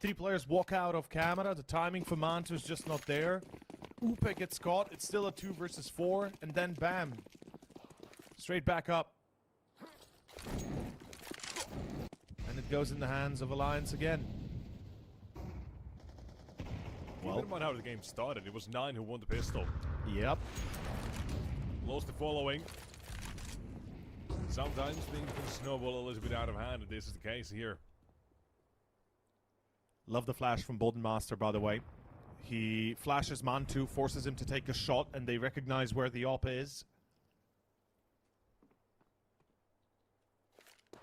Three players walk out of camera. The timing for Mantu is just not there. Upe gets caught. It's still a 2 versus 4. And then bam. Straight back up. And it goes in the hands of Alliance again. Well, keep in mind how the game started. It was 9 who won the pistol. Yep. Lost the following. Sometimes things can snowball a little bit out of hand, and this is the case here. Love the flash from Bodenmaster, by the way. He flashes Mantu, forces him to take a shot, and they recognize where the op is.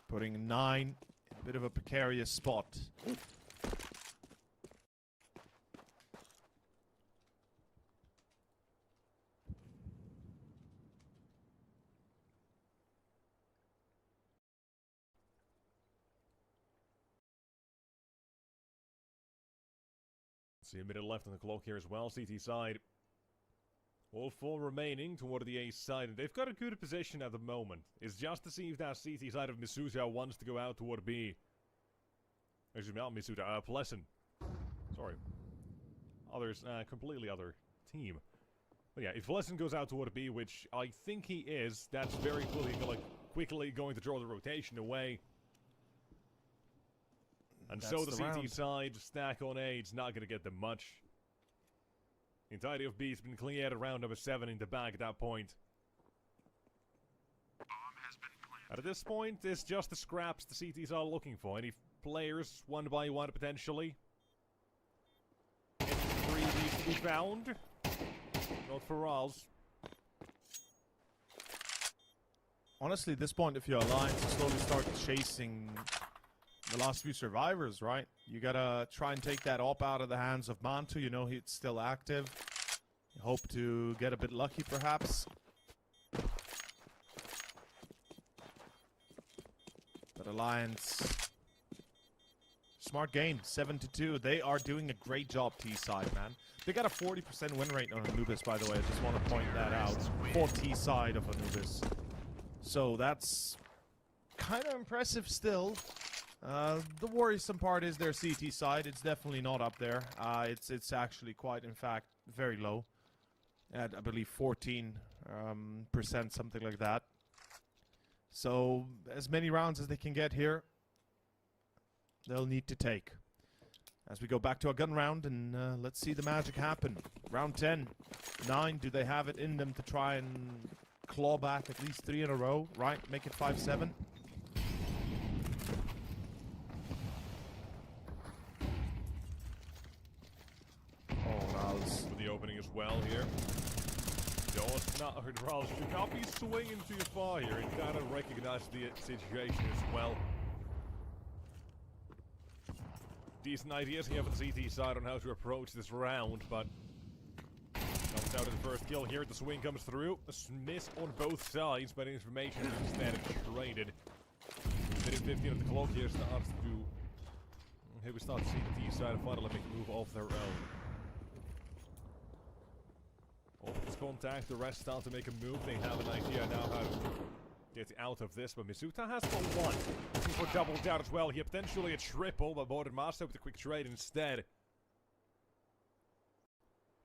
Putting 9 in a bit of a precarious spot. See a minute left on the clock here as well. CT side. All 4 remaining toward the A side, and they've got a good position at the moment. It's just to see if that CT side of Misuta wants to go out toward B. Excuse me, not Misuta, Pleasant. Sorry. Others, completely other team. But yeah, if Pleasant goes out toward B, which I think he is, that's very quickly going to draw the rotation away. And that's so the CT side stack on A, it's not going to get them much. The entirety of B has been cleared at round number 7 in the back at that point. And at this point, it's just the scraps the CTs are looking for. Any players, one by one potentially. Any 3 needs to be found. Not for Rals. Honestly, at this point, if you're Alliance, you slowly start chasing the last few survivors, right? You gotta try and take that op out of the hands of Mantu. You know he's still active. You hope to get a bit lucky, perhaps. But Alliance, smart game, 7-2. They are doing a great job, T side, man. They got a 40% win rate on Anubis, by the way. I just want to point that out for T side of Anubis. So that's kind of impressive still. The worrisome part is their CT side. It's definitely not up there. It's actually quite, in fact, very low. At, I believe, 14%, something like that. So, as many rounds as they can get here, they'll need to take. As we go back to a gun round, and let's see the magic happen. Round 10. 9, do they have it in them to try and claw back at least 3 in a row, right? Make it 5-7. For the opening as well here. Rals should not be swinging too far here. He kind of recognized the situation as well. Decent ideas here for the CT side on how to approach this round, but comes out of the first kill here. The swing comes through. A miss on both sides, but information is instead traded. Minute 15 of the clock here starts to... Here we start to see the T side finally make a move off their own. Opens contact, the rest start to make a move. They have an idea now how to get out of this, but Misuta has got 1. Looking for double down as well here, potentially a triple, but Bodenmaster with a quick trade instead.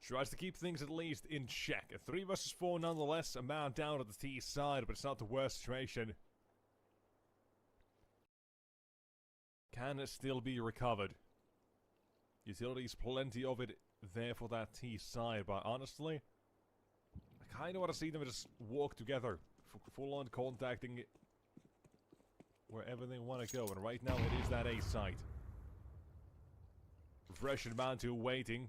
Tries to keep things at least in check. A 3 versus 4 nonetheless, a man down at the T side, but it's not the worst situation. Can it still be recovered? Utilities, plenty of it there for that T side, but honestly, I kind of want to see them just walk together, full-on contacting wherever they want to go, and right now it is that A site. Fresh and Mantu waiting.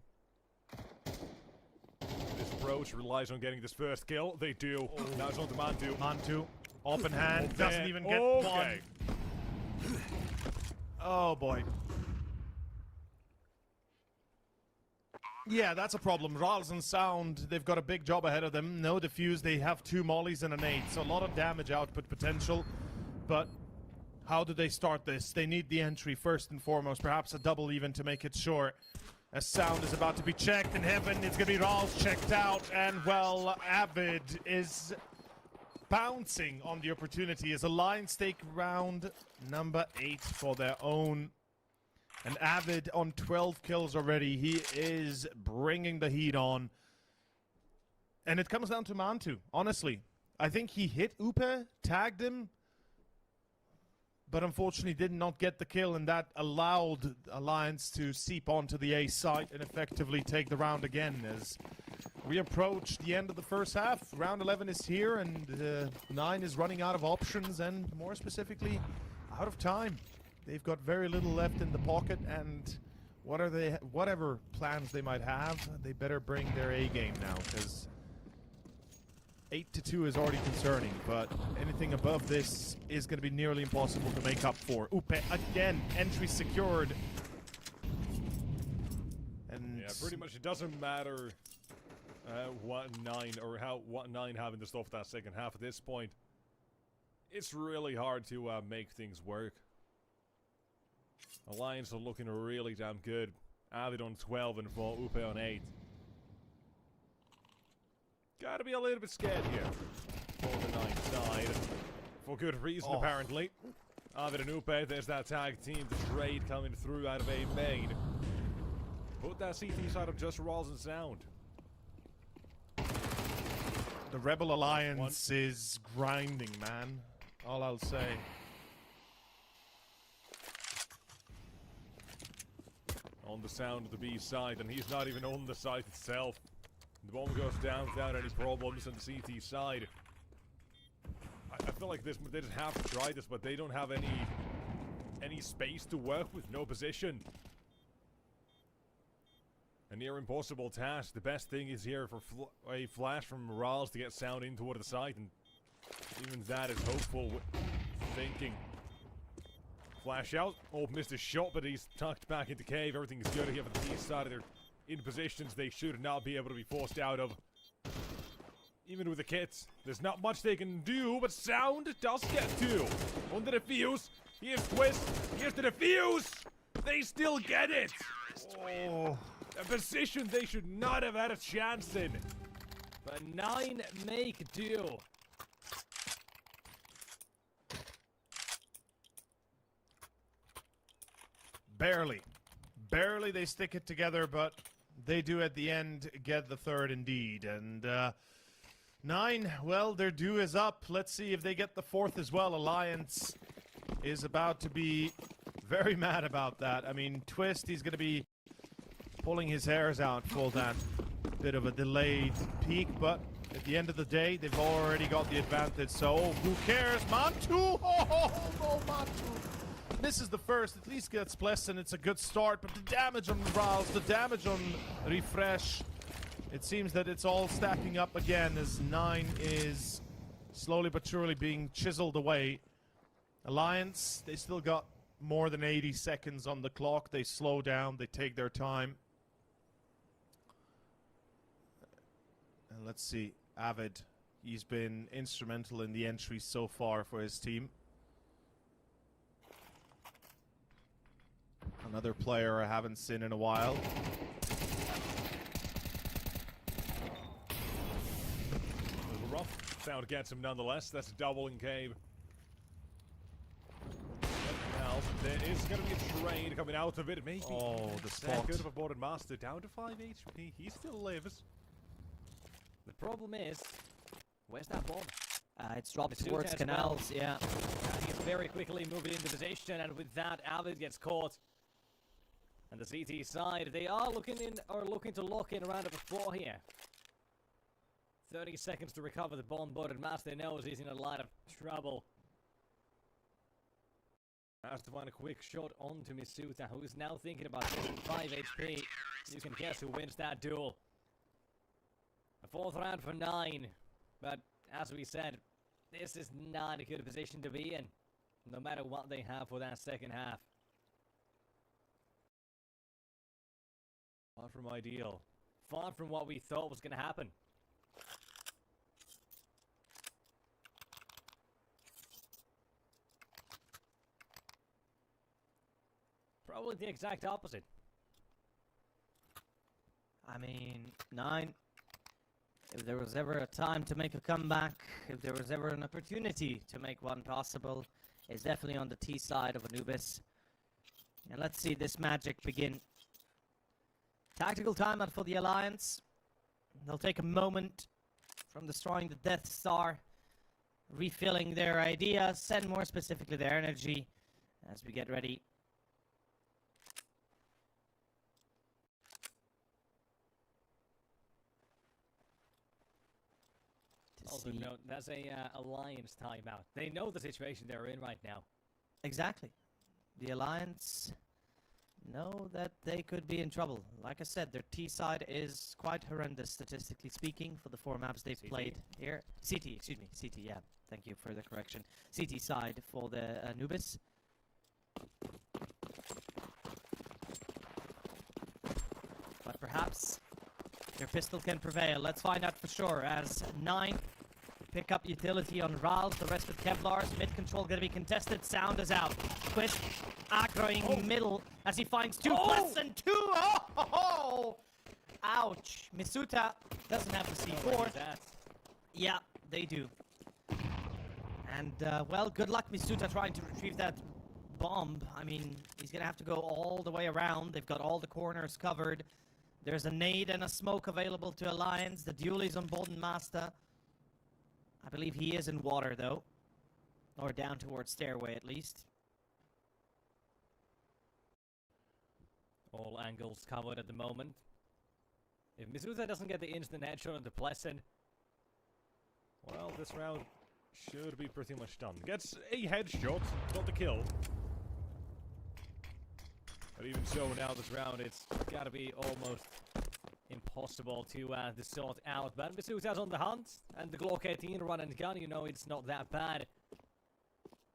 This approach relies on getting this first kill. They do. Oh. Now it's on to Mantu. Mantu, open hand, doesn't even get one. Oh boy. Yeah, that's a problem. Rals and Sound, they've got a big job ahead of them. No defuse, they have 2 mollies and a nade. So a lot of damage output potential. But how do they start this? They need the entry first and foremost. Perhaps a double even to make it short. As Sound is about to be checked in heaven, it's going to be Rals checked out. And well, Avid is bouncing on the opportunity as Alliance take round number 8 for their own. And Avid on 12 kills already. He is bringing the heat on. And it comes down to Mantu, honestly. I think he hit Upe, tagged him, but unfortunately did not get the kill, and that allowed Alliance to seep onto the A site and effectively take the round again as we approach the end of the first half. Round 11 is here, and 9 is running out of options, and more specifically, out of time. They've got very little left in the pocket, and whatever plans they might have, they better bring their A game now, because 8-2 is already concerning, but anything above this is going to be nearly impossible to make up for. Upe again, entry secured. And yeah, pretty much it doesn't matter what 9 have in the store for that second half at this point. It's really hard to make things work. Alliance are looking really damn good. Avid on 12 and for Upe on 8. Gotta be a little bit scared here for the 9 side. For good reason, apparently. Avid and Upe, there's that tag team, the trade coming through out of A main. Put that CT side up just for Rolls and Sound. The Rebel Alliance is grinding, man. All I'll say. On the Sound of the B side, and he's not even on the site itself. The bomb goes down without any problems on the CT side. I feel like they just have to try this, but they don't have any space to work with, no position. A near impossible task. The best thing is here for a flash from Morales to get Sound in toward the site, and even that is hopeful thinking. Flash out. Oh, missed a shot, but he's tucked back into cave. Everything is good here for the east side of their in positions they should not be able to be forced out of. Even with the kits, there's not much they can do, but Sound does get to. On the defuse, here's Twist, here's the defuse! They still get it! Oh, a position they should not have had a chance in. But 9 make do. Barely. Barely they stick it together, but they do at the end get the third indeed. And 9, well, their due is up. Let's see if they get the fourth as well. Alliance is about to be very mad about that. I mean, Twist, he's going to be pulling his hairs out for that bit of a delayed peak, but at the end of the day, they've already got the advantage, so who cares? Mantu! Oh, no, Mantu! This is the first, at least gets blessed, and it's a good start, but the damage on Rouse, the damage on Refresh, it seems that it's all stacking up again as 9 is slowly but surely being chiseled away. Alliance, they still got more than 80 seconds on the clock. They slow down, they take their time. And let's see, Avid, he's been instrumental in the entry so far for his team. Another player I haven't seen in a while. A little rough. Sound gets him nonetheless. That's a double in cave. Now, there is going to be a trade coming out of it. Maybe. Oh, the spot. Good of a boarded master. Down to 5 HP. He still lives. The problem is, where's that bomb? It's dropped towards canals, yeah. He's very quickly moving into position, and with that, Avid gets caught. And the CT side, they are looking to lock in around a 4 here. 30 seconds to recover the bomb, but Master knows he's in a lot of trouble. Has to find a quick shot onto Misuta, who is now thinking about 5 HP. You can guess who wins that duel. A 4th round for 9, but as we said, this is not a good position to be in, no matter what they have for that second half. Far from ideal. Far from what we thought was going to happen. Probably the exact opposite. I mean, 9, if there was ever a time to make a comeback, if there was ever an opportunity to make one possible, it's definitely on the T side of Anubis. And let's see this magic begin. Tactical timeout for the Alliance. They'll take a moment from destroying the Death Star, refilling their ideas, and more specifically their energy, as we get ready. Also note, that's a Alliance timeout. They know the situation they're in right now. Exactly. The Alliance know that they could be in trouble. Like I said, their T side is quite horrendous, statistically speaking, for the 4 maps they've CT. played here. CT, excuse me. CT, yeah. Thank you for the correction. CT side for the Anubis. But perhaps their pistol can prevail. Let's find out for sure, as 9 pick up utility on Ralph, the rest with Kevlar's. Mid control gonna be contested. Sound is out. Quist aggroing middle as he finds 2 plus and 2. Oh! Ouch. Misuta doesn't have the C4. That. Yeah, they do. And, well, good luck, Misuta, trying to retrieve that bomb. I mean, he's gonna have to go all the way around. They've got all the corners covered. There's a nade and a smoke available to Alliance. The duelie's on Bolden Master. I believe he is in water, though. Or down towards stairway, at least. All angles covered at the moment. If Misuta doesn't get the instant headshot into Pleasant, Well, this round should be pretty much done. Gets a headshot, not the kill. but even so, now this round, it's gotta be almost impossible to sort out. But Misuta's on the hunt, and the Glock 18 run and gun, you know, it's not that bad.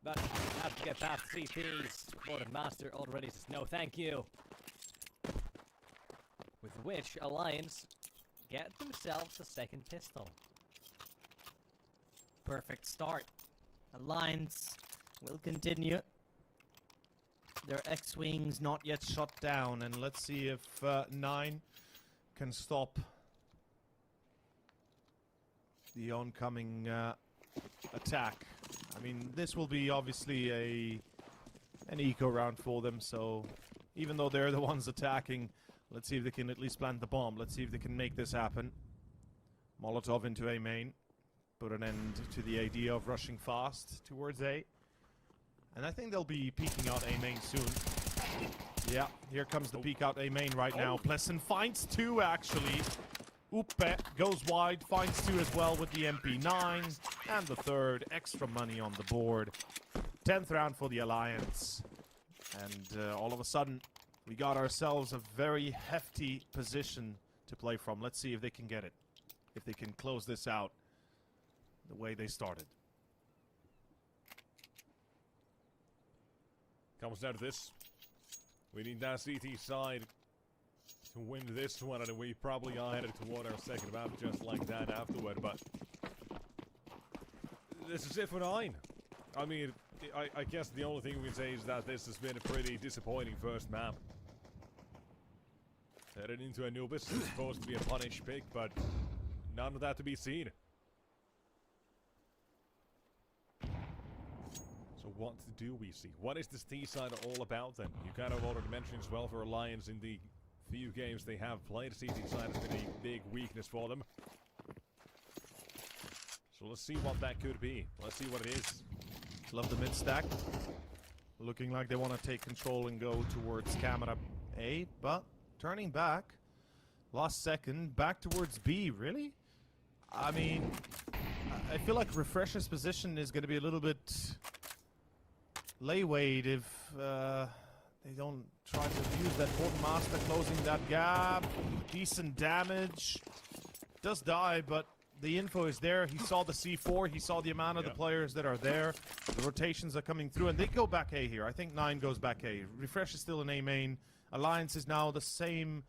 But have to get past CT's. Modern Master already says no thank you. With which Alliance get themselves a second pistol. Perfect start. Alliance will continue. Their X-Wings not yet shut down, and let's see if 9 can stop the oncoming attack. I mean, this will be obviously an eco round for them, so even though they're the ones attacking, let's see if they can at least plant the bomb. Let's see if they can make this happen. Molotov into A main. Put an end to the idea of rushing fast towards A. And I think they'll be peeking out A main soon. Yeah, here comes the peek out A main right now. Pleasant finds 2 actually. Uppe goes wide, finds 2 as well with the MP9. And the 3rd, extra money on the board. 10th round for the Alliance. And all of a sudden, we got ourselves a very hefty position to play from. Let's see if they can get it. If they can close this out the way they started. Comes down to this. We need that CT side to win this one, and we probably are headed toward our second map just like that afterward, but this is it for 9. I mean, I guess the only thing we can say is that this has been a pretty disappointing first map. Headed into Anubis, it's supposed to be a punish pick, but none of that to be seen. So what do we see? What is this T side all about then? You kind of already mentioned as well for Alliance in the few games they have played. The CT side has been a big weakness for them. So let's see what that could be. Let's see what it is. Love the mid stack. Looking like they want to take control and go towards camera A, but turning back. Last second, back towards B, really? I mean, I feel like Refresh's position is going to be a little bit laywayed if they don't try to use that Bolden Master, closing that gap. Decent damage. Does die, but the info is there. He saw the C4. He saw the amount of the players that are there. The rotations are coming through, and they go back A here. I think 9 goes back A. Refresh is still in A main. Alliance is now the same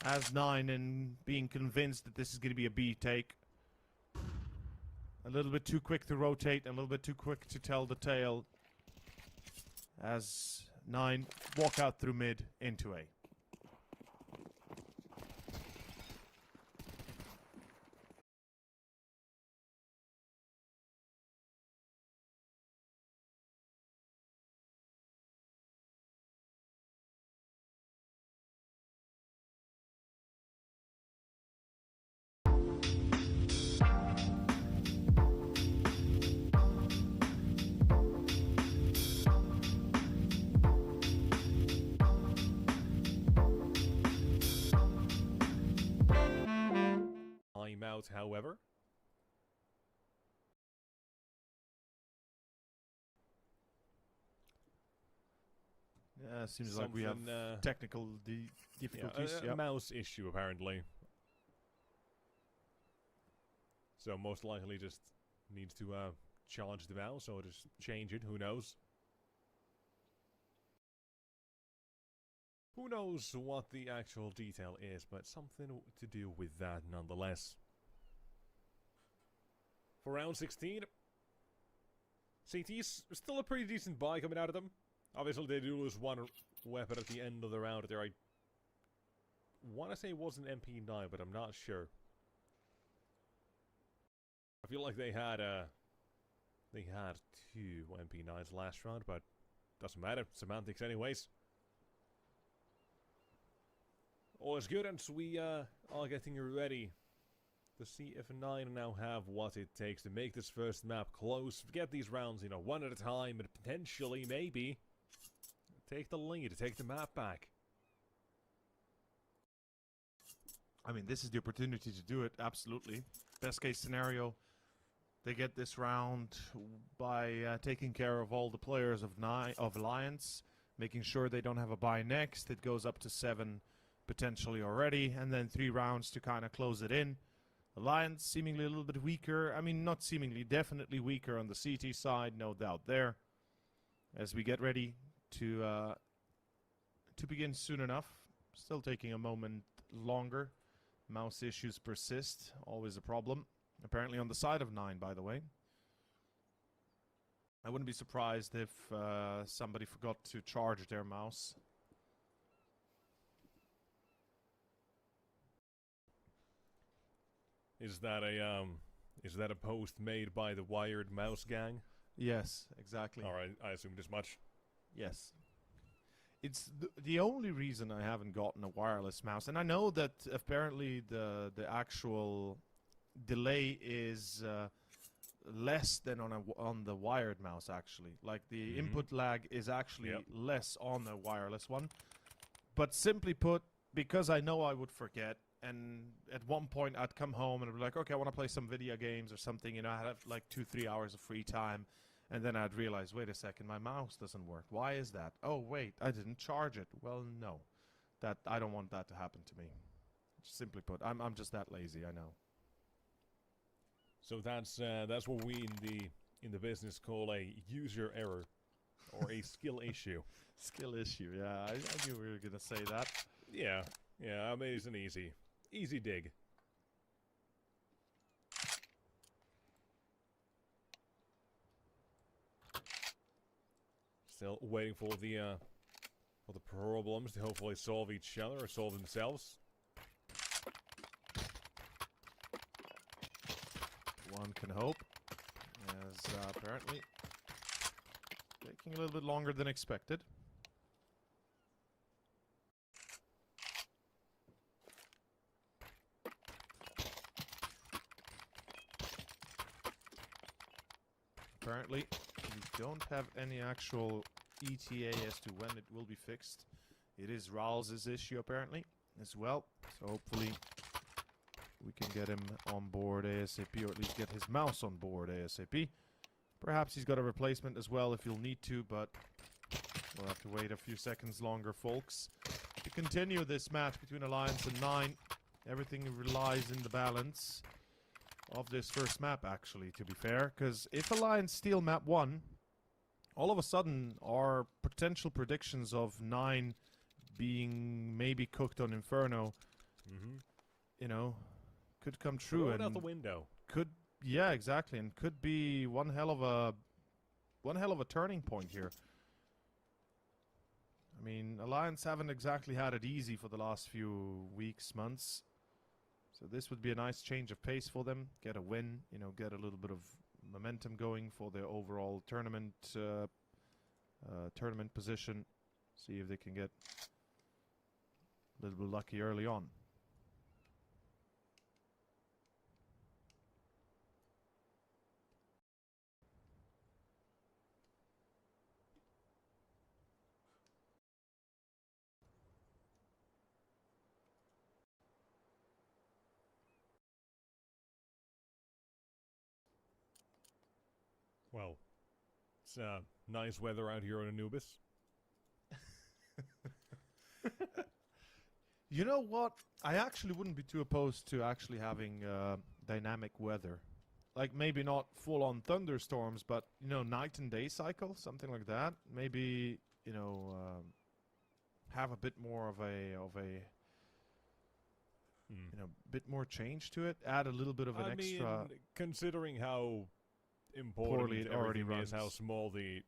as 9 and being convinced that this is going to be a B take. A little bit too quick to rotate, a little bit too quick to tell the tale. As 9 walk out through mid into A. out, however. Yeah, seems like we have Something, technical difficulties. Yeah, a mouse issue, apparently. So most likely just needs to charge the mouse or just change it, who knows. Who knows what the actual detail is, but something to do with that nonetheless. For round 16, CT's still a pretty decent buy coming out of them. Obviously, they do lose one weapon at the end of the round there. I want to say it was an MP9, but I'm not sure. I feel like they had two MP9s last round, but doesn't matter. Semantics anyways. All is good, and so we are getting ready to see if 9 now have what it takes to make this first map close. Get these rounds, you know, one at a time, and potentially, maybe, take the lead, take the map back. I mean, this is the opportunity to do it, absolutely. Best case scenario, they get this round by taking care of all the players of Alliance, making sure they don't have a bye next. It goes up to 7 potentially already, and then 3 rounds to kind of close it in. Alliance seemingly a little bit weaker. I mean, not seemingly, definitely weaker on the CT side, no doubt there. As we get ready to begin soon enough. Still taking a moment longer. Mouse issues persist, always a problem. Apparently on the side of 9, by the way. I wouldn't be surprised if somebody forgot to charge their mouse. Is that a post made by the Wired Mouse Gang? Yes, exactly. Alright, I assumed as much. Yes. It's the only reason I haven't gotten a wireless mouse. And I know that apparently the actual delay is less than on the wired mouse, actually. Like, the input lag is actually less on the wireless one. But simply put, because I know I would forget, and at one point I'd come home and I'd be like, okay, I want to play some video games or something, you know, I'd have like 2-3 hours of free time, and then I'd realize, wait a second, my mouse doesn't work. Why is that? Oh, wait, I didn't charge it. Well, no. I don't want that to happen to me. Simply put, I'm just that lazy, I know. So that's what we in the business call a user error, or a skill issue. Skill issue, yeah, I knew we were gonna say that. Yeah, I mean, it's an easy dig. Still waiting for the problems to hopefully solve each other or solve themselves. One can hope, as apparently taking a little bit longer than expected. Apparently, we don't have any actual ETA as to when it will be fixed. It is Rawls' issue, apparently, as well. So hopefully we can get him on board ASAP, or at least get his mouse on board ASAP. Perhaps he's got a replacement as well if you'll need to, but we'll have to wait a few seconds longer, folks. To continue this match between Alliance and 9, everything relies in the balance of this first map, actually, to be fair. Because if Alliance steal map 1, all of a sudden our potential predictions of 9 being maybe cooked on Inferno, you know, could come true. Throw it and out the window. Could, yeah, exactly, and could be one hell of a turning point here. I mean, Alliance haven't exactly had it easy for the last few weeks, months. So this would be a nice change of pace for them. Get a win, you know, get a little bit of momentum going for their overall tournament tournament position. See if they can get a little bit lucky early on. Well, it's nice weather out here on Anubis. You know what? I actually wouldn't be too opposed to actually having dynamic weather. Like maybe not full-on thunderstorms, but you know, night and day cycle, something like that. Maybe you know, have a bit more of a Hmm. you know, bit more change to it. Add a little bit of an I extra. mean, considering how important Poorly it already everything is, how runs. small the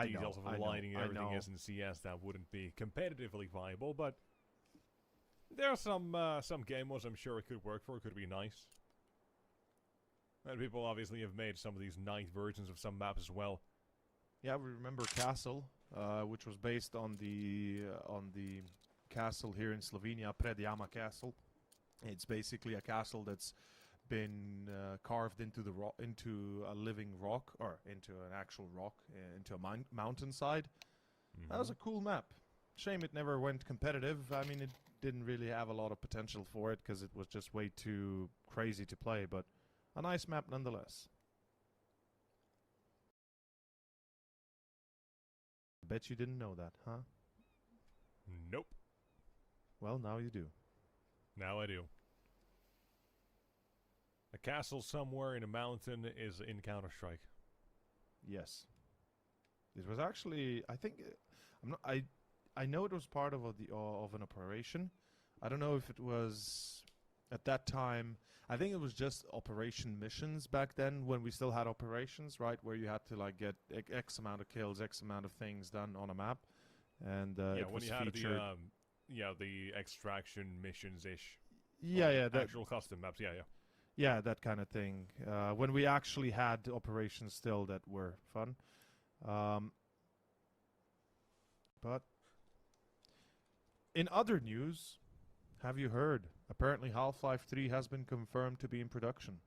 details of the lighting and everything is in CS, that wouldn't be competitively viable. But there are some game modes I'm sure it could work for. It could be nice. And people obviously have made some of these night versions of some maps as well. Yeah, we remember Castle, which was based on the castle here in Slovenia, Predjama Castle. It's basically a castle that's been carved into the into a living rock, or into an actual rock, into a mountainside. That was a cool map. Shame it never went competitive. I mean, it didn't really have a lot of potential for it because it was just way too crazy to play, but a nice map nonetheless. I bet you didn't know that, huh? Nope. Well, now you do. Now I do. A castle somewhere in a mountain is in Counter-Strike. Yes. It was actually, I think, I'm not, I know it was part of of an operation. I don't know if it was at that time. I think it was just operation missions back then when we still had operations, right? Where you had to like get X amount of kills, X amount of things done on a map, and Yeah, it when was you had featured. the extraction missions-ish. Yeah, that Actual custom maps, yeah. yeah, that kind of thing. When we actually had operations still that were fun. But in other news, have you heard? Apparently, Half-Life 3 has been confirmed to be in production,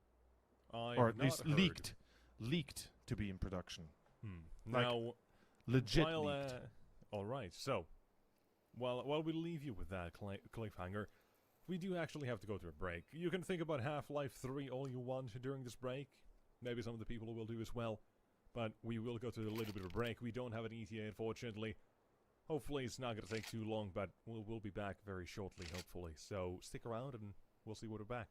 I've or at not least heard. leaked to be in production. Like, Now, legit while, leaked. alright, so, while we leave you with that cliffhanger, we do actually have to go to a break. You can think about Half-Life 3 all you want during this break. Maybe some of the people will do as well. But we will go to a little bit of a break. We don't have an ETA, unfortunately. Hopefully it's not going to take too long, but we'll be back very shortly, hopefully. So stick around and we'll see when we're back.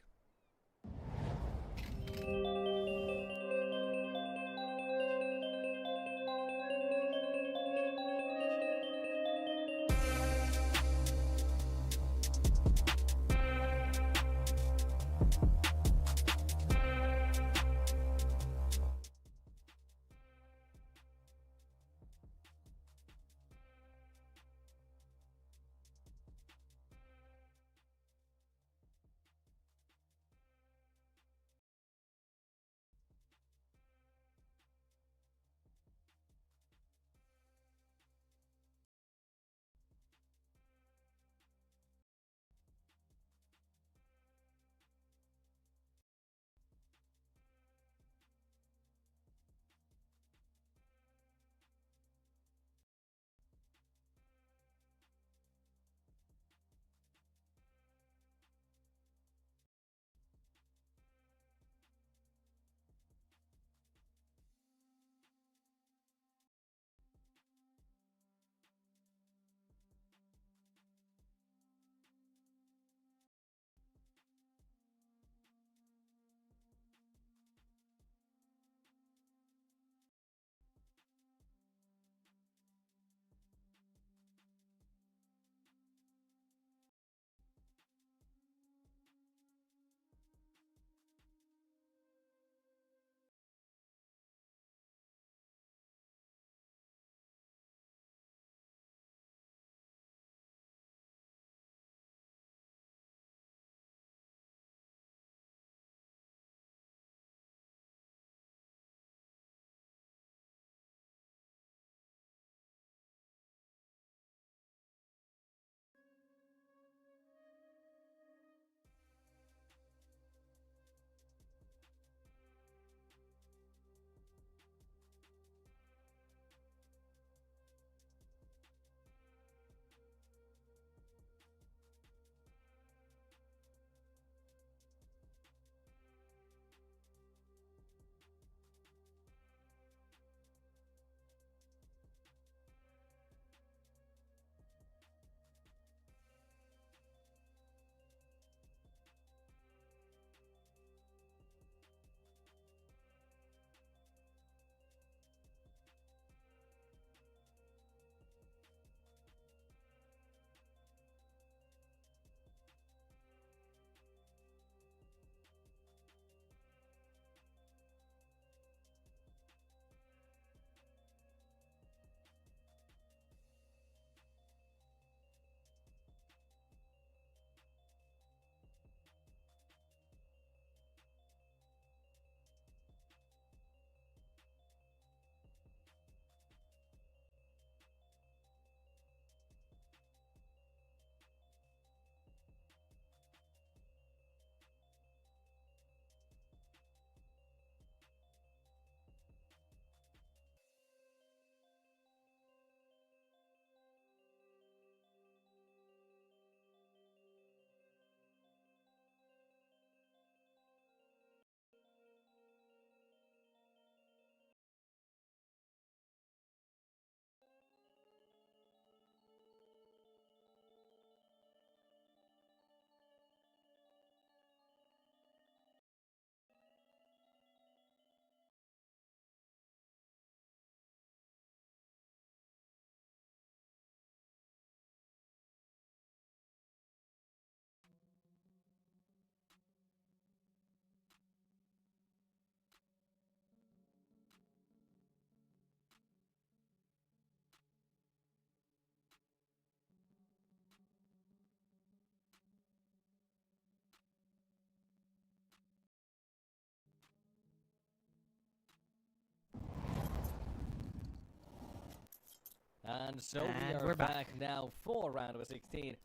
And so And we we're are back. back now for round of 16.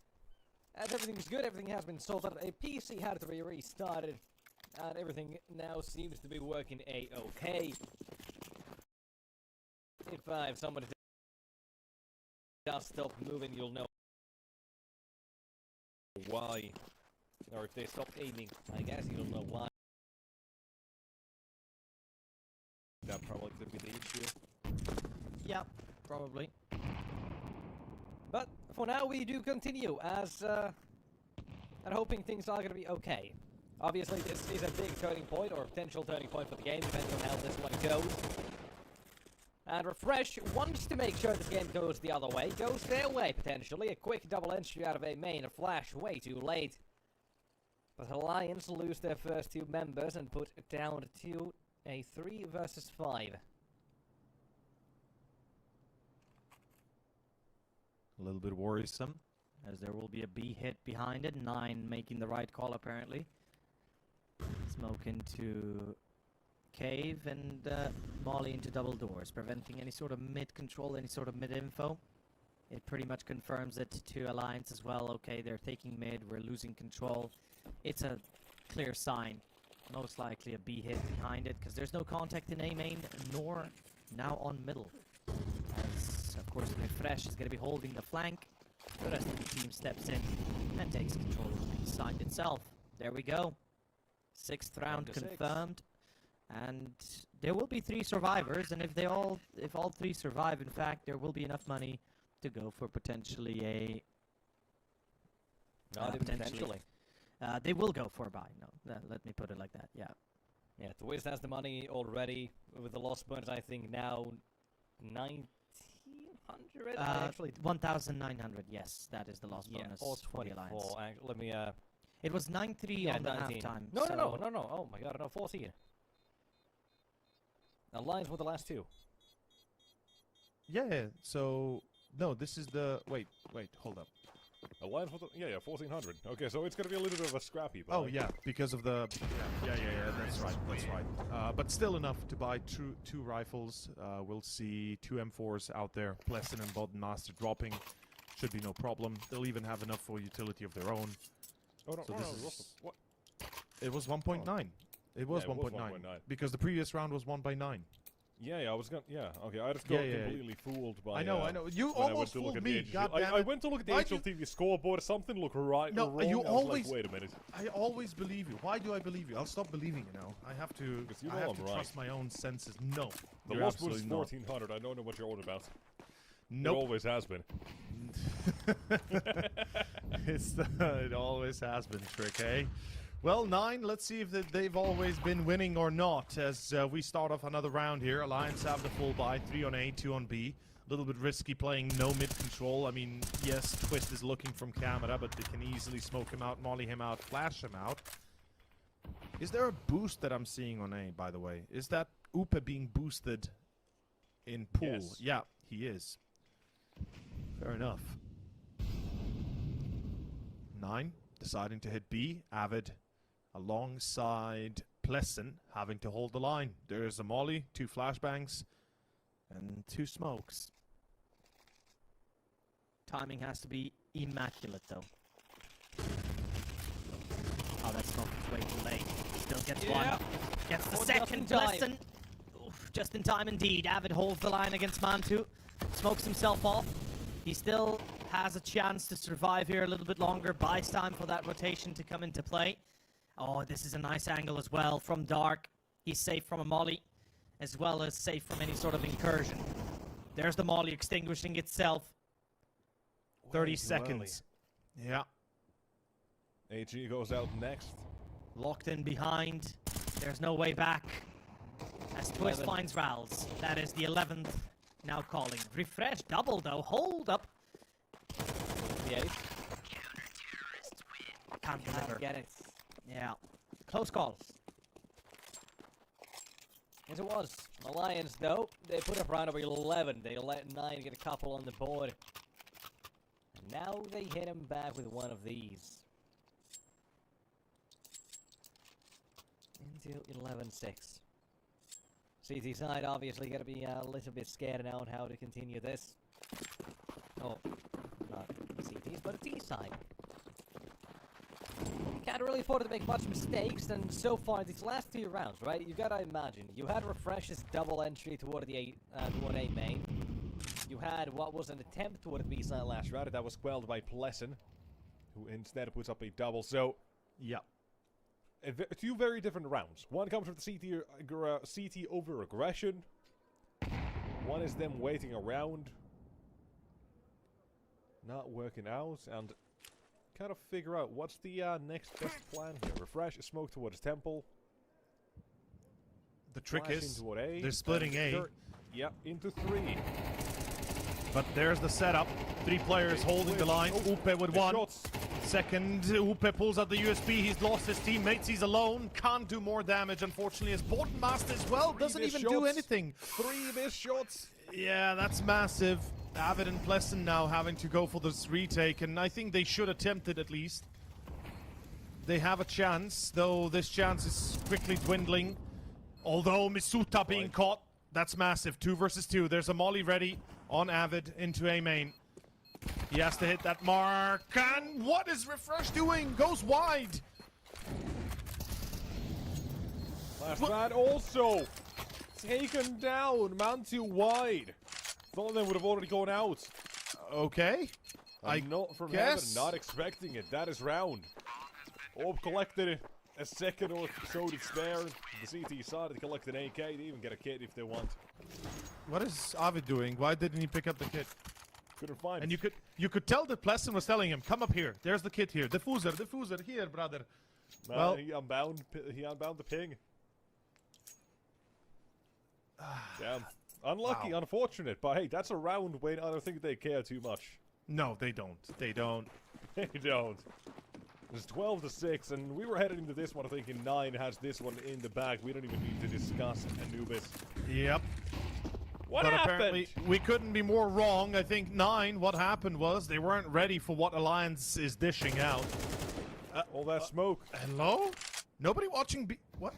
As everything's good, everything has been sorted. A PC had to be restarted, and everything now seems to be working a-okay. If somebody does stop moving, you'll know why. Or if they stop aiming, I guess you'll know why. That probably could be the issue. Yeah, probably. But for now, we do continue as and hoping things are going to be okay. Obviously, this is a big turning point, or a potential turning point for the game, depending on how this one goes. And Refresh wants to make sure this game goes the other way, goes their way potentially. A quick double entry out of a main, a flash way too late. But Alliance lose their first two members and put it down to a 3 versus 5. A little bit worrisome. As there will be a B hit behind it. 9 making the right call, apparently. Smoke into cave and Molly into double doors, preventing any sort of mid control, any sort of mid info. It pretty much confirms it to Alliance as well. Okay, they're taking mid, we're losing control. It's a clear sign. Most likely a B hit behind it, because there's no contact in A main, nor now on middle. As, of course, Refresh is going to be holding the flank. The rest of the team steps in and takes control of the B side itself. There we go. 6th round 9 to 6. confirmed. And there will be 3 survivors, and if all 3 survive, in fact, there will be enough money to go for potentially a... Not even potentially. They will go for a buy. No, let me put it like that. Yeah. Yeah, the Wiz has the money already with the lost bonus. I think now 1,900. Actually, 1,900. Yes, that is the lost bonus or for the 24. Alliance. Let me. It was 9-3 Yeah, on the 19. halftime. No. so Oh my God, no, 14. Alliance with the last 2. Yeah, so... No, this is the... Wait, hold up. Alliance with the, yeah, 1400. Okay, so it's gonna be a little bit of a scrappy. But Oh, yeah, because of the... Yeah, that's right. But still enough to buy 2 rifles. We'll see 2 M4s out there. Pleasant and Bodden Master dropping. Should be no problem. They'll even have enough for utility of their own. Oh no, So no, this no, is- what? It was 1.9. It was Yeah, it was 1.9. 1.9. Because the previous round was 1 by 9. Yeah, I was gonna. Yeah, okay, I just got Yeah. completely fooled by. I know. You when I went almost to look fooled at me. the God HL damn I it. went to look at the Why'd you- HLTV scoreboard. Something looked right. No, wrong. you I was always- like, wait a minute. I always believe you. Why do I believe you? I'll stop believing you now. I have to. Because you I know have I'm to right. trust my own senses. No, The you're lost was absolutely not. 1400. I don't know what you're on about. It Nope. always has been. It always has been trick, eh? Well, 9, let's see if they've always been winning or not, as we start off another round here. Alliance have the full buy, 3 on A, 2 on B. A little bit risky playing no mid control. I mean, yes, Twist is looking from camera, but they can easily smoke him out, molly him out, flash him out. Is there a boost that I'm seeing on A, by the way? Is that Upa being boosted in pool? Yes. Yeah, he is. Fair enough. 9, deciding to hit B. Avid alongside Pleasant, having to hold the line. There's a molly, 2 flashbangs, and 2 smokes. Timing has to be immaculate, though. Oh, that's not way too late. Still gets one. Gets the Oh, just second. in time. Pleasant. Oof, just in time indeed. Avid holds the line against Mantu. Smokes himself off. He still has a chance to survive here a little bit longer. Buys time for that rotation to come into play. Oh, this is a nice angle as well from Dark. He's safe from a molly, as well as safe from any sort of incursion. There's the molly extinguishing itself. 30 Way too seconds. Yeah. early. AG goes out next. Locked in behind. There's no way back. As Twist 11. finds Rals. That is the 11th. Now calling. Refresh double though. Hold up. The 8. Can't deliver. Get it. Yeah. Close call. Yes, it was. Alliance, though, they put up round number 11. They let 9 get a couple on the board. And now they hit him back with one of these. Into 11-6. CT side obviously going to be a little bit scared now on how to continue this. Oh, not CTs, but a T side. You can't really afford to make much mistakes, and so far these last 2 rounds, right? You gotta imagine you had Refresh's double entry toward the toward A main. You had what was an attempt toward the B side last round. That was quelled by Plessen, who instead puts up a double. So, Yeah. 2 very different rounds. One comes from the CT over aggression. One is them waiting around, not working out, and kind of figure out what's the next best plan here. Refresh, smoke towards Temple. The trick Flash is into A, they're splitting and A. Yep, into 3. But there's the setup. 3 players holding the line. Upe with The 1. shots. Second, Upe pulls out the USB. He's lost his teammates. He's alone. Can't do more damage, unfortunately, as Master as well doesn't missed even do shots. anything. 3 missed shots. Yeah, that's massive. Avid and Pleasant now having to go for this retake, and I think they should attempt it at least. They have a chance, though this chance is quickly dwindling. Although Misuta being caught, that's massive. 2 versus 2. There's a molly ready on Avid into A main. He has to hit that mark, and what is Refresh doing? Goes wide. Last man also taken down. Man too wide. Some of them would have already gone out. Okay. I'm not from guess. heaven, not expecting it. That is round. Orb collected a second or so to spare. The CT side to collect an AK. They even get a kit if they want. What is Avid doing? Why didn't he pick up the kit? Couldn't find And it. you could tell that Pleasant was telling him, come up here. There's the kit here. Diffuser here, brother. Man, well- he unbound the ping. Damn. Unlucky, Wow. unfortunate, but hey, that's a round win. I don't think they care too much. No, they don't. They don't. They don't. It's 12-6, and we were headed into this one thinking 9 has this one in the bag. We don't even need to discuss Anubis. Yep. What But happened? apparently, we couldn't be more wrong. I think 9, what happened was they weren't ready for what Alliance is dishing out. All that smoke. Hello? Nobody watching B... What?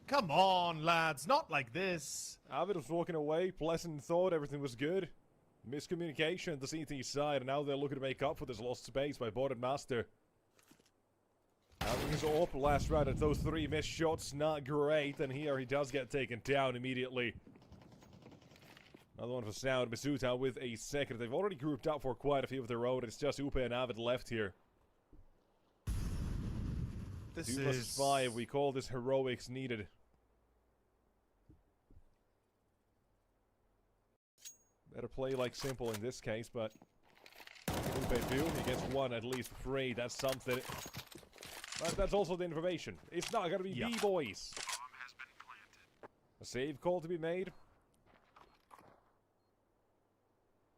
Come on, lads. Not like this. Avid was walking away. Pleasant thought everything was good. Miscommunication at the CT side, and now they're looking to make up for this lost space by Board and Master. Having his AWP last round at those 3 missed shots, not great, and here he does get taken down immediately. Another one for Sound. Misuta with a second. They've already grouped up for quite a few of their own. It's just Upe and Avid left here. This 2 versus 5. We call this heroics needed. Better play like simple in this case, but Upe do. He gets 1 at least free. That's something. But that's also the information. It's not gonna be Yeah. B-boys. A save call to be made.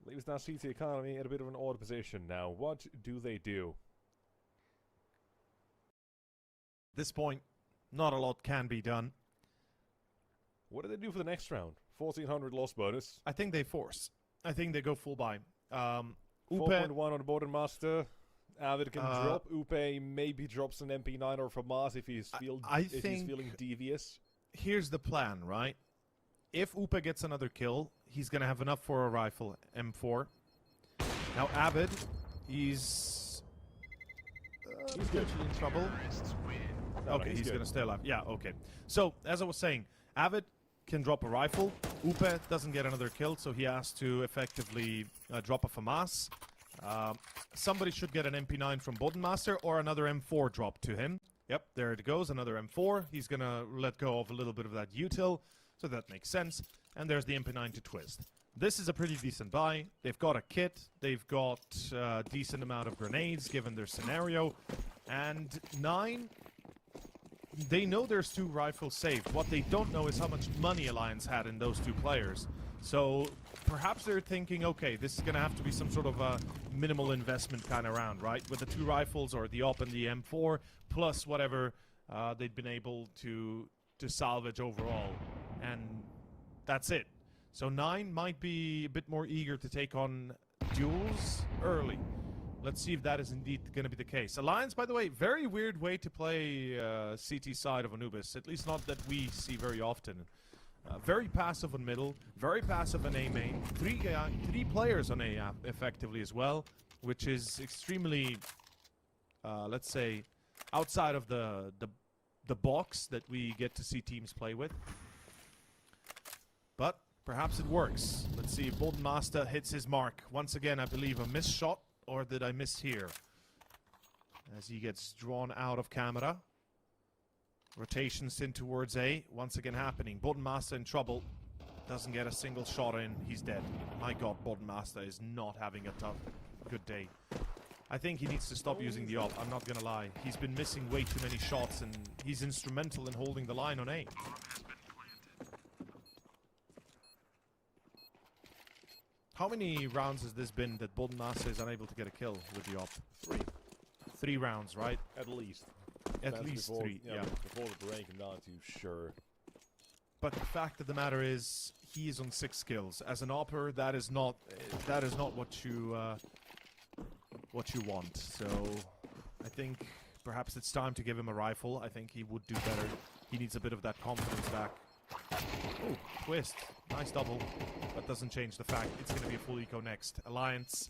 Leaves now CT Economy in a bit of an odd position now. What do they do? At this point, not a lot can be done. What do they do for the next round? 1400 loss bonus. I think they force. I think they go full buy. Upe, 4.1 on the Board and Master. Avid can drop. Upe maybe drops an MP9 or FAMAS if he's he's feeling devious. here's the plan, right? If Upe gets another kill, he's going to have enough for a rifle, M4. Now, Avid, he's potentially in trouble. Okay, he's going to stay alive. Yeah, okay. So, as I was saying, Avid can drop a rifle. Upe doesn't get another kill, so he has to effectively drop a FAMAS. Somebody should get an MP9 from Bodenmaster or another M4 drop to him. Yep, there it goes, another M4. He's going to let go of a little bit of that util, so that makes sense. And there's the MP9 to twist. This is a pretty decent buy. They've got a kit. They've got a decent amount of grenades, given their scenario. And 9, they know there's 2 rifles saved. What they don't know is how much money Alliance had in those 2 players. So perhaps they're thinking, okay, this is going to have to be some sort of a minimal investment kind of round, right? With the 2 rifles or the AWP and the M4, plus whatever they'd been able to salvage overall. And that's it. So 9 might be a bit more eager to take on duels early. Let's see if that is indeed going to be the case. Alliance, by the way, very weird way to play CT side of Anubis. At least not that we see very often. Very passive on middle, very passive on A main. Three players on A effectively as well, which is extremely, let's say, outside of the box that we get to see teams play with. But perhaps it works. Let's see if Bolden Master hits his mark. Once again, I believe a missed shot, or did I miss here? As he gets drawn out of camera. Rotations in towards A, once again happening. Bolden Master in trouble. Doesn't get a single shot in. He's dead. My god, Bolden Master is not having a good day. I think he needs to stop using the op, I'm not gonna lie. He's been missing way too many shots, and he's instrumental in holding the line on A. How many rounds has this been that Bolden Master is unable to get a kill with the op? 3. 3 rounds, right? At least. At least before, 3, yeah. Before the break, I'm not too sure. But the fact of the matter is, he is on 6 kills. As an opper, that is not what you want. So, I think perhaps it's time to give him a rifle. I think he would do better. He needs a bit of that confidence back. Oh, twist. Nice double. That doesn't change the fact it's going to be a full eco next. Alliance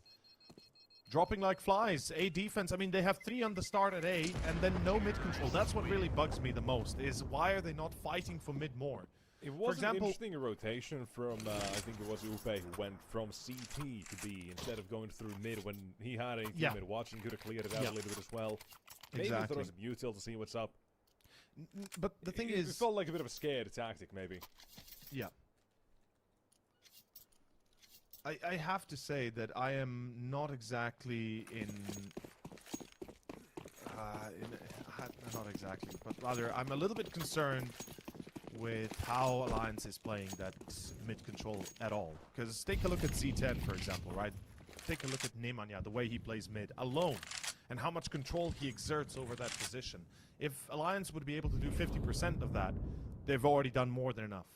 dropping like flies. A defense, I mean, they have 3 on the start at A, and then no mid control. That's what really bugs me the most, is why are they not fighting for mid more? It was an interesting rotation from, I think it was Upe who went from CT to B instead of going through mid when he had a teammate watching, could have cleared it out a little bit as well. Maybe Exactly. throws a butyl to see what's up. But the thing It is... felt like a bit of a scared tactic, maybe. Yeah. I have to say that I am not exactly not exactly, but rather I'm a little bit concerned with how Alliance is playing that mid control at all. Because take a look at C10, for example, right? Take a look at Nemanja, the way he plays mid alone, and how much control he exerts over that position. If Alliance would be able to do 50% of that, they've already done more than enough.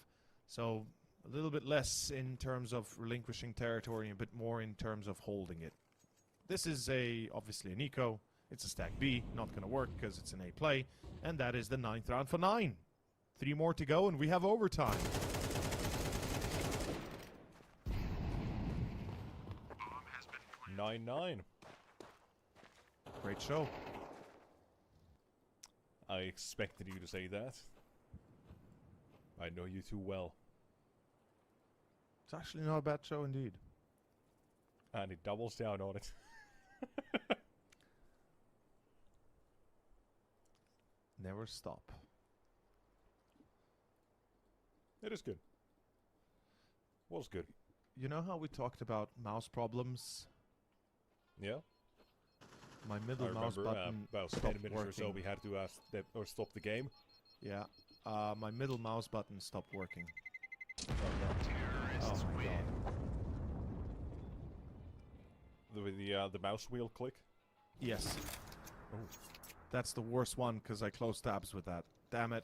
So a little bit less in terms of relinquishing territory, and a bit more in terms of holding it. This is obviously an eco. It's a stack B, not going to work because it's an A play, and that is the 9th round for 9. 3 more to go, and we have overtime. Bomb has been 9-9. Great show. I expected you to say that. I know you too well. It's actually not a bad show indeed. And he doubles down on it. Never stop. It is good. Was good. You know how we talked about mouse problems? Yeah. My I middle mouse remember button about 10 stopped minutes working. or so we had to stop the game. Yeah. My middle mouse button stopped working. Oh my god. The mouse wheel click? Yes. Oh. That's the worst one because I closed tabs with that. Damn it.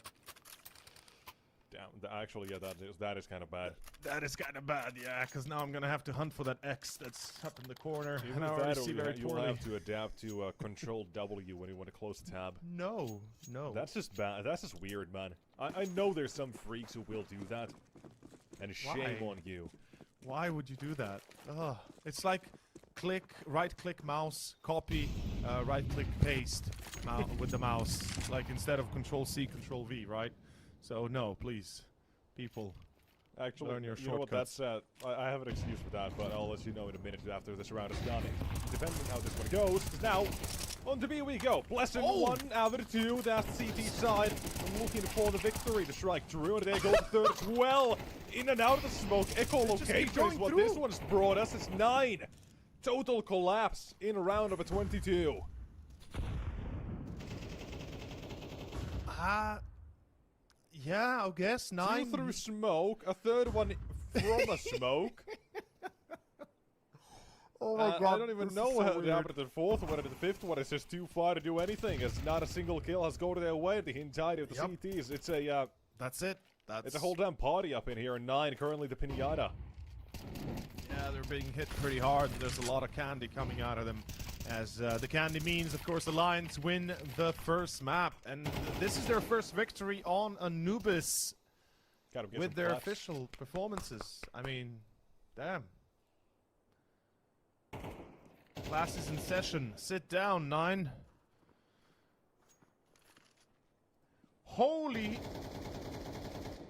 Damn, actually, yeah, that is kind of bad. That is kind of bad, yeah, because now I'm going to have to hunt for that X that's up in the corner. Even And I with already that, see very you'll poorly. have to adapt to Control W when you want to close the tab. No, no. That's just bad. That's just weird, man. I know there's some freaks who will do that. And shame Why? on you. Why would you do that? Ugh. It's like right-click mouse, copy, right-click paste with the mouse. Like instead of Control-C, Control-V, right? So no, please, people. Actually, Learn your you know what, shortcuts. that's, I have an excuse for that, but I'll let you know in a minute after this round is done. Depending on how this one goes, because now, on to B we go. Blessing 1, Avid 2, that's the CT side. I'm looking for the victory to strike through, and there goes the third as well. In and out of the smoke, echolocation is what this one's brought us. It's 9. Total collapse in round number 22. Yeah, I guess 9. 2 through smoke, a third one from a smoke. Oh my god, I don't even this know is so how weird. they happened to the fourth one, and the fifth one is just too far to do anything, as not a single kill has gone their way the entirety of the Yep. CTs. It's a, That's it. That's it's a whole damn party up in here, and 9 currently the Pinata. Yeah, they're being hit pretty hard. There's a lot of candy coming out of them. As the candy means, of course, the Lions win the first map. And this is their first victory on Anubis. Gotta get with some their clutch. official performances. I mean, damn. Class is in session. Sit down, 9. Holy...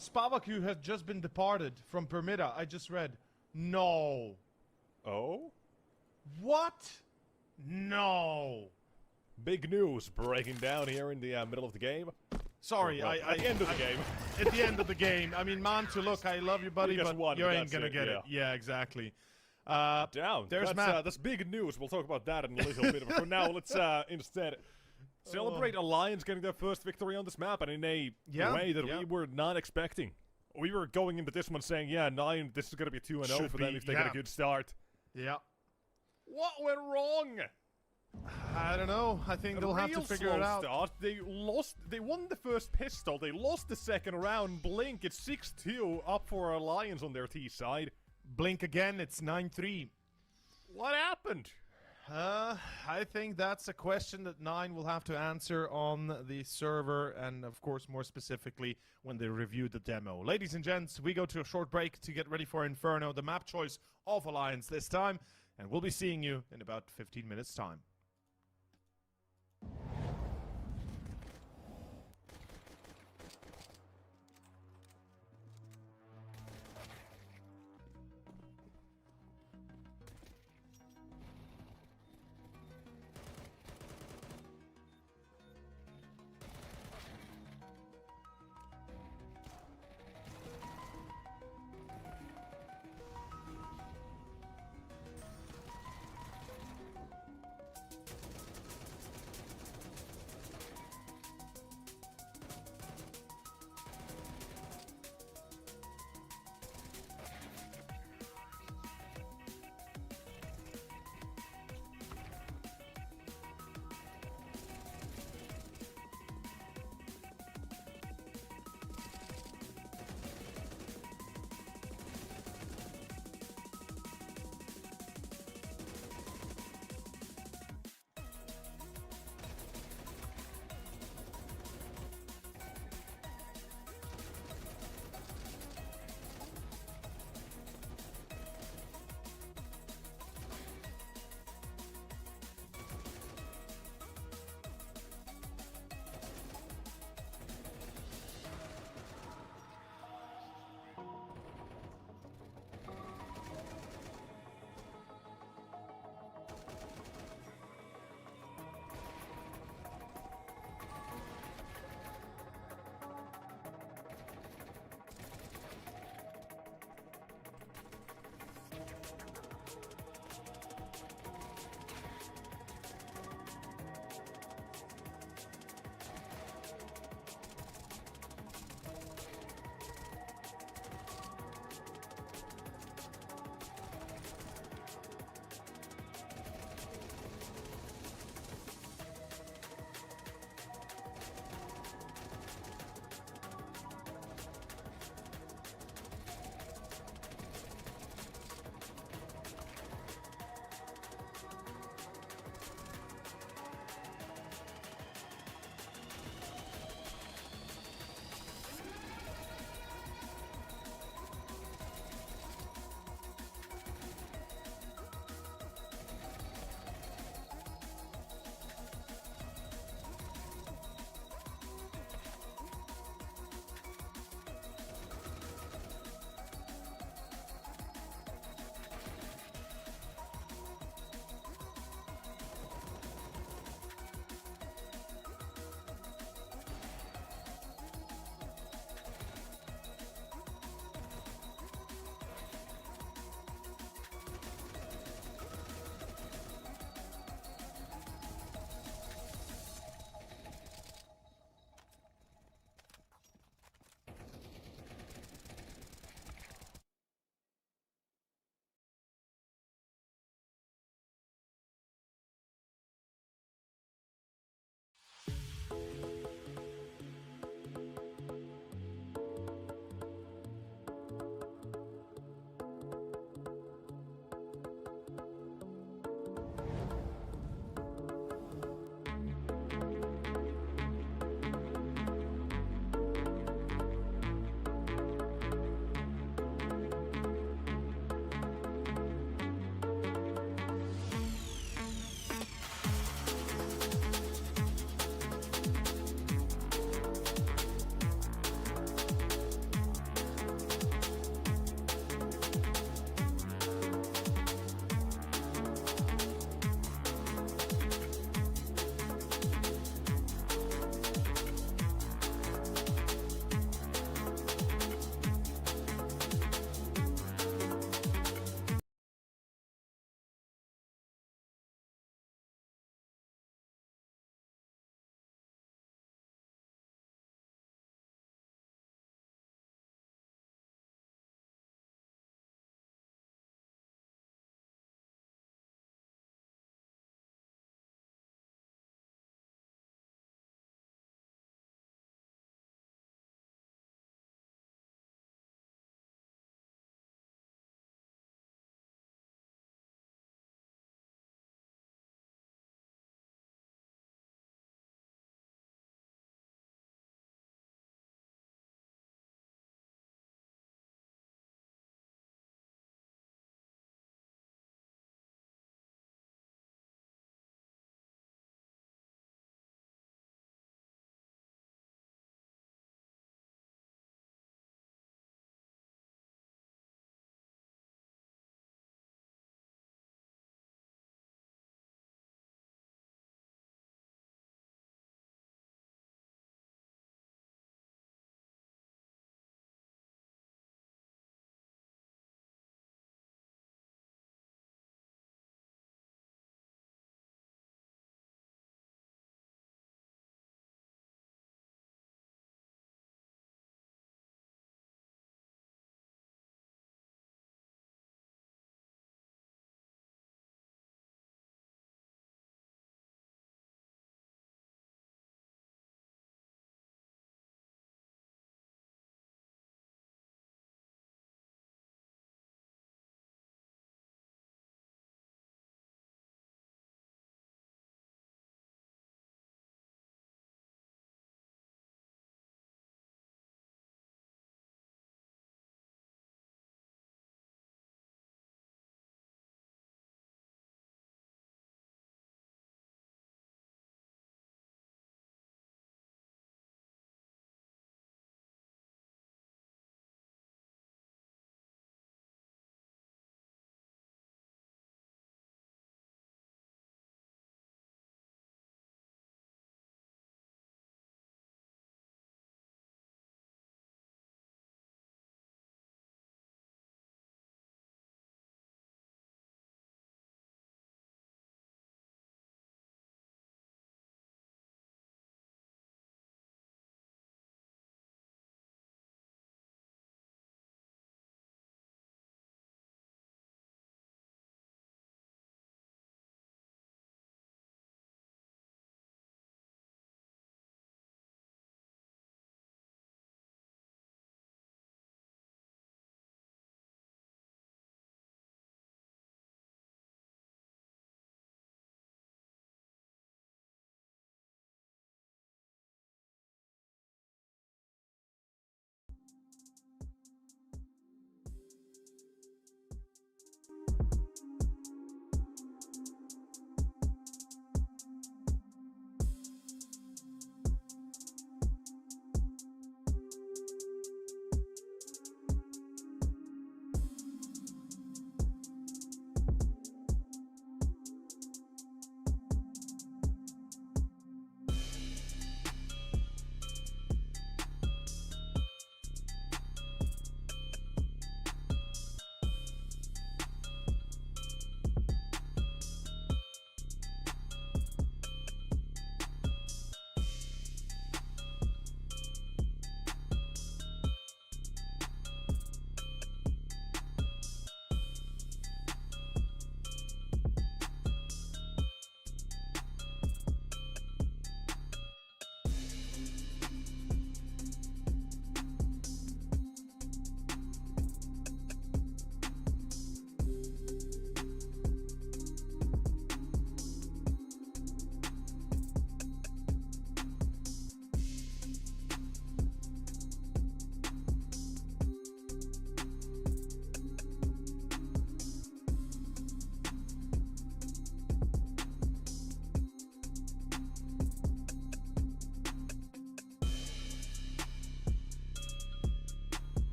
Spavaku has just been departed from Permida. I just read. No. Oh? What? No. Big news breaking down here in the middle of the game. Sorry, Well, at the end of the game. At the end of the game. I mean, Mantu, look, I love you, buddy, just but won, you but ain't that's gonna it, get yeah. it. Yeah, exactly. Down. There's Matt. That's big news. We'll talk about that in a little bit. But for now, let's instead celebrate Alliance getting their first victory on this map, and in a Yeah, way that yeah. we were not expecting. We were going into this one saying, yeah, 9, this is going to be 2-0 Should for them be, if they get a yeah. good start. Yeah. What went wrong? I don't know. I think they'll have to Real figure slow it out. Start. They won the first pistol. They lost the second round. Blink, it's 6-2 up for Alliance on their T side. Blink again, it's 9-3. What happened? I think that's a question that 9 will have to answer on the server, and of course more specifically when they review the demo. Ladies and gents, we go to a short break to get ready for Inferno, the map choice of Alliance this time, and we'll be seeing you in about 15 minutes time.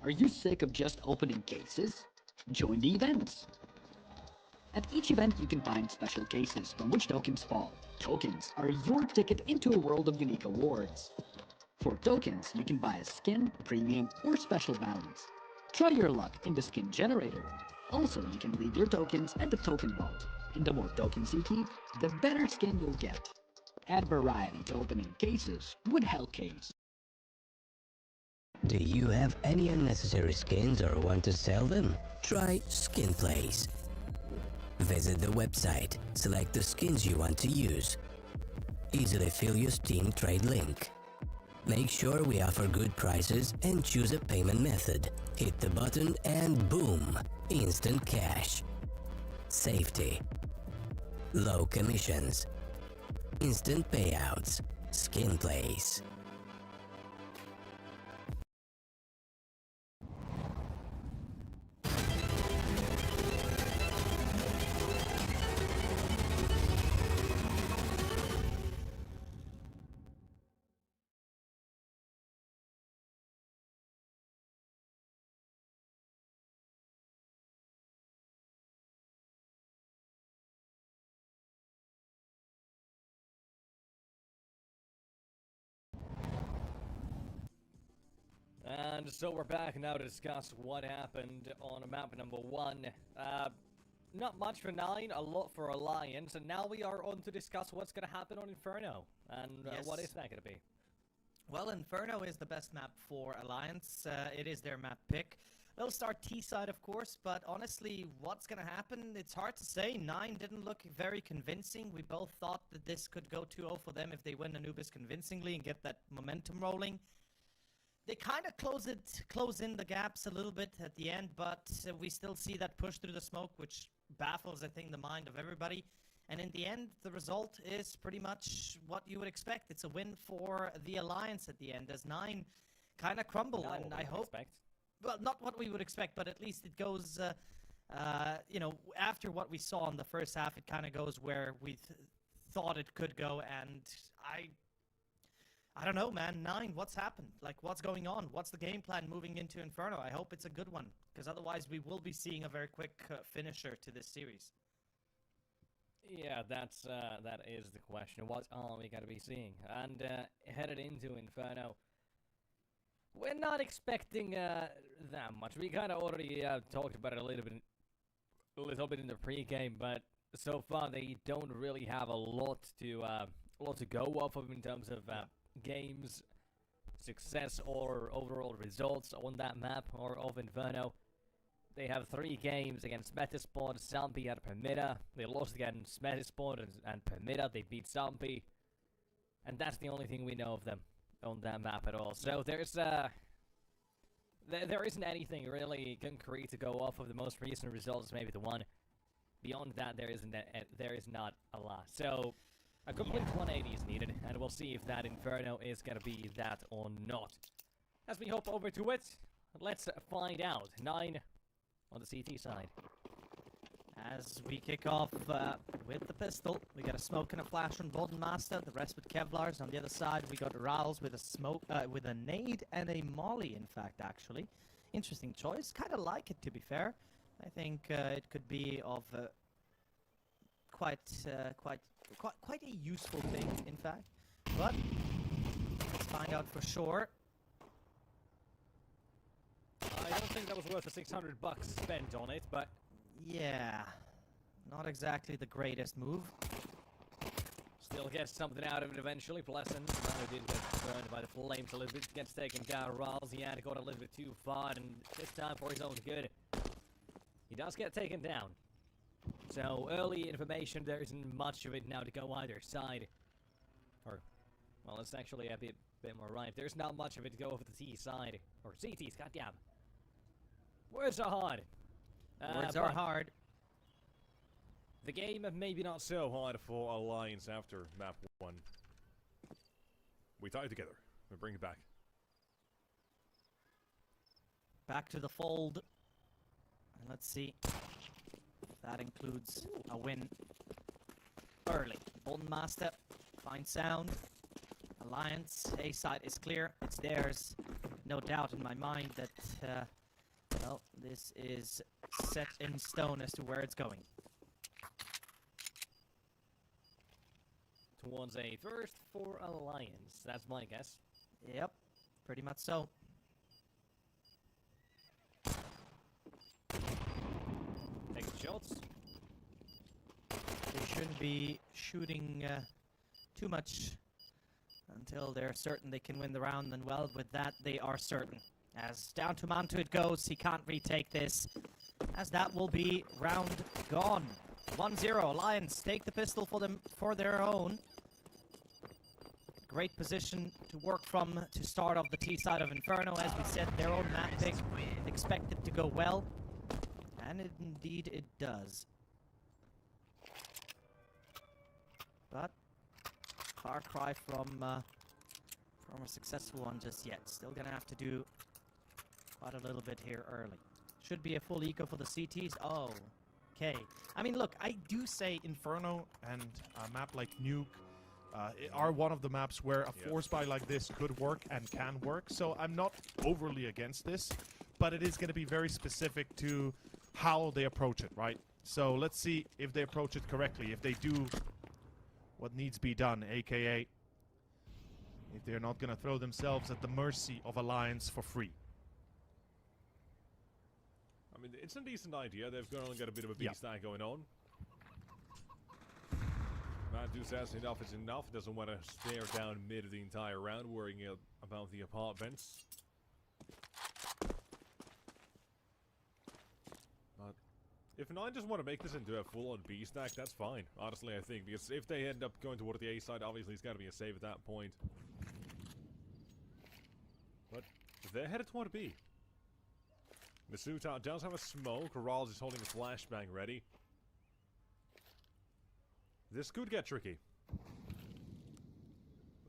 Are you sick of just opening cases? Join the events! At each event, you can find special cases from which tokens fall. Tokens are your ticket into a world of unique awards. For tokens, you can buy a skin, premium, or special balance. Try your luck in the skin generator. Also, you can leave your tokens at the token vault. And the more tokens you keep, the better skin you'll get. Add variety to opening cases with Hellcase. Do you have any unnecessary skins or want to sell them? Try Skin Place. Visit the website, select the skins you want to use. Easily fill your Steam trade link. Make sure we offer good prices and choose a payment method. Hit the button and boom! Instant cash. Safety. Low commissions. Instant payouts. Skin Place. And so we're back now to discuss what happened on map number 1. Not much for 9, a lot for Alliance, and now we are on to discuss what's going to happen on Inferno. And what is that going to be? Well, Inferno is the best map for Alliance. It is their map pick. They'll start T-side, of course, but honestly, what's going to happen? It's hard to say. 9 didn't look very convincing. We both thought that this could go 2-0 for them if they win Anubis convincingly and get that momentum rolling. They kind of close in the gaps a little bit at the end, but we still see that push through the smoke, which baffles, I think, the mind of everybody. And in the end, the result is pretty much what you would expect. It's a win for the Alliance at the end, as 9 kind of crumble. Not and what I we would hope, expect. well, not what we would expect, but at least it goes, you know, after what we saw in the first half, it kind of goes where we thought it could go. And I don't know, man. 9, what's happened? Like, what's going on? What's the game plan moving into Inferno? I hope it's a good one, because otherwise we will be seeing a very quick finisher to this series. Yeah, that is the question. What are we going to be seeing? And headed into Inferno, we're not expecting that much. We kind of already talked about it a little bit in the pregame, but so far they don't really have a lot to go off of in terms of games, success, or overall results on that map or of Inferno. They have 3 games against Metasport, Zampi, and Permita. They lost against Metasport and Permita. They beat Zampi. And that's the only thing we know of them on that map at all. So there's there isn't anything really concrete to go off of. The most recent results, maybe the one. Beyond that, there is not a lot. So a complete 180 is needed, and we'll see if that Inferno is going to be that or not. As we hop over to it, let's find out. 9 on the CT side. As we kick off with the pistol, we got a smoke and a flash from Golden Master, the rest with Kevlars. On the other side, we got Rals with a smoke, with a nade and a molly, in fact, actually. Interesting choice. Kind of like it, to be fair. I think it could be of quite a useful thing, in fact. But let's find out for sure. I don't think that was worth the $600 spent on it, but Yeah, not exactly the greatest move. still gets something out of it eventually. Pleasant, who did get burned by the flames a little bit, gets taken down. Riles, he had got a little bit too far, and this time for his own good. He does get taken down. So, early information, there isn't much of it now to go either side. Or, well, it's actually a bit more right. There's not much of it to go over the T side. Or CT's, goddamn. Words are hard. Words are hard. The game maybe not so hard for Alliance after map 1. We tie it together. We bring it back. Back to the fold. And let's see. That includes a win early. Golden Master, fine sound. Alliance, A side is clear. It's theirs. no doubt in my mind that, well, this is set in stone as to where it's going. Towards a first for Alliance, that's my guess. Yep, pretty much so. Taking shots. They shouldn't be shooting too much until they're certain they can win the round, and well, with that, they are certain. As down to Mantu it goes, he can't retake this, as that will be round gone. 1-0, Alliance take the pistol for their own. Great position to work from to start off the T side of Inferno. As we said, their own map pick, expected to go well, and indeed it does. But far cry from a successful one just yet. Still gonna have to do quite a little bit here early. Should be a full eco for the CTs. Oh, okay. I mean, look, I do say Inferno and a map like Nuke are one of the maps where a force buy like this could work and can work. So I'm not overly against this, but it is going to be very specific to how they approach it, right? So let's see if they approach it correctly. If they do what needs to be done, aka if they're not going to throw themselves at the mercy of Alliance for free. I mean, it's a decent idea. They've only got a bit of a beast stack going on. Mantu says enough is enough. Doesn't want to stare down mid the entire round, worrying about the apartments. But if Nine just want to make this into a full-on B stack, that's fine. Honestly, I think, because if they end up going toward the A side, obviously it's got to be a save at that point. But they're headed toward B. Misuta does have a smoke. Rawls is holding a flashbang ready. This could get tricky.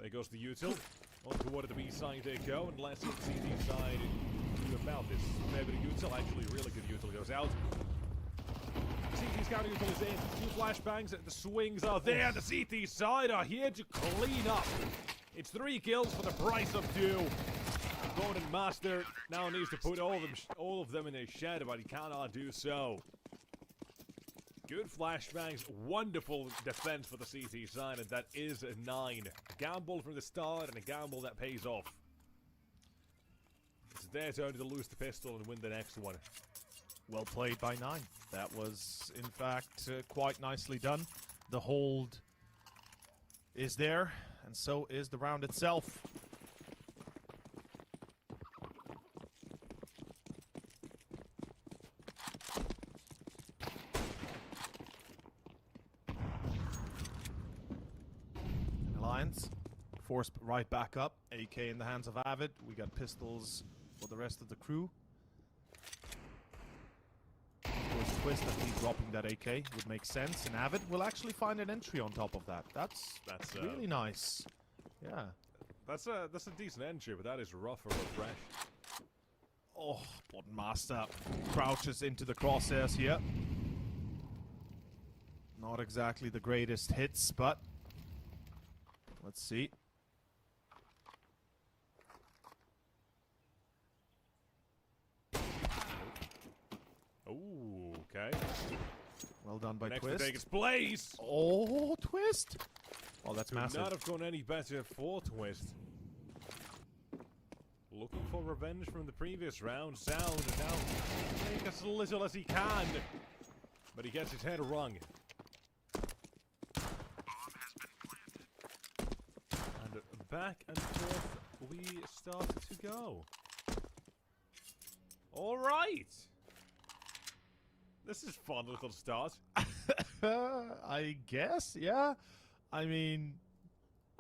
There goes the util. On toward the B side they go, and let's hit the CT side do about this. Maybe the util, actually really good util goes out. CT scouting util is in. 2 flashbangs, the swings are there. The CT side are here to clean up. It's 3 kills for the price of 2. Golden Master now needs to put all of them in a shed, but he cannot do so. Good flashbangs, wonderful defense for the CT side, and that is a 9. A gamble from the start, and a gamble that pays off. It's their turn to lose the pistol and win the next one. Well played by 9. That was, in fact, quite nicely done. The hold is there, and so is the round itself. Alliance forced right back up. AK in the hands of Avid. We got pistols for the rest of the crew. Twist that he's dropping that AK would make sense, and Avid will actually find an entry on top of that. That's really nice. Yeah. That's a decent entry, but that is rough or fresh. Oh, Bottom Master crouches into the crosshairs here. Not exactly the greatest hits, but let's see. Ooh, okay. Well done by Next Twist. to take its place. Oh, Twist! Oh, that's Could massive. not have gone any better for Twist. Looking for revenge from the previous round. Sound now make as little as he can, but he gets his head wrung. And back and forth we start to go. All right. This is fun little start. I guess, yeah. I mean,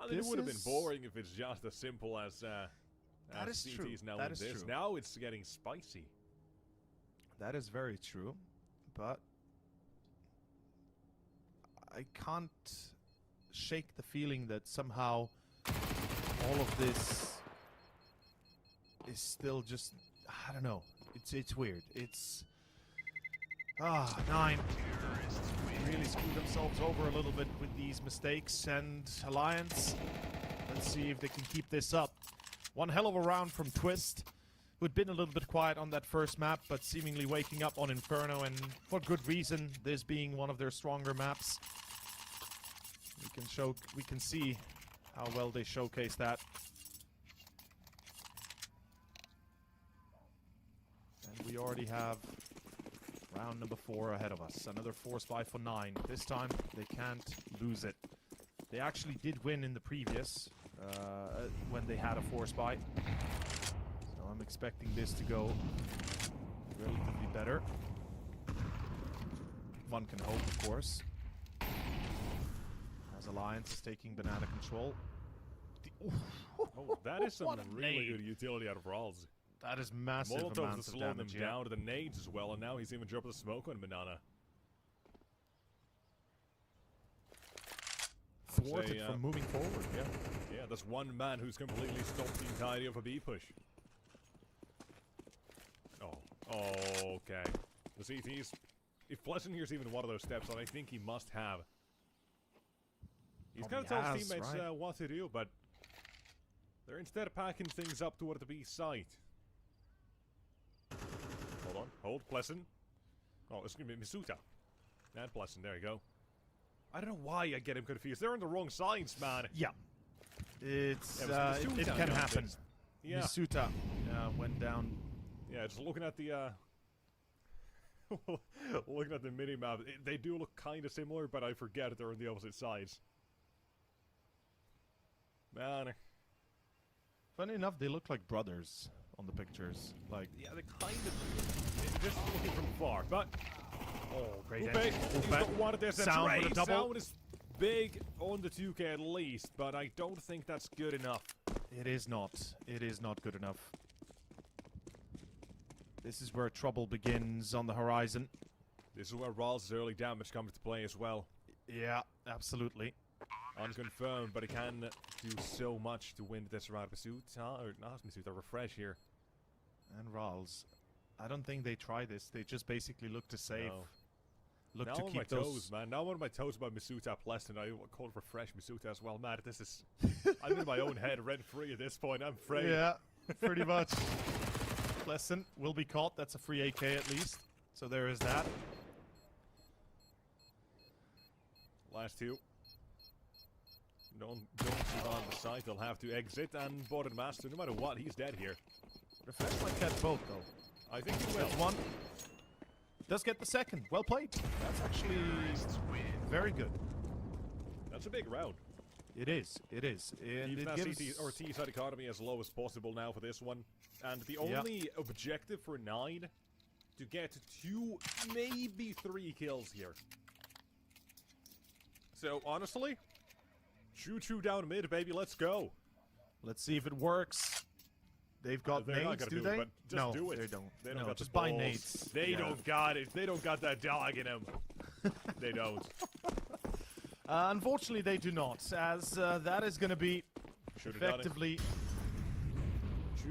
it would have been boring if it's just as simple as that is CTs true. now That with is this. true. Now it's getting spicy. That is very true, but I can't shake the feeling that somehow all of this is still just, I don't know. It's weird. It's 9 really screwed themselves over a little bit with these mistakes, and Alliance, let's see if they can keep this up. One hell of a round from Twist, who'd been a little bit quiet on that first map, but seemingly waking up on Inferno, and for good reason, this being one of their stronger maps. We can see how well they showcase that. And we already have round number 4 ahead of us. Another force buy for 9. This time, they can't lose it. They actually did win in the previous, when they had a force buy. So I'm expecting this to go relatively better. One can hope, of course. As Alliance is taking banana control. Oh, that is some What a really nade. good utility out of Rawls. That is massive Molotovs amounts to of slow them damage. down to the nades as well, and now he's even dropped the smoke on Banana. Thwarted Say, from moving forward. Yeah. Yeah, there's one man who's completely stopped the entirety of a B push. Oh, okay. The CTs. If Pleasant here's even one of those steps that I think he must have. He's kind of Probably told his has, teammates right? what to do, but they're instead packing things up toward the B site. Hold on, hold, Pleasant. Oh, it's gonna be Misuta. And Pleasant, there you go. I don't know why I get him confused. They're on the wrong sides, man. Yeah. It's, Yeah, it was it Misuta can who happen. did. Yeah. Misuta went down. Yeah, just looking at the, looking at the mini-map, they do look kind of similar, but I forget they're on the opposite sides. Man. Funny enough, they look like brothers on the pictures. Like, Yeah, they kind of do. Just looking from far, but... oh, great Upe, engine. he's got one of this. Sound That's for the right. double. Sound is big on the 2K at least, but I don't think that's good enough. It is not. It is not good enough. This is where trouble begins on the horizon. This is where Rawls' early damage comes to play as well. Yeah, absolutely. Unconfirmed, but he can do so much to win this round. Misuta, or not Misuta, refresh here. And Rawls. I don't think they try this. They just basically look to save. No. Look Now to on keep my those. toes, man. Now on my toes about Misuta Pleasant. I call it refresh Misuta as well. Man, this is... I'm in my own head rent-free at this point. I'm afraid. Yeah, pretty much. Pleasant will be caught. That's a free AK at least. So there is that. Last two. Don't survive the site. They'll have to exit, and Borden Master, no matter what, he's dead here. Refresh might catch both though. I think he will. That's one. Does get the second. Well played. That's actually very good. That's a big round. It is. It is. And Keep it that gives... CT or T-side economy as low as possible now for this one. And the Yeah. only objective for 9 to get 2, maybe 3 kills here. So honestly, choo-choo down mid, baby. Let's go. Let's see if it works. They've got They're not nades, gonna do do it, they? but just no, do it. they don't. They don't no, got the just buy balls. nades. They Yeah. don't got it. They don't got that dog in them. They don't. Unfortunately, they do not, as that is going to be Should have done it. effectively...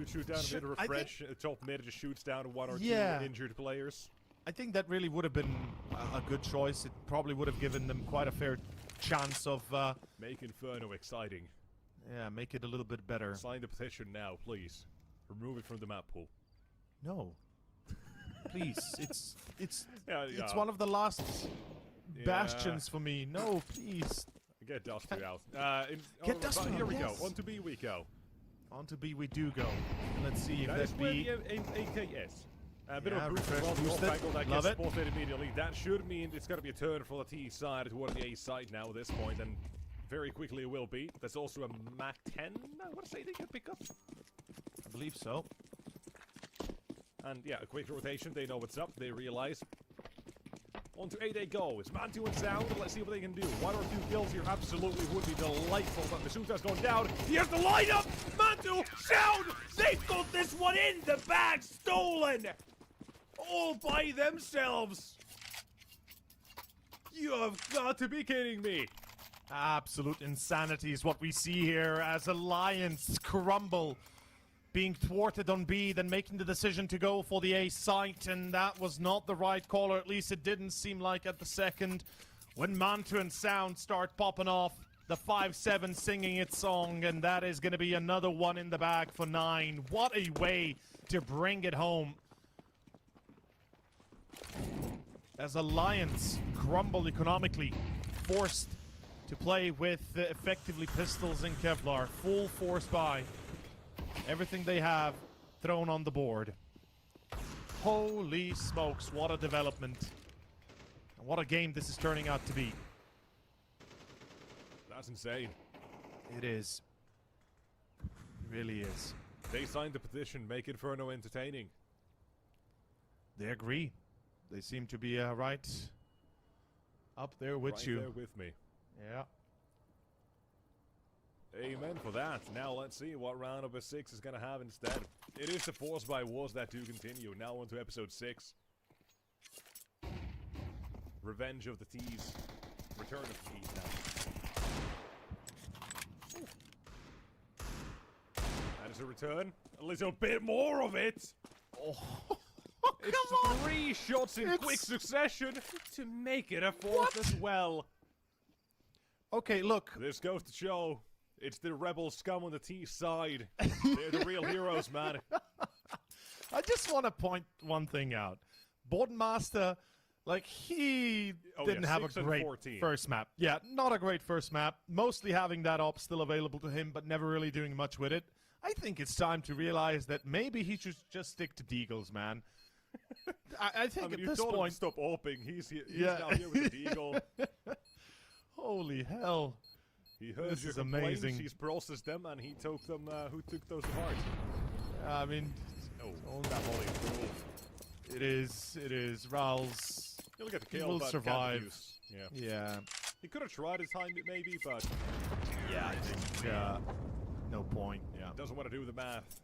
Shoot down Should- mid, I think- refresh. Top mid just shoots down one or Yeah. two injured players. I think that really would have been a good choice. It probably would have given them quite a fair chance of, Make Inferno exciting. yeah, make it a little bit better. Sign the petition now, please. Remove it from the map pool. No. Please, it's Yeah, it's one of the last Yeah. bastions for me. No, please. Get Dusty out. Get Dusty Here out, we yes. go. On to B we go. On to B we do go. Let's see if That is that where B... the AK is. A bit Yeah, of a boost as refresh well. The boosted. off angle that Love gets it. spotted immediately. That should mean it's going to be a turn for the T side toward the A side now at this point, and very quickly it will be. There's also a Mac 10. I want to say they can pick up. I believe so. And yeah, a quick rotation. They know what's up. They realize. On to 8 they go. It's Mantu and Sound. Let's see what they can do. 1 or 2 kills here absolutely would be delightful. But Misuta's gone down. He has the lineup. Mantu, Sound. They've got this one in the bag. Stolen. All by themselves. You have got to be kidding me. Absolute insanity is what we see here as Alliance crumble. Being thwarted on B, then making the decision to go for the A site, and that was not the right call, or at least it didn't seem like at the second. When Mantu and Sound start popping off, The 5-7 singing its song, and that is going to be another one in the bag for 9. What a way to bring it home. As Alliance crumble economically, forced to play with effectively pistols and Kevlar, full force buy. Everything they have thrown on the board. Holy smokes, what a development. And what a game this is turning out to be. That's insane. It is. It really is. They signed the petition, make Inferno entertaining. They agree. They seem to be right up there with Right you. there with me. Yeah. Amen for that. Now let's see what round number 6 is going to have instead. It is the Force by Wars that do continue. Now on to episode 6. Revenge of the T's. Return of the T's now. That is a return. A little bit more of it. Oh, It's come on! 3 shots in quick succession to make it a 4th as well. Okay, look. This goes to show it's the rebel scum on the T side. They're the real heroes, man. I just want to point one thing out. Boardmaster, like, he didn't have a 6 and great 14. first map. Yeah, not a great first map. Mostly having that op still available to him, but never really doing much with it. I think it's time to realize that maybe he should just stick to Deagles, man. I think I mean, at you this told him point... to stop oping. He's Yeah. now here with the Deagle. Holy hell. He heard This your is complaints, amazing. he's processed them, and he took them, who took those to heart? I mean, Oh, that volley cool. it is. Raul's... He'll get the He kill, will but can't survive. abuse. Yeah. Yeah. He could have tried his time, maybe, but Yeah, I think... no point, yeah. doesn't want to do the math.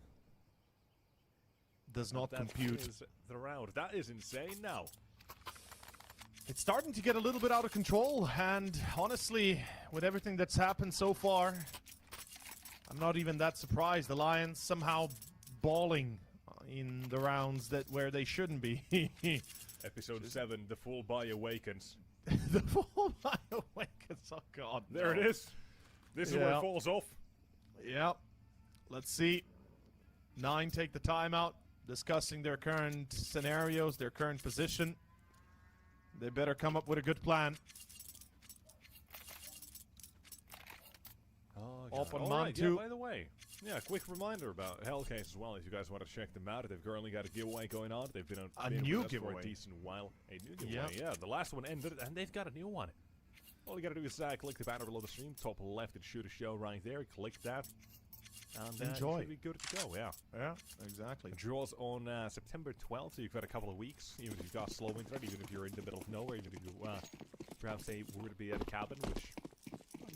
Does not That compute. is the round. That is insane now. It's starting to get a little bit out of control, and honestly, with everything that's happened so far, I'm not even that surprised. The Lions somehow balling in the rounds that where they shouldn't be. Episode 7, the full buy awakens. The full by awakens. Oh god. There no. it is. This is where Yeah. it falls off. Yep. Let's see. 9 take the time out, discussing their current scenarios, their current position. They better come up with a good plan. Up on Alright, Mantu. yeah, by the way, yeah, quick reminder about Hellcase as well. If you guys want to check them out, they've currently got a giveaway going on. They've been A been new with us for giveaway. a decent while. A new giveaway, Yep. yeah. The last one ended, and they've got a new one. All you gotta do is click the banner below the stream, top left, it should show right there. Click that, and Enjoy. you should be good to go. Yeah. Yeah, exactly. It draws on September 12th, so you've got a couple of weeks. Even if you've got slow internet, even if you're in the middle of nowhere, even if you perhaps were to be at a cabin, which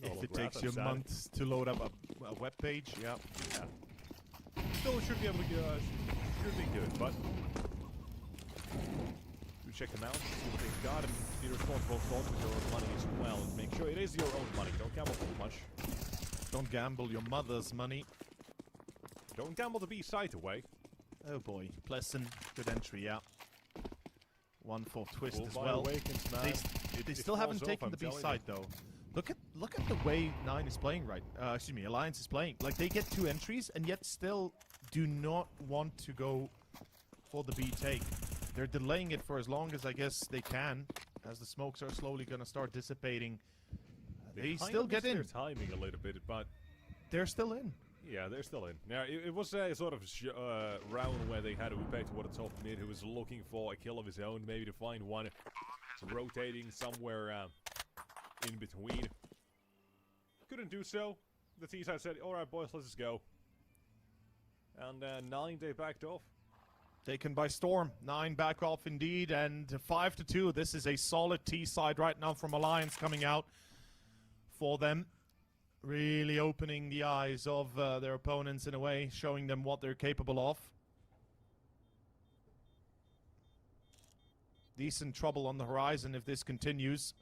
If it takes you a month to load up a web page, yeah. Still should be able to should be good, but do check them out, see what they've got, and be responsible for your own money as well, and make sure it is your own money. Don't gamble too much. Don't gamble your mother's money. Don't gamble the B site away. Oh boy, Pleasant, good entry, yeah. 1 for Twist Full as buy well. awakens, man. They It still haven't falls off, taken I'm the B telling side though. Look at the way 9 is playing right. Excuse me, Alliance is playing. Like they get 2 entries and yet still do not want to go for the B take. They're delaying it for as long as I guess they can, as the smokes are slowly gonna start dissipating. They kind still of get missed in. their timing a little bit, but They're still in. yeah, they're still in. Now, it was a sort of round where they had Upe toward the top mid who was looking for a kill of his own, maybe to find one rotating somewhere in between. Couldn't do so. The T-side said, alright boys, let's just go. And 9, they backed off. Taken by storm. 9 back off indeed, and 5-2. This is a solid T side right now from Alliance coming out for them. Really opening the eyes of their opponents in a way, showing them what they're capable of. Decent trouble on the horizon if this continues.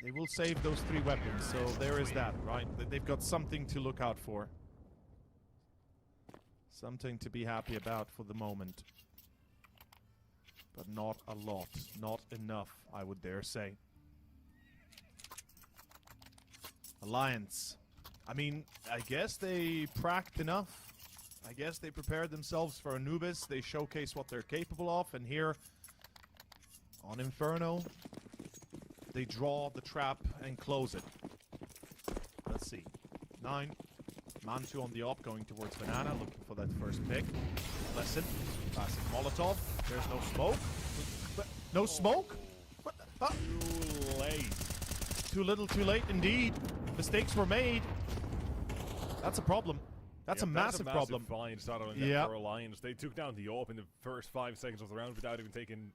They will save those 3 weapons, so there is that, right? They've got something to look out for. Something to be happy about for the moment. but not a lot. Not enough, I would dare say. Alliance. I mean, I guess they pracked enough. I guess they prepared themselves for Anubis. They showcase what they're capable of, and here on Inferno, they draw the trap and close it. Let's see. 9. Mantu on the op going towards Banana, looking for that first pick. Lesson. Classic Molotov. There's no smoke. No smoke? What? Too late. Too little, too late indeed. Mistakes were made. That's a problem. That's a massive problem. Find started on for Alliance. They took down the AWP in the first 5 seconds of the round without even taking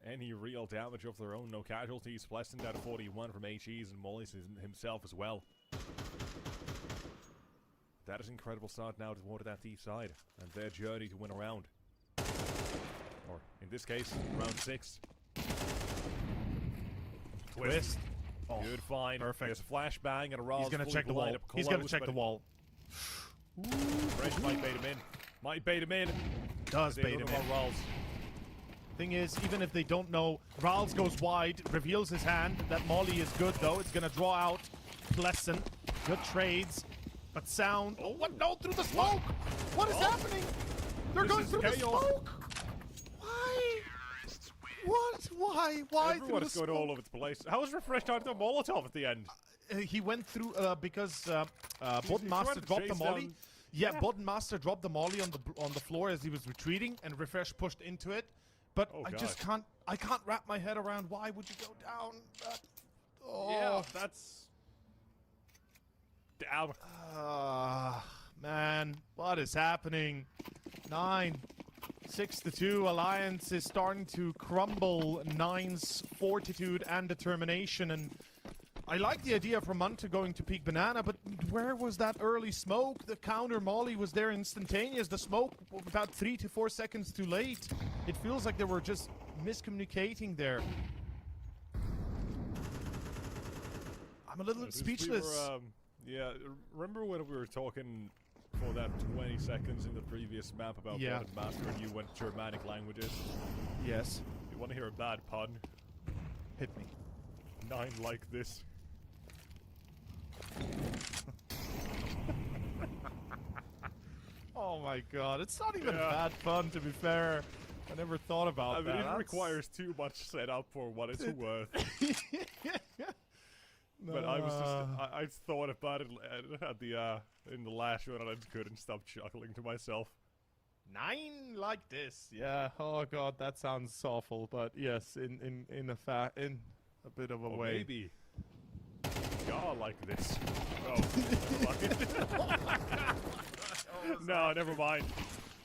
any real damage of their own. No casualties. Pleasant out of 41 from HEs and Molly's himself as well. That is an incredible start now toward that deep side and their journey to win a round. Or, in this case, round 6. Twist. Oh, good find. Perfect. There's a flashbang and a Roz. He's gonna check the wall. He's gonna check the wall. Fresh might bait him in. Might bait him in. Does bait him in. Thing is, even if they don't know, Rals goes wide, reveals his hand. That molly is good though. It's gonna draw out Pleasant. Good trades. But sound. Oh, what? No, through the smoke! What is happening? They're going through the smoke! Why? What? Why? Why? Everyone is going all over the place. How was Refreshed out the Molotov at the end? He went through because Button Master dropped the molly. Yeah, Button Master dropped the molly on the floor as he was retreating, and Refresh pushed into it. But I just can't. I can't wrap my head around why would you go down? Yeah, that's. Damn. Man, what is happening? 9, 6-2. Alliance is starting to crumble. 9's fortitude and determination, and I like the idea from Munta going to peek Banana, but where was that early smoke? The counter molly was there instantaneous. The smoke about 3 to 4 seconds too late. It feels like they were just miscommunicating there. I'm a little speechless. Yeah, remember when we were talking for that 20 seconds in the previous map about Button Master and you went Germanic languages? Yes. You want to hear a bad pun? Hit me. 9 like this. Oh my god, it's not even bad fun, to be fair. I never thought about that. I mean, it requires too much setup for what it's worth. But I was just, I thought about it at the, in the last one and I couldn't stop chuckling to myself. 9 like this, yeah. Oh god, that sounds awful, but yes, in a bit of a way. Maybe. God like this. Oh, no, never mind.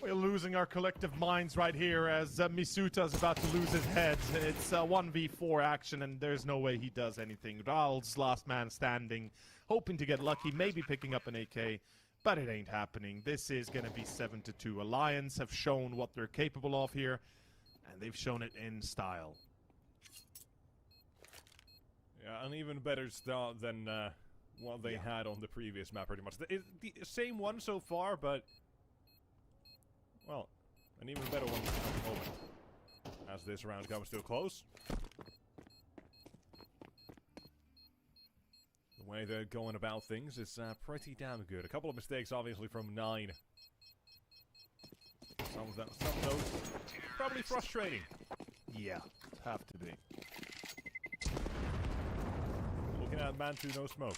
We're losing our collective minds right here as Misuta's about to lose his head. It's 1v4 action and there's no way he does anything. Ral's last man standing, hoping to get lucky, maybe picking up an AK, but it ain't happening. This is going to be 7-2. Alliance have shown what they're capable of here, and they've shown it in style. Yeah, an even better start than what they had on the previous map, pretty much. The same one so far, but... well, an even better one at the moment. As this round comes to a close. The way they're going about things is pretty damn good. A couple of mistakes, obviously, from 9. Some of those probably frustrating. Yeah, have to be. Looking at Mantu, no smoke.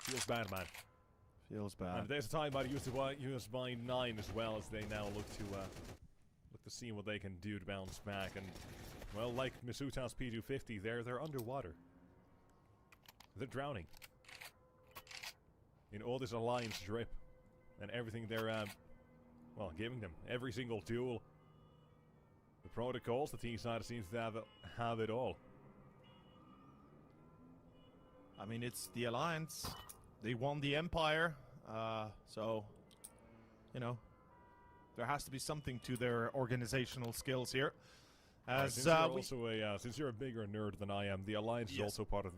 Feels bad, man. Feels bad. And there's a time out used by 9 as well, as they now look to see what they can do to bounce back. And well, like Misuta's P250, they're underwater. They're drowning in all this Alliance drip and everything they're well, giving them. Every single tool, the protocols, the team side seems to have it all. I mean, it's the Alliance. They won the Empire, so, you know, there has to be something to their organizational skills here. As since you're a bigger nerd than I am, the Alliance is also part of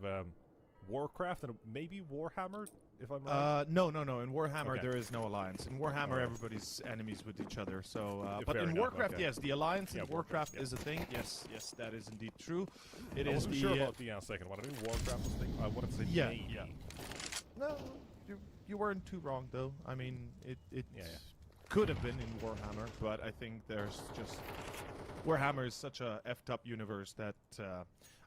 Warcraft and maybe Warhammer. if I'm right? No. In Warhammer, Okay. there is no alliance. In Warhammer, Alright. everybody's enemies with each other. So, Yeah, but fair in enough, Warcraft, okay. yes, the alliance Yeah, in Warcraft, Warcraft yeah. is a thing. Yes, that is indeed true. It I is wasn't the sure about the second one. I think Warcraft was thing. I wanted to say Yeah, maybe. yeah. No, you weren't too wrong though. I mean, it Yeah. could have been in Warhammer, but I think there's just Warhammer is such a effed up universe that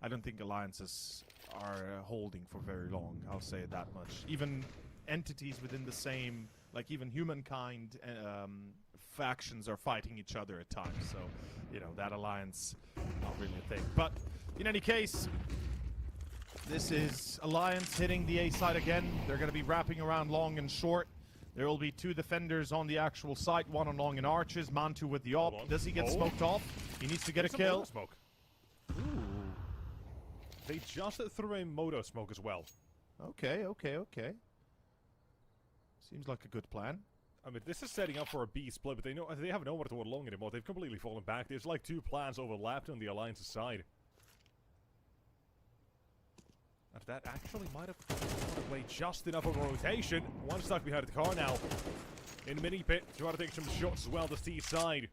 I don't think alliances are holding for very long. I'll say it that much. Even entities within the same, like even humankind, factions are fighting each other at times. So, you know, that alliance not really a thing. But in any case, this is Alliance hitting the A side again. They're going to be wrapping around long and short. There will be two defenders on the actual site, one on long and arches. Mantu with the Hold op. on. Does he get Oh. smoked off? He needs to get a Some kill. moto smoke. They just threw a moto smoke as well. Okay. Seems like a good plan. I mean, this is setting up for a B split, but they have nowhere to go along anymore. They've completely fallen back. There's like two plans overlapped on the Alliance's side. And that actually might have put away just enough of a rotation. One stuck behind the car now. In mini pit, trying to take some shots as well to Steve's side.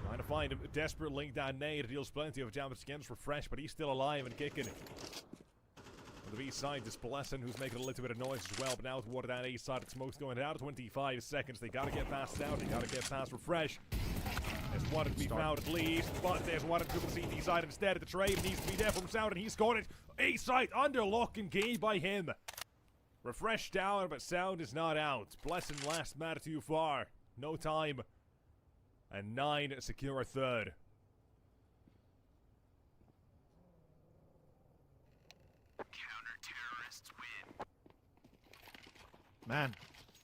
Trying to find him. Desperate link down nade. Deals plenty of damage against Refresh, but he's still alive and kicking. On the B side, this Blessin, who's making a little bit of noise as well, but now toward that A side, the smoke's going out. 25 seconds. They gotta get past out. They gotta get past Refresh. There's one to be found at least, but there's one to the CT side instead. The trade needs to be there from Sound, and he's got it. A side under lock and key by him. Refresh down, but Sound is not out. Blessing last matter too far. No time. And 9 secure a third. Counter-terrorists win. Man,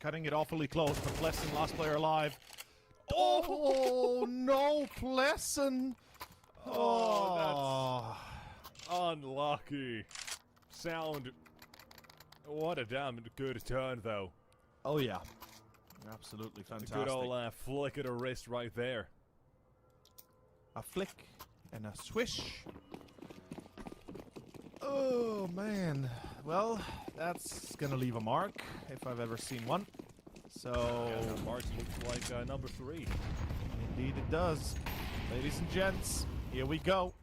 cutting it awfully close, but Plesson, last player alive. Oh, no, Plesson! Oh, Unlucky. Sound. What a damn good turn, though. Oh, yeah. Absolutely A fantastic. good old flick of the wrist right there. A flick and a swish. Oh, man. Well, that's gonna leave a mark, if I've ever seen one. So, Yeah, that mark looks like number 3. indeed it does. Ladies and gents, here we go.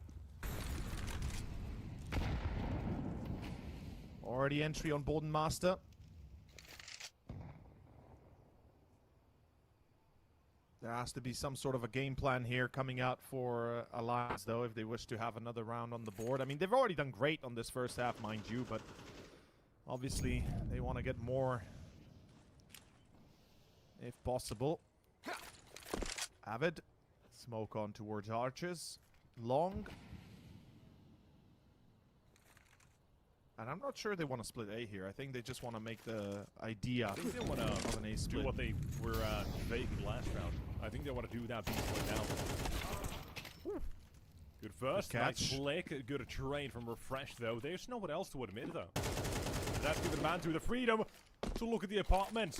Already entry on Bolden Master. There has to be some sort of a game plan here coming out for Alliance, though, if they wish to have another round on the board. I mean, they've already done great on this first half, mind you, but obviously they want to get more if possible. Avid. Smoke on towards arches. Long. And I'm not sure they want to split A here. I think they just want to make the idea I think they want of to an A do split. what they were faking last round. I think they want to do that piece right now. Good first, Good nice catch. flick, good terrain from Refresh though. There's no one else to admit though. That's giving Mantu the freedom to look at the apartment.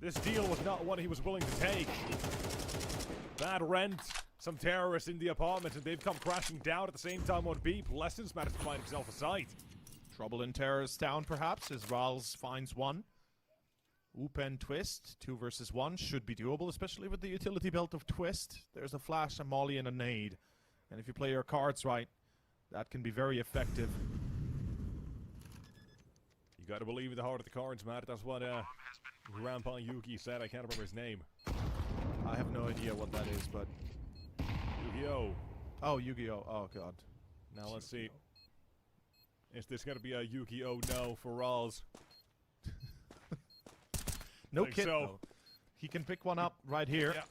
This deal was not one he was willing to take. Bad rent, some terrorists in the apartment, and they've come crashing down at the same time on B. Lessons managed to find himself a site. Trouble in Terrorist Town, perhaps, as Rals finds one. Oop and Twist, 2 versus 1, should be doable, especially with the utility belt of Twist. There's a flash, a molly, and a nade. And if you play your cards right, that can be very effective. You gotta believe in the heart of the cards, Matt. That's what Grandpa Yuki said. I can't remember his name. I have no idea what that is, but... Yu-Gi-Oh! Oh, Yu-Gi-Oh! Oh, God. Now let's see. Is this gonna be a Yu-Gi-Oh! No for Rawls? No Think kid, so. though. He can pick one up right here. Yeah.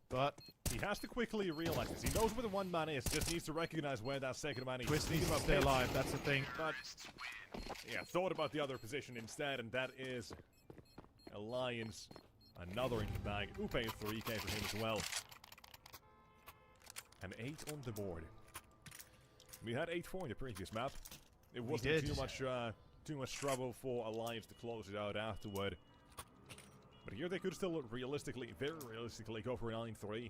But He has to quickly realize this. He knows where the one man is, just needs to recognize where that second man is. Twist needs to Thinking stay about alive, that's the thing. But, yeah, thought about the other position instead, and that is Alliance. Another in the bag. Upe 3k for him as well. And 8 on the board. We had 8-4 in the previous map. It wasn't too much trouble for Alliance to close it out afterward. But here they could still realistically, very realistically, go for 9-3.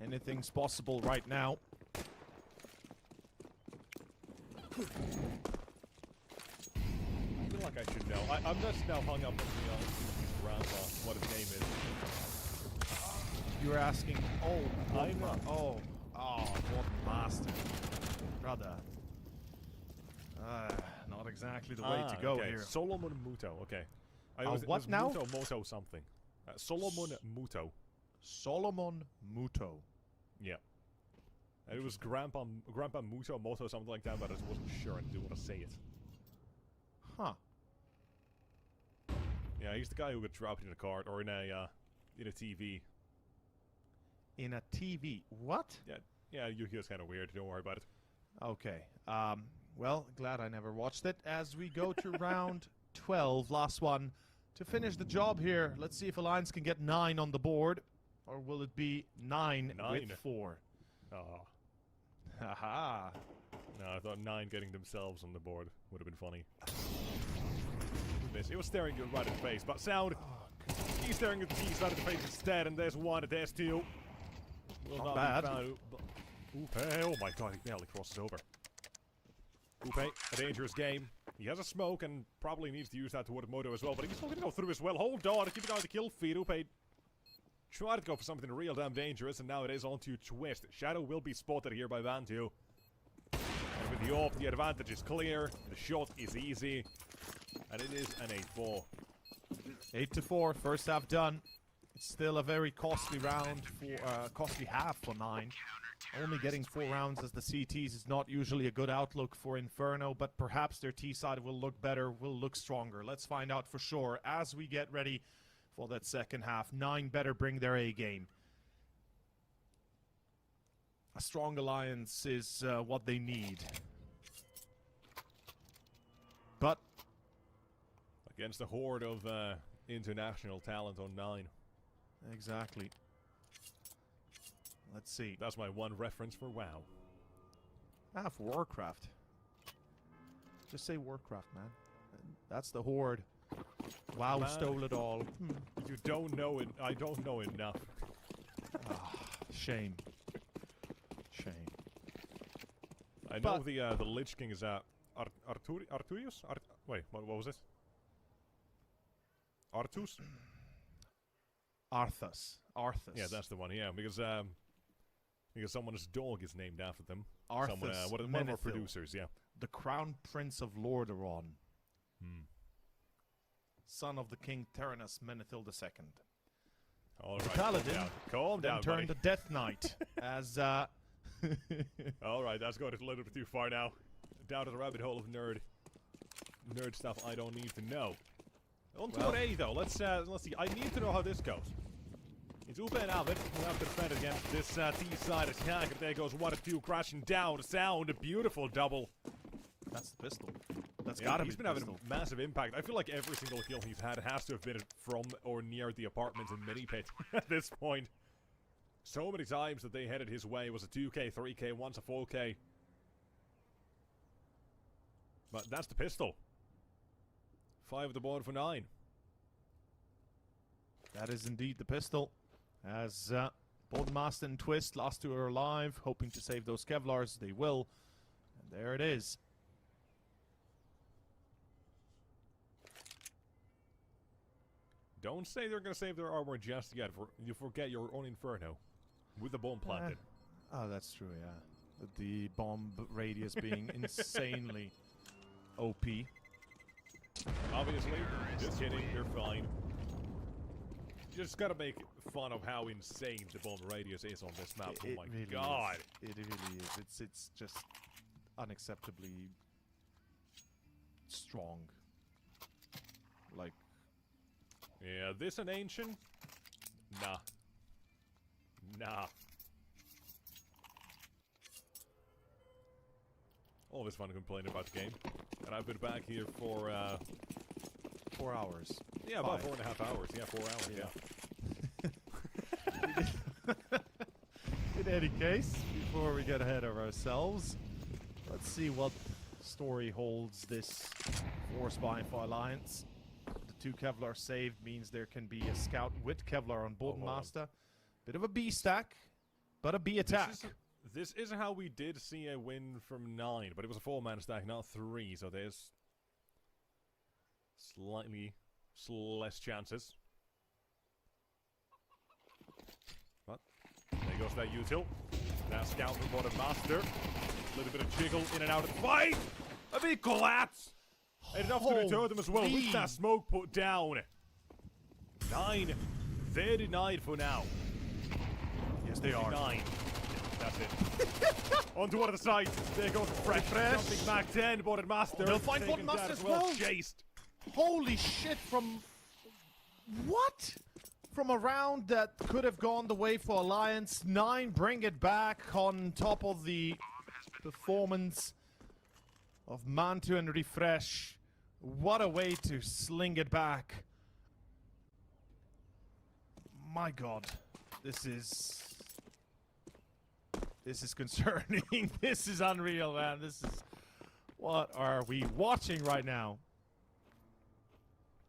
Anything's possible right now. I feel like I should know. I'm just now hung up on the grandpa, what his name is. You were asking. Oh, I know. what master, brother. Not exactly the way to go okay. here. Solomon Muto, okay. What it was now? Muto, Moto something. Solomon Muto. Solomon Muto. Yeah. And it was Grandpa Muto, Moto, something like that, but I just wasn't sure and didn't want to say it. Huh. Yeah, he's the guy who got dropped in a cart or in a TV. In a TV. What? Yeah, Yu-Gi-Oh's kind of weird. Don't worry about it. Okay. Well, glad I never watched it. As we go to round 12, last one. To finish the job here, let's see if Alliance can get 9 on the board. Or will it be 9 with 4? Oh. Haha. No, I thought 9 getting themselves on the board would have been funny. It was staring you right in the face, but Sound, he's staring at the T side of the face instead, and there's 1 and there's 2. Will Not bad. Be found. Upe, oh my god, he nearly crosses over. Upe, a dangerous game. He has a smoke and probably needs to use that toward Moto as well, but he's not going to go through as well. Hold on, keep it on the kill feed. Upe tried to go for something real damn dangerous, and now it is on to Twist. Shadow will be spotted here by Vantu. And with the AWP, the advantage is clear, the shot is easy, and it is an 8-4. 8-4, first half done. It's still a very costly round for costly half for 9. Only getting 4 rounds as the CTs is not usually a good outlook for Inferno, but perhaps their T side will look better, will look stronger. Let's find out for sure as we get ready for that second half. 9 better bring their A game. A strong alliance is what they need. But Against a horde of international talent on 9. exactly. Let's see. That's my one reference for WoW. Ah, for Warcraft. Just say Warcraft, man. That's the horde. WoW Man. stole it all. You don't know it. I don't know enough. Shame. Shame. I know But- the Lich King is Arturius? Wait, what was it? Artus? Arthas. Arthas. Yeah, that's the one. Yeah, because someone's dog is named after them. Someone, Arthas one of our Menethil, producers. Yeah. the Crown Prince of Lordaeron, Hmm. son of the King Tyrannus Menethil II. All The right. Paladin Calm then down, turned buddy. the Death Knight as All right, that's going a little bit too far now. Down to the rabbit hole of nerd stuff I don't need to know. On to Well- A though. Let's see. I need to know how this goes. It's Upe and Alvid who have to defend against this T side attack. And there goes 1 and 2 crashing down. Sound, a beautiful double. that's the pistol. That's Yeah, gotta he's be been the having pistol. a massive impact. I feel like every single kill he's had has to have been from or near the apartments in Mini Pit at this point. So many times that they headed his way. It was a 2k, 3k, once a 4k. But that's the pistol. 5 at the board for 9. That is indeed the pistol. As Boldmaster and Twist, last 2 are alive, hoping to save those Kevlars. They will. And there it is. Don't say they're going to save their armor just yet. You forget your own Inferno. With the bomb planted. Oh, that's true, yeah. The bomb radius being insanely OP. Obviously, just kidding, you're fine. You just gotta make fun of how insane the bomb radius is on this map. Oh my really god. Is. It really is. It's just unacceptably strong. Like, Yeah, this an ancient? Nah. Nah. Always fun complaining about the game. And I've been back here for 4 hours. yeah, about 5. 4.5 hours. Yeah, 4 hours, yeah. In any case, before we get ahead of ourselves, let's see what story holds this Force by Alliance. The 2 Kevlar saved means there can be a scout with Kevlar on hold on. Bolton Master. Bit of a B stack, but a B attack. This is how we did see a win from 9, but it was a 4-man stack, not 3, so there's slightly less chances. But there goes that util. Now scout from bottom master. A little bit of jiggle in and out of the fight. A big collapse. And enough to deter them as well with that smoke put down. 9. They're denied for now. Yes, they are. 9. That's it. On to one of the sides. There goes Fresh. Jumping back 10. Bottom master. They'll find taken bottom master down as well. Chased. Holy shit, from... What? From a round that could have gone the way for Alliance, 9 bring it back on top of the performance of Mantu and Refresh. What a way to sling it back. My god. This is concerning. This is unreal, man. This is... What are we watching right now?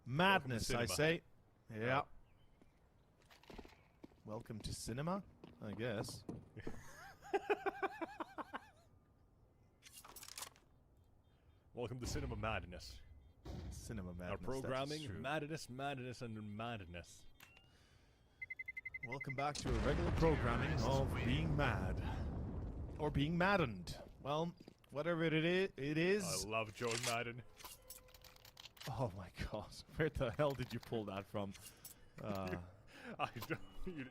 Madness, I cinema. say. Yeah. Welcome to cinema, I guess. Welcome to Cinema Madness. Cinema madness. Our programming, that is true. madness, and madness. Welcome back to a regular programming of being mad. Or being maddened. Well, whatever it is. I love Joe Madden. Oh my god. Where the hell did you pull that from? I don't,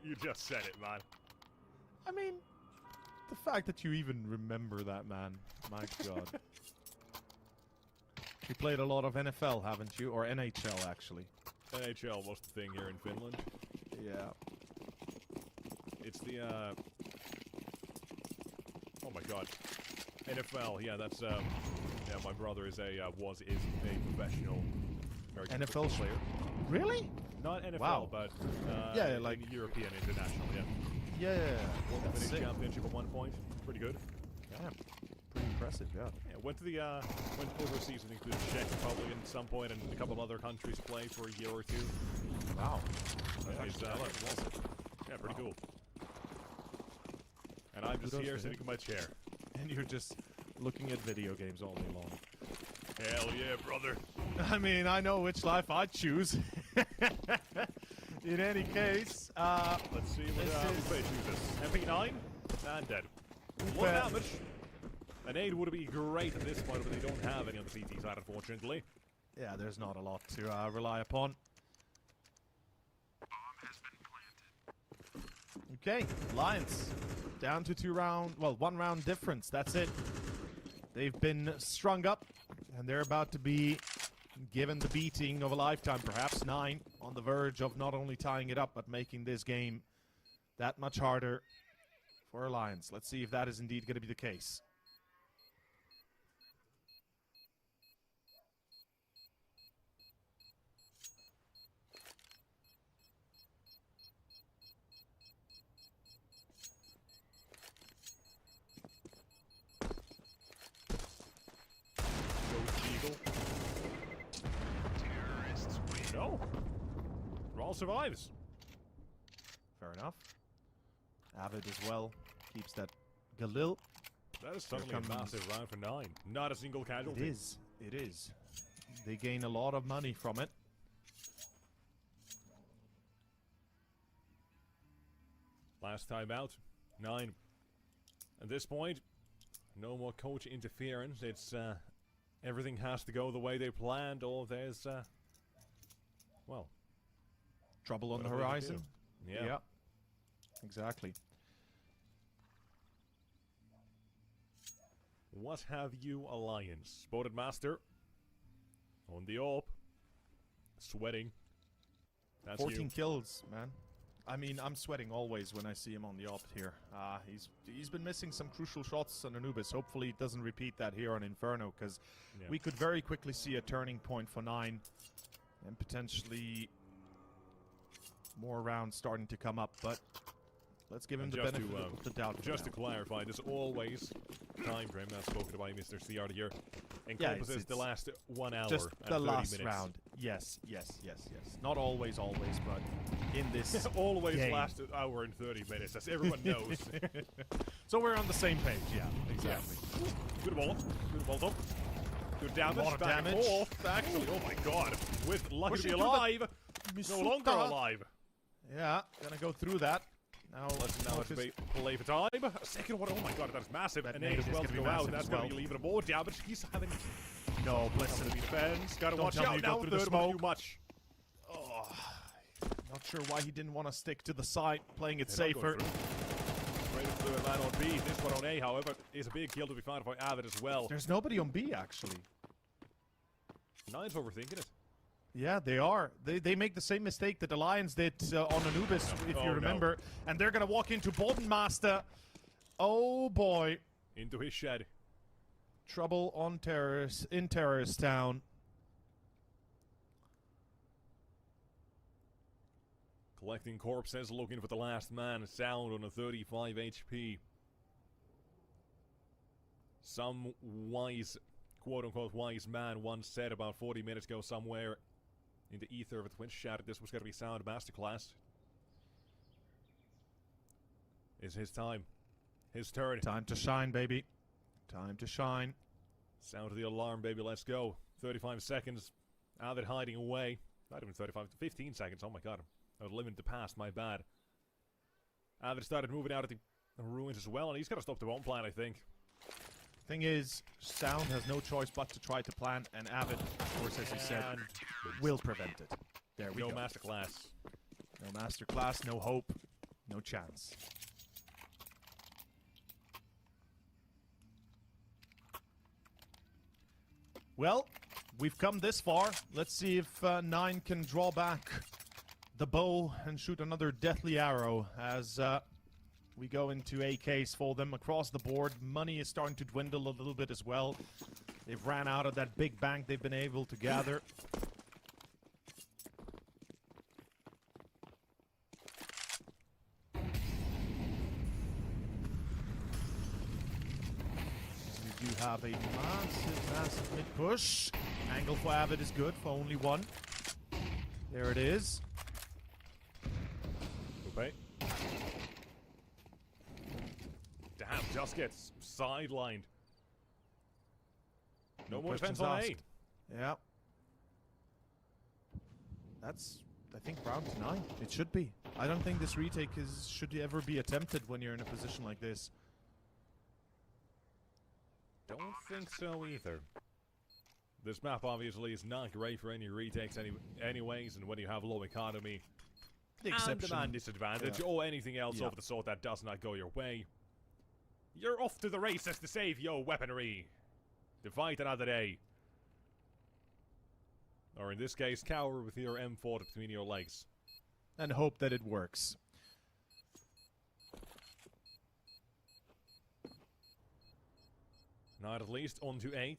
you just said it, man. I mean, the fact that you even remember that, man. My god. You played a lot of NFL, haven't you? Or NHL, actually. NHL was the thing here in Finland. Yeah. It's the, oh my god. NFL, yeah, that's, yeah, my brother is a professional American NFL football player. Really? Not NFL, Wow. but, Yeah, in like- European International, yeah. Yeah. Won the That's Finnish sick. championship at one point. Pretty good. Yeah. Pretty impressive, yeah. Yeah, went to the, went overseas, I think, to the Czech Republic at some point, and a couple of other countries play for a year or two. Wow. Yeah, That's it's, actually impressive. yeah, pretty cool. And I'm just Kudos here to sitting him. in my chair. And you're just looking at video games all day long. Hell yeah, brother. I mean, I know which life I'd choose. In any case, Let's see what This we choose this. MP9 and dead. Who One bet- damage. An aid would be great at this point, but they don't have any on the CT side, unfortunately. yeah, there's not a lot to rely upon. Okay, Lions down to 1 round difference. That's it. They've been strung up, and they're about to be given the beating of a lifetime, perhaps 9, on the verge of not only tying it up, but making this game that much harder for Alliance. Let's see if that is indeed going to be the case. Eagle. No. Rawl survives. Fair enough. Avid as well keeps that Galil. That is suddenly a comes- massive round for 9. Not a single It casualty. is. It is. They gain a lot of money from it. Last time out, 9. At this point, no more coach interference. It's, everything has to go the way they planned, or there's, well, Trouble on what the are they gonna horizon. do? Yeah. Exactly. What have you, Alliance? Spotted Master. On the AWP. Sweating. That's 14 you. kills, man. I mean, I'm sweating always when I see him on the op here. He's been missing some crucial shots on Anubis. Hopefully, he doesn't repeat that here on Inferno, because Yeah. we could very quickly see a turning point for 9, and potentially more rounds starting to come up. But let's give him And the just benefit to, of the doubt. for Just to now. clarify, this always time frame that's spoken by Mr. CR here encompasses the it's last 1 hour just and the 30 last minutes. round. Yes. Not always, but in this Always game. last an hour and 30 minutes, as everyone knows. So we're on the same page, yeah, exactly. Good ball. Good ball up. Good damage. lot of Back and damage. forth, actually. Oh my god. With lucky to Pushing be through the- alive. No longer Misuta. alive. Yeah, gonna go through that. Now Let's focus- play for time. A second one. Oh my god, that's massive. That And nade as is well gonna to be go out. massive That's as going to well. be even more damage. He's having No, some listen. defense. Gotta Don't watch tell me out you go now. through the Third one too smoke. much. Oh, not sure why he didn't want to stick to the side, playing it They're not going safer. through. Right up to the man on B. This one on A, however, is a big kill to be found for Avid as well. There's nobody on B, actually. Nine's overthinking it. Yeah, they are. They make the same mistake that the Lions did on Anubis, if Oh, you no. remember. And they're going to walk into Bodenmaster. Oh, boy. Into his shed. Trouble on in Terrorist Town. Collecting corpses, looking for the last man. Sound on a 35 HP. Some wise, quote-unquote wise man once said about 40 minutes ago somewhere in the ether of a Twitch chat, this was going to be Sound Masterclass. It's his time. His turn. Time to shine, baby. Time to shine. Sound of the alarm, baby, let's go. 35 seconds. Avid hiding away. Not even 35, 15 seconds. Oh my god. I was living the past, my bad. Avid started moving out of the ruins as well, and he's got to stop the bomb plan, I think. Thing is, Sound has no choice but to try to plant, and Avid, of course, as you said, And will prevent it. There we no go. masterclass. No masterclass, no hope, no chance. Well, we've come this far. Let's see if 9 can draw back the bow and shoot another deathly arrow as we go into AKs for them across the board. Money is starting to dwindle a little bit as well. They've ran out of that big bank they've been able to gather. We do have a massive mid push. Angle for Avid is good for only one. There it is. Okay. Damn, just gets sidelined. No more defense questions on asked. A. Yeah. That's, I think, round 9. It should be. I don't think this retake should ever be attempted when you're in a position like this. Don't think so either. This map obviously is not great for any retakes anyways, and when you have low economy The and exception. demand disadvantage Yeah. or anything else Yeah. of the sort that does not go your way, you're off to the races to save your weaponry. To fight another day. Or in this case, cower with your M4 between your legs. And hope that it works. Not at least on to 8.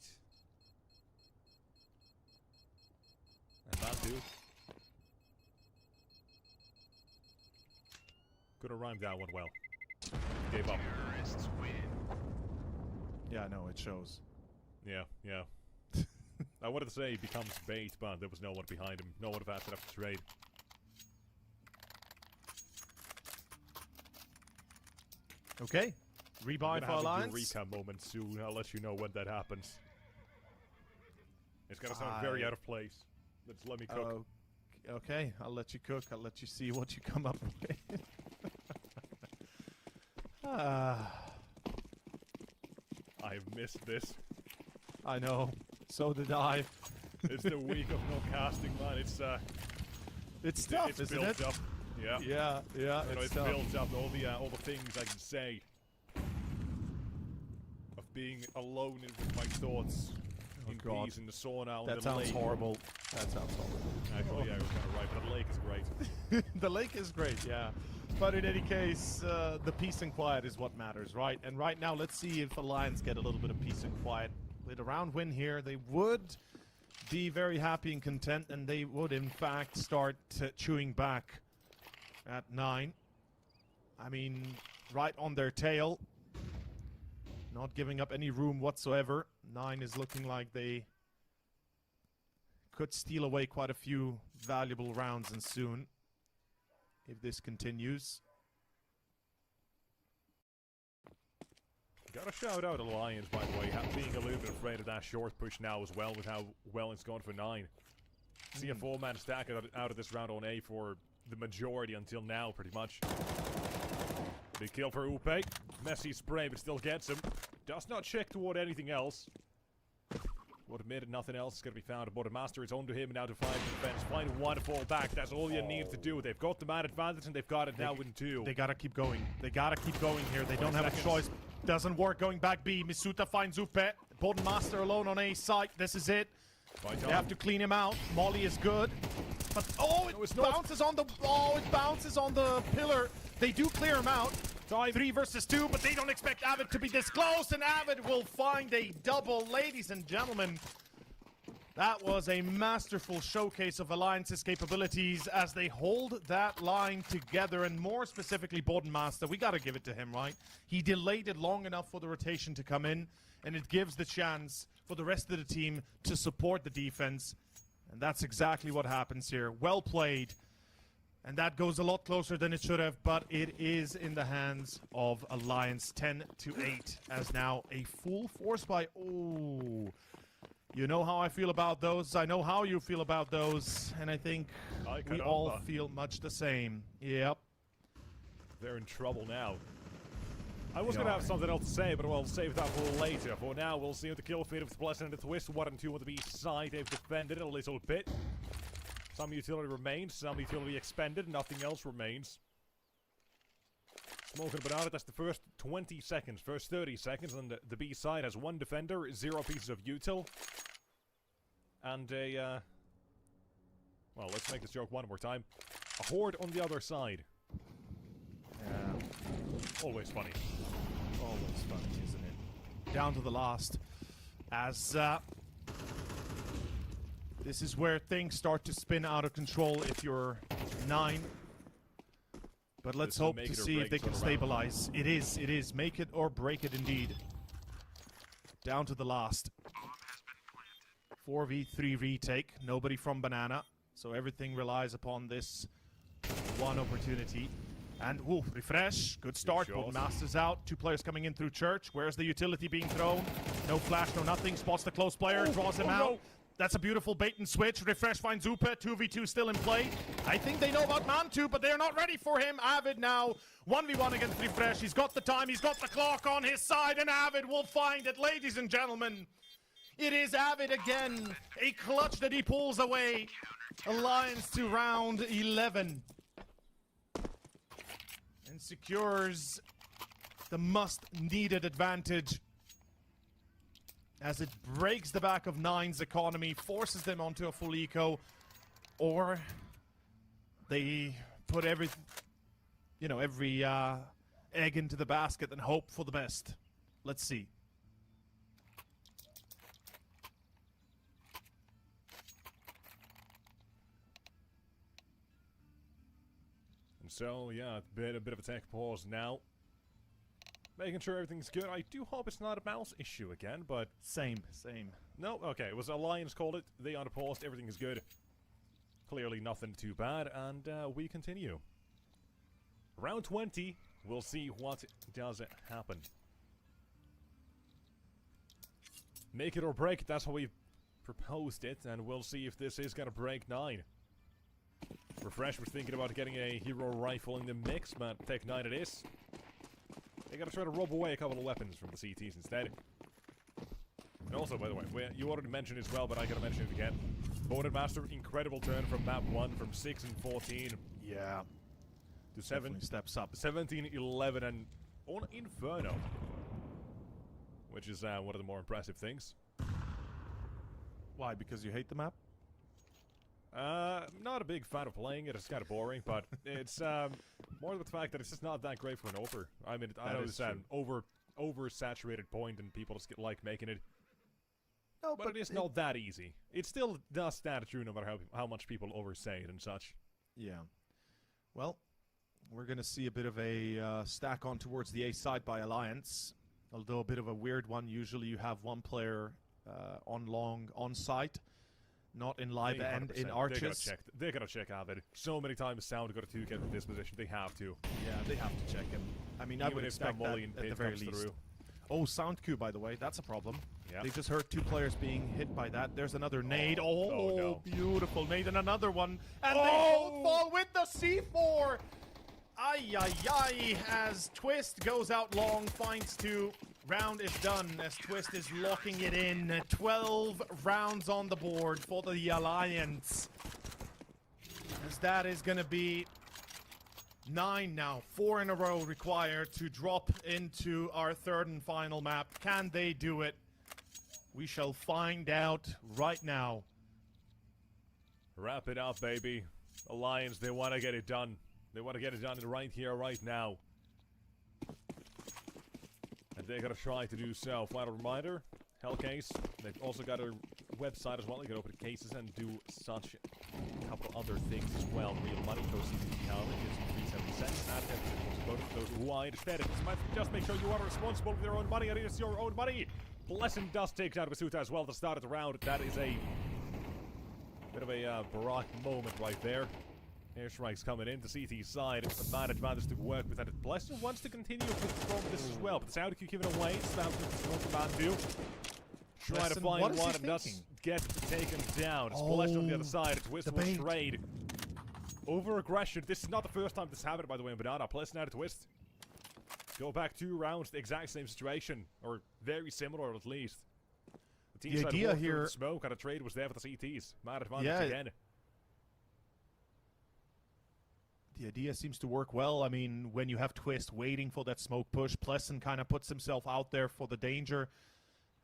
And that too. Could have rhymed that one well. Gave up. Terrorists win. Yeah, no, it shows. Yeah, yeah. I wanted to say he becomes bait, but there was no one behind him. No one fast enough to trade. Okay. Rebuy for Alliance. Eureka moment soon. I'll let you know when that happens. It's gonna sound very out of place. Let me cook. Okay, I'll let you cook. I'll let you see what you come up with. I've missed this. I know. So did I. It's the week of no casting, man. It's tough, it's isn't built it? up. Yeah. Yeah, yeah, You know, it's tough. built up all the things I can say. Of being alone with my thoughts. Oh, in God. peace in the sauna on That the sounds lake. horrible. That sounds horrible. Actually, yeah, I was kind of right, but the lake is great. The lake is great, yeah. But in any case, the peace and quiet is what matters, right? And right now, let's see if Alliance get a little bit of peace and quiet. With a round win here, they would be very happy and content, and they would, in fact, start chewing back at 9. I mean, right on their tail. Not giving up any room whatsoever. 9 is looking like they could steal away quite a few valuable rounds and soon, if this continues. Gotta shout out Alliance, by the way, being a little bit afraid of that short push now as well, with how well it's gone for 9. See a 4-man stack out of this round on A for the majority until now, pretty much. Big kill for Upe. Messy spray, but still gets him. Does not check toward anything else. Would admit it, nothing else is going to be found. But the Master is onto him now to find defense. Find one to fall back. That's all you need to do. They've got the man advantage and they've got it now in 2. They gotta keep going. They gotta keep going here. They don't have a choice. Doesn't work going back B. Misuta finds Upe. Bodden Master alone on A site. This is it. They have to clean him out. Molly is good. But it bounces on the it bounces on the pillar. They do clear him out. 3 versus 2, but they don't expect Avid to be this close, and Avid will find a double. Ladies and gentlemen, that was a masterful showcase of Alliance's capabilities as they hold that line together, and more specifically Bodden Master. We gotta give it to him, right? He delayed it long enough for the rotation to come in, and it gives the chance for the rest of the team to support the defense. And that's exactly what happens here. Well played. And that goes a lot closer than it should have, but it is in the hands of Alliance 10-8 as now a full force buy. Oh, you know how I feel about those. I know how you feel about those. And I think we all feel much the same. Yep. They're in trouble now. I was going to have something else to say, but we'll save that for later. For now, we'll see what the kill feed of the Blessing and the Twist. 1 and 2 on the B side. They've defended it a little bit. Some utility remains, some utility expended, nothing else remains. Smoking Banana, that's the first 20 seconds, first 30 seconds, and the B side has 1 defender, 0 pieces of util. And a, well, let's make this joke one more time. A horde on the other side. Yeah. Always funny. Always funny, isn't it? Down to the last. As, this is where things start to spin out of control if you're 9. But let's hope to see if they can stabilize. It is. Make it or break it indeed. Down to the last. 4v3 retake. Nobody from Banana. So everything relies upon this one opportunity. And, ooh, refresh. Good start. Both Masters out. 2 players coming in through Church. Where's the utility being thrown? No flash, no nothing. Spots the close player, draws him out. No. That's a beautiful bait and switch. Refresh finds Upe. 2v2 still in play. I think they know about Mantu, but they're not ready for him. Avid now. 1v1 against Refresh. He's got the time. He's got the clock on his side, and Avid will find it. Ladies and gentlemen, it is Avid again. A clutch that he pulls away. Alliance to round 11. And secures the must-needed advantage as it breaks the back of 9's economy, forces them onto a full eco, or they put every egg into the basket and hope for the best. Let's see. And so, yeah, a bit of a tech pause now. Making sure everything's good. I do hope it's not a mouse issue again, but... Same. No? Okay, it was Alliance called it. They unpaused. Everything is good. Clearly nothing too bad, and we continue. Round 20. We'll see what does happen. Make it or break it. That's how we proposed it, and we'll see if this is gonna break 9. Refresh was thinking about getting a hero rifle in the mix, but Tech 9 it is. They gotta try to rob away a couple of weapons from the CTs instead. And also, by the way, you already mentioned it as well, but I gotta mention it again. Bodden Master, incredible turn from map 1, from 6 and 14. Yeah. To 7. Definitely steps up. 17, 11, and on Inferno. Which is one of the more impressive things. Why? Because you hate the map? Not a big fan of playing it. It's kind of boring, but it's more the fact that it's just not that great for an over. I mean, I know it's an oversaturated point, and people just like making it. No, but it's not that easy. It still does stand true, no matter how much people oversay it and such. Yeah. Well, we're gonna see a bit of a stack on towards the A side by Alliance, although a bit of a weird one. Usually, you have one player on long on site. Not in live and in arches. They gotta check Avid. So many times Sound got a 2 get in this position. They have to. Yeah, they have to check him. I mean, I would expect that at the very least. Oh, sound cue, by the way. That's a problem. Yeah. They just heard 2 players being hit by that. There's another nade. Oh, no. beautiful nade. And another one. And Oh! they both fall with the C4. Ay, ay, ay. As Twist goes out long, finds 2. Round is done as Twist is locking it in. 12 rounds on the board for the Alliance. As that is going to be 9 now. 4 in a row required to drop into our 3rd and final map. Can they do it? We shall find out right now. Wrap it up, baby. Alliance, they want to get it done. They want to get it done right here, right now. And they're going to try to do so. Final reminder, Hellcase. They've also got a website as well. You can open cases and do such a couple other things as well. Real money, those CCT calendar gives you 370 cents. Add episodes both of those who are interested. Just make sure you are responsible with your own money, and it is your own money. Blessing Dust takes out Masuta as well at the start of the round. That is a bit of a Barack moment right there. Airstrikes coming in to CT side. It's a bad advantage to work with, and Blessing wants to continue to control this as well. But the sound cue given away. It's down to command do. Trying to find one and thus get taken down. It's Blessing on the other side. It's Twist will trade. Over aggression. This is not the first time this happened, by the way, in Banana. Blessing out of Twist. Go back 2 rounds, the exact same situation, or very similar at least. The idea here, smoke and a trade was there for the CTs. Mad advantage again. The idea seems to work well. I mean, when you have Twist waiting for that smoke push, Pleasant kind of puts himself out there for the danger.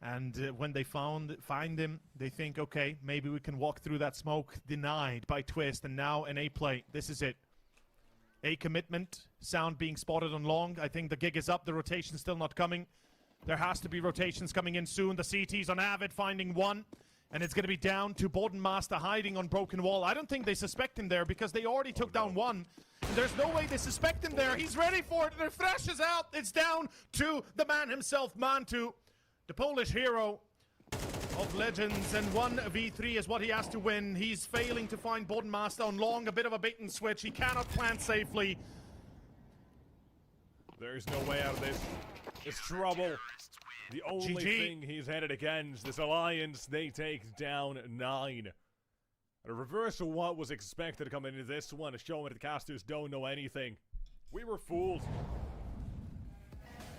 And when they find him, they think, okay, maybe we can walk through that smoke. Denied by Twist, and now an A play. This is it. A commitment. Sound being spotted on long. I think the gig is up. The rotation's still not coming. There has to be rotations coming in soon. The CT's on Avid finding 1. And it's going to be down to Bodenmaster hiding on Broken Wall. I don't think they suspect him there because they already took down 1. And there's no way they suspect him there. He's ready for it. The Thresh is out. It's down to the man himself, Mantu. The Polish hero of Legends, and 1v3 is what he has to win. He's failing to find Bodenmaster on long, a bit of a bait and switch. He cannot plant safely. There's no way out of this. It's trouble. The only thing he's headed against, this Alliance, they take down 9. A reverse of what was expected coming into this one, showing that the casters don't know anything. We were fooled.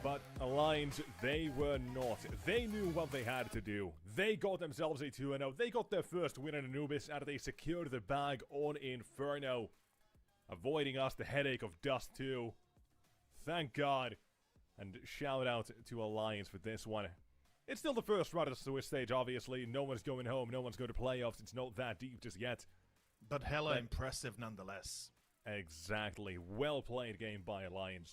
But Alliance, they were not. They knew what they had to do. They got themselves a 2-0. They got their first win in Anubis, and they secured the bag on Inferno. Avoiding us the headache of Dust 2. Thank God. And shout out to Alliance for this one. It's still the first round of the Swiss stage, obviously. No one's going home. No one's going to playoffs. It's not that deep just yet. But hella impressive nonetheless. Exactly. Well played game by Alliance.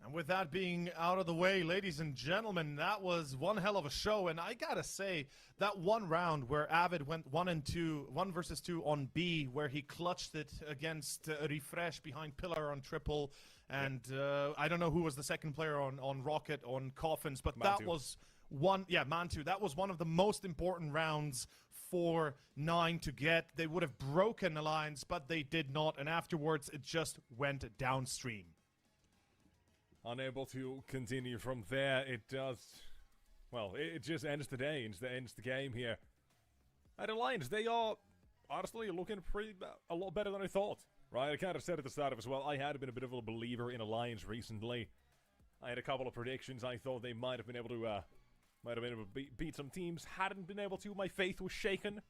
And with that being out of the way, ladies and gentlemen, that was one hell of a show. And I gotta say, that one round where Avid went 1 versus 2 on B, where he clutched it against Refresh behind Pillar on triple. And I don't know who was the second player on Rocket, on Coffins, but Mantu. that was one, Mantu. That was one of the most important rounds for 9 to get. They would have broken Alliance, but they did not. And afterwards, it just went downstream. Unable to continue from there, it does... Well, it just ends the day, it ends the game here. At Alliance, they are honestly looking a lot better than I thought. Right, I kind of said at the start of as well, I had been a bit of a believer in Alliance recently. I had a couple of predictions. I thought they might have been able to beat some teams. Hadn't been able to. My faith was shaken.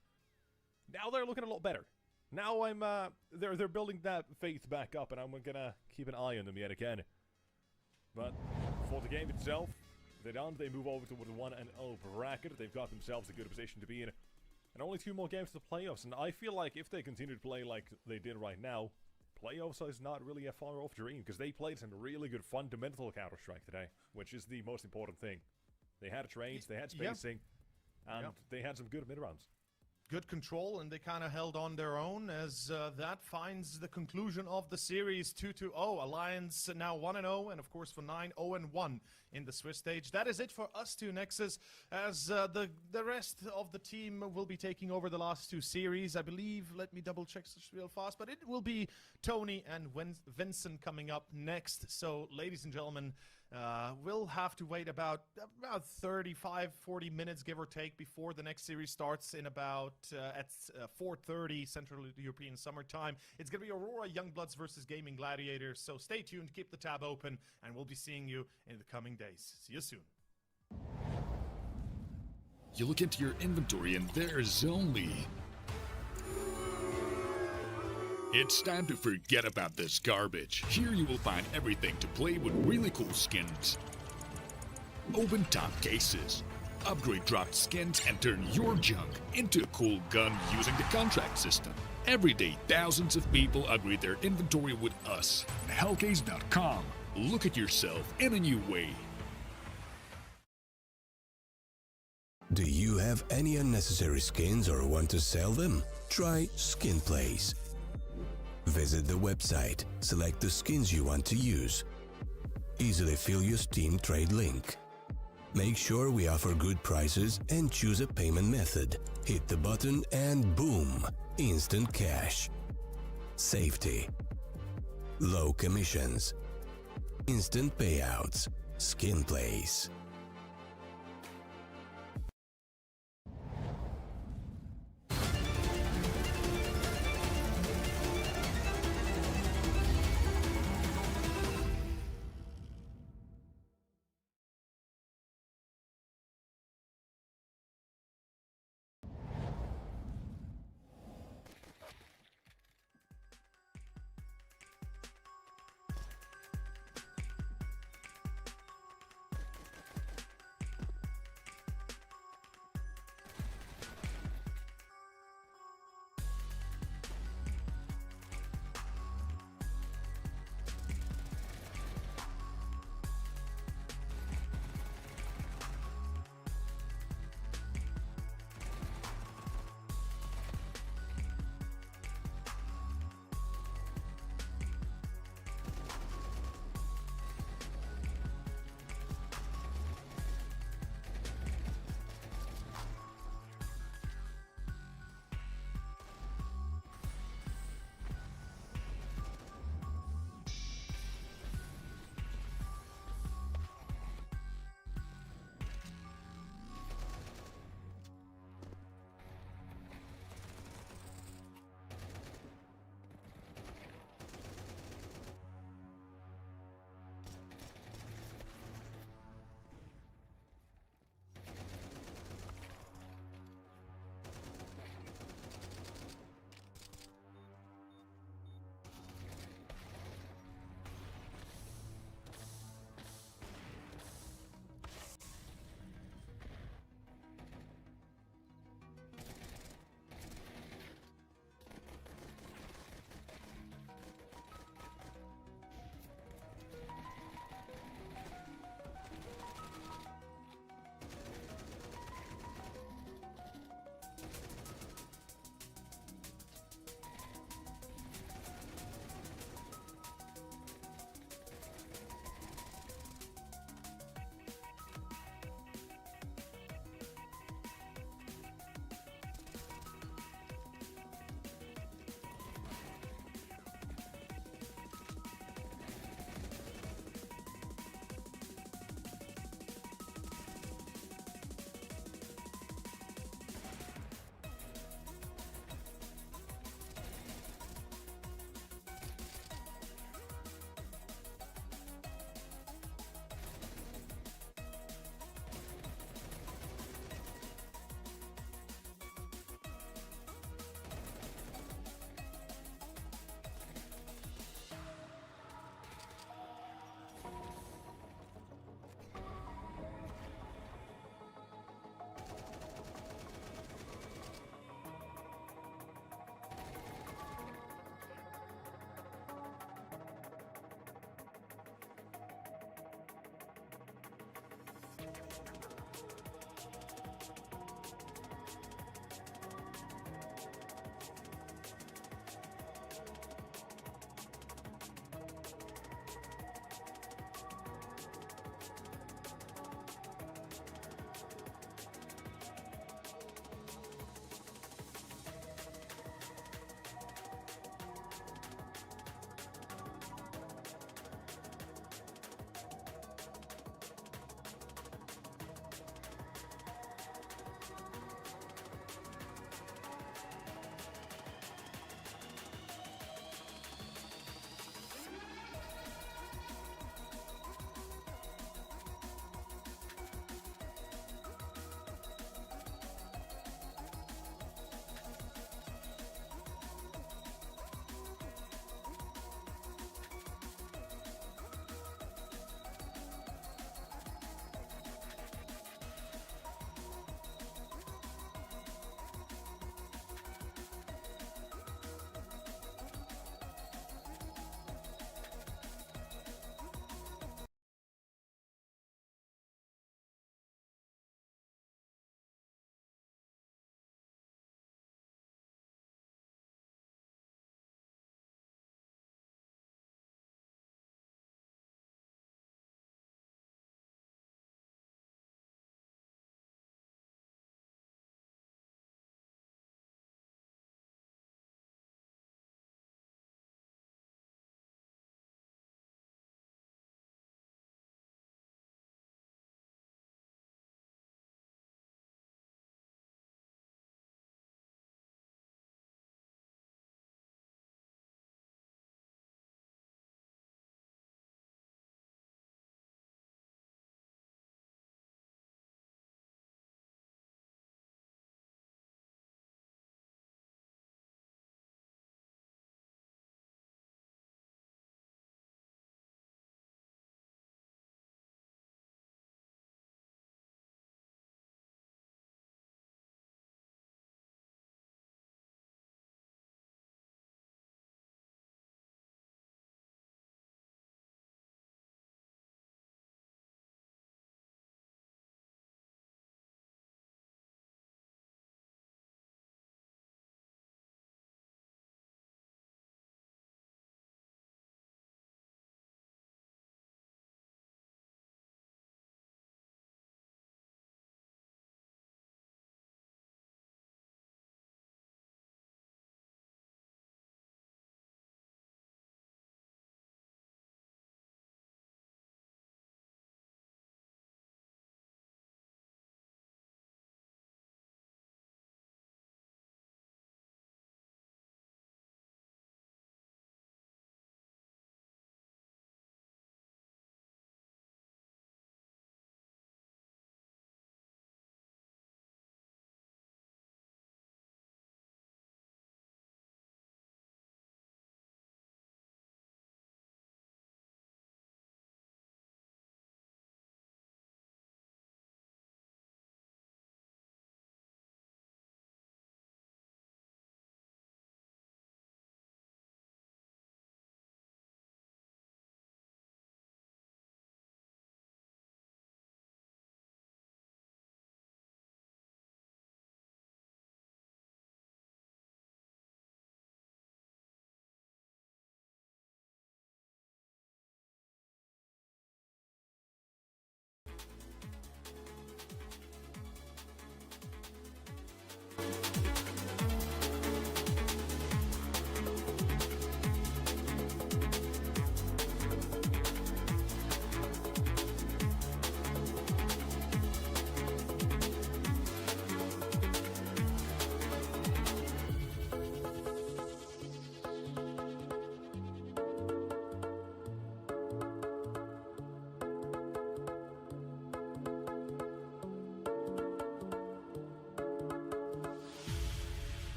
Now they're looking a lot better. Now I'm they're building that faith back up, and I'm gonna keep an eye on them yet again. But for the game itself, they're done. They move over to the 1-0 bracket. They've got themselves a good position to be in. And only 2 more games to the playoffs. And I feel like if they continue to play like they did right now, playoffs is not really a far off dream, because they played some really good fundamental Counter-Strike today, which is the most important thing. They had trades, they had spacing, and they had some good mid-rounds. Good control, and they kind of held on their own as that finds the conclusion of the series 2-0. Alliance now 1-0, and of course for 9, 0-1 in the Swiss stage. That is it for us two, Nexus, as the rest of the team will be taking over the last 2 series. I believe, let me double check this real fast, but it will be Tony and Vincent coming up next. So, ladies and gentlemen, We'll have to wait about 35, 40 minutes, give or take, before the next series starts in about at 4:30 Central European Summer Time. It's going to be Aurora Youngbloods versus Gaming Gladiators, so stay tuned, keep the tab open, and we'll be seeing you in the coming days. See you soon. You look into your inventory and there's only... It's time to forget about this garbage. Here you will find everything to play with really cool skins. Open top cases. Upgrade dropped skins and turn your junk into a cool gun using the contract system. Every day, thousands of people upgrade their inventory with us. Hellcase.com. Look at yourself in a new way. Do you have any unnecessary skins or want to sell them? Try SkinPlace. Visit the website, select the skins you want to use. Easily fill your Steam trade link. Make sure we offer good prices and choose a payment method. Hit the button and boom! Instant cash. Safety. Low commissions. Instant payouts. SkinPlace.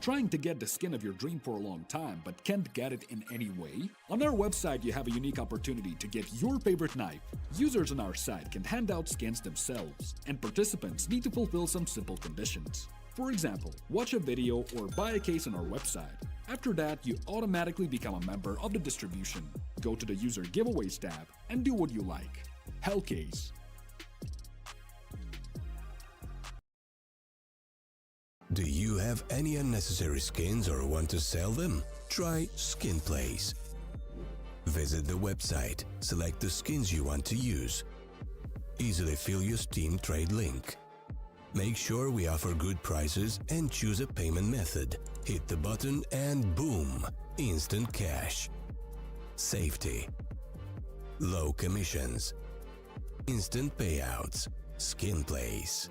Trying to get the skin of your dream for a long time but can't get it in any way? On our website you have a unique opportunity to get your favorite knife. Users on our site can hand out skins themselves, and participants need to fulfill some simple conditions. For example, watch a video or buy a case on our website. After that, you automatically become a member of the distribution. Go to the user giveaways tab and do what you like. Hellcase. Do you have any unnecessary skins or want to sell them? Try SkinPlace. Visit the website, select the skins you want to use. Easily fill your Steam trade link. Make sure we offer good prices and choose a payment method. Hit the button and boom! Instant cash. Safety. Low commissions. Instant payouts. SkinPlace.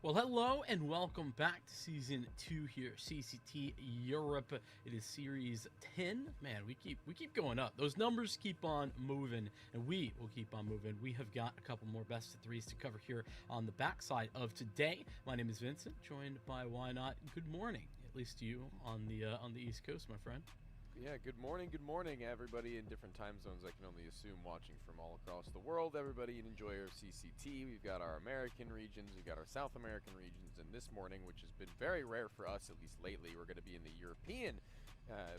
Well, hello and welcome back to Season 2 here, CCT Europe. It is Series 10. Man, we keep going up. Those numbers keep on moving, and we will keep on moving. We have got a couple more best of threes to cover here on the backside of today. My name is Vincent, joined by Why Not. Good morning, at least to you on the East Coast, my friend. Yeah, good morning, everybody in different time zones. I can only assume watching from all across the world. Everybody an enjoyer of CCT. We've got our American regions, we've got our South American regions, and this morning, which has been very rare for us, at least lately, we're going to be in the European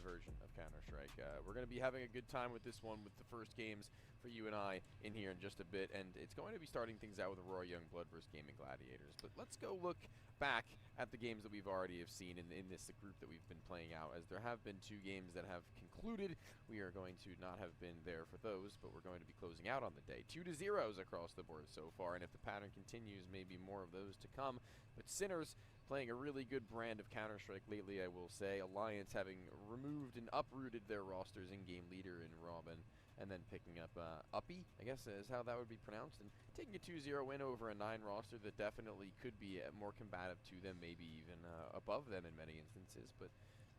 version of Counter-Strike. We're going to be having a good time with this one, with the first games for you and I in here in just a bit, and it's going to be starting things out with Aurora Youngblood versus Gaming Gladiators. But let's go look back at the games that we've already have seen in this group that we've been playing out, as there have been 2 games that have concluded. We are going to not have been there for those, but we're going to be closing out on the day. 2-0s across the board so far, and if the pattern continues, maybe more of those to come. But Sinners playing a really good brand of Counter-Strike lately, I will say. Alliance having removed and uprooted their rosters in-game leader in Robin, and then picking up Uppy, I guess is how that would be pronounced, and taking a 2-0 win over a 9 roster that definitely could be more combative to them, maybe even above them in many instances. But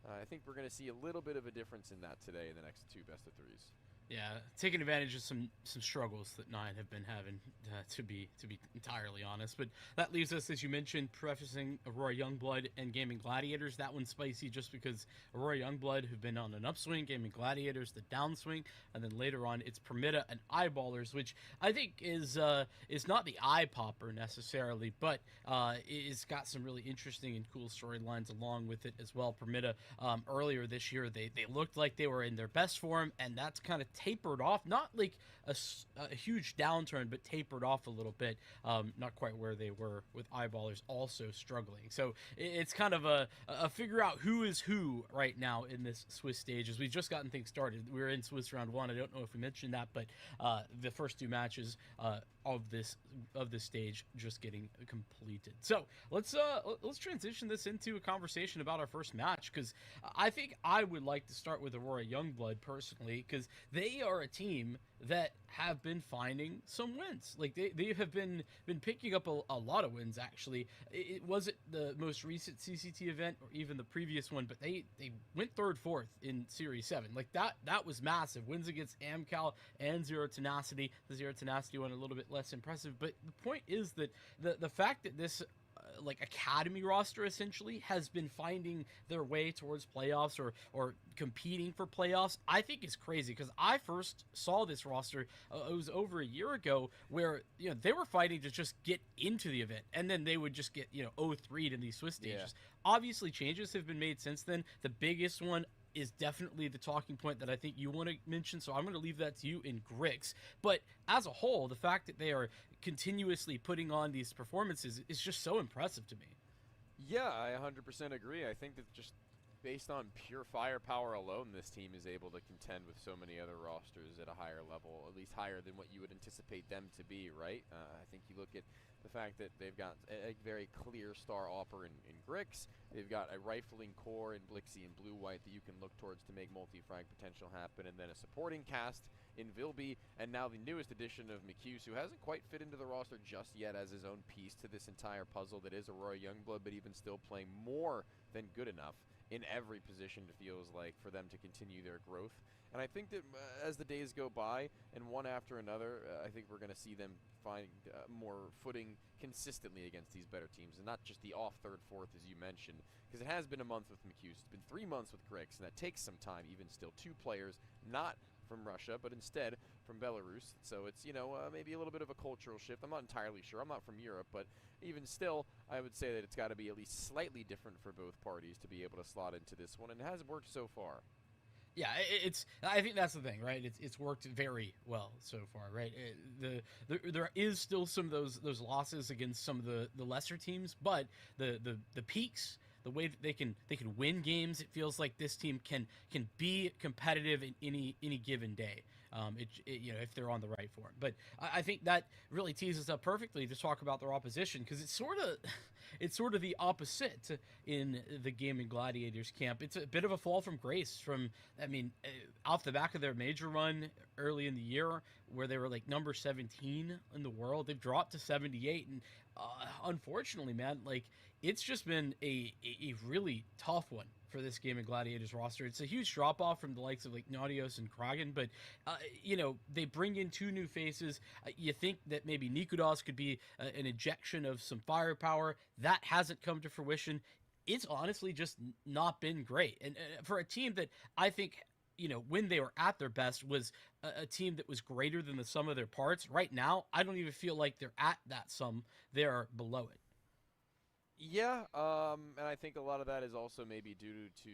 I think we're going to see a little bit of a difference in that today in the next 2 best of 3s. Yeah, taking advantage of some struggles that 9 have been having, to be entirely honest. But that leaves us, as you mentioned, prefacing Aurora Youngblood and Gaming Gladiators. That one's spicy just because Aurora Youngblood have been on an upswing, Gaming Gladiators the downswing, and then later on it's Permitta and Eyeballers, which I think is not the eye popper necessarily, but it's got some really interesting and cool storylines along with it as well. Permitta earlier this year they looked like they were in their best form, and that's kind of tapered off, not like a huge downturn, but tapered off a little bit, not quite where they were with Eyeballers also struggling. So it's kind of a figure out who is who right now in this Swiss stage, as we've just gotten things started. We're in Swiss round 1. I don't know if we mentioned that, but the first 2 matches of this stage just getting completed. So let's transition this into a conversation about our first match, because I think I would like to start with Aurora Youngblood personally, because they are a team that have been finding some wins. Like they have been picking up a lot of wins, actually. It wasn't the most recent CCT event or even the previous one, but they went 3rd, 4th in Series 7. Like that was massive. Wins against Amcal and Zero Tenacity. The Zero Tenacity one a little bit less impressive, but the point is that the fact that this like academy roster essentially has been finding their way towards playoffs or competing for playoffs, I think is crazy, because I first saw this roster it was over a year ago, where they were fighting to just get into the event, and then they would just get 0-3'd in these Swiss stages. Yeah. Obviously changes have been made since then. The biggest one is definitely the talking point that I think you want to mention, so I'm going to leave that to you in Grix. But as a whole, the fact that they are continuously putting on these performances is just so impressive to me. Yeah, I 100% agree. I think that just based on pure firepower alone, this team is able to contend with so many other rosters at a higher level, at least higher than what you would anticipate them to be, right? I think you look at the fact that they've got a very clear star offer in Grix. They've got a rifling core in Blixie and Blue-White that you can look towards to make multi-frag potential happen, and then a supporting cast in Vilby, and now the newest addition of McHughes, who hasn't quite fit into the roster just yet as his own piece to this entire puzzle that is Aurora Youngblood, but even still playing more than good enough in every position, it feels like, for them to continue their growth. And I think that as the days go by, and one after another, I think we're going to see them find more footing consistently against these better teams, and not just the off 3rd, 4th, as you mentioned, because it has been a month with McHughes. It's been 3 months with Grix, and that takes some time, even still. 2 players, not from Russia, but instead from Belarus. So it's, maybe a little bit of a cultural shift. I'm not entirely sure. I'm not from Europe, but even still, I would say that it's got to be at least slightly different for both parties to be able to slot into this one, and it has worked so far. Yeah, I think that's the thing, right? It's worked very well so far, right? There is still some of those losses against some of the lesser teams, but the peaks, the way that they can win games, it feels like this team can be competitive in any given day. If they're on the right form. But I think that really teases up perfectly to talk about their opposition, because it's sort of the opposite in the Gaming Gladiators camp. It's a bit of a fall from grace from, I mean, off the back of their major run early in the year where they were like number 17 in the world. They've dropped to 78, and unfortunately, man, like it's just been a really tough one for this Gaming Gladiators roster. It's a huge drop off from the likes of like Nautilus and Kragen, but you know, they bring in 2 new faces. You think that maybe Nikudos could be an injection of some firepower. That hasn't come to fruition. It's honestly just not been great. And for a team that I think, you know, when they were at their best was a team that was greater than the sum of their parts. Right now, I don't even feel like they're at that sum. They're below it. Yeah, and I think a lot of that is also maybe due to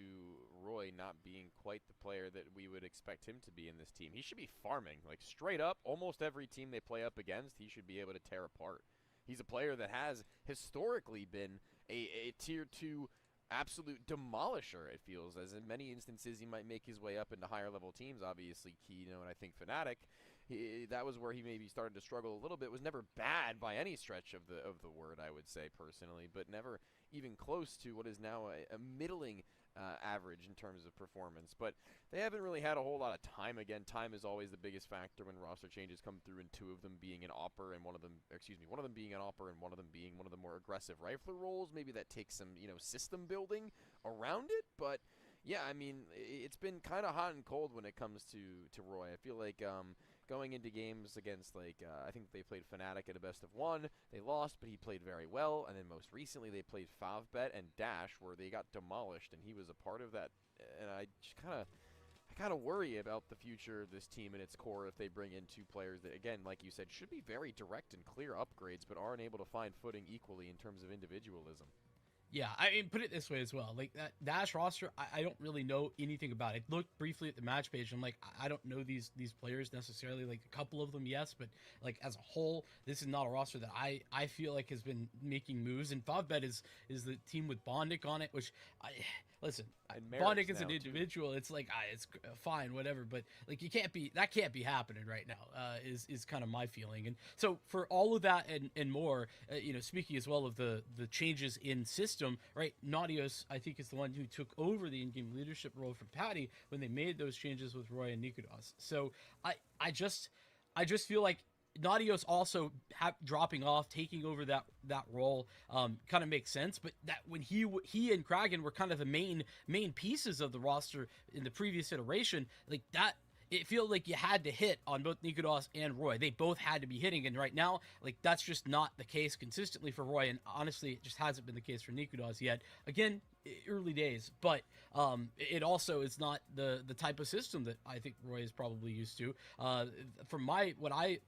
Roy not being quite the player that we would expect him to be in this team. He should be farming, like straight up, almost every team they play up against, he should be able to tear apart. He's a player that has historically been a tier 2 absolute demolisher, it feels, as in many instances he might make his way up into higher level teams. Obviously Kino and I think Fnatic, that was where he maybe started to struggle a little bit. Was never bad by any stretch of the word, I would say personally, but never even close to what is now a middling average in terms of performance. But they haven't really had a whole lot of time. Again, time is always the biggest factor when roster changes come through, and 2 of them being an AWPer and one of them being an AWPer and one of them being one of the more aggressive rifler roles. Maybe that takes some, you know, system building around it, but yeah, I mean, it's been kind of hot and cold when it comes to Roy. I feel like going into games against, like, I think they played Fnatic at a best of 1. They lost, but he played very well. And then most recently they played Favbet and Dash, where they got demolished, and he was a part of that. And I just kind of worry about the future of this team and its core if they bring in 2 players that, again, like you said, should be very direct and clear upgrades, but aren't able to find footing equally in terms of individualism. Yeah, I mean, put it this way as well. Like, that Dash roster, I don't really know anything about it. Looked briefly at the match page. I'm like, I don't know these players necessarily. Like, a couple of them, yes. But, like, as a whole, this is not a roster that I feel like has been making moves. And Favbet is the team with Bondic on it, which, listen, Bondic as an individual, it's like, it's fine, whatever. But, like, that can't be happening right now, is kind of my feeling. And so, for all of that and more, you know, speaking as well of the changes in system, right? Nautilus, I think, is the one who took over the in-game leadership role from Patty when they made those changes with Roy and Nikudos. So I just feel like Nautilus also dropping off, taking over that role, kind of makes sense. But that when he and Kragen were kind of the main pieces of the roster in the previous iteration, like that. It feels like you had to hit on both Nikudos and Roy. They both had to be hitting, and right now, like, that's just not the case consistently for Roy, and honestly, it just hasn't been the case for Nikudos yet. Again, early days, but it also is not the type of system that I think Roy is probably used to. From what I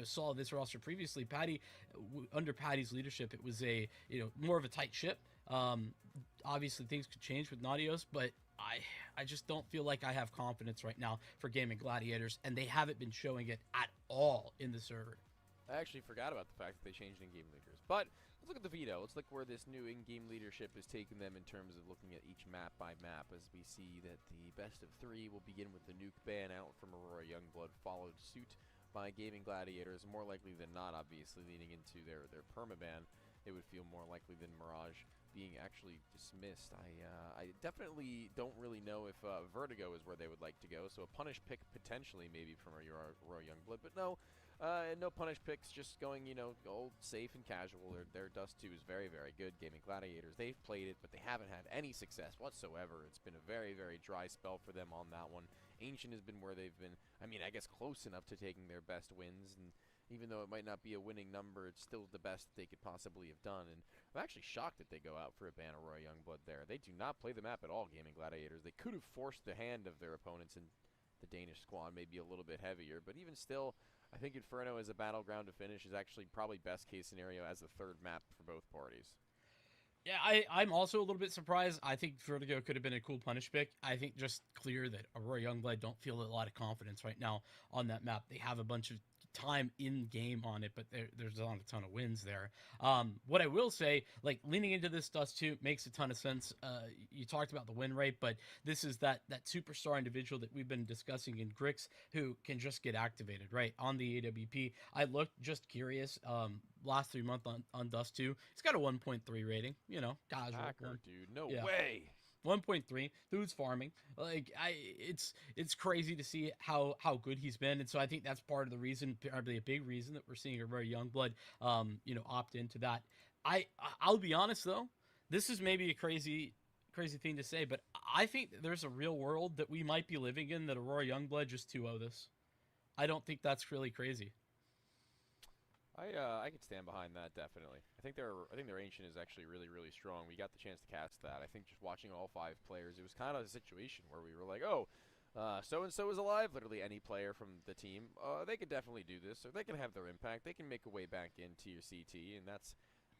saw this roster previously, under Patty's leadership, it was more of a tight ship. Obviously, things could change with Nautilus, but I just don't feel like I have confidence right now for Gaming Gladiators, and they haven't been showing it at all in the server. I actually forgot about the fact that they changed in-game leaders. But let's look at the veto. Let's look where this new in-game leadership is taking them in terms of looking at each map by map, as we see that the best of 3 will begin with the nuke ban out from Aurora Youngblood, followed suit by Gaming Gladiators. More likely than not, obviously, leading into their permaban, it would feel more likely than Mirage being actually dismissed. I definitely don't really know if Vertigo is where they would like to go, so a punish pick potentially maybe from Aurora Youngblood, but no punish picks, just going, old, safe, and casual. Their Dust 2 is very, very good. Gaming Gladiators, they've played it, but they haven't had any success whatsoever. It's been a very, very dry spell for them on that one. Ancient has been where they've been, I guess close enough to taking their best wins, and even though it might not be a winning number, it's still the best they could possibly have done. And I'm actually shocked that they go out for a ban of Aurora Youngblood there. They do not play the map at all, Gaming Gladiators. They could have forced the hand of their opponents, and the Danish squad may be a little bit heavier, but even still, I think Inferno as a battleground to finish is actually probably best case scenario as the 3rd map for both parties. Yeah, I'm also a little bit surprised. I think Vertigo could have been a cool punish pick. I think just clear that Aurora Youngblood don't feel a lot of confidence right now on that map. They have a bunch of time in game on it, but there's not a ton of wins there. What I will say, like, leaning into this Dust 2 makes a ton of sense. You talked about the win rate, but this is that superstar individual that we've been discussing in Grix who can just get activated right on the AWP. I looked just curious, last 3 months on Dust 2. He's got a 1.3 rating. You know, casual. Hacker, dude. No Yeah. way. 1.3. Dude's farming. Like it's crazy to see how good he's been, and so I think that's part of the reason, probably a big reason, that we're seeing a very young blood, opt into that. I'll be honest though, this is maybe a crazy thing to say, but I think that there's a real world that we might be living in that Aurora Youngblood just 2-0 this. I don't think that's really crazy. I could stand behind that, definitely. I think their ancient is actually really, really strong. We got the chance to cast that. I think just watching all 5 players, it was kind of a situation where we were like, oh, so-and-so is alive. Literally any player from the team, they could definitely do this, or they can have their impact. They can make a way back into your CT, and that's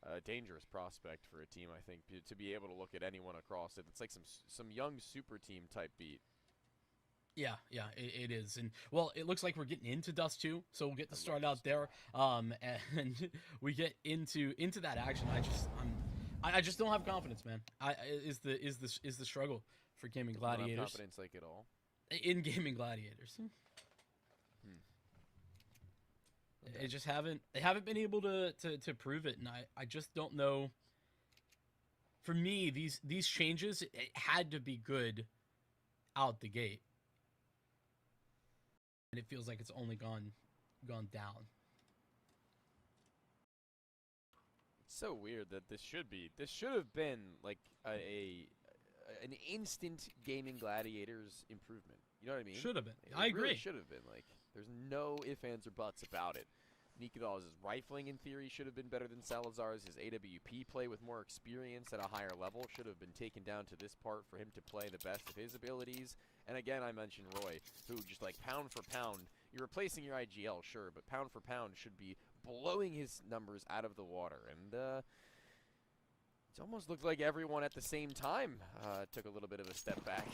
a dangerous prospect for a team, I think, to be able to look at anyone across it. It's like some young super team type beat. Yeah, it is. And, well, it looks like we're getting into Dust 2, so we'll get to start out there. And we get into that action. I just don't have confidence, man. Is the struggle for Gaming Gladiators. You don't have confidence, like, at all? In Gaming Gladiators. They just haven't been able to prove it, and I just don't know. For me, these changes, it had to be good out the gate. And it feels like it's only gone down. It's so weird that this should have been like an instant Gaming Gladiators improvement. You know what I mean? Should have been. I agree. Should have been. Like, there's no ifs, ands, or buts about it. Nikadal's rifling, in theory, should have been better than Salazar's. His AWP play with more experience at a higher level should have been taken down to this part for him to play the best of his abilities. And again, I mentioned Roy, who just like pound for pound, you're replacing your IGL, sure, but pound for pound should be blowing his numbers out of the water. And it almost looked like everyone at the same time took a little bit of a step back.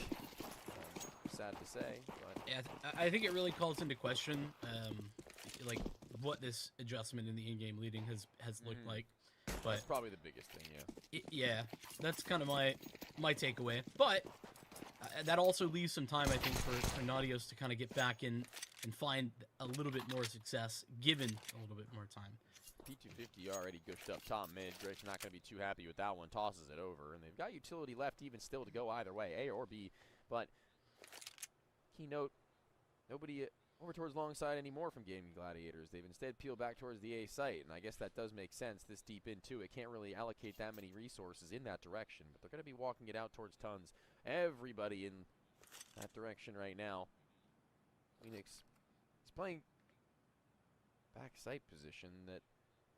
Sad to say, but yeah, I think it really calls into question, like, what this adjustment in the in-game leading has looked like. But that's probably the biggest thing, yeah. Yeah, that's kind of my takeaway. But that also leaves some time, I think, for Naughtios to kind of get back in and find a little bit more success, given a little bit more time. P250 already gushed up top mid. Drake's not going to be too happy with that one. Tosses it over, and they've got utility left even still to go either way, A or B. But keynote, nobody over towards long side anymore from Gaming Gladiators. They've instead peeled back towards the A site, and I guess that does make sense this deep into it. Can't really allocate that many resources in that direction, but they're going to be walking it out towards tons. Everybody in that direction right now. Phoenix is playing back site position that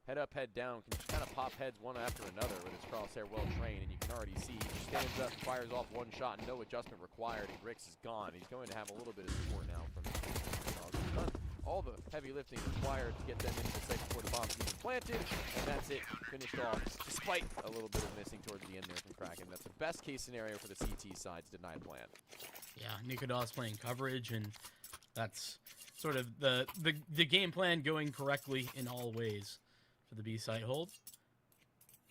head up, head down, can just kind of pop heads one after another with his crosshair well trained, and you can already see he just stands up, fires off one shot, no adjustment required, and Grix is gone. He's going to have a little bit of support now from he's done all the heavy lifting required to get them into the site before the bomb's even planted, and that's it, finished off, despite a little bit of missing towards the end there from Kraken. That's the best case scenario for the CT side's denied plan. Yeah, Nikadal's playing coverage, and that's sort of the game plan going correctly in all ways for the B site hold.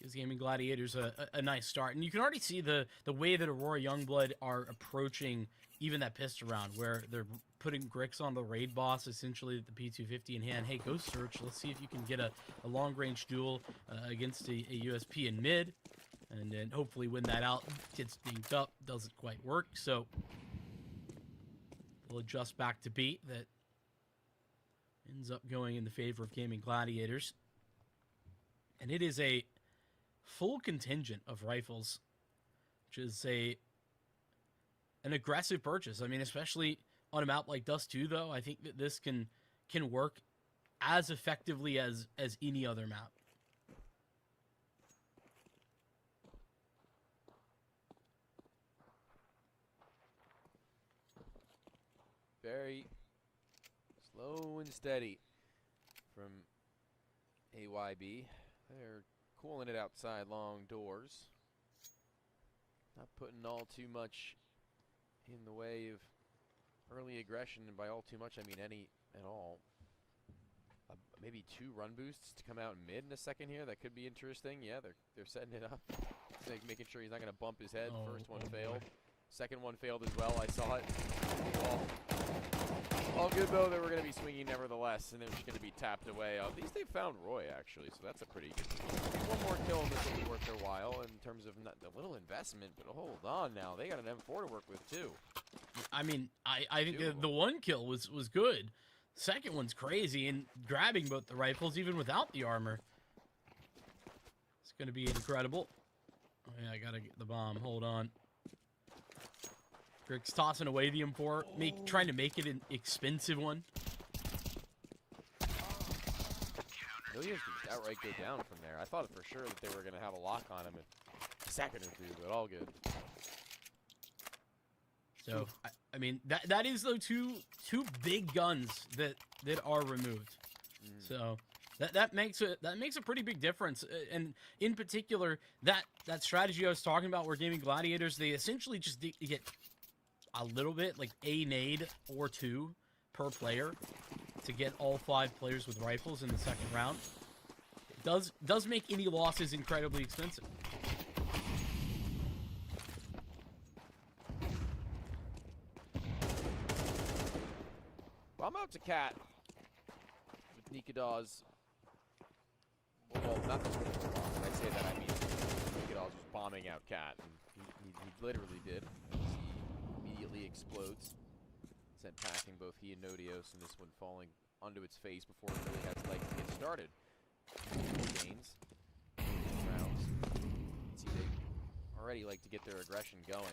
Gives Gaming Gladiators a nice start, and you can already see the way that Aurora Youngblood are approaching even that pistol round, where they're putting Grix on the raid boss, essentially the P250 in hand. Hey, go search. Let's see if you can get a long-range duel against a USP in mid, and then hopefully win that out. Gets dinked up, doesn't quite work, so we'll adjust back to B. That ends up going in the favor of Gaming Gladiators. And it is a full contingent of rifles, which is an aggressive purchase. I mean, especially on a map like Dust 2, though, I think that this can work as effectively as any other map. Very slow and steady from AYB. They're cooling it outside long doors. Not putting all too much in the way of early aggression, and by all too much, I mean any at all. Maybe 2 run boosts to come out mid in a second here. That could be interesting. Yeah, they're setting it up. Making sure he's not going to bump his head. First one failed. Second one failed as well. I saw it. All good, though. They were going to be swinging nevertheless, and it was going to be tapped away. At least they found Roy, actually, so that's a pretty good thing. One more kill, and this will be worth their while in terms of not the little investment, but hold on now. They got an M4 to work with, too. I mean, I think the one kill was good. Second one's crazy, and grabbing both the rifles, even without the armor. It's going to be incredible. Oh, yeah, I got to get the bomb. Hold on. Rick's tossing away the M4, trying to make it an expensive one. Millions can just outright go down from there. I thought for sure that they were going to have a lock on him in a second or two, but all good. So, I mean, that is, though, two big guns that are removed. So that makes a pretty big difference. And in particular, that strategy I was talking about, where Gaming Gladiators, they essentially just get a little bit, like a nade or two per player to get all 5 players with rifles in the second round. It does make any losses incredibly expensive. Well, I'm out to Cat with Nikadaz. Well, not the Twitter bomb. When I say that, I mean Nikadaz was bombing out Cat, and he literally did. He immediately explodes, sent packing both he and Nodios, and this one falling onto its face before it really has legs to get started. Gains, rounds. See, they already like to get their aggression going.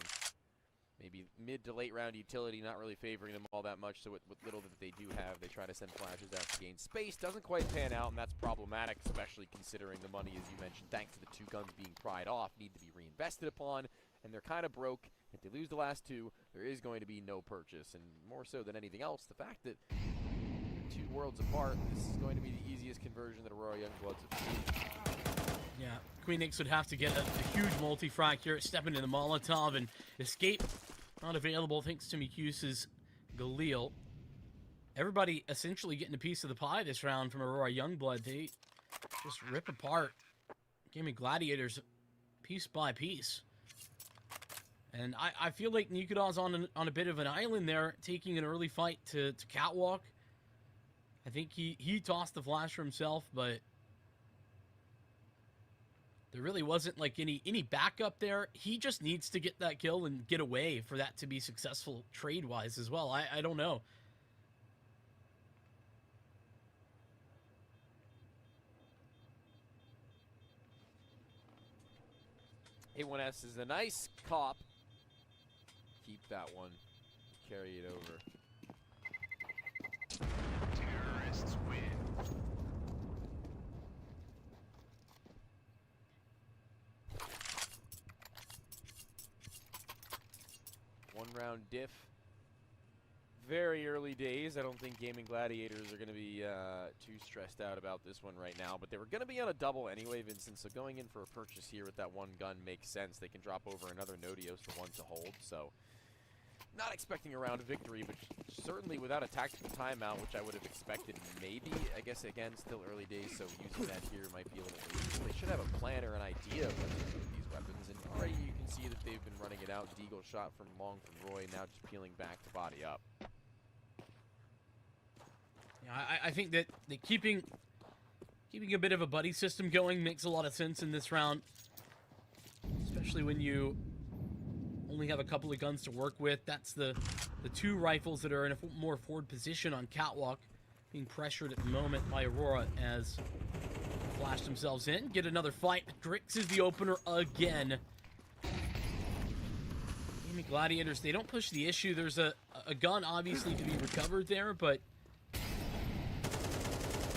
Maybe mid to late round utility not really favoring them all that much, so with little that they do have, they try to send flashes out to gain space. Doesn't quite pan out, and that's problematic, especially considering the money, as you mentioned, thanks to the 2 guns being pried off, need to be reinvested upon, and they're kind of broke. If they lose the last 2, there is going to be no purchase, and more so than anything else, the fact that 2 worlds apart, this is going to be the easiest conversion that Aurora Youngbloods have seen. Yeah, Queen X would have to get a huge multi-frac here, step into the Molotov, and escape. Not available thanks to Mikuse's Galil. Everybody essentially getting a piece of the pie this round from Aurora Youngblood. They just rip apart Gaming Gladiators piece by piece. And I feel like Nikudaw's on a bit of an island there, taking an early fight to Catwalk. I think he tossed the flash for himself, but there really wasn't like any backup there. He just needs to get that kill and get away for that to be successful trade-wise as well. I don't know. A1S is a nice cop. Keep that one. Carry it over. Terrorists win. One round diff. Very early days. I don't think Gaming Gladiators are going to be too stressed out about this one right now, but they were going to be on a double anyway, Vincent, so going in for a purchase here with that one gun makes sense. They can drop over another Nodios, the one to hold, so not expecting a round of victory, but certainly without a tactical timeout, which I would have expected maybe. I guess, again, still early days, so using that here might be a little late. They should have a plan or an idea of what to do with these weapons, and already you can see that they've been running it out. Deagle shot from long from Roy, now just peeling back to body up. Yeah, I think that keeping a bit of a buddy system going makes a lot of sense in this round, especially when you only have a couple of guns to work with. That's the 2 rifles that are in a more forward position on Catwalk, being pressured at the moment by Aurora as they flash themselves in. Get another fight. Grix is the opener again. Gaming Gladiators, they don't push the issue. There's a gun obviously to be recovered there, but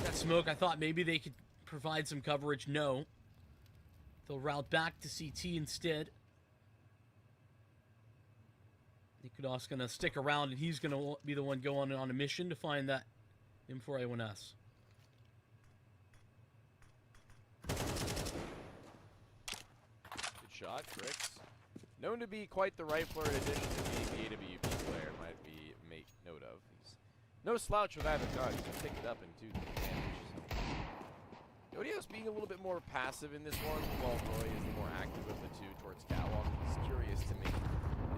that smoke, I thought maybe they could provide some coverage. No. They'll route back to CT instead. Nikudaw's going to stick around, and he's going to be the one going on a mission to find that M4A1S. Good shot, Grix. Known to be quite the rifler in addition to being the AWP player, might be make note of. He's no slouch with either gun. He's picked it up and 2 damage. So. Nodios being a little bit more passive in this one, while Roy is the more active of the 2 towards Catwalk. He's curious to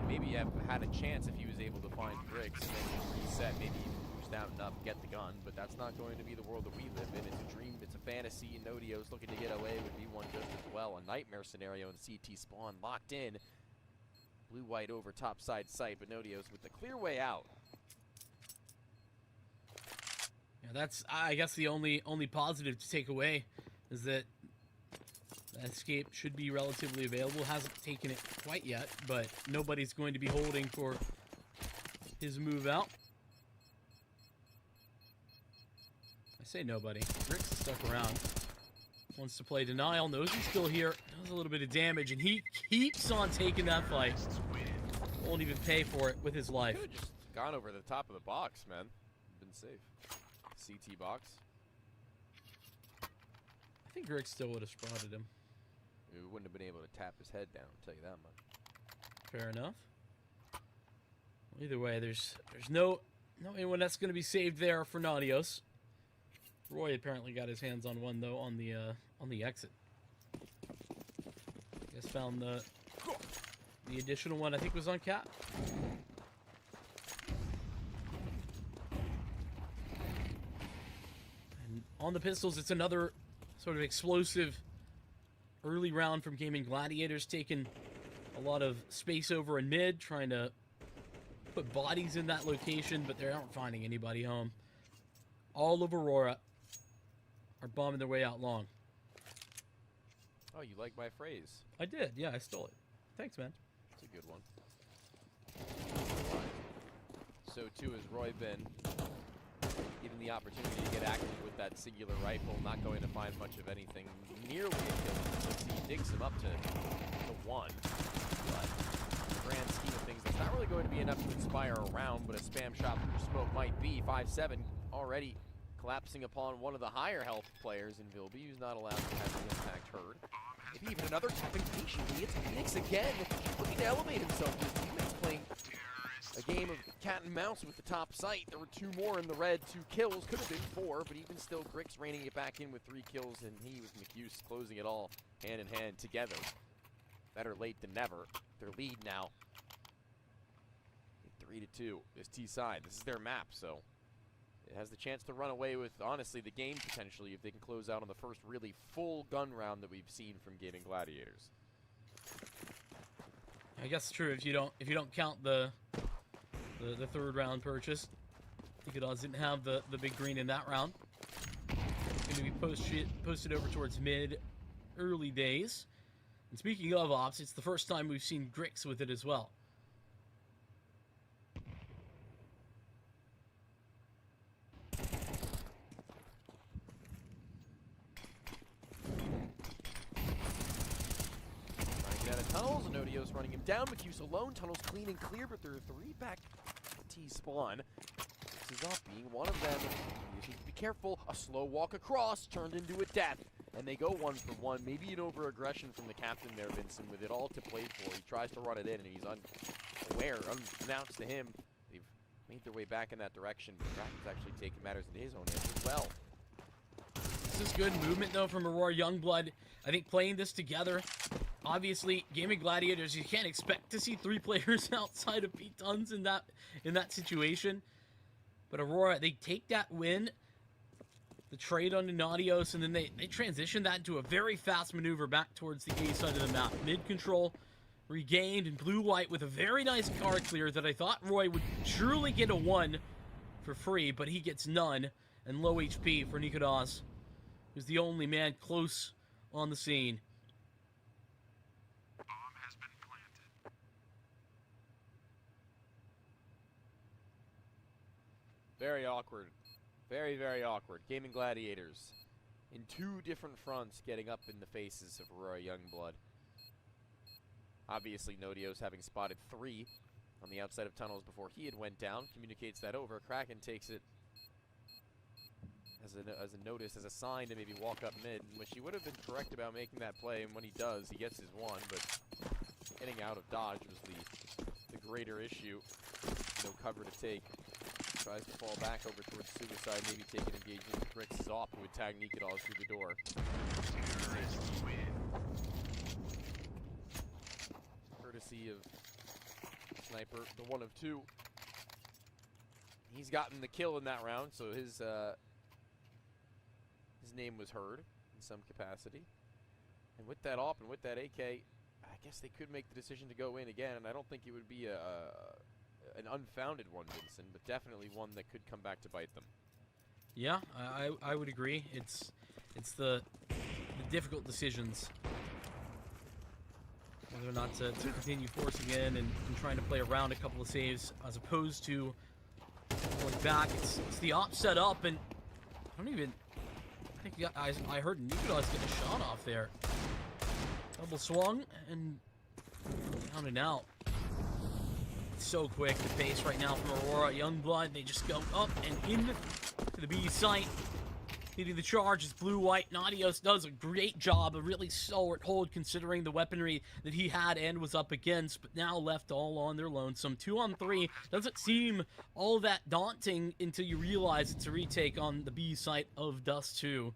maybe have had a chance if he was able to find Griggs and then just reset, maybe even boost out enough, get the gun, but that's not going to be the world that we live in. It's a dream, it's a fantasy, and Nodio's looking to get away would be one just as well. A nightmare scenario in CT spawn, locked in. Blue-white over top side sight, but Nodio's with the clear way out. Yeah, that's, I guess, the only positive to take away is that the escape should be relatively available. Hasn't taken it quite yet, but nobody's going to be holding for his move out. I say nobody. Rick's stuck around. Wants to play denial. Knows he's still here. Does a little bit of damage, and he keeps on taking that fight. Won't even pay for it with his life. Could have just gone over the top of the box, man. Been safe. CT box. I think Rick still would have spotted him. We wouldn't have been able to tap his head down, I'll tell you that much. Fair enough. Well, either way, there's no anyone that's going to be saved there for Nadios. Roy apparently got his hands on one though on the exit. Guess found the additional one. I think was on Cat. And on the pistols, it's another sort of explosive early round from Gaming Gladiators, taking a lot of space over in mid, trying to put bodies in that location, but they aren't finding anybody home. All of Aurora are bombing their way out long. Oh, you like my phrase? I did, yeah, I stole it. Thanks, man. It's a good one. So too has Roy been given the opportunity to get active with that singular rifle, not going to find much of anything nearly a kill. He digs him up to one, but in the grand scheme of things, that's not really going to be enough to inspire a round, but a spam shot through smoke might be. 5-7 already collapsing upon one of the higher health players in Vilby, who's not allowed to have his impact heard. Maybe even another tapping patiently. It's Phoenix again, looking to elevate himself. His teammates playing a game of cat and mouse with the top sight. There were 2 more in the red, 2 kills, could have been 4, but even still, Grix reining it back in with 3 kills, and he with McHughes closing it all hand in hand together. Better late than never. Their lead now, 3-2. This T side, this is their map, so it has the chance to run away with, honestly, the game potentially if they can close out on the first really full gun round that we've seen from Gaming Gladiators. I guess it's true if you don't count the third round purchase. Nikodaz didn't have the big green in that round. It's going to be posted over towards mid, early days. And speaking of ops, it's the first time we've seen Grix with it as well. Tunnels, and Odio's running him down. McHughes alone. Tunnels clean and clear, but there are 3 back T-spawn. This is off being one of them. You need to be careful. A slow walk across turned into a death. And they go 1 for 1. Maybe an over-aggression from the captain there, Vincent, with it all to play for. He tries to run it in, and he's unaware, unannounced to him. They've made their way back in that direction, but Kraken's actually taking matters into his own hands as well. This is good movement, though, from Aurora Youngblood. I think playing this together, obviously, Gaming Gladiators, you can't expect to see 3 players outside of Pete Tons in that situation. But Aurora, they take that win, the trade on Nadios, and then they transition that into a very fast maneuver back towards the A side of the map. Mid-control regained, and blue-white with a very nice car clear that I thought Roy would surely get a 1 for free, but he gets none. And low HP for Nikodaz, who's the only man close on the scene. Very awkward. Very, very awkward. Gaming Gladiators in 2 different fronts getting up in the faces of Aurora Youngblood. Obviously, Nodio's having spotted 3 on the outside of tunnels before he had went down. Communicates that over. Kraken takes it as a notice, as a sign to maybe walk up mid, which he would have been correct about making that play, and when he does, he gets his 1, but getting out of dodge was the greater issue. No cover to take. Tries to fall back over towards suicide, maybe take an engagement with Grix Zop, who would tag Nikodaz through the door. Courtesy of sniper, the one of two. He's gotten the kill in that round, so his name was heard in some capacity. And with that AWP and with that AK, I guess they could make the decision to go in again, and I don't think it would be an unfounded one, Vincent, but definitely one that could come back to bite them. Yeah, I would agree. It's the difficult decisions. Whether or not to continue forcing in and trying to play around a couple of saves as opposed to going back. It's the op set up, and I don't even... I heard Nikolas get a shot off there. Double swung, and down and out. It's so quick, the pace right now from Aurora. Youngblood, they just go up and in to the B site. Leading the charge is Blue-White. Nadios does a great job, a really stalwart hold considering the weaponry that he had and was up against, but now left all on their lonesome. 2-on-3 doesn't seem all that daunting until you realize it's a retake on the B site of Dust 2.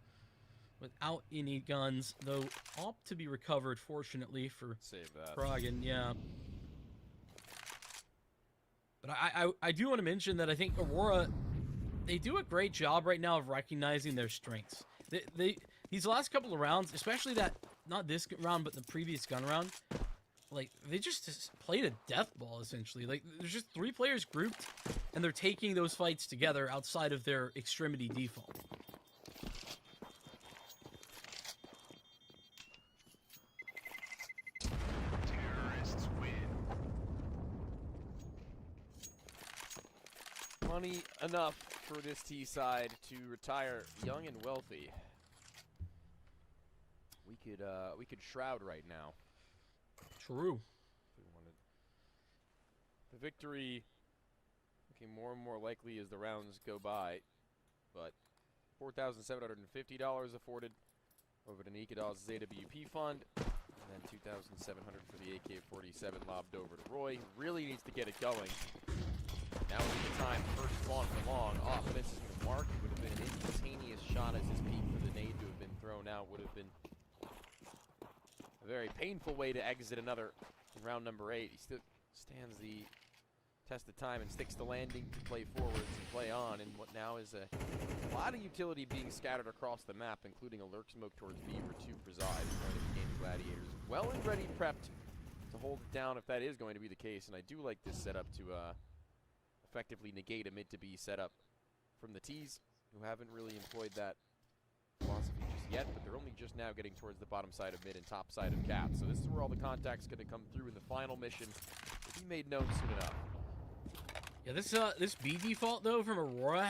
Without any guns, though opt to be recovered, fortunately, for Kragan, yeah. But I do want to mention that I think Aurora... They do a great job right now of recognizing their strengths. These last couple of rounds, especially that, not this round, but the previous gun round, like, they just played a death ball, essentially. Like, there's just 3 players grouped, and they're taking those fights together outside of their extremity default. Terrorists win. Money enough for this T side to retire young and wealthy. We could shroud right now. True. If we wanted. The victory looking more and more likely as the rounds go by, but $4,750 afforded over to Nikadal's ZWP fund, and then $2,700 for the AK-47 lobbed over to Roy, who really needs to get it going. Now would be the time, first spawn for long, off misses with Mark. It would have been an instantaneous shot as his peak for the nade to have been thrown out. Would have been a very painful way to exit another in round number 8. He still stands the test of time and sticks the landing to play forwards and play on in what now is a lot of utility being scattered across the map, including a lurk smoke towards B where 2 preside. The game Gladiators well and ready, prepped to hold it down if that is going to be the case, and I do like this setup to effectively negate a mid to B setup from the T's, who haven't really employed that philosophy just yet, but they're only just now getting towards the bottom side of mid and top side of cap. So this is where all the contact's going to come through in the final mission. Will be made known soon enough. Yeah, this B default though from Aurora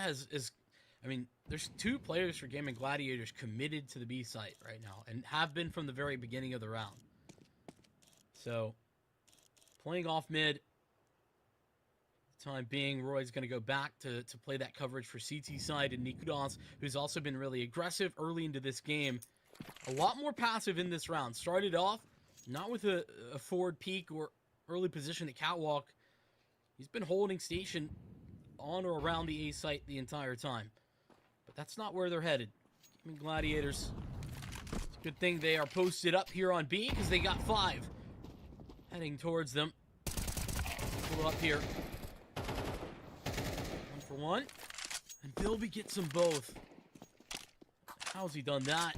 I mean, there's 2 players for Gaming Gladiators committed to the B site right now, and have been from the very beginning of the round. So, playing off mid. Time being, Roy's going to go back to play that coverage for CT side, and Nikudas, who's also been really aggressive early into this game. A lot more passive in this round. Started off not with a forward peak or early position at Catwalk. He's been holding station on or around the A site the entire time. But that's not where they're headed. Gaming Gladiators, it's a good thing they are posted up here on B, because they got 5 heading towards them. Pull up here. 1, and Bilby gets them both. How's he done that?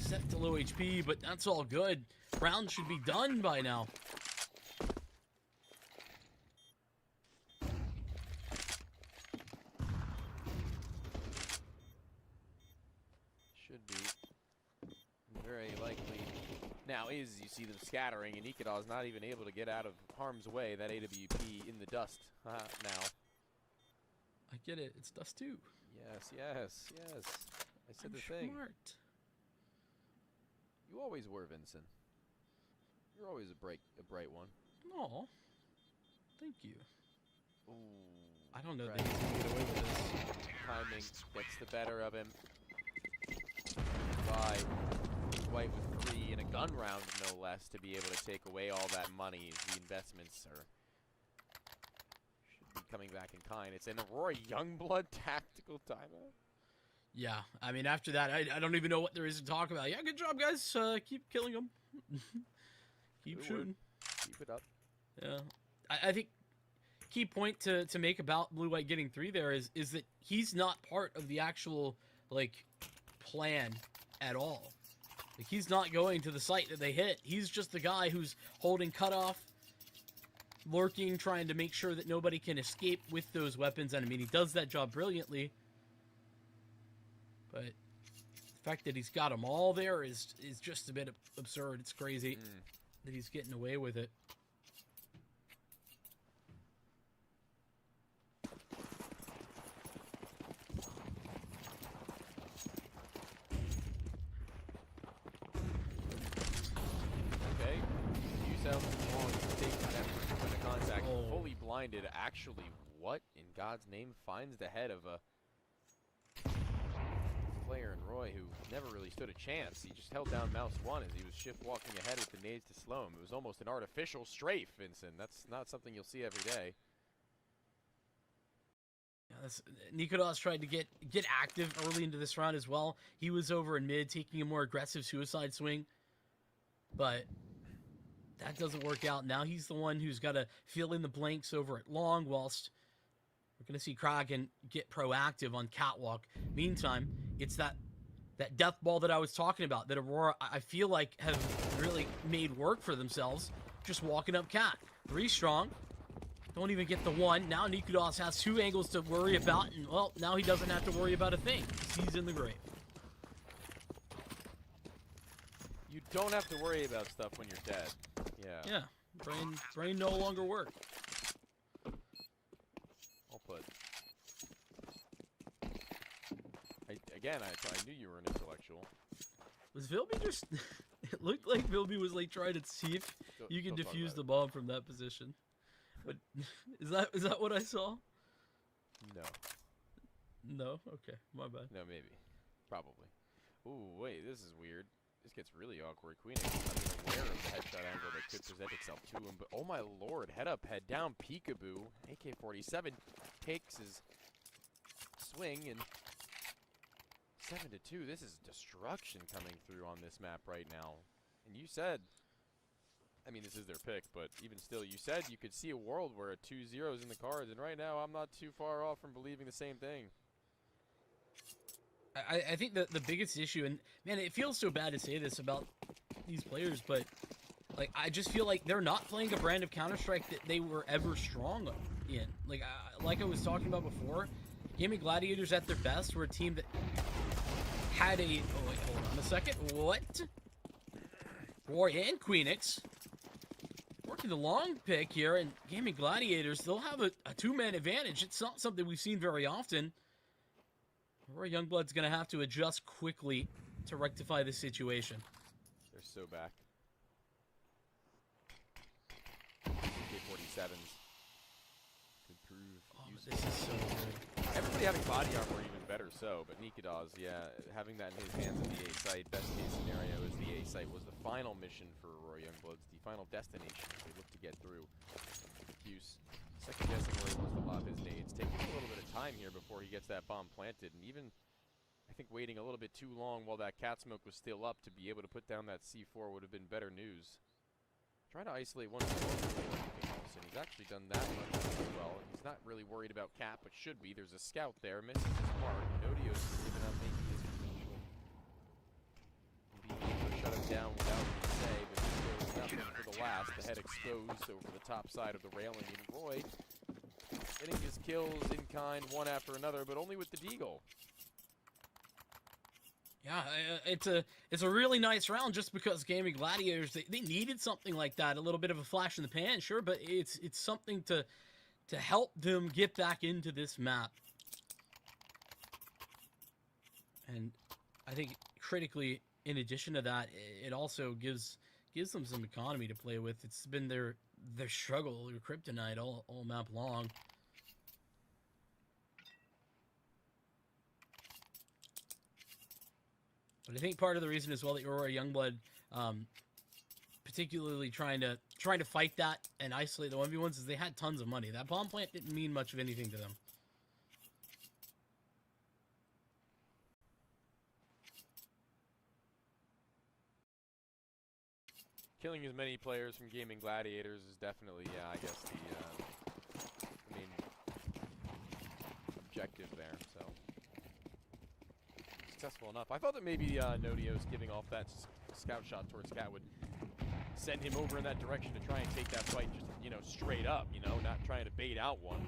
Set to low HP, but that's all good. Round should be done by now. Should be. Very likely. Now you see them scattering, and Ikeda is not even able to get out of harm's way. That AWP in the dust now. I get it. It's Dust 2. Yes. I said the thing. Smart. You always were, Vincent. You're always a bright one. Aw. Thank you. Ooh. I don't know right. that he's going to get away with this. Timing gets the better of him. By White with 3 in a gun round, no less, to be able to take away all that money. The investments are... coming back in kind. It's an Aurora Youngblood tactical timeout. Yeah, I mean, after that, I don't even know what there is to talk about. Yeah, good job, guys. Keep killing them. Keep shooting. Keep it up. Yeah. I think key point to make about Blue White getting 3 there is that he's not part of the actual, like, plan at all. Like, he's not going to the site that they hit. He's just the guy who's holding cutoff, lurking, trying to make sure that nobody can escape with those weapons. And I mean, he does that job brilliantly. But the fact that he's got them all there is just a bit absurd. It's crazy that he's getting away with it. Okay. You sound long to take that first point of contact. Fully blinded. Actually, what in God's name finds the head of a player in Roy who never really stood a chance. He just held down mouse 1 as he was shift walking ahead with the nades to slow him. It was almost an artificial strafe, Vincent. That's not something you'll see every day. Yeah, Nikolas tried to get active early into this round as well. He was over in mid, taking a more aggressive suicide swing. But that doesn't work out. Now he's the one who's got to fill in the blanks over at long, whilst we're going to see Kraken get proactive on Catwalk. Meantime, it's that death ball that I was talking about, that Aurora, I feel like, have really made work for themselves, just walking up Cat. 3 strong. Don't even get the 1. Now Nikolas has 2 angles to worry about, and, well, now he doesn't have to worry about a thing. He's in the grave. You don't have to worry about stuff when you're dead. Yeah. Yeah. Brain no longer works. I'll put. I knew you were an intellectual. Was Vilby just... It looked like Vilby was like trying to see if you can defuse the bomb from that position. But is that what I saw? No. No? Okay, my bad. No, maybe. Probably. Ooh, wait, this is weird. This gets really awkward. Queen is unaware of the headshot angle that could present itself to him, but oh my lord, head up, head down, peekaboo. AK-47 takes his swing, and 7-2. This is destruction coming through on this map right now. And you said, I mean, this is their pick, but even still, you said you could see a world where a 2-0 is in the cards, and right now I'm not too far off from believing the same thing. I think the biggest issue, and man, it feels so bad to say this about these players, but like I just feel like they're not playing a brand of Counter-Strike that they were ever strong in. Like I was talking about before, Gaming Gladiators at their best were a team that had a... Oh wait, hold on a second. What? Roy and Queenix working the long pick here, and Gaming Gladiators, they'll have a 2-man advantage. It's not something we've seen very often. Roy Youngblood's going to have to adjust quickly to rectify this situation. They're so back. AK-47s could prove useful. This is so good. Everybody having body armor even better so, but Nikolas, yeah, having that in his hands at the A site, best case scenario is the A site was the final mission for Roy Youngbloods, the final destination they look to get through. Hughes second guessing where he wants to lob his nades, taking a little bit of time here before he gets that bomb planted, and even, I think, waiting a little bit too long while that cat smoke was still up to be able to put down that C4 would have been better news. Trying to isolate one and he's actually done that much as well, and he's not really worried about Cat, but should be. There's a scout there, misses his mark. Nodio's giving up maybe his potential. Being able to shut him down without any say, but there's nothing for the last. The head exposed over the top side of the railing, and Roy getting his kills in kind one after another, but only with the deagle. Yeah, it's a really nice round just because Gaming Gladiators, they needed something like that, a little bit of a flash in the pan, sure, but it's something to help them get back into this map. And I think critically, in addition to that, it also gives them some economy to play with. It's been their struggle, their kryptonite all map long. But I think part of the reason as well that Aurora Youngblood, particularly trying to fight that and isolate the 1v1s, is they had tons of money. That bomb plant didn't mean much of anything to them. Killing as many players from Gaming Gladiators is definitely, yeah, I guess the main objective there. So successful enough. I thought that maybe Nodios giving off that scout shot towards Cat would send him over in that direction to try and take that fight just, you know, straight up, you know, not trying to bait out one.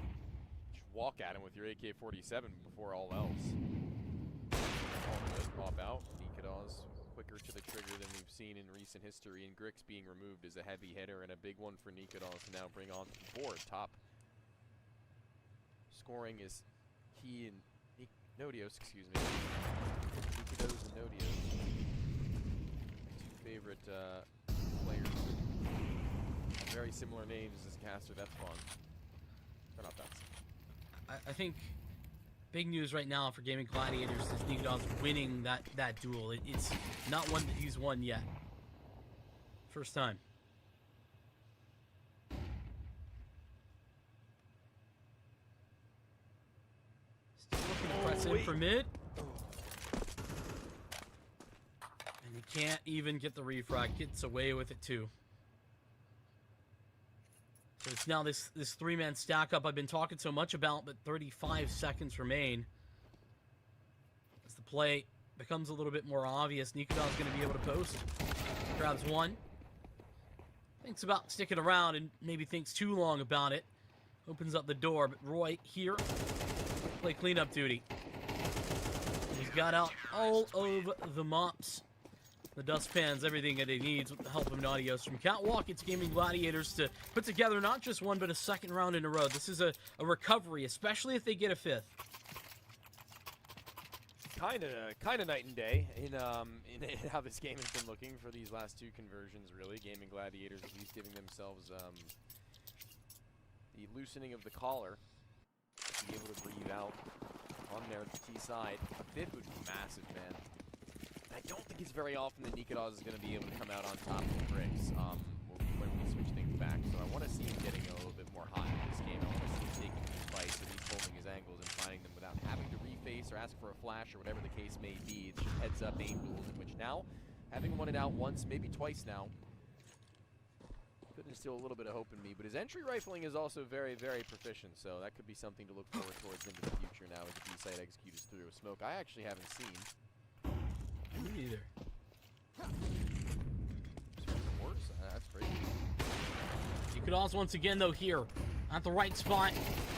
Just walk at him with your AK-47 before all else. All good, pop out. Nikodos quicker to the trigger than we've seen in recent history, and Grix being removed is a heavy hitter and a big one for Nikodos to now bring on the board. Top scoring is he and Nodios, excuse me. Nikodos and Nodios. Two favorite players. Very similar names as this caster. That's fun. Or not that. I think big news right now for Gaming Gladiators is Nikodos winning that duel. It's not one that he's won yet. First time. Still looking to press in for mid. And he can't even get the refrag. Gets away with it too. So it's now this three-man stack up I've been talking so much about, but 35 seconds remain. As the play becomes a little bit more obvious, Nikodos going to be able to post. Grabs one. Thinks about sticking around and maybe thinks too long about it. Opens up the door, but Roy here play cleanup duty. He's got out all of the mops, the dustpans, everything that he needs with the help of Nodios from Catwalk. It's Gaming Gladiators to put together not just one, but a second round in a row. This is a recovery, especially if they get a fifth. Kind of night and day in how this game has been looking for these last two conversions, really. Gaming Gladiators at least giving themselves the loosening of the collar to be able to breathe out on their T side. A fifth would be massive, man. I don't think it's very often that Nikodos is going to be able to come out on top of Grix when we switch things back. So I want to see him getting a little bit more hot in this game. I want to see him taking these fights and he's holding his angles and finding them without having to reface or ask for a flash or whatever the case may be. It's just heads up aim duels in which now, having won it out once, maybe twice now, could instill a little bit of hope in me. But his entry rifling is also very, very proficient, so that could be something to look forward towards into the future now as the B-side executes through a smoke I actually haven't seen. Me neither. That's great. Nikodos once again, though, here at the right spot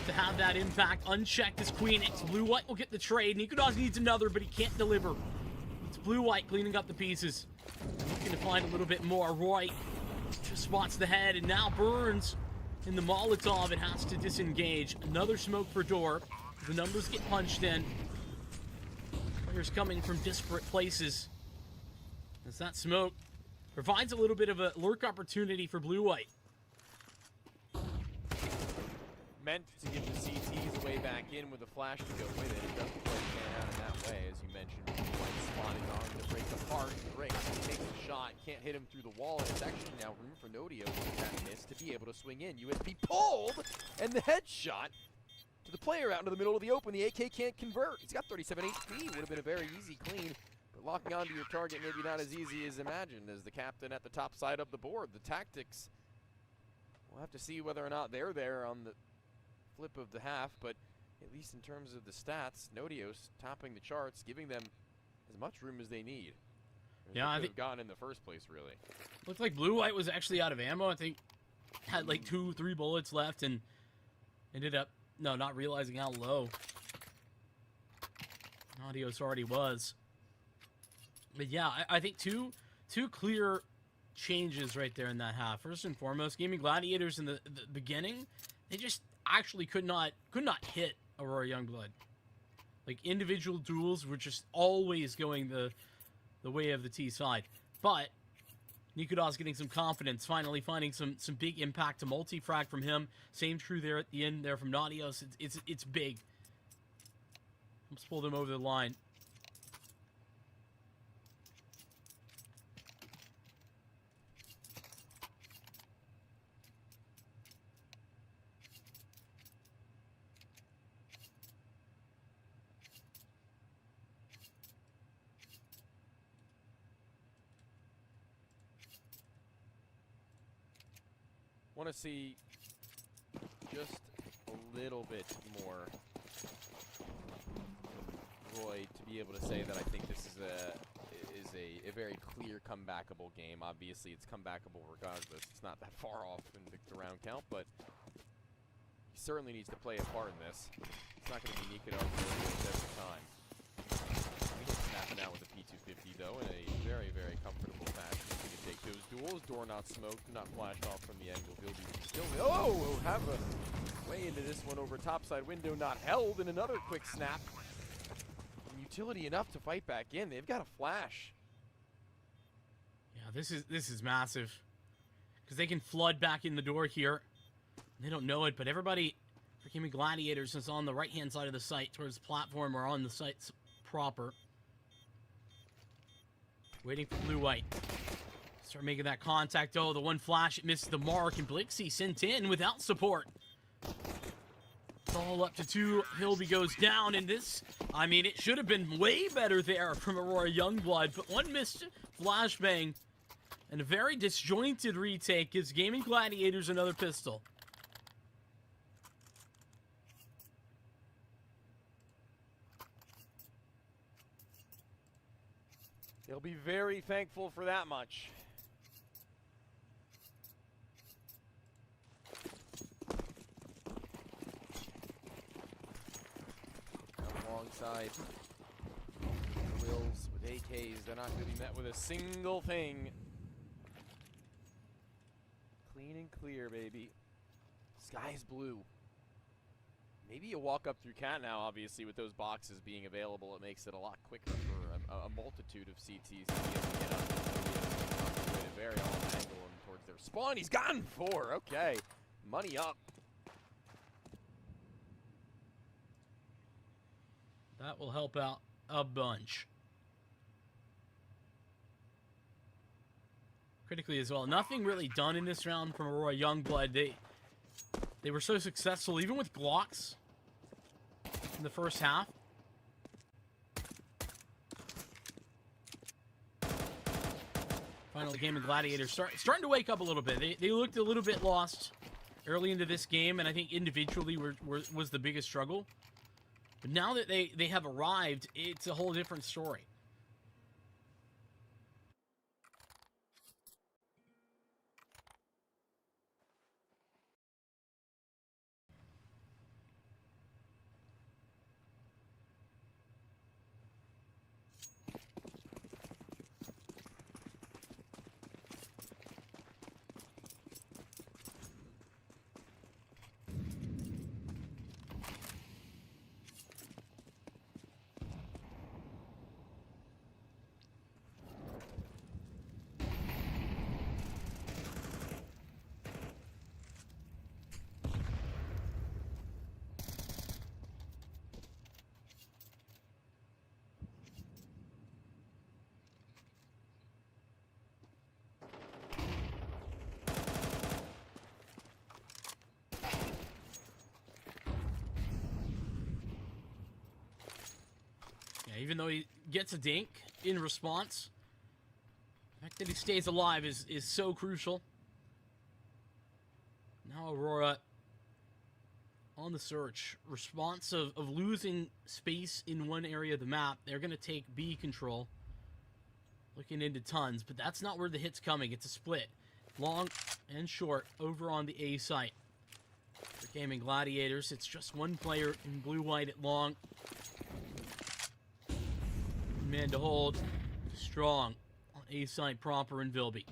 to have that impact. Unchecked as Queenix. Blue-White will get the trade. Nikodos needs another, but he can't deliver. It's Blue-White cleaning up the pieces. Looking to find a little bit more. Roy just spots the head, and now Burns in the Molotov and has to disengage. Another smoke for door. The numbers get punched in. Players coming from disparate places. As that smoke provides a little bit of a lurk opportunity for Blue-White. Meant to give the CTs a way back in with a flash to go with it. It doesn't quite pan out in that way, as you mentioned. Blue-White spotting on to break apart. Breaks, he takes a shot, can't hit him through the wall, and it's actually now room for Nodio with that miss to be able to swing in. USB pulled, and the headshot to the player out into the middle of the open. The AK can't convert. He's got 37 HP. Would have been a very easy clean. But locking onto your target maybe not as easy as imagined as the captain at the top side of the board. The tactics, we'll have to see whether or not they're there on the flip of the half. But at least in terms of the stats, Nodios topping the charts, giving them as much room as they need. Yeah, I think gotten in the first place, really. Looked like Blue-White was actually out of ammo. I think had like 2-3 bullets left and ended up not realizing how low Nodios already was. But yeah, I think two clear changes right there in that half. First and foremost, Gaming Gladiators in the beginning, they just actually could not hit Aurora Youngblood. Like, individual duels were just always going the way of the T side. But Nikodos getting some confidence, finally finding some big impact to multi-frag from him. Same true there at the end there from Nodios. It's big. Let's pull them over the line. Want to see just a little bit more Roy to be able to say that I think this is a very clear comebackable game. Obviously, it's comebackable regardless. It's not that far off in the round count, but he certainly needs to play a part in this. It's not going to be Nico every time. We can snap it out with a P250 though in a very, very comfortable fashion. He's going to take those duels. Door not smoked, not flashed off from the angle. Vilby still. Oh, we'll have a way into this one over topside window, not held, and another quick snap. And utility enough to fight back in. They've got a flash. Yeah, this is massive. Because they can flood back in the door here. They don't know it, but everybody for Gaming Gladiators is on the right-hand side of the site towards the platform or on the site proper. Waiting for blue-white. Start making that contact. Oh, the one flash, it missed the mark, and Blixie sent in without support. It's all up to 2. Hilby goes down, and this, I mean, it should have been way better there from Aurora Youngblood, but one missed flashbang and a very disjointed retake gives Gaming Gladiators another pistol. They'll be very thankful for that much. Alongside Wills with AKs, they're not going to be met with a single thing. Clean and clear, baby. Sky's blue. Maybe you walk up through cat now, obviously, with those boxes being available. It makes it a lot quicker for a multitude of CTs to be able to get up. Very off angle and towards their spawn. He's gotten 4. Okay. Money up. That will help out a bunch. Critically as well. Nothing really done in this round from Aurora Youngblood. They were so successful, even with Glocks in the first half. Final game of Gladiators starting to wake up a little bit. They looked a little bit lost early into this game, and I think individually was the biggest struggle. But now that they have arrived, it's a whole different story. Even though he gets a dink in response, the fact that he stays alive is so crucial. Now Aurora on the search. Response of losing space in one area of the map. They're going to take B control. Looking into tons, but that's not where the hit's coming. It's a split. Long and short over on the A site. For Gaming Gladiators, it's just one player in blue-white at long. Man to hold. Strong on A side proper in Vilby.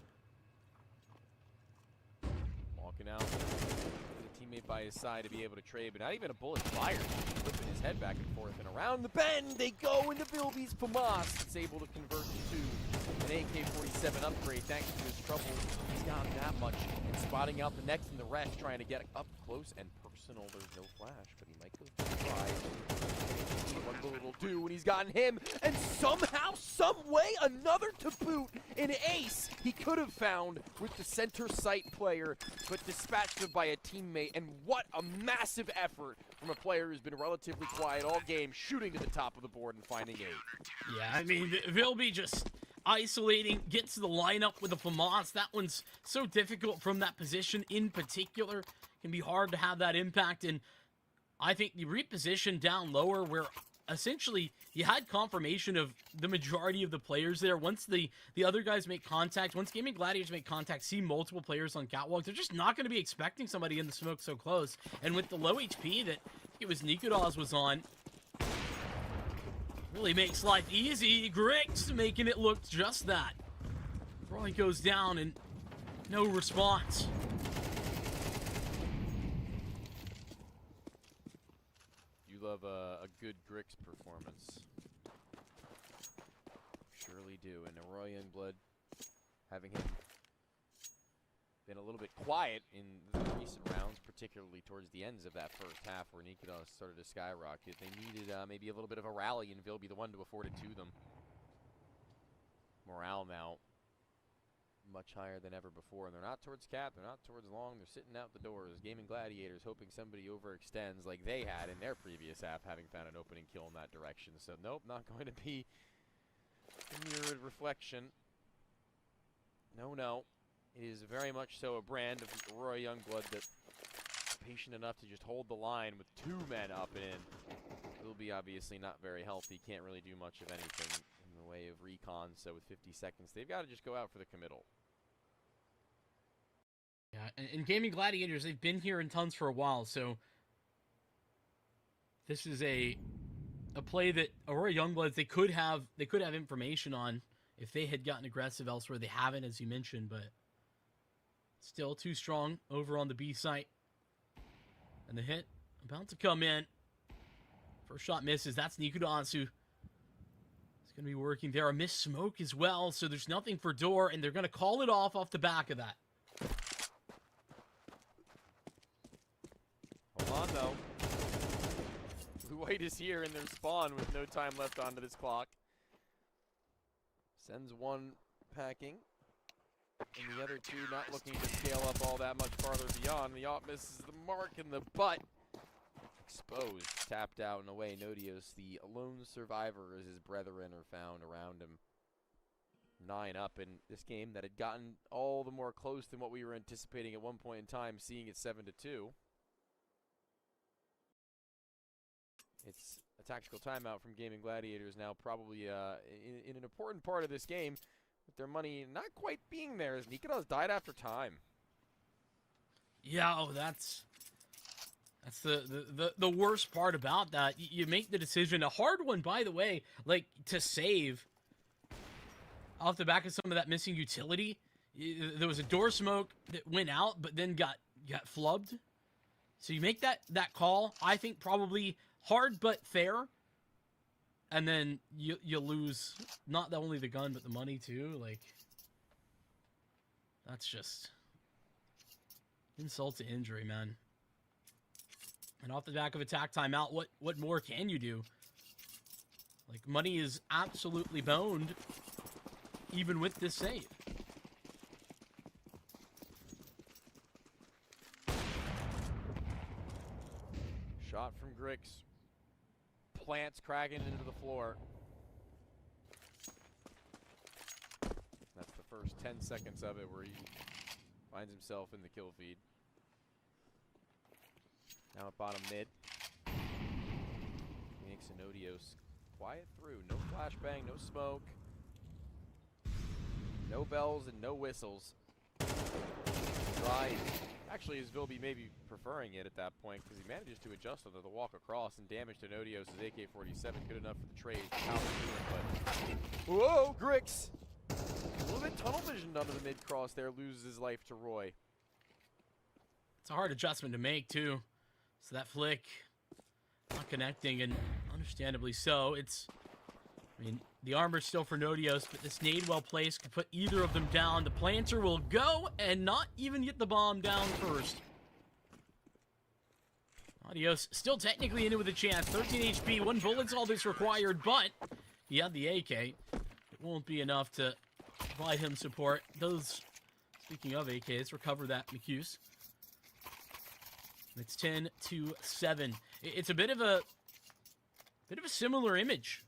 Walking out with a teammate by his side to be able to trade, but not even a bullet fired. Flipping his head back and forth, and around the bend they go into Vilby's FAMAS. It's able to convert to an AK-47 upgrade thanks to his trouble. He's gotten that much, and spotting out the next and the rest, trying to get up close and personal. There's no flash, but he might go for a try. What bullet will do when he's gotten him, and somehow, some way, another to boot. An ace he could have found with the center site player, but dispatched him by a teammate. And what a massive effort from a player who's been relatively quiet all game, shooting to the top of the board and finding 8. Yeah, I mean, Vilby just isolating, gets to the lineup with a FAMAS. That one's so difficult from that position in particular. Can be hard to have that impact, and I think the reposition down lower where essentially you had confirmation of the majority of the players there. Once the other guys make contact, once Gaming Gladiators make contact, see multiple players on catwalk, they're just not going to be expecting somebody in the smoke so close. And with the low HP that it was Nikodas was on, really makes life easy. Grix making it look just that. Roy goes down and no response. You love a good Grix performance. Surely do. And Roy Youngblood, having him been a little bit quiet in the recent rounds, particularly towards the ends of that first half where Nikodas started to skyrocket. They needed maybe a little bit of a rally, and Vil be the one to afford it to them. Morale now much higher than ever before, and they're not towards cap, they're not towards long, they're sitting out the doors. Gaming Gladiators hoping somebody overextends like they had in their previous half, having found an opening kill in that direction. So nope, not going to be a mirrored reflection. No, no. It is very much so a brand of Roy Youngblood that's patient enough to just hold the line with 2 men up and in. Will be obviously not very healthy, can't really do much of anything in the way of recon, so with 50 seconds, they've got to just go out for the committal. Yeah, and Gaming Gladiators, they've been here in tons for a while, so this is a play that Aurora Youngbloods they could have information on if they had gotten aggressive elsewhere. They haven't, as you mentioned, but still too strong over on the B site. And the hit about to come in. First shot misses. That's Nikodas who is going to be working there. A missed smoke as well, so there's nothing for door, and they're going to call it off the back of that. Hold on, though. Blue White is here in their spawn with no time left onto this clock. Sends one packing, and the other 2 not looking to scale up all that much farther beyond. The op misses the mark in the butt. Exposed, tapped out and away. Nodios, the lone survivor, as his brethren are found around him. 9 up in this game that had gotten all the more close than what we were anticipating at one point in time, seeing it 7-2. It's a tactical timeout from Gaming Gladiators now, probably in an important part of this game, with their money not quite being there, as Nikodas died after time. Yeah, oh, that's the worst part about that. You make the decision, a hard one, by the way, like, to save off the back of some of that missing utility. There was a door smoke that went out, but then got flubbed. So you make that call, I think probably hard but fair. And then you lose not only the gun, but the money too. Like, that's just insult to injury, man. And off the back of attack timeout, what more can you do? Like, money is absolutely boned, even with this save. Shot from Grix. Plants cracking into the floor. That's the first 10 seconds of it where he finds himself in the kill feed. Now at bottom mid. Phoenix and Nodios quiet through. No flashbang, no smoke. No bells and no whistles. Dry. Actually, is Vilby maybe preferring it at that point because he manages to adjust under the walk across and damage to Nodios' AK-47. Good enough for the trade. But whoa, Grix! A little bit tunnel visioned under the mid-cross there. Loses his life to Roy. It's a hard adjustment to make, too. So that flick, not connecting, and understandably so. I mean, the armor's still for Nodios, but this nade well placed could put either of them down. The planter will go and not even get the bomb down first. Nodios still technically in it with a chance. 13 HP, 1 bullet's all that's required, but he had the AK. It won't be enough to provide him support. Those, speaking of AKs, recover that McHughes. It's 10-7. It's a bit of a similar image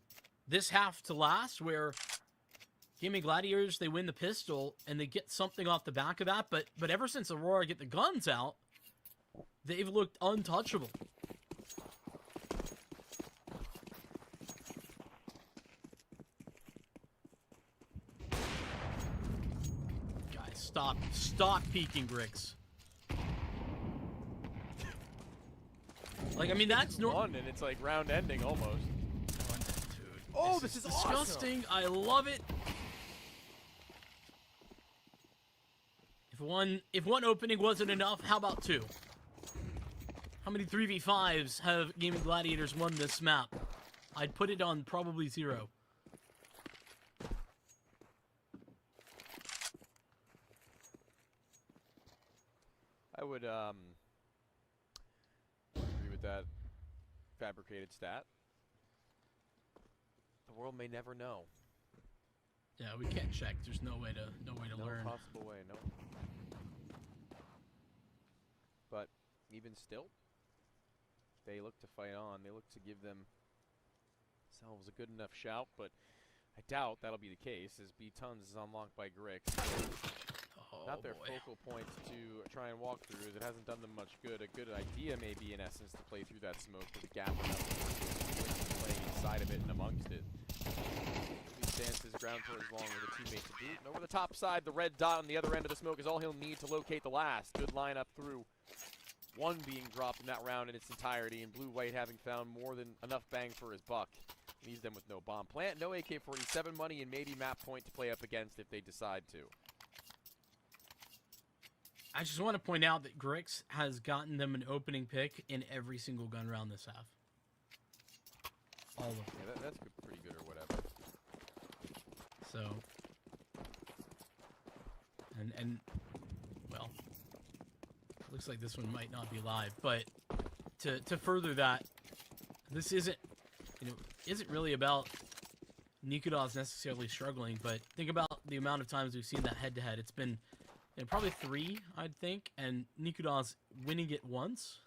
this half to last, where Gaming Gladiators, they win the pistol and they get something off the back of that, but ever since Aurora get the guns out, they've looked untouchable. Stop peeking, Grix. Like, I mean, that's one, and it's like round ending almost. Dude, Oh, this is disgusting. I love it. If one opening wasn't enough, how about two? How many 3v5s have Gaming Gladiators won this map? I'd put it on probably 0. I would agree with that fabricated stat. The world may never know. Yeah, we can't check. There's no way to learn. No possible way, no. But even still, they look to fight on. They look to give themselves a good enough shout, but I doubt that'll be the case as B-Tons is unlocked by Grix. Not their focal point to try and walk through, as it hasn't done them much good. A good idea may be, in essence, to play through that smoke with a gap enough to play inside of it and amongst it. He stands his ground for as long with a teammate to boot. And over the top side, the red dot on the other end of the smoke is all he'll need to locate the last. Good lineup through. One being dropped in that round in its entirety, and Blue-White having found more than enough bang for his buck. Leaves them with no bomb plant, no AK-47 money, and maybe map point to play up against if they decide to. I just want to point out that Grix has gotten them an opening pick in every single gun round this half. All of them. Yeah, that's pretty good or whatever. So, and well, looks like this one might not be live, but to further that, this isn't really about Nikodovs necessarily struggling, but think about the amount of times we've seen that head-to-head. It's been probably 3, I'd think, and Nikodovs winning it once.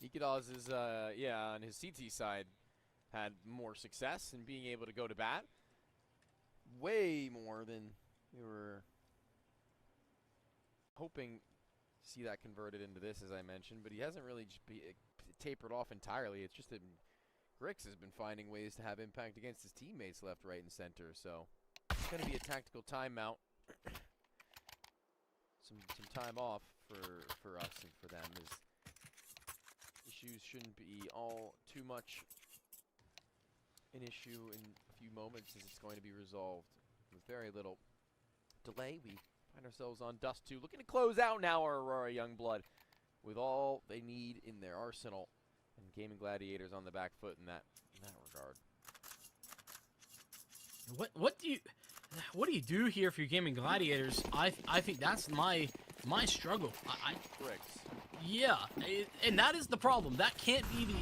Nikodovs is, on his CT side, had more success in being able to go to bat. Way more than we were hoping to see that converted into this, as I mentioned. But he hasn't really tapered off entirely. It's just that Grix has been finding ways to have impact against his teammates left, right, and center. So it's going to be a tactical timeout. some time off for us and for them, as issues shouldn't be all too much an issue in a few moments, as it's going to be resolved with very little delay. We find ourselves on Dust 2, looking to close out now our Aurora Youngblood with all they need in their arsenal, and Gaming Gladiators on the back foot in that regard. What do you do here for your Gaming Gladiators? I think that's my struggle. Grix. Yeah, and that is the problem. That can't be the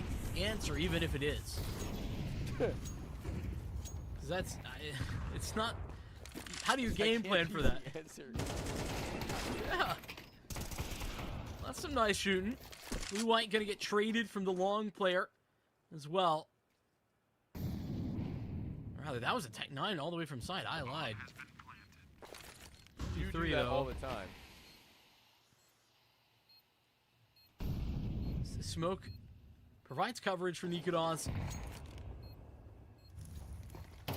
answer, even if it is. Because it's not. How do you game plan for that? Yeah, that's some nice shooting. Blue-White gonna get traded from the long player as well. Rather, that was a Tech 9 all the way from side. I lied. You do that all the time. Smoke provides coverage for Nikodovs.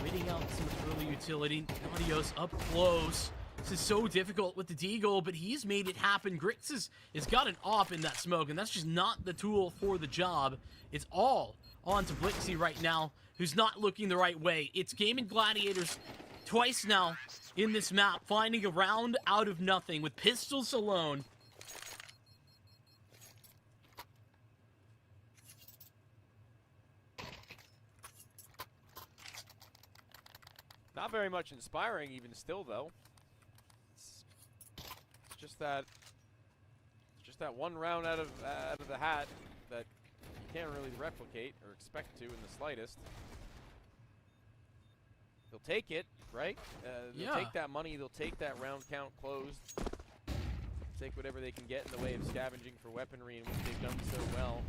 Waiting out some early utility. Naughtios up close. This is so difficult with the Deagle, but he's made it happen. Grix has got an op in that smoke, and that's just not the tool for the job. It's all on to Blixie right now, who's not looking the right way. It's Gaming Gladiators twice now in this map, finding a round out of nothing with pistols alone. Not very much inspiring, even still, though. It's just that one round out of the hat that you can't really replicate or expect to in the slightest. They'll take it, right? They'll take that money. They'll take that round count closed. Take whatever they can get in the way of scavenging for weaponry, in which they've done so well.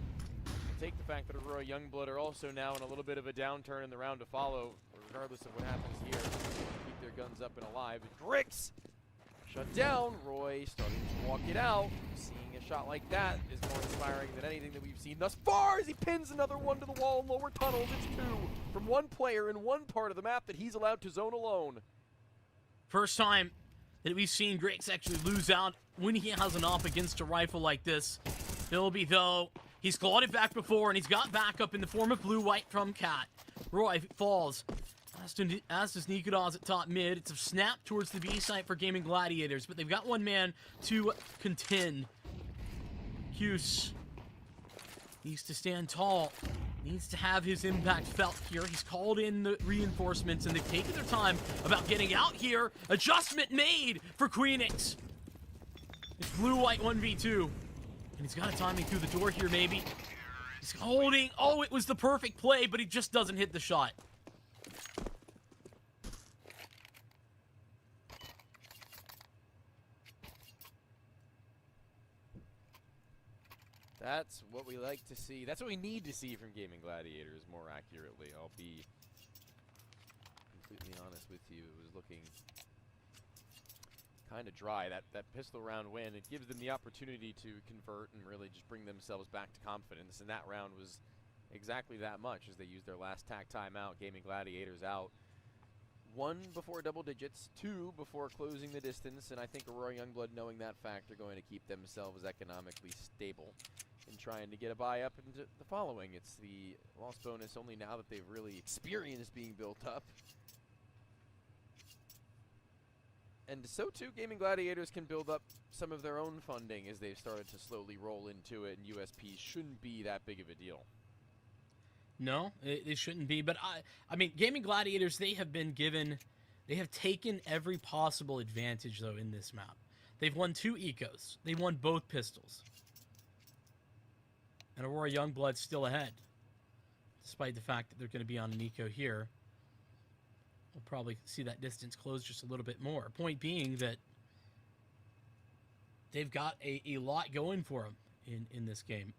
They'll take the fact that Aurora Youngblood are also now in a little bit of a downturn in the round to follow, regardless of what happens here. Keep their guns up and alive. Grix shut down. Roy starting to walk it out. Seeing a shot like that is more inspiring than anything that we've seen thus far as he pins another one to the wall in lower tunnels. It's 2 from one player in one part of the map that he's allowed to zone alone. First time that we've seen Grix actually lose out when he has an op against a rifle like this. Philby, though, he's clawed it back before, and he's got backup in the form of blue-white from Cat. Roy falls. As does Nikodas at top mid. It's a snap towards the B site for Gaming Gladiators, but they've got one man to contend. Hughes needs to stand tall. Needs to have his impact felt here. He's called in the reinforcements, and they've taken their time about getting out here. Adjustment made for Queenix. It's blue-white 1v2. And he's got a timing through the door here, maybe. He's holding. Oh, it was the perfect play, but he just doesn't hit the shot. That's what we like to see. That's what we need to see from Gaming Gladiators, more accurately. I'll be completely honest with you. It was looking kind of dry. That pistol round win, it gives them the opportunity to convert and really just bring themselves back to confidence. And that round was exactly that much as they used their last tack timeout. Gaming Gladiators out 1 before double digits, 2 before closing the distance. And I think Aurora Youngblood, knowing that fact, are going to keep themselves economically stable in trying to get a buy up into the following. It's the loss bonus only now that they've really experienced being built up. And so too, Gaming Gladiators can build up some of their own funding as they've started to slowly roll into it, and USP shouldn't be that big of a deal. No, it shouldn't be. But I mean, Gaming Gladiators, they have taken every possible advantage, though, in this map. They've won 2 ecos. They won both pistols. And Aurora Youngblood's still ahead, despite the fact that they're going to be on an eco here. We'll probably see that distance close just a little bit more. Point being that they've got a lot going for them in this game.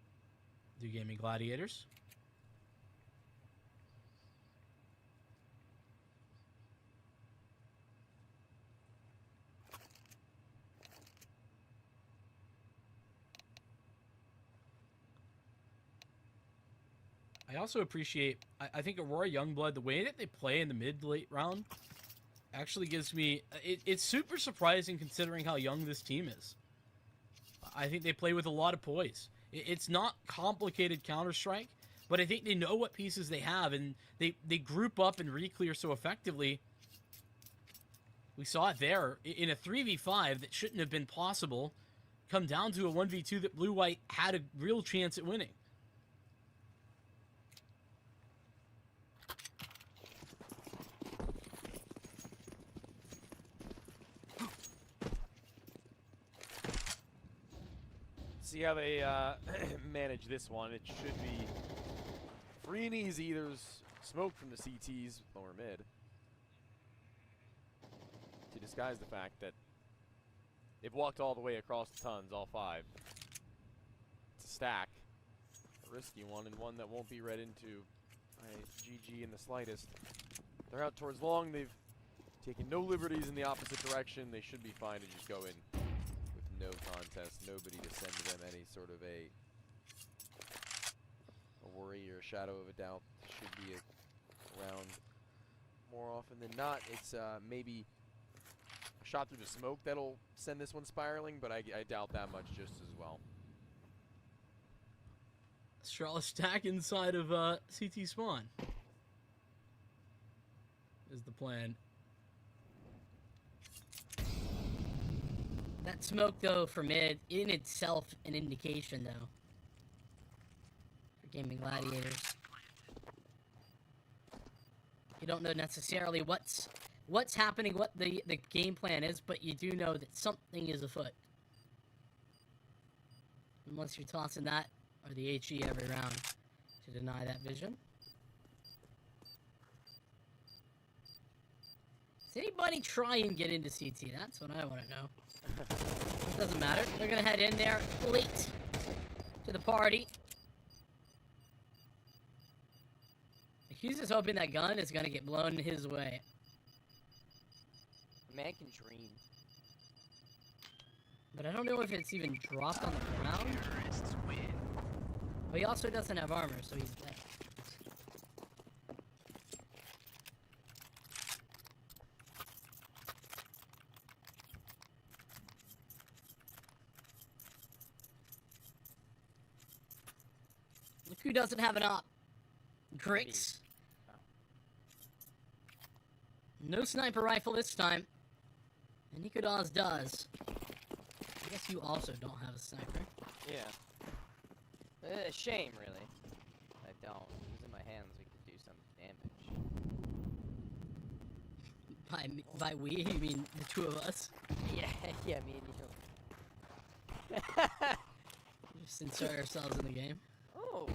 The Gaming Gladiators. I also appreciate, I think Aurora Youngblood, the way that they play in the mid-late round actually gives me, it's super surprising considering how young this team is. I think they play with a lot of poise. It's not complicated Counter-Strike, but I think they know what pieces they have, and they group up and re-clear so effectively. We saw it there in a 3v5 that shouldn't have been possible, come down to a 1v2 that Blue-White had a real chance at winning. See how they manage this one. It should be free and easy. There's smoke from the CTs lower mid to disguise the fact that they've walked all the way across the tons, all 5. It's a stack, a risky one, and one that won't be read into by GG in the slightest. They're out towards long. They've taken no liberties in the opposite direction. They should be fine to just go in. No contest, nobody to send them any sort of a worry or a shadow of a doubt. Should be around more often than not. It's maybe a shot through the smoke that'll send this one spiraling, but I doubt that much just as well. Straw stack inside of CT spawn is the plan. That smoke, though, for mid, in itself, an indication, though, for Gaming Gladiators. You don't know necessarily what's happening, what the game plan is, but you do know that something is afoot. Unless you're tossing that or the HE every round to deny that vision. Does anybody try and get into CT? That's what I want to know. Doesn't matter. They're gonna head in there late to the party. Hughes is hoping that gun is gonna get blown his way. A man can dream. But I don't know if it's even dropped on the ground. But he also doesn't have armor, so he's dead. Look who doesn't have an op. Grix. No sniper rifle this time. And Nikodas does. I guess you also don't have a sniper. Yeah. Shame, really. I don't. Using my hands, we could do some damage. By we, you mean the two of us? Yeah, yeah, me and you. Just insert ourselves in the game. Oh.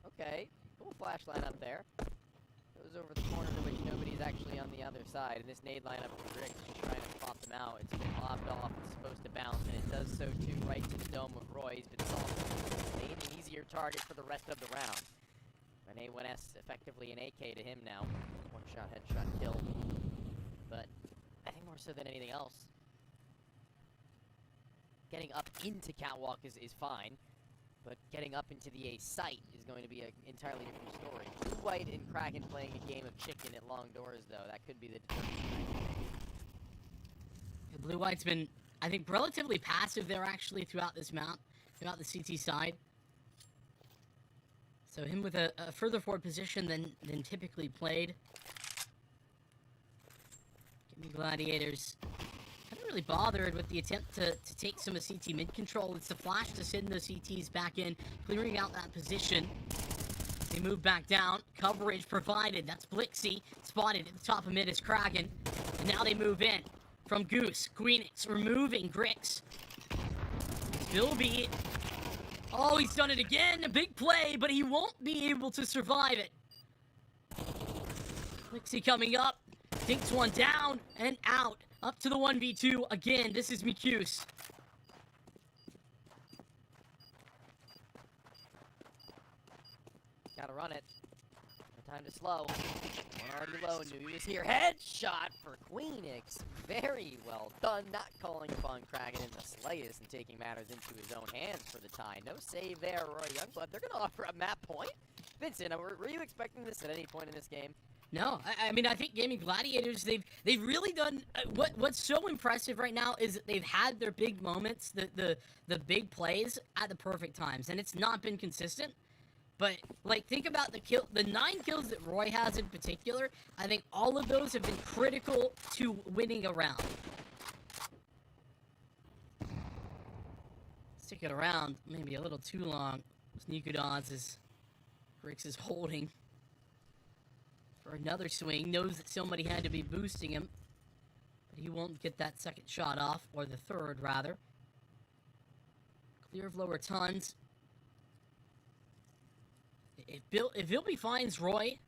Okay. Cool flashlight up there. Goes over the corner to which nobody's actually on the other side. And this nade lineup with Rick just trying to pop them out. It's been lobbed off. It's supposed to bounce, and it does so too right to the dome of Roy. He's been solved. Made an easier target for the rest of the round. An A1S effectively an AK to him now. One shot, headshot, kill. But I think more so than anything else, getting up into Catwalk is fine. But getting up into the A site is going to be an entirely different story. Blue White and Kraken playing a game of chicken at long doors, though. That could be the determinant. Yeah, Blue White's been, I think, relatively passive there, actually, throughout this map. Throughout the CT side. So him with a further forward position than typically played. Give me Gladiators. Haven't really bothered with the attempt to take some of CT mid control. It's the flash to send those CTs back in, clearing out that position. They move back down. Coverage provided. That's Blixie. Spotted at the top of mid is Kraken. And now they move in. From Goose. Queenix removing Grix. Bilby. Oh, he's done it again. A big play, but he won't be able to survive it. Blixie coming up. Dinks one down and out. Up to the 1v2. Again, this is Mikuse. Gotta run it. No time to slow. One already low. Knew he was here. Headshot for Queenix. Very well done. Not calling upon Kraken in the slightest and taking matters into his own hands for the tie. No save there, Roy Youngblood. They're gonna offer a map point. Vincent, were you expecting this at any point in this game? No, I mean, I think Gaming Gladiators, they've really done, what's so impressive right now is that they've had their big moments, the big plays at the perfect times, and it's not been consistent. But, like, think about the 9 kills that Roy has in particular. I think all of those have been critical to winning a round. Stick it around, maybe a little too long. Nikodas is, Grix is holding for another swing. Knows that somebody had to be boosting him, but he won't get that second shot off, or the third, rather. Clear of lower tons. If Bilby finds Roy,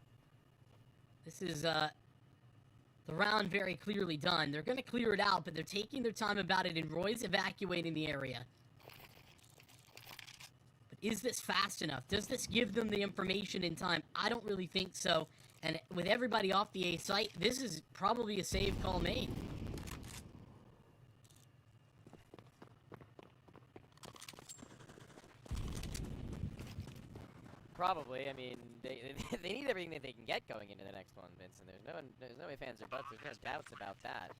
this is the round very clearly done. They're going to clear it out, but they're taking their time about it, and Roy's evacuating the area. But is this fast enough? Does this give them the information in time? I don't really think so. And with everybody off the A site, this is probably a save call made. Probably. I mean, they need everything that they can get going into the next one, Vincent. There's no ifs, ands, or buts. There's no doubts about that.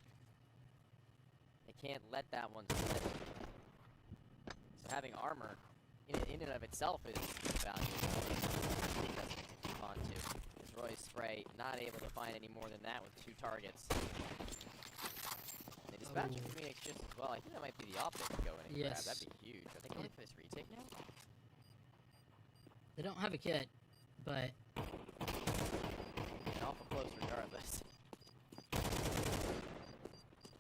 They can't let that one slip. So having armor in and of itself is valuable. Onto is Roy's spray, not able to find any more than that with 2 targets. They dispatch Phoenix just as well. I think that might be the optic to go in and grab. That'd be huge. Are they going for this retake now? They don't have a kit, but awful close regardless.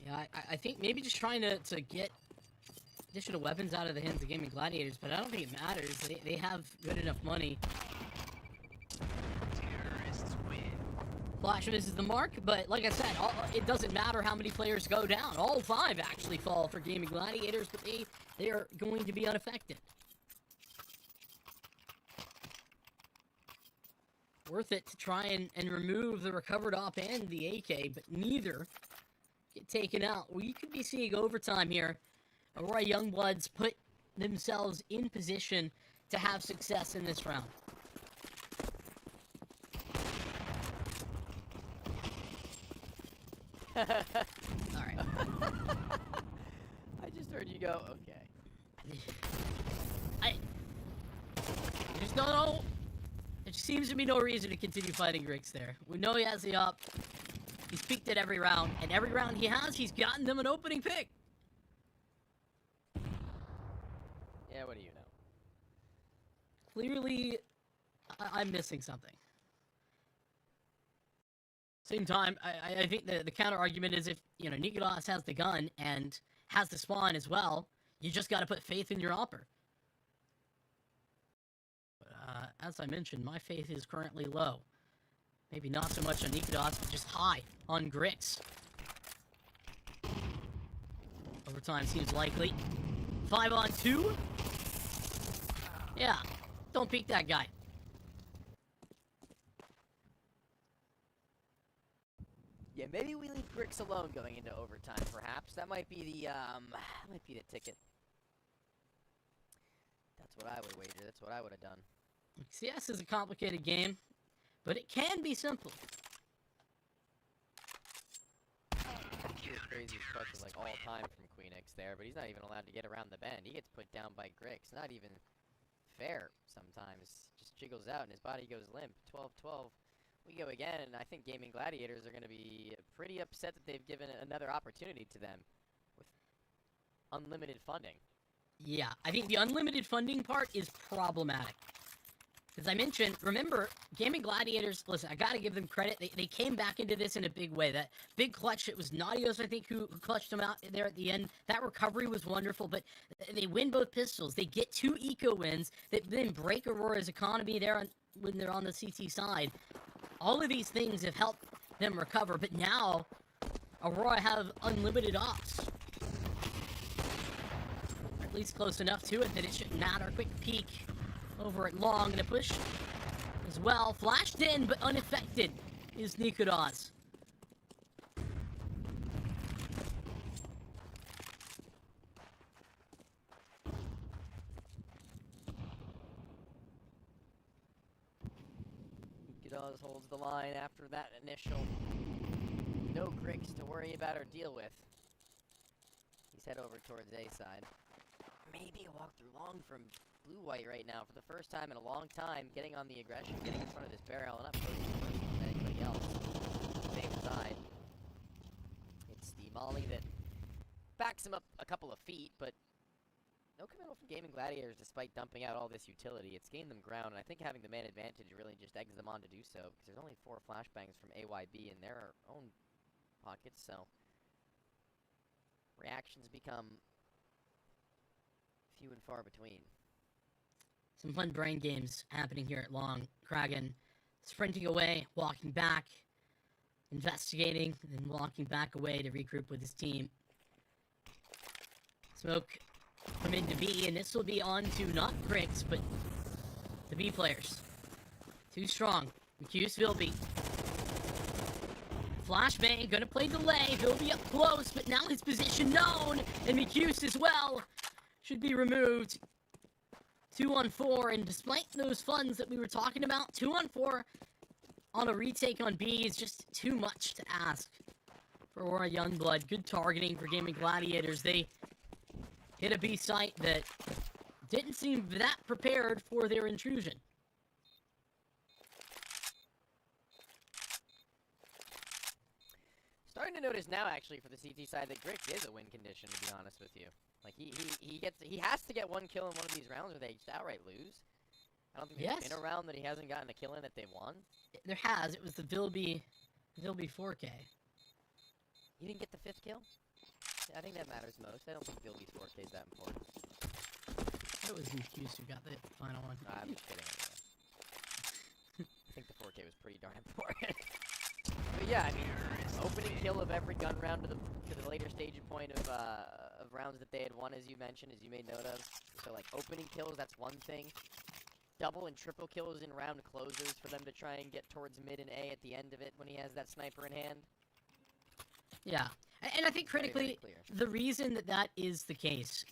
Yeah, I think maybe just trying to get additional weapons out of the hands of Gaming Gladiators, but I don't think it matters. They have good enough money. Flash misses the mark, but like I said, it doesn't matter how many players go down. All 5 actually fall for Gaming Gladiators, but they are going to be unaffected. Worth it to try and remove the recovered op and the AK, but neither get taken out. We could be seeing overtime here. Aurora Youngbloods put themselves in position to have success in this round. Alright. I just heard you go, okay. I just don't know. There seems to be no reason to continue fighting Grix there. We know he has the up. He's peaked at every round, and every round he has, he's gotten them an opening pick. Yeah, what do you know? Clearly, I'm missing something. Same time, I think the counter argument is if, you know, Nikolas has the gun and has the spawn as well, you just got to put faith in your opper. As I mentioned, my faith is currently low. Maybe not so much on Nikolas, but just high on Grix. Overtime seems likely. 5-on-2? Yeah, don't peek that guy. Yeah, maybe we leave Grix alone going into overtime, perhaps. That might be the ticket. That's what I would wager. That's what I would have done. CS is a complicated game, but it can be simple. Crazy special like all time from Queenix there, but he's not even allowed to get around the bend. He gets put down by Grix. Not even fair sometimes. Just jiggles out and his body goes limp. 12-12. We go again, and I think Gaming Gladiators are going to be pretty upset that they've given another opportunity to them with unlimited funding. Yeah, I think the unlimited funding part is problematic. As I mentioned, remember, Gaming Gladiators, listen, I gotta give them credit. They came back into this in a big way. That big clutch, it was Naughtios, I think, who clutched them out there at the end. That recovery was wonderful, but they win both pistols. They get 2 eco wins that then break Aurora's economy there when they're on the CT side. All of these things have helped them recover, but now Aurora have unlimited ops. Or at least close enough to it that it shouldn't matter. Quick peek over at Long, and a push as well. Flashed in, but unaffected is Nikolas. Nikolas holds the line after that initial. No Grix to worry about or deal with. He's head over towards A side. Maybe a walk through Long from Blue-White right now for the first time in a long time, getting on the aggression, getting in front of this barrel, and not pushing first than anybody else. Same side. It's the molly that backs him up a couple of feet, but no committal from Gaming Gladiators despite dumping out all this utility. It's gained them ground, and I think having the man advantage really just eggs them on to do so, because there's only 4 flashbangs from AYB in their own pockets, so reactions become few and far between. Some fun brain games happening here at Long. Kragan sprinting away, walking back, investigating, and then walking back away to regroup with his team. Smoke from into B, and this will be on to not Grix, but the B players. Too strong. Recuse Vilby. Flashbang, gonna play delay. Vilby up close, but now his position known, and Recuse as well should be removed. 2-on-4, and despite those funds that we were talking about, 2-on-4 on a retake on B is just too much to ask for Aurora Youngblood. Good targeting for Gaming Gladiators. They hit a B site that didn't seem that prepared for their intrusion. Starting to notice now, actually, for the CT side, that Grix is a win condition, to be honest with you. Like, he has to get 1 kill in one of these rounds or they just outright lose. I don't think there's been a round that he hasn't gotten a kill in that they won. There has. It was the Vilby 4K. He didn't get the 5th kill? Yeah, I think that matters most. I don't think Vilby's 4K is that important. It was Recuse who got the final one. I'm just kidding anyway. I think the 4K was pretty darn important. But yeah, I mean, opening kill of every gun round to the later stage point of rounds that they had won, as you mentioned, as you made note of. So like opening kills, that's one thing. Double and triple kills in round closers for them to try and get towards mid and A at the end of it when he has that sniper in hand. Yeah, And I think Very, very critically, clear. the reason that that is the case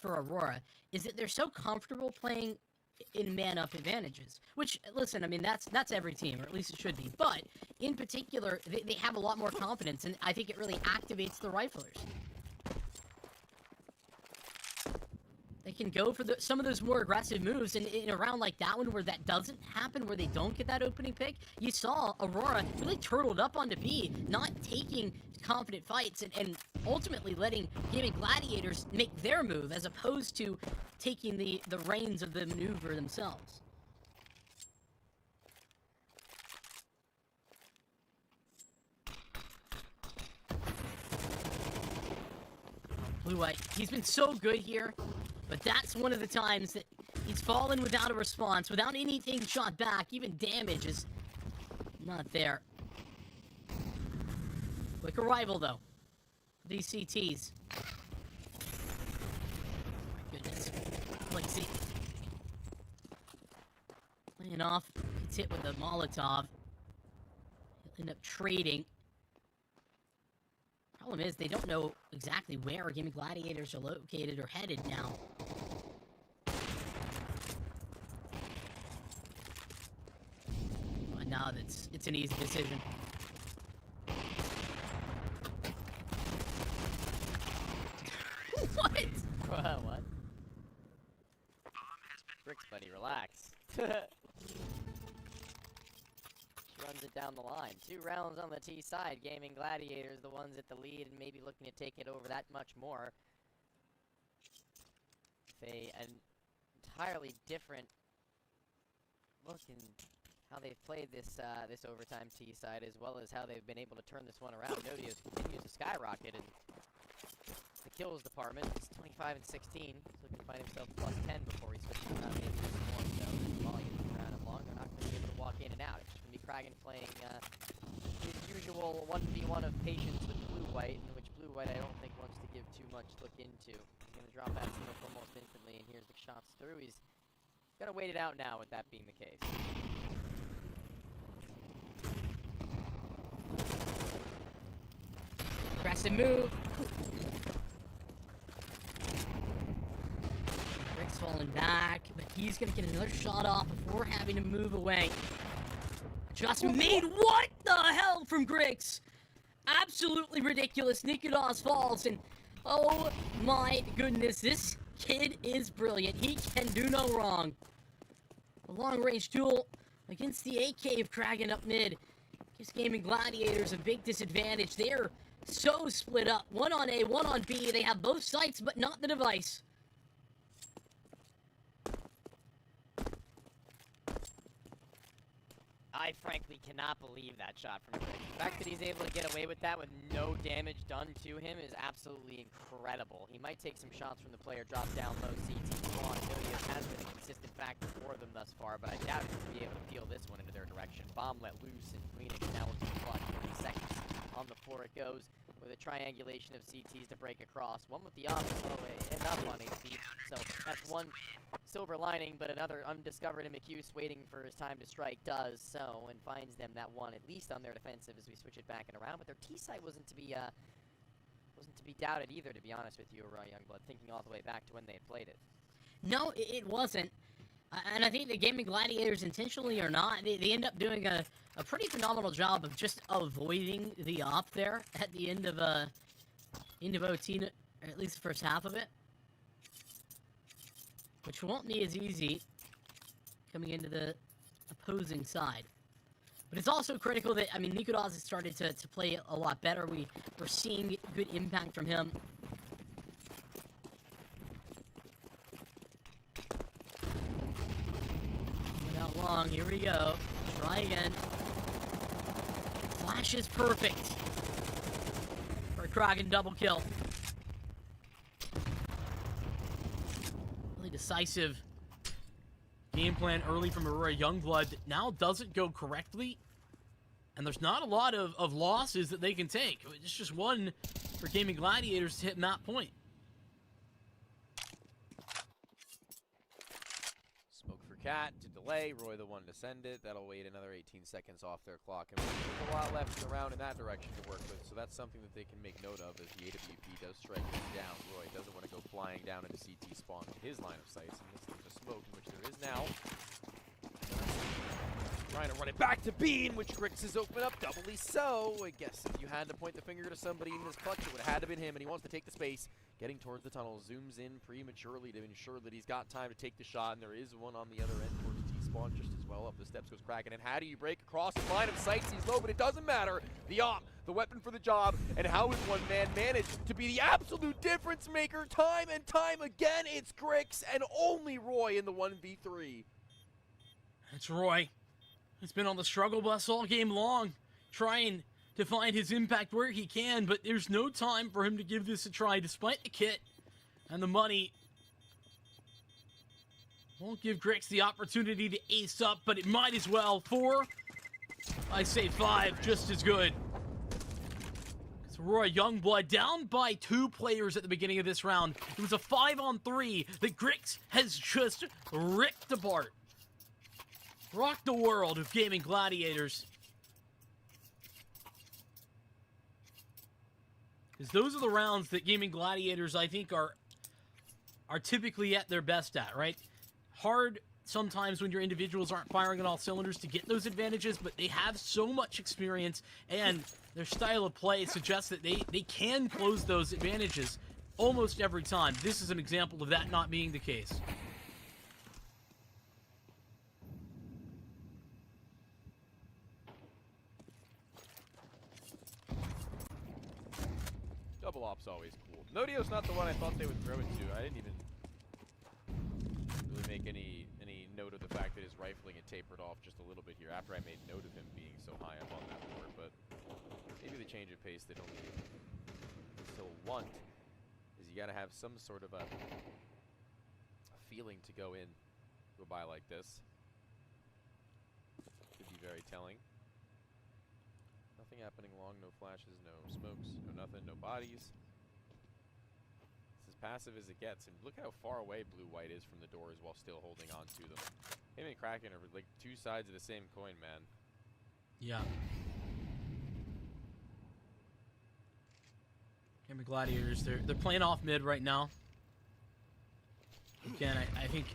for Aurora is that they're so comfortable playing in man-up advantages. Which, listen, I mean, that's every team, or at least it should be. But, in particular, they have a lot more confidence, and I think it really activates the riflers. They can go for some of those more aggressive moves, and in a round like that one where that doesn't happen, where they don't get that opening pick, you saw Aurora really turtled up onto B, not taking confident fights, and ultimately letting Gaming Gladiators make their move, as opposed to taking the reins of the maneuver themselves. Blue White, he's been so good here, but that's one of the times that he's fallen without a response, without anything shot back. Even damage is not there. Quick arrival, though. These CTs. My goodness. Flexi. Playing off. Gets hit with a Molotov. He'll end up trading. Problem is, they don't know exactly where Gaming Gladiators are located or headed now. But now it's an easy decision. What? What? Bricks, buddy, relax. Runs it down the line. 2 rounds on the T side. Gaming Gladiators, the ones at the lead, and maybe looking to take it over that much more. An entirely different look in how they've played this this overtime T side, as well as how they've been able to turn this one around. Nodios continues to skyrocket, and the kills department is 25 and 16. He's looking to find himself plus 10 before he switches around maybe just more. So while he's around it long, they're not going to be able to walk in and out. It's just going to be Kragan playing his usual 1v1 of patience with Blue-White, in which Blue-White I don't think wants to give too much look into. He's going to drop that smoke almost instantly, and here's the shots through. He's got to wait it out now with that being the case. Aggressive move. Rick's falling back, but he's gonna get another shot off before having to move away. Adjustment made. What the hell from Grix? Absolutely ridiculous. Nikodas falls, and oh my goodness, this kid is brilliant. He can do no wrong. A long-range duel against the AK of Kragan up mid gives Gaming Gladiators a big disadvantage. They're so split up. One on A, one on B. They have both sites, but not the device. I frankly cannot believe that shot from Grix. The fact that he's able to get away with that with no damage done to him is absolutely incredible. He might take some shots from the player, drop down low, CT spawn. Nodios has been a consistent factor for them thus far, but I doubt he's going to be able to peel this one into their direction. Bomb let loose, and Phoenix now looking to clutch. 30 seconds on the floor it goes, with a triangulation of CTs to break across. One with the off low, enough on HP. So that's one silver lining, but another undiscovered and McHughes waiting for his time to strike does so, and finds them that one, at least on their defensive as we switch it back and around. But their T site wasn't to be doubted either, to be honest with you, Youngblood, thinking all the way back to when they had played it. No, it wasn't. And I think the Gaming Gladiators, intentionally or not, they end up doing a pretty phenomenal job of just avoiding the op there at the end of OT, or at least the first half of it. Which won't be as easy coming into the opposing side. But it's also critical that, I mean, Nikodas has started to play a lot better. We're seeing good impact from him. Not long, here we go. Try again. Flash is perfect. For a Kragan double kill. Really decisive. Game plan early from Aurora Youngblood that now doesn't go correctly. And there's not a lot of losses that they can take. It's just one for Gaming Gladiators to hit that point. Smoke for Cat to delay, Roy the one to send it. That'll wait another 18 seconds off their clock. And there's a lot left in the round in that direction to work with, so that's something that they can make note of as the AWP does strike him down. Roy doesn't want to go flying down into CT spawn to his line of sight, unless there's a smoke, in which there is now. Trying to run it back to B, in which Grix has opened up, doubly so. I guess if you had to point the finger to somebody in this clutch, it would have had to been him, and he wants to take the space. Getting towards the tunnel, zooms in prematurely to ensure that he's got time to take the shot, and there is one on the other end towards T-spawn just as well. Up the steps goes Kraken, and how do you break across the line of sight? He's low, but it doesn't matter. The op, the weapon for the job, and how is one man managed to be the absolute difference maker time and time again? It's Grix and only Roy in the 1v3. It's Roy. He's been on the struggle bus all game long, trying to find his impact where he can, but there's no time for him to give this a try, despite the kit and the money. Won't give Grix the opportunity to ace up, but it might as well. 4, I say 5, just as good. It's Roy Youngblood down by 2 players at the beginning of this round. It was a 5-on-3 that Grix has just ripped apart. Rocked the world of Gaming Gladiators. Because those are the rounds that Gaming Gladiators, I think, are typically at their best at, right? Hard sometimes when your individuals aren't firing on all cylinders to get those advantages, but they have so much experience, and their style of play suggests that they can close those advantages almost every time. This is an example of that not being the case. Double op's always cool. Nodio's not the one I thought they would throw it to. I didn't even really make any note of the fact that his rifling had tapered off just a little bit here after I made note of him being so high up on that board, but maybe the change of pace they don't still want is you gotta have some sort of a feeling to go by like this. Could be very telling. Nothing happening long, no flashes, no smokes, no nothing, no bodies. It's as passive as it gets, and look how far away blue-white is from the doors while still holding on to them. Him and Kraken are like 2 sides of the same coin, man. Yeah. Gaming Gladiators, they're playing off mid right now. Again, I think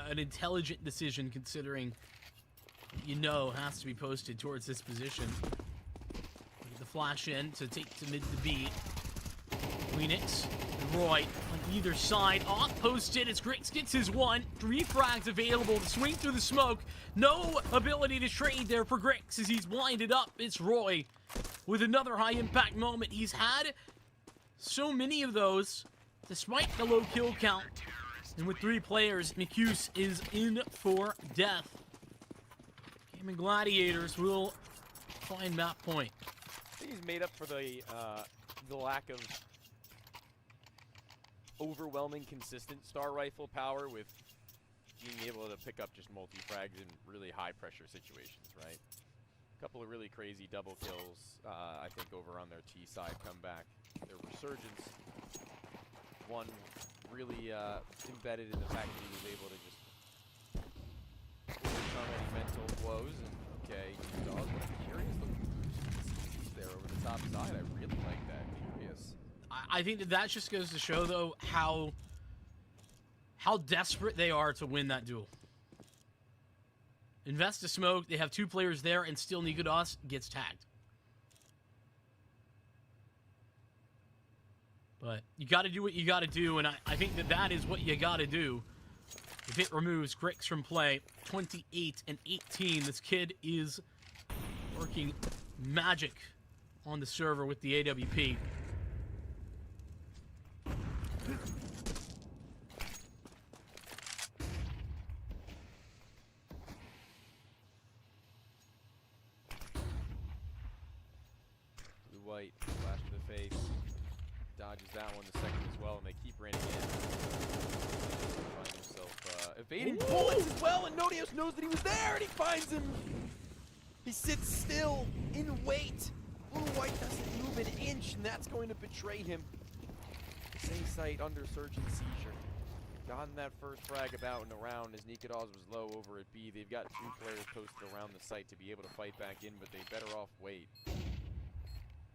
an intelligent decision, considering has to be posted towards this position. The flash in to take to mid to B. Phoenix and Roy on either side. Off posted as Grix gets his 1. 3 frags available to swing through the smoke. No ability to trade there for Grix as he's blinded up. It's Roy with another high impact moment. He's had so many of those despite the low kill count. And with 3 players, McHughes is in for death. Gaming Gladiators will find map point. I think he's made up for the lack of overwhelming consistent star rifle power with being able to pick up just multi-frags in really high-pressure situations, right? A couple of really crazy double kills, I think, over on their T side comeback. Their resurgence, one really embedded in the fact that he was able to just overcome any mental blows. And okay, dog, but I'm curious there over the top side. I really like that. Curious. I think that just goes to show, though, how desperate they are to win that duel. Invest a smoke. They have 2 players there, and still Nikodos gets tagged. But you got to do what you got to do, and I think that is what you got to do. If it removes Grix from play, 28 and 18. This kid is working magic on the server with the AWP. Blue-white, flash to the face. Dodges that one the second as well, and they keep raining in. Find himself evading bullets as well, and Nodios knows that he was there, and he finds him. He sits still in wait. Blue-white doesn't move an inch, and that's going to betray him. Same site under search and seizure. gotten that first frag about and around as Nikodos was low over at B. They've got 2 players posted around the site to be able to fight back in, but they better off wait.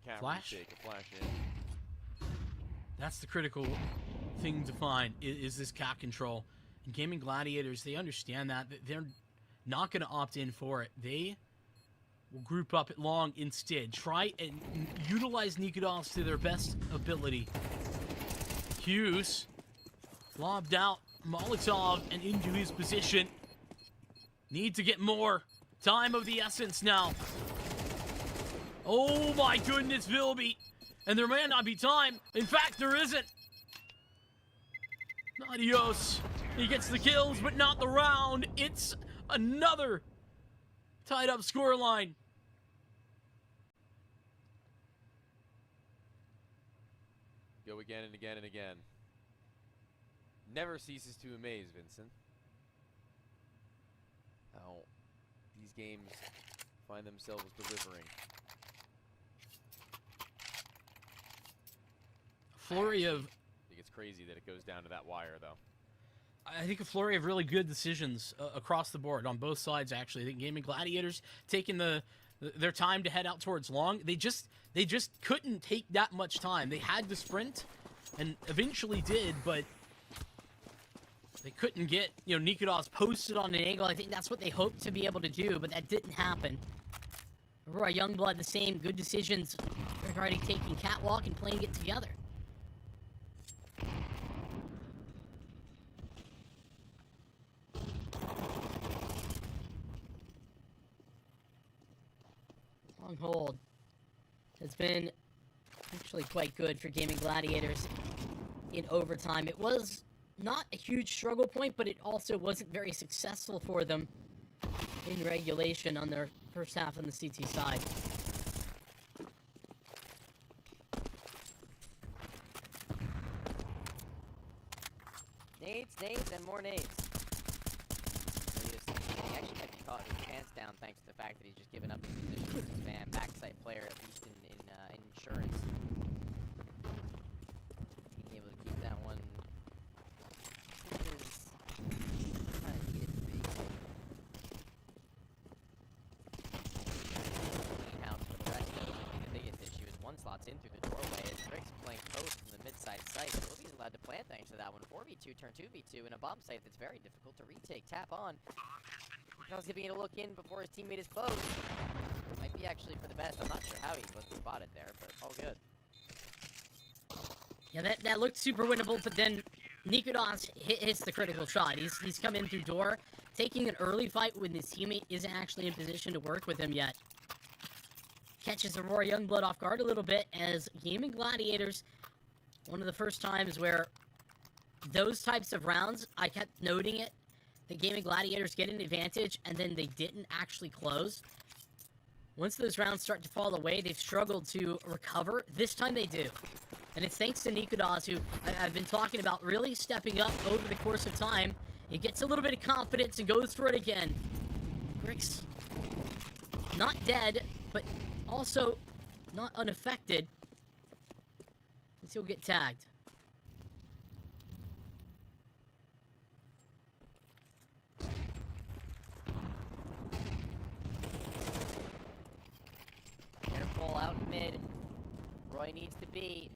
Can't Flash? retake a flash in. That's the critical thing to find, is this cat control. And Gaming Gladiators, they understand that. They're not going to opt in for it. They will group up at long instead. Try and utilize Nikodos to their best ability. Hughes lobbed out Molotov and into his position. Need to get more. Time of the essence now. Oh my goodness, Vilby. And there may not be time. In fact, there isn't. Adios. He gets the kills, but not the round. It's another tied up scoreline. Go again and again and again. Never ceases to amaze, Vincent. How these games find themselves delivering. Flurry of... I think it's crazy that it goes down to that wire, though. I think a flurry of really good decisions across the board on both sides, actually. I think Gaming Gladiators taking their time to head out towards long. They just couldn't take that much time. They had to sprint, and eventually did, but they couldn't get, Nikodos posted on an angle. I think that's what they hoped to be able to do, but that didn't happen. Aurora Youngblood, the same. Good decisions regarding taking Catwalk and playing it together. Long hold has been actually quite good for Gaming Gladiators in overtime. It was not a huge struggle point, but it also wasn't very successful for them in regulation on their first half on the CT side. Nades, and more nades. He actually might be caught with his pants down thanks to the fact that he's just given up his position as a fan backside player, at least in insurance. Being able to keep that one is kind of needed to be. House for the rest of it might be the biggest issue is one slot's in through the doorway as Rick's playing post from the mid-side site. He's allowed to plant thanks to that one. 4v2 turn 2v2 in a bomb site that's very difficult to retake. Tap on. He's giving it a look in before his teammate is close. Might be actually for the best. I'm not sure how he wasn't spotted there, but all good. Yeah, that looked super winnable, but then Nikodos hits the critical shot. He's come in through door, taking an early fight when his teammate isn't actually in position to work with him yet. Catches Aurora Youngblood off guard a little bit as Gaming Gladiators, one of the first times where those types of rounds, I kept noting it, the Gaming Gladiators get an advantage, and then they didn't actually close. Once those rounds start to fall away, they've struggled to recover. This time they do. And it's thanks to Nikodos, who I've been talking about really stepping up over the course of time. He gets a little bit of confidence and goes for it again. Brick's not dead, but also not unaffected. As he'll get tagged. Careful out mid. Roy needs to be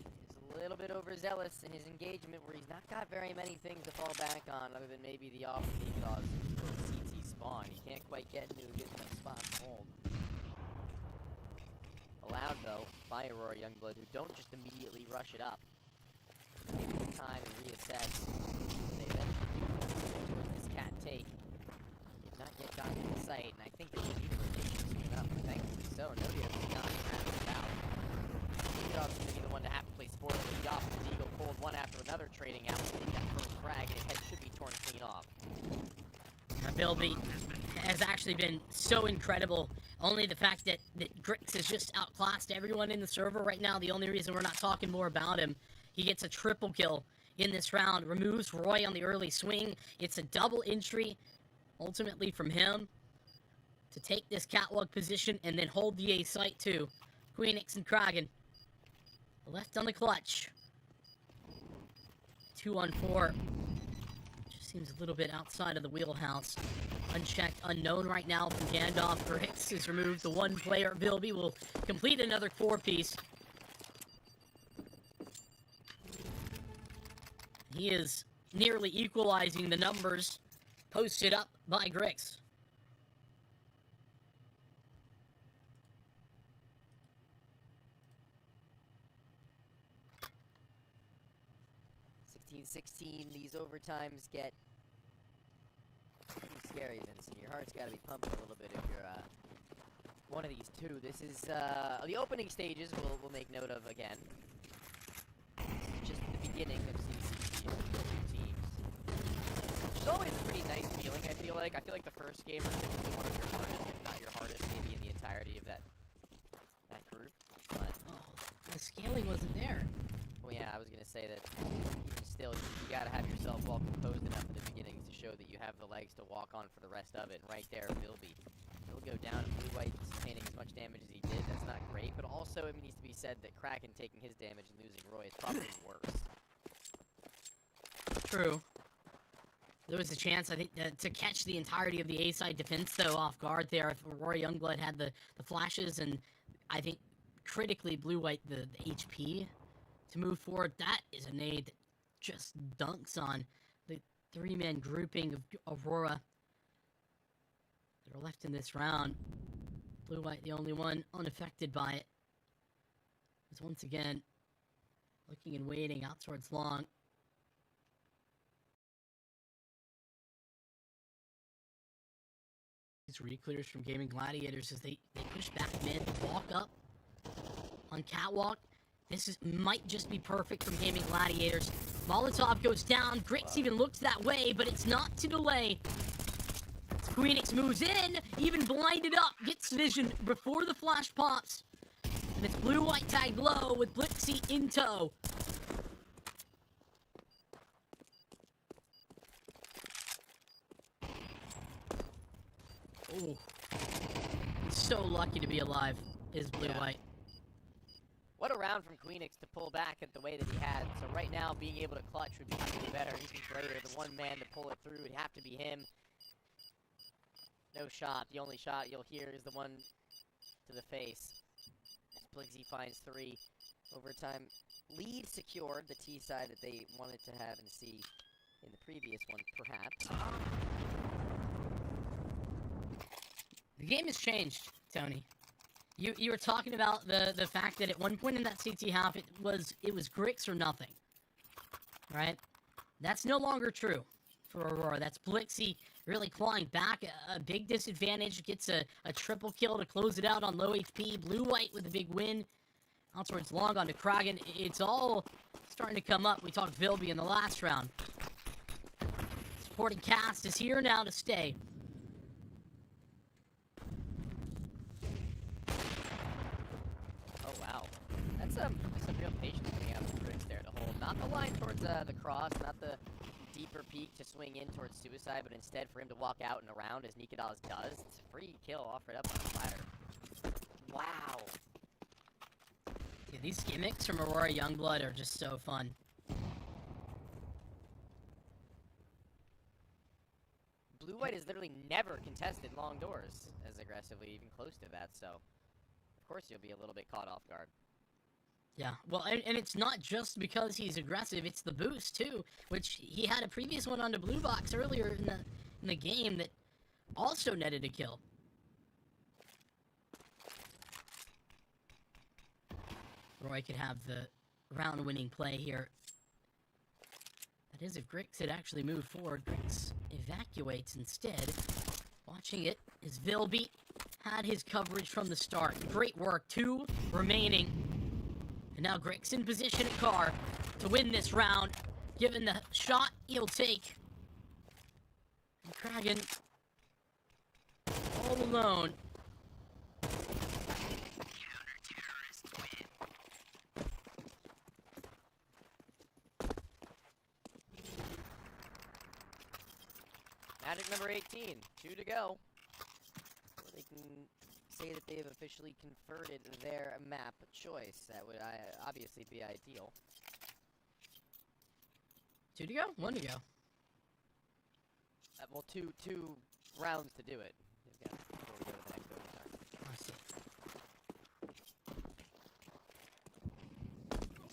a little bit overzealous in his engagement where he's not got very many things to fall back on other than maybe the off Nikodos CT spawn. He can't quite get into a good enough spot to hold. Allowed though by Aurora Youngblood, who don't just immediately rush it up. Give it time to reassess. They eventually do towards this cat take. They've not yet gotten to the site, and I think they need a rotation soon enough, but thankfully so. Nobody has not rounded out. Nikodos going to be the one to have to play sport with the off. The Eagle pulled one after another, trading out to take that first frag, and his head should be torn clean off. Bilby has actually been so incredible. Only the fact that Grix has just outclassed everyone in the server right now, the only reason we're not talking more about him. He gets a triple kill in this round, removes Roy on the early swing. It's a double entry, ultimately from him, to take this catwalk position and then hold the A site too. Queenix and Kragan left on the clutch. 2 on 4. seems a little bit outside of the wheelhouse. Unchecked, unknown right now from Gandalf. Grix is removed. The one player, Vilby, will complete another 4-piece. He is nearly equalizing the numbers posted up by Grix. These overtimes get pretty scary, Vincent. Your heart's got to be pumping a little bit if you're one of these two. This is the opening stages. We'll make note of again. This is just the beginning of CCT teams. Which is always a pretty nice feeling. I feel like the first game is typically one of your hardest, if not your hardest, maybe in the entirety of that group. But the scaling wasn't there. well, yeah, I was gonna say that. Still, you gotta have yourself well composed enough at the beginning to show that you have the legs to walk on for the rest of it. And right there, he'll go down. Blue-White sustaining as much damage as he did. That's not great, but also it needs to be said that Kraken taking his damage and losing Roy is probably worse. True. There was a chance, I think, to catch the entirety of the A-side defense, though, off guard there. If Roy Youngblood had the flashes, and I think critically Blue-White the HP to move forward. That is a nade that just dunks on the 3-man grouping of Aurora that are left in this round. Blue-White, the only one unaffected by it, is once again looking and waiting out towards long. These reclears from Gaming Gladiators as they push back mid, walk up on Catwalk. This might just be perfect from Gaming Gladiators. Molotov goes down. Grix even looks that way, but it's not to delay. Queenix moves in, even blinded up, gets vision before the flash pops. And it's Blue-White tagged low with Blixie in tow. Oh, he's so lucky to be alive, is Blue-White. What a round from Queenix to pull back at the way that he had. So right now, being able to clutch would be even better, even greater. The one man to pull it through would have to be him. No shot. The only shot you'll hear is the one to the face. Blixie finds 3. Overtime lead secured, the T side that they wanted to have and see in the previous one, perhaps. The game has changed, Tony. You were talking about the fact that at one point in that CT half, it was Grix or nothing, right? That's no longer true for Aurora. That's Blixie really clawing back. A big disadvantage, gets a triple kill to close it out on low HP. Blue-White with a big win. Out towards long onto Kragan. It's all starting to come up. We talked Vilby in the last round. Supporting cast is here now to stay. Some real patience coming out of the Grix there to hold. Not the line towards the cross, not the deeper peak to swing in towards suicide, but instead for him to walk out and around as Nikolas does. It's a free kill offered up on a platter. Wow. Yeah, these gimmicks from Aurora Youngblood are just so fun. Blue-White has literally never contested long doors as aggressively, even close to that, so of course you'll be a little bit caught off guard. Yeah, well, and it's not just because he's aggressive, it's the boost, too, which he had a previous one on the blue box earlier in the game that also netted a kill. Roy could have the round-winning play here. That is if Grix had actually moved forward. Grix evacuates instead. Watching it is Vilby. Had his coverage from the start. Great work. 2 remaining. And now Grix in position at car to win this round. Given the shot he'll take. And Kragan all alone. Magic number 18, 2 to go. Before they can say that they have officially converted their map choice. That would obviously be ideal. 2 to go? 1 to go. well, two rounds to do it. Before we go to the next overtime. I see.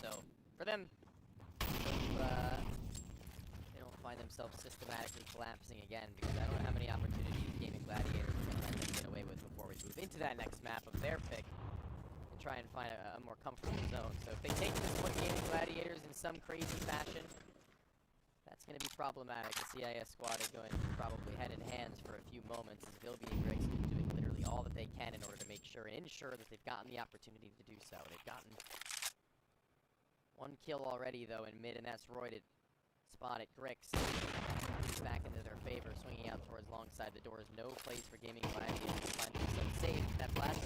So for them, they don't find themselves systematically collapsing again, because I don't know how many opportunities Gaming Gladiators are going to let them get away with before we move into that next map of their pick and try and find a more comfortable zone. So if they take this one, Gaming Gladiators, in some crazy fashion, that's going to be problematic. The CIS squad is going to probably head in hands for a few moments, as Vilby and Griggs are doing literally all that they can in order to make sure and ensure that they've gotten the opportunity to do so. They've gotten one kill already, though, in mid, and that's roided. Spotted Grix. Back into their favor, swinging out towards long side. The door is no place for Gaming Gladiators to find themselves safe. That flash.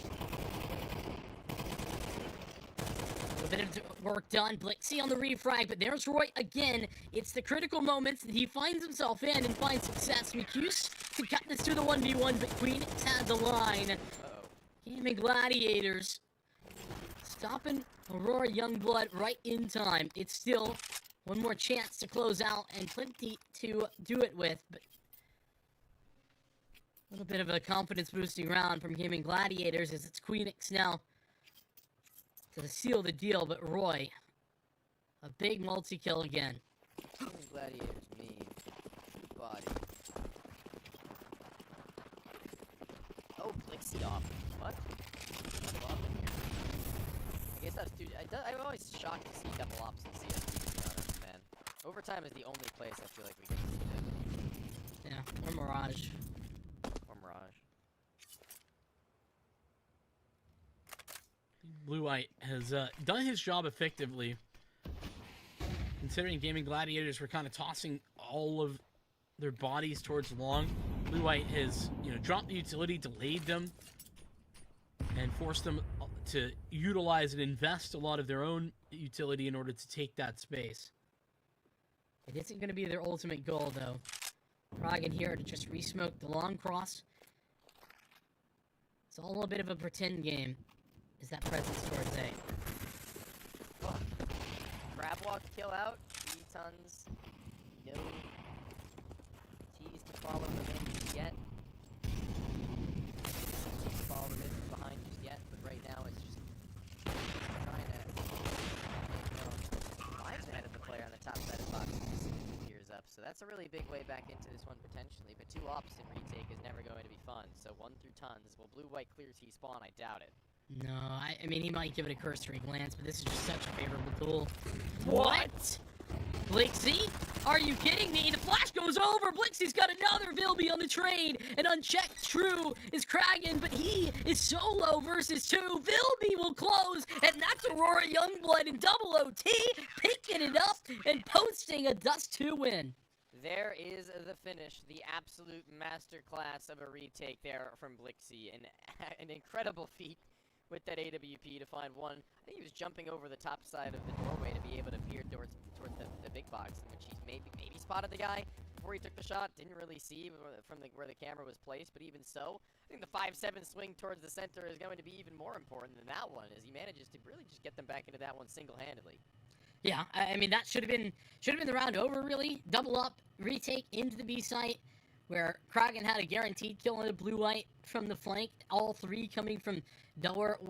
A bit of work done. Blixie on the refrag, but there's Roy again. It's the critical moments that he finds himself in and finds success. McCuse could cut this to the 1v1, but Queen had the line. Gaming Gladiators stopping Aurora Youngblood right in time. It's still one more chance to close out and plenty to do it with, but a little bit of a confidence-boosting round from Gaming Gladiators as it's Queenix now to seal the deal, but Roy, a big multi-kill again. Gaming Gladiators mean body. Oh, Blixie off. What? Double up in here. I guess that's too. I'm always shocked to see double ops in CST, to be honest, man. Overtime is the only place I feel like we get to see that. Yeah, or Mirage. Or Mirage. Blue White has done his job effectively, considering Gaming Gladiators were kind of tossing all of their bodies towards long. Blue White has, dropped the utility, delayed them, and forced them to utilize and invest a lot of their own utility in order to take that space. It isn't going to be their ultimate goal, though. Prague in here to just re-smoke the long cross. It's all a bit of a pretend game. Is that presence towards A? Crab walk kill out. E-tons. No T's to follow them in just yet. T's to follow them in from behind just yet, but right now it's just trying to Lives ahead of the player on the top side of the box. Gears up. So that's a really big way back into this one potentially, but 2 ops in retake is never going to be fun. So 1 through tons. Will Blue-White clear T-spawn? I doubt it. No, I mean, he might give it a cursory glance, but this is just such a favorable tool. What? Blixie? Are you kidding me? The flash goes over! Blixie's got another Vilby on the trade! And unchecked true is Kragan, but he is solo versus 2. Vilby will close, and that's Aurora Youngblood and double OT, picking it up and posting a Dust 2 win. There is the finish, the absolute masterclass of a retake there from Blixie. An incredible feat with that AWP to find one. I think he was jumping over the top side of the doorway to be able to peer towards the big box, in which he maybe spotted the guy before he took the shot. Didn't really see from where the camera was placed, but even so, I think the 5-7 swing towards the center is going to be even more important than that one, as he manages to really just get them back into that one single-handedly. Yeah, I mean, that should have been the round over, really. Double up, retake into the B site, where Kragan had a guaranteed kill on the Blue-White from the flank. All 3 coming from door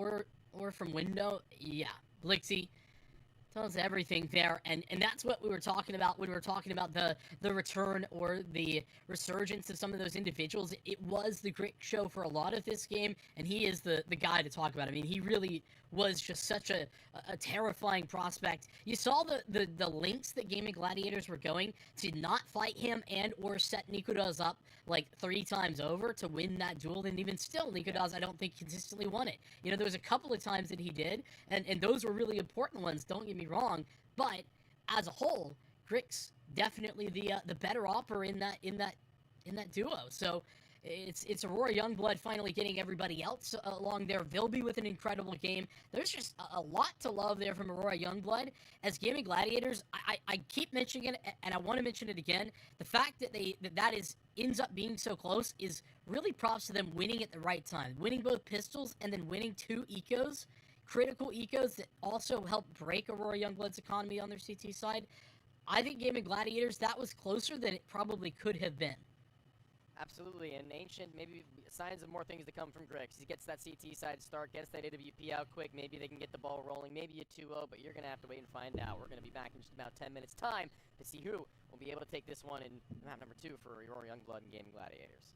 or from window. Yeah, Blixie tells everything there, and that's what we were talking about when we were talking about the return or the resurgence of some of those individuals. It was the Grit show for a lot of this game, and he is the guy to talk about. I mean, he really was just such a terrifying prospect. You saw the links that Gaming Gladiators were going to not fight him and or set Nikodas up like 3 times over to win that duel, and even still, Nikodas, I don't think, consistently won it. There was a couple of times that he did, and those were really important ones, don't get me wrong, but as a whole, Grix definitely the better offer in that duo. So it's Aurora Youngblood finally getting everybody else along there. Vilby with an incredible game. There's just a lot to love there from Aurora Youngblood. As Gaming Gladiators, I keep mentioning it, and I want to mention it again. The fact that that ends up being so close is really props to them winning at the right time. Winning both pistols and then winning 2 ecos. Critical ecos that also help break Aurora Youngblood's economy on their CT side. I think Gaming Gladiators, that was closer than it probably could have been. Absolutely, and Ancient, maybe signs of more things to come from Grix. He gets that CT side start, gets that AWP out quick, maybe they can get the ball rolling, maybe a 2-0, but you're going to have to wait and find out. We're going to be back in just about 10 minutes' time to see who will be able to take this one in map number 2 for Aurora Youngblood and Gaming Gladiators.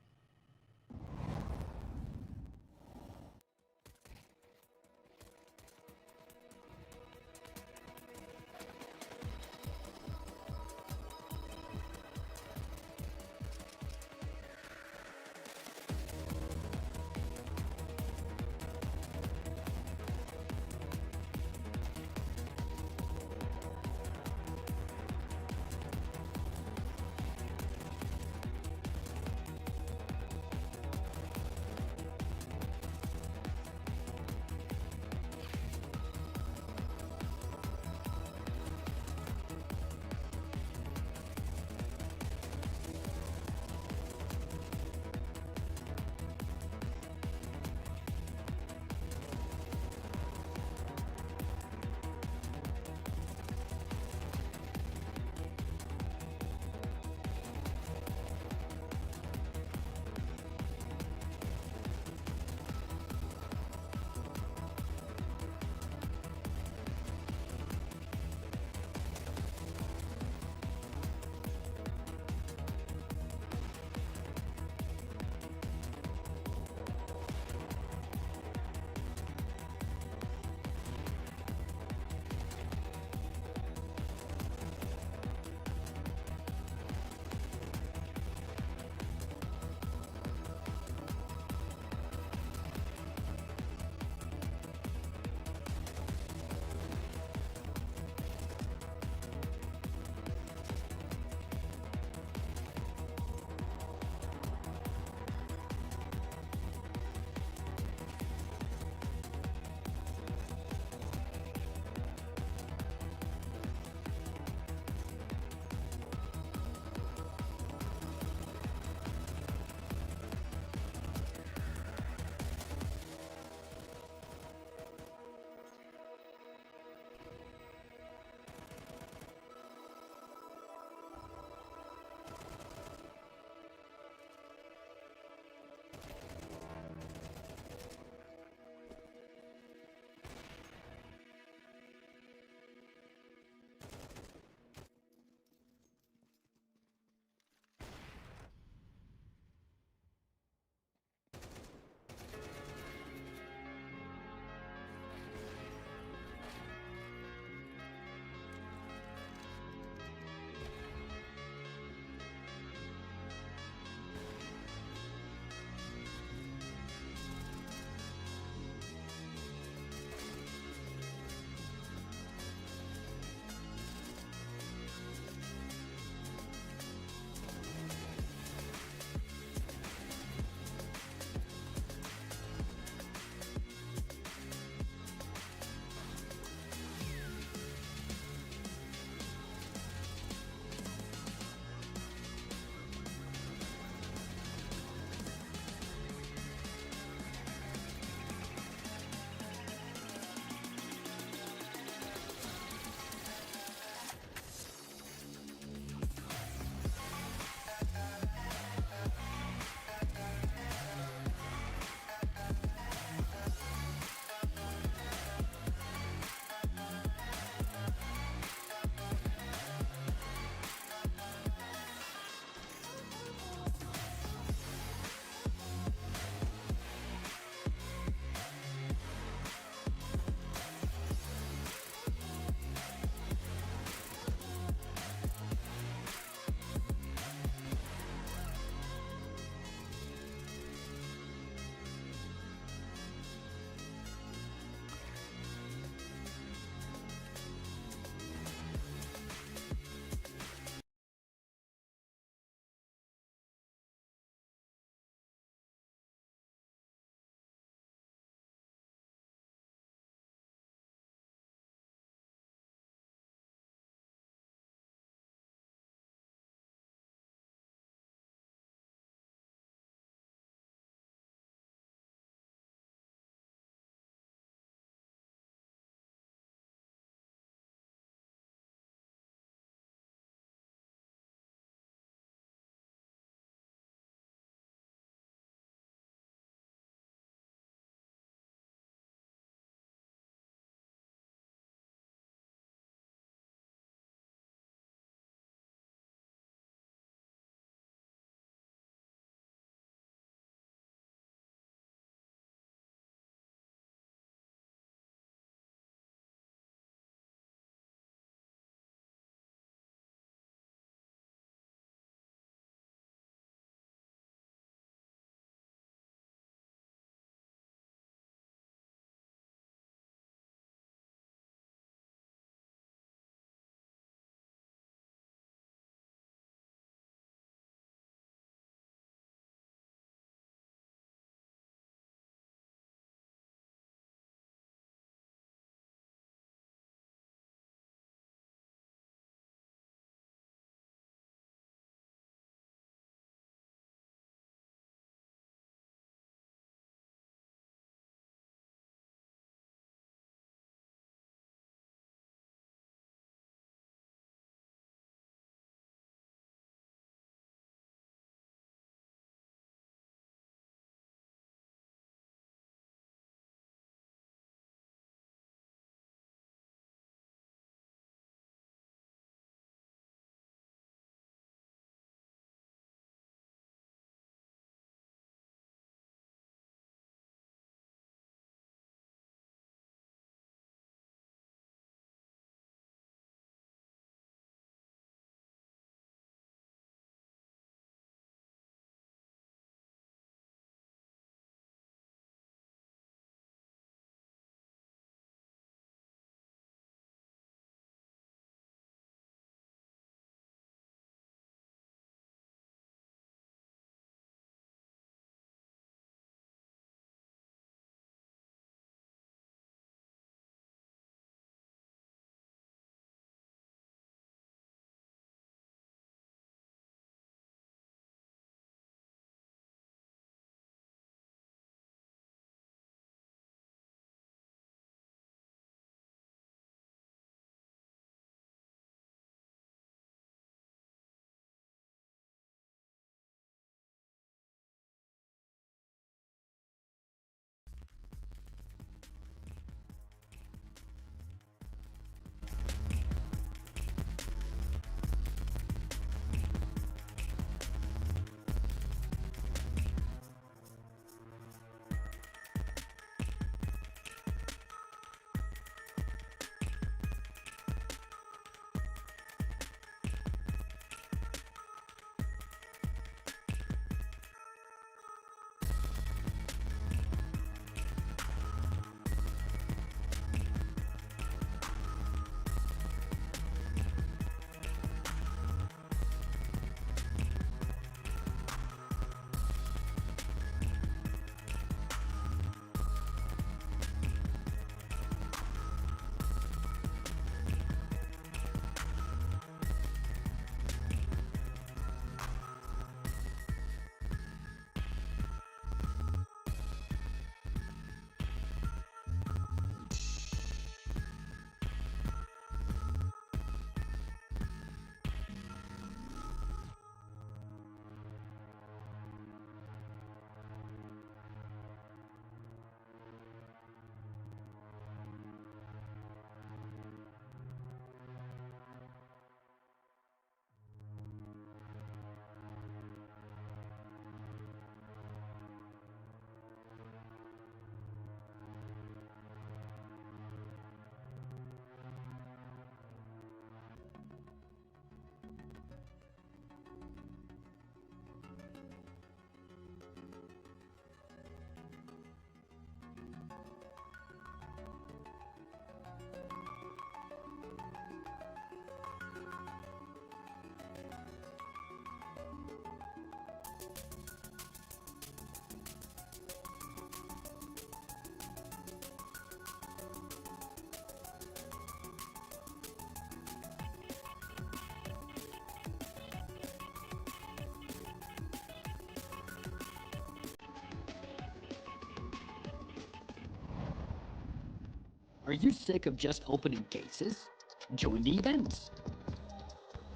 Are you sick of just opening cases? Join the events.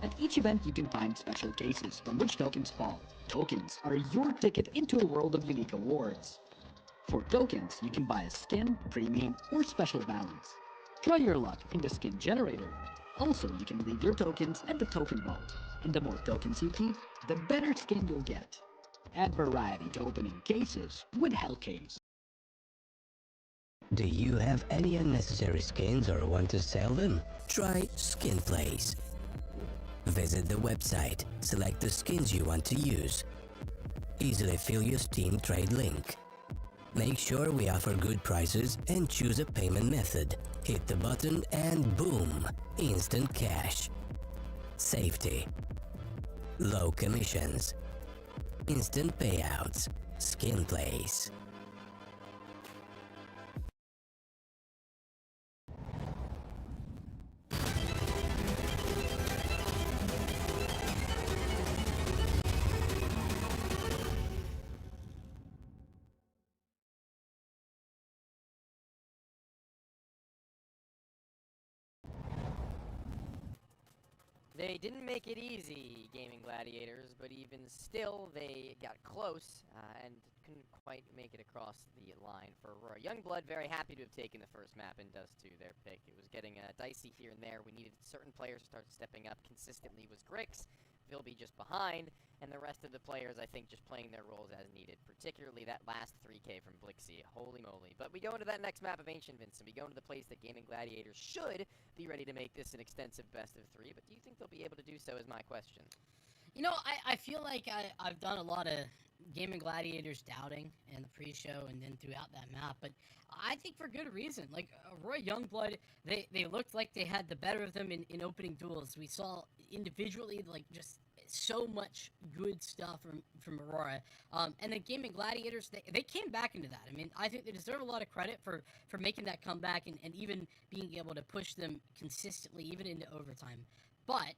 At each event, you can find special cases from which tokens fall. Tokens are your ticket into a world of unique awards. For tokens, you can buy a skin, premium, or special balance. Try your luck in the skin generator. Also, you can leave your tokens at the token vault. And the more tokens you keep, the better skin you'll get. Add variety to opening cases with Hellcase. Do you have any unnecessary skins or want to sell them? Try Skin Place. Visit the website, select the skins you want to use. Easily fill your Steam trade link. Make sure we offer good prices and choose a payment method. Hit the button and boom, instant cash. Safety. Low commissions. Instant payouts. Skin Place. They didn't make it easy, Gaming Gladiators, but even still, they got close and couldn't quite make it across the line for Aurora. Youngblood very happy to have taken the first map in Dust 2, their pick. It was getting dicey here and there. We needed certain players to start stepping up consistently. Was Grix, Vilby just behind, and the rest of the players, I think, just playing their roles as needed, particularly that last 3K from Blixie. Holy moly. But we go into that next map of Ancient Vincent. We go into the place that Gaming Gladiators should be ready to make this an extensive best of 3, but do you think they'll be able to do so is my question. You know, I feel like I've done a lot of Gaming Gladiators doubting in the pre-show and then throughout that map, but I think for good reason. Like, Aurora Youngblood, they looked like they had the better of them in opening duels. We saw individually, like, just so much good stuff from Aurora. And the Gaming Gladiators, they came back into that. I mean, I think they deserve a lot of credit for making that comeback and even being able to push them consistently, even into overtime. But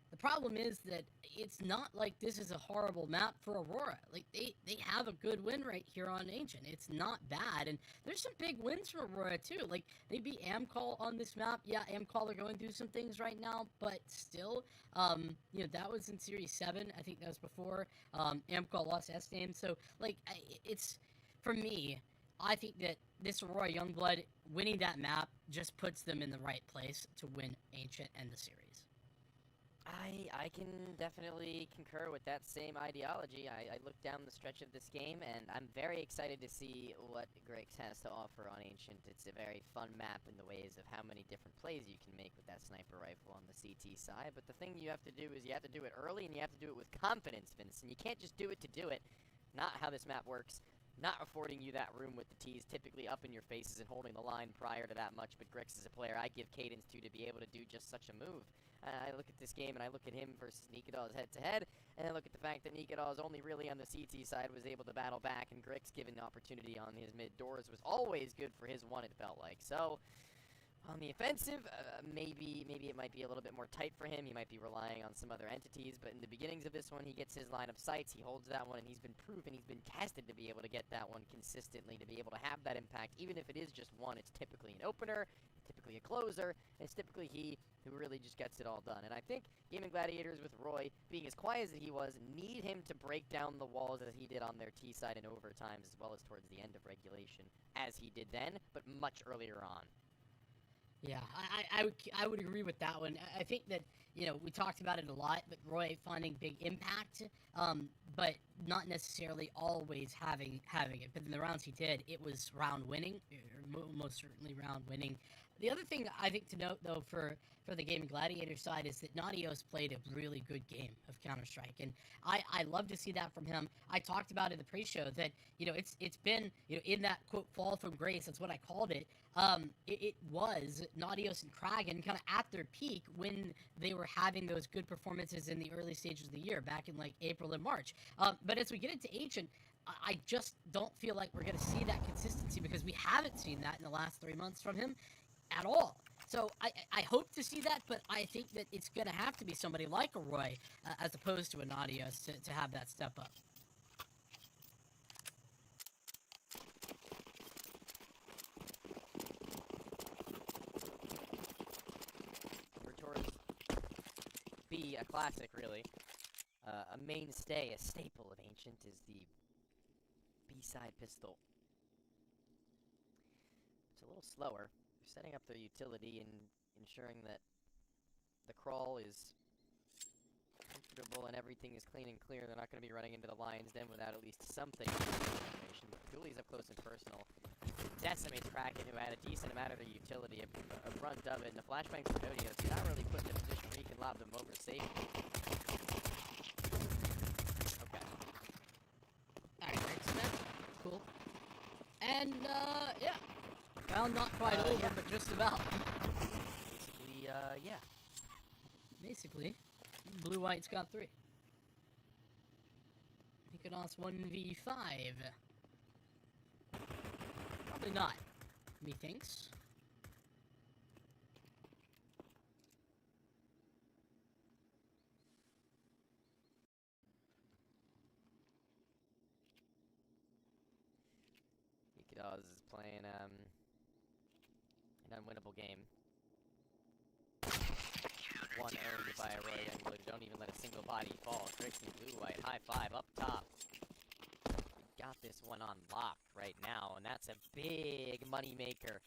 the problem is that it's not like this is a horrible map for Aurora. Like, they have a good win rate here on Ancient. It's not bad, and there's some big wins for Aurora, too. Like, they beat Amcall on this map. Yeah, Amcall are going through some things right now, but still, you know, that was in Series 7. I think that was before Amcall lost S-Name. So, like, it's, for me, I think that this Aurora Youngblood winning that map just puts them in the right place to win Ancient and the series. I can definitely concur with that same ideology. I look down the stretch of this game, and I'm very excited to see what Grix has to offer on Ancient. It's a very fun map in the ways of how many different plays you can make with that sniper rifle on the CT side, but the thing you have to do is you have to do it early, and you have to do it with confidence, Vince, and you can't just do it to do it. Not how this map works. Not affording you that room with the T's typically up in your faces and holding the line prior to that much, but Grix is a player I give cadence to be able to do just such a move. I look at this game and I look at him versus Nikadaz head-to-head, and I look at the fact that Nikadaz only really on the CT side was able to battle back, and Grix, given the opportunity on his mid-doors, was always good for his one, it felt like. So, on the offensive, maybe it might be a little bit more tight for him. He might be relying on some other entities, but in the beginnings of this one, he gets his line of sights, he holds that one, and he's been proven, he's been tested to be able to get that one consistently, to be able to have that impact. Even if it is just one, it's typically an opener, typically a closer, and it's typically he who really just gets it all done. And I think Gaming Gladiators, with Roy being as quiet as he was, need him to break down the walls as he did on their T side in overtimes, as well as towards the end of regulation, as he did then, but much earlier on. Yeah, I would agree with that one. I think that, you know, we talked about it a lot, but Roy finding big impact, but not necessarily always having it. But in the rounds he did, it was round winning, or most certainly round winning. The other thing I think to note, though, for the Gaming Gladiator side is that Nadios played a really good game of Counter-Strike, and I love to see that from him. I talked about in the pre-show that, you know, it's been, you know, in that, quote, fall from grace, that's what I called it, it was Nadios and Kragan kind of at their peak when they were having those good performances in the early stages of the year, back in, like, April and March. But as we get into Ancient, I just don't feel like we're going to see that consistency, because we haven't seen that in the last 3 months from him at all. So I hope to see that, but I think that it's going to have to be somebody like a Roy, as opposed to a Nadios, to have that step up. a classic, really. A mainstay, a staple of Ancient is the B-side pistol. It's a little slower. They're setting up their utility and ensuring that the crawl is comfortable and everything is clean and clear. They're not going to be running into the lion's den without at least something of information. Cooley's up close and personal. Decimates Kraken, who had a decent amount of their utility, a brunt of it, and the flashbangs for Nodios not really put in a position where he can lob them over safely. Okay. Alright, great Smith. Cool. And, yeah. Well, not quite over, yeah. but just about. Basically, yeah. Basically, Blue-White's got 3. Mykonos 1v5. Probably not, methinks. Mykonos is playing, an unwinnable game. One owned by a Roy Youngblood. Don't even let a single body fall. Grix and Blue-White, high five up top. We got this one on lock right now, and that's a big money maker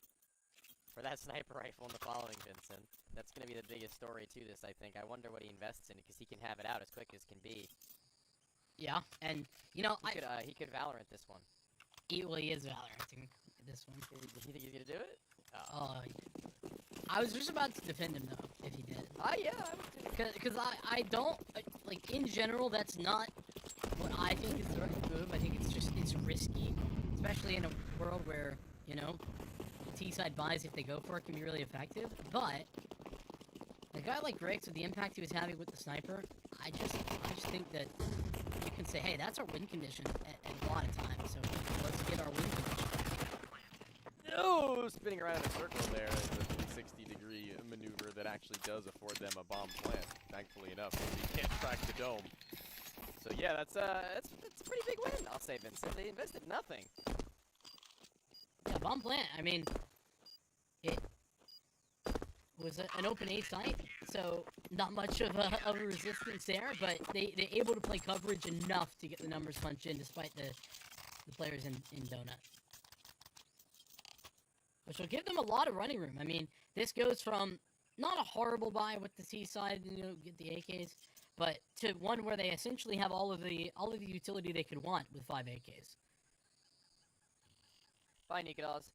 for that sniper rifle in the following, Vincent. That's going to be the biggest story to this, I think. I wonder what he invests in, because he can have it out as quick as can be. Yeah, and, you know, He could Valorant this one. He is Valoranting this one. You think he's going to do it? I was just about to defend him, though, if he did. Yeah, I would do it. Because I don't, like, in general, that's not what I think is the right move. I think it's risky, especially in a world where, you know, T-side buys, if they go for it, can be really effective. But a guy like Grix, with the impact he was having with the sniper, I just think that you can say, hey, that's our win condition at a lot of times, so let's get our win condition. No! Spinning around in a circle there is a 360-degree maneuver that actually does afford them a bomb plant, thankfully enough. You can't track the dome. So yeah, that's a pretty big win, I'll say, Vincent. They invested nothing. Yeah, bomb plant, I mean, it was an open A site, so not much of a resistance there, but they're able to play coverage enough to get the numbers punched in despite the players in Donut. Which will give them a lot of running room. I mean, this goes from not a horrible buy with the T side, you know, get the AKs, but to one where they essentially have all of the utility they could want with 5 AKs. Bye, Nicolas.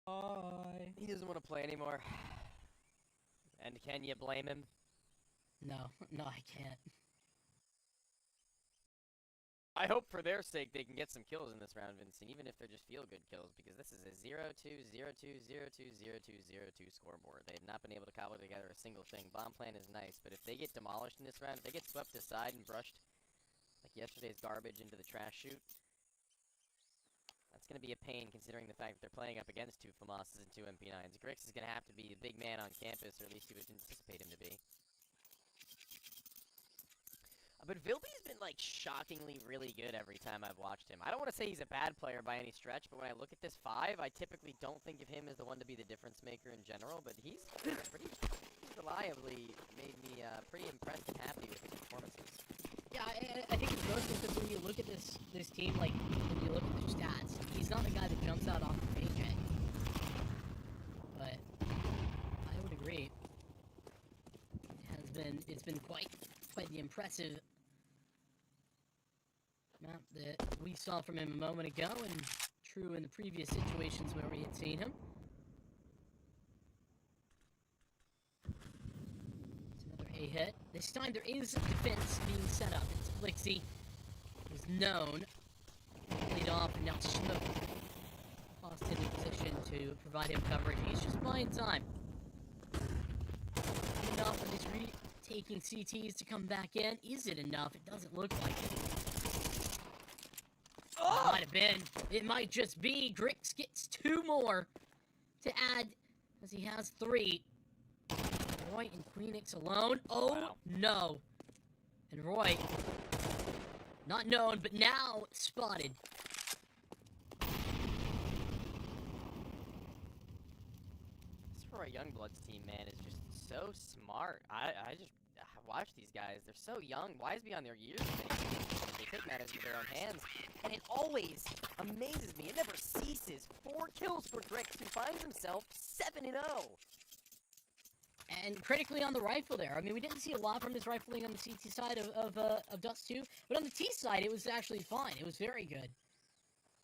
Bye. He doesn't want to play anymore. And can you blame him? No, I can't. I hope for their sake they can get some kills in this round, Vincent, even if they're just feel-good kills, because this is a 0-2, 0-2, 0-2, 0-2, 0-2 scoreboard. They have not been able to cobble together a single thing. Bomb plan is nice, but if they get demolished in this round, if they get swept aside and brushed like yesterday's garbage into the trash chute, that's going to be a pain considering the fact that they're playing up against 2 FAMASs and 2 MP9s. Grix is going to have to be the big man on campus, or at least you would anticipate him to be. But Vilby's been, like, shockingly really good every time I've watched him. I don't want to say he's a bad player by any stretch, but when I look at this 5, I typically don't think of him as the one to be the difference maker in general, but he's pretty reliably made me pretty impressed and happy with his performances. Yeah, I think it's mostly because when you look at this team, like, when you look at their stats, he's not the guy that jumps out off the page yet. But I would agree. It's been quite the impressive map that we saw from him a moment ago, and true in the previous situations where we had seen him. It's another A hit. This time there is defense being set up. It's Blixie, who's known, lead off, and now Smoke lost in a position to provide him coverage. He's just buying time. Enough for these taking CTs to come back in. Is it enough? It doesn't look like it. Oh! It might have been. It might just be. Grix gets 2 more to add, as he has 3. Roy and Queenix alone. Oh, wow. No. And Roy, not known, but now spotted. Aurora Youngblood's team, man, is just so smart. I just watch these guys. They're so young, wise beyond their years. They take matters into their own hands, and it always amazes me. It never ceases. 4 kills for Grix, who finds himself 7-0. And critically on the rifle there. I mean, we didn't see a lot from his rifling on the CT side of Dust 2, but on the T side, it was actually fine. It was very good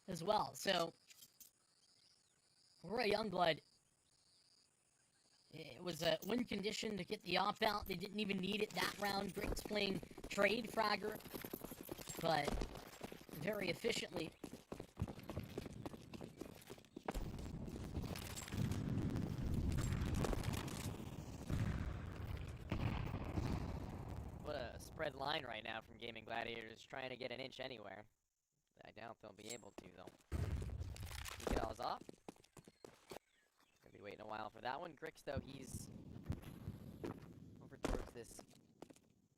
as well. So, Aurora Youngblood, it was a win condition to get the op out. They didn't even need it that round. Grix playing trade fragger, but very efficiently. What a spread line right now from Gaming Gladiators, trying to get an inch anywhere. I doubt they'll be able to, though. Nikodal's off. Gonna be waiting a while for that one. Grix, though, he's over towards this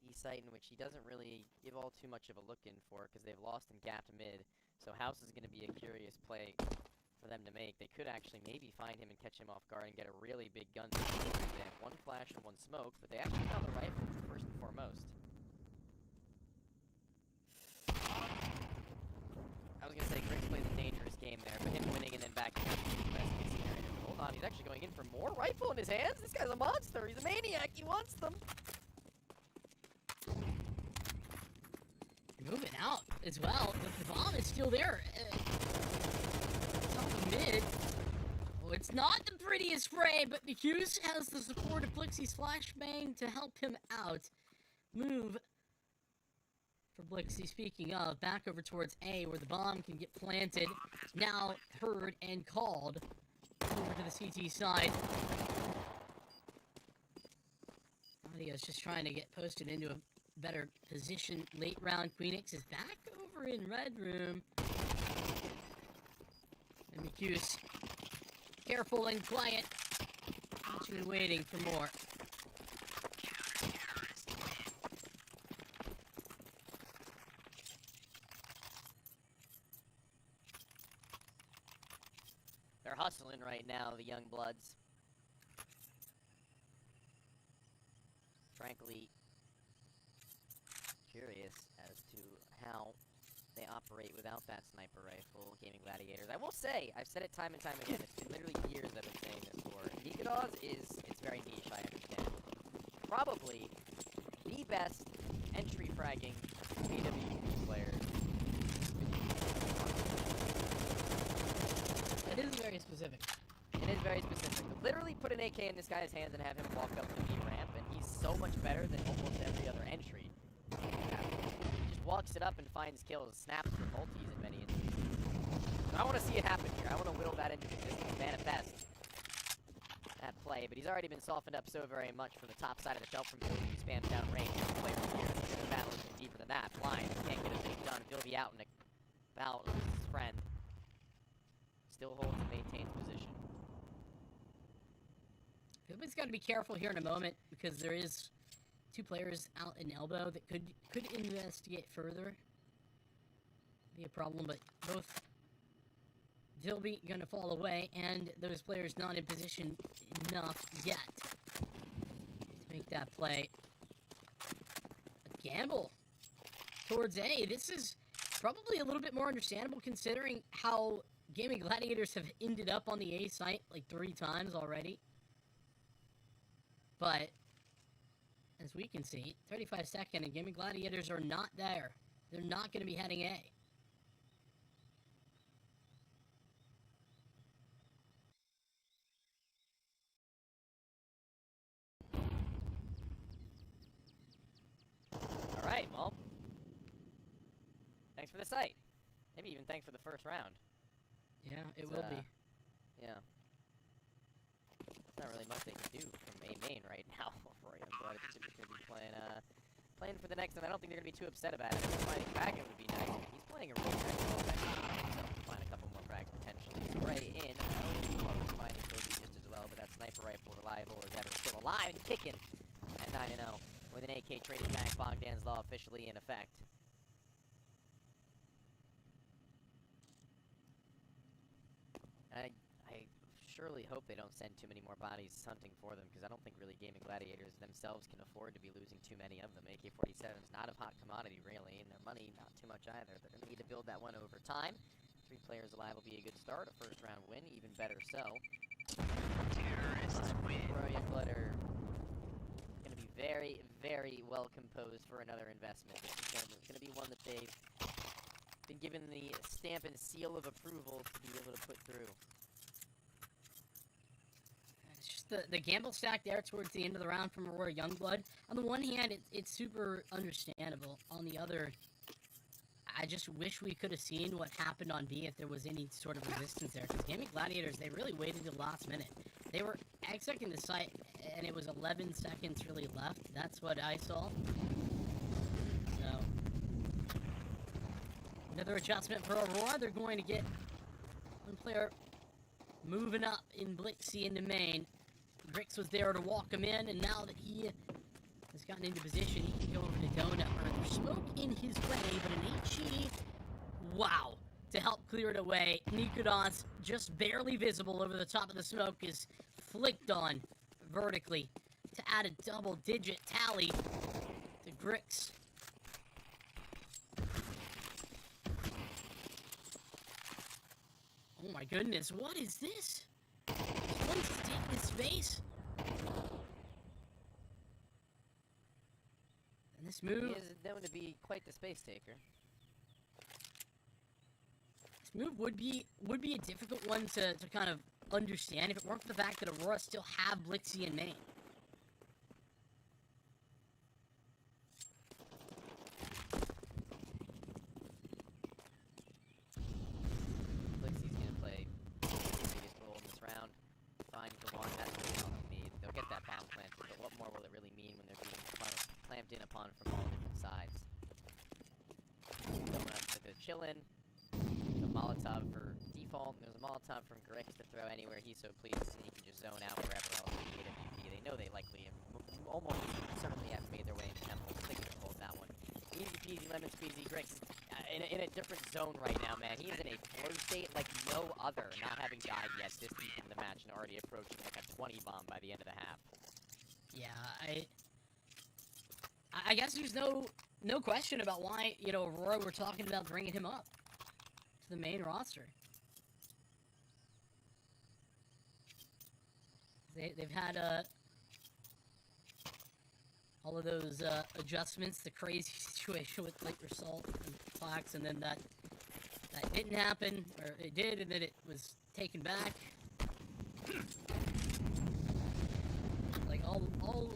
E site, in which he doesn't really give all too much of a look in for, because they've lost and gapped mid. So House is going to be a curious play for them to make. They could actually maybe find him and catch him off guard and get a really big gun. They have 1 flash and 1 smoke, but they actually found the rifle first and foremost. I was going to say Grix plays a dangerous game there, but him winning and then back in the best case scenario. Hold on, he's actually going in for more rifle in his hands? This guy's a monster. He's a maniac. He wants them. Moving out as well. The bomb is still there. Top of mid. Oh, it's not the prettiest spray, but Hughes has the support of Blixie's flashbang to help him out. Move for Blixie, speaking of, back over towards A, where the bomb can get planted. Now heard and called over to the CT side. Audio's just trying to get posted into a better position. Late round, Queenix is back over in Red Room. And McHughes, careful and quiet, actually waiting for more. They're hustling right now, the young bloods. Frankly, curious as to how they operate without that sniper rifle, Gaming Gladiators. I will say, I've said it time and time again, it's been literally years I've been saying this for. Nikodal's it's very niche, I understand. Probably the best entry fragging AWP player. It is very specific. It is very specific. Literally put an AK in this guy's hands and have him walk up the B ramp, and he's so much better than almost every other entry. He just walks it up and finds kills, snaps for multis in many instances. I want to see it happen here. I want to whittle that into existence, manifest that play, but he's already been softened up so very much from the top side of the shelf from Bilby, who spams down range. The player from here, the battle is deeper than that. Blind, can't get a thing done. Bilby out in a bout with his friend. Still holds and maintains position. Bilby's got to be careful here in a moment, because there is 2 players out in elbow that could investigate further. Be a problem, but both Bilby gonna fall away, and those players not in position enough yet to make that play. A gamble towards A. This is probably a little bit more understandable considering how Gaming Gladiators have ended up on the A site like 3 times already. But as we can see, 35-second, and Gaming Gladiators are not there. They're not going to be heading A. Alright, well. Thanks for the site. Maybe even thanks for the first round. Yeah, it will be. Yeah. There's not really much they can do from A main right now for Youngblood. I think they're just going to be playing for the next, and I don't think they're going to be too upset about it. Finding Kraken would be nice. He's playing a really nice ball back himself to find a couple more frags potentially. Spray in. I don't know if he's finding Kobe just as well, but that sniper rifle reliable as ever. Still alive and kicking at 9-0 with an AK traded back. Bogdan's Law officially in effect. surely hope they don't send too many more bodies hunting for them, because I don't think really Gaming Gladiators themselves can afford to be losing too many of them. AK-47's not a hot commodity, really, and their money not too much either. They're going to need to build that one over time. 3 players alive will be a good start. A first-round win, even better so. Terrorists win. Royal Youngblood are going to be very, very well composed for another investment. This is going to be one that they've been given the stamp and seal of approval to be able to put through. It's just the gamble stack there towards the end of the round from Aurora Youngblood. On the one hand, it's super understandable. On the other, I just wish we could have seen what happened on B if there was any sort of resistance there. Because Gaming Gladiators, they really waited to the last minute. They were execing the site, and it was 11 seconds really left. That's what I saw. So, another adjustment for Aurora. They're going to get one player moving up in Blixie into main. Grix was there to walk him in, and now that he has gotten into position, he can go over to Donut. There's smoke in his way, but an HE, wow, to help clear it away. Nikodos, just barely visible over the top of the smoke, is flicked on vertically to add a double-digit tally to Grix. Oh my goodness, what is this? Wants to take this space? And this move... He is known to be quite the space taker. This move would be a difficult one to kind of understand if it weren't for the fact that Aurora still have Blixie in main. Blixie's gonna play the biggest role in this round. Fine for one, that's really all they'll need. They'll get that bomb planted, but what more will it really mean when they're being clamped in upon from all different sides? They're chillin'. The Molotov for default. There's a Molotov from Grix to throw anywhere he so pleases, and he can just zone out wherever else he need MVP. They know they likely almost certainly have made their way into Temple. They can hold that one. Easy peasy, lemon squeezy. Grix in a different zone right now, man. He is in a flow state like no other, not having died yet this deep into the match and already approaching like a 20 bomb by the end of the half. Yeah, I guess there's no question about why, you know, Aurora were talking about bringing him up to the main roster. They've had all of those adjustments, the crazy situation with like Result and Plax, and then that didn't happen, or it did, and then it was taken back. Like all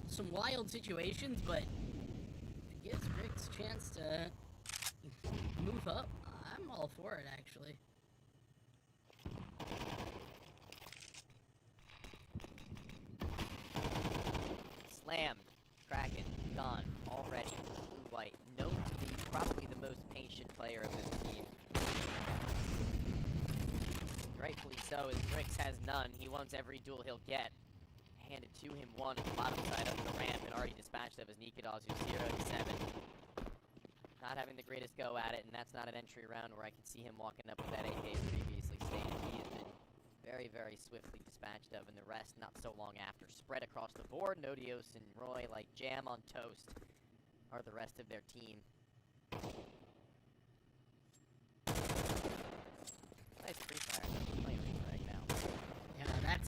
some wild situations, but it gives Grix a chance to move up. I'm all for it, actually. Slammed. Kraken. Gone. Already. Blue-white. Known to be probably the most patient player of this team. Rightfully so, as Grix has none. He wants every duel he'll get. Handed to him one at the bottom side of the ramp and already dispatched of his Nikodos, who's 0-7. Not having the greatest go at it, and that's not an entry round where I can see him walking up with that AK previously stated. He has been very, very swiftly dispatched of, and the rest not so long after. Spread across the board, Nodios and Roy, like jam on toast, are the rest of their team. Nice free fire. Playing right now. Yeah,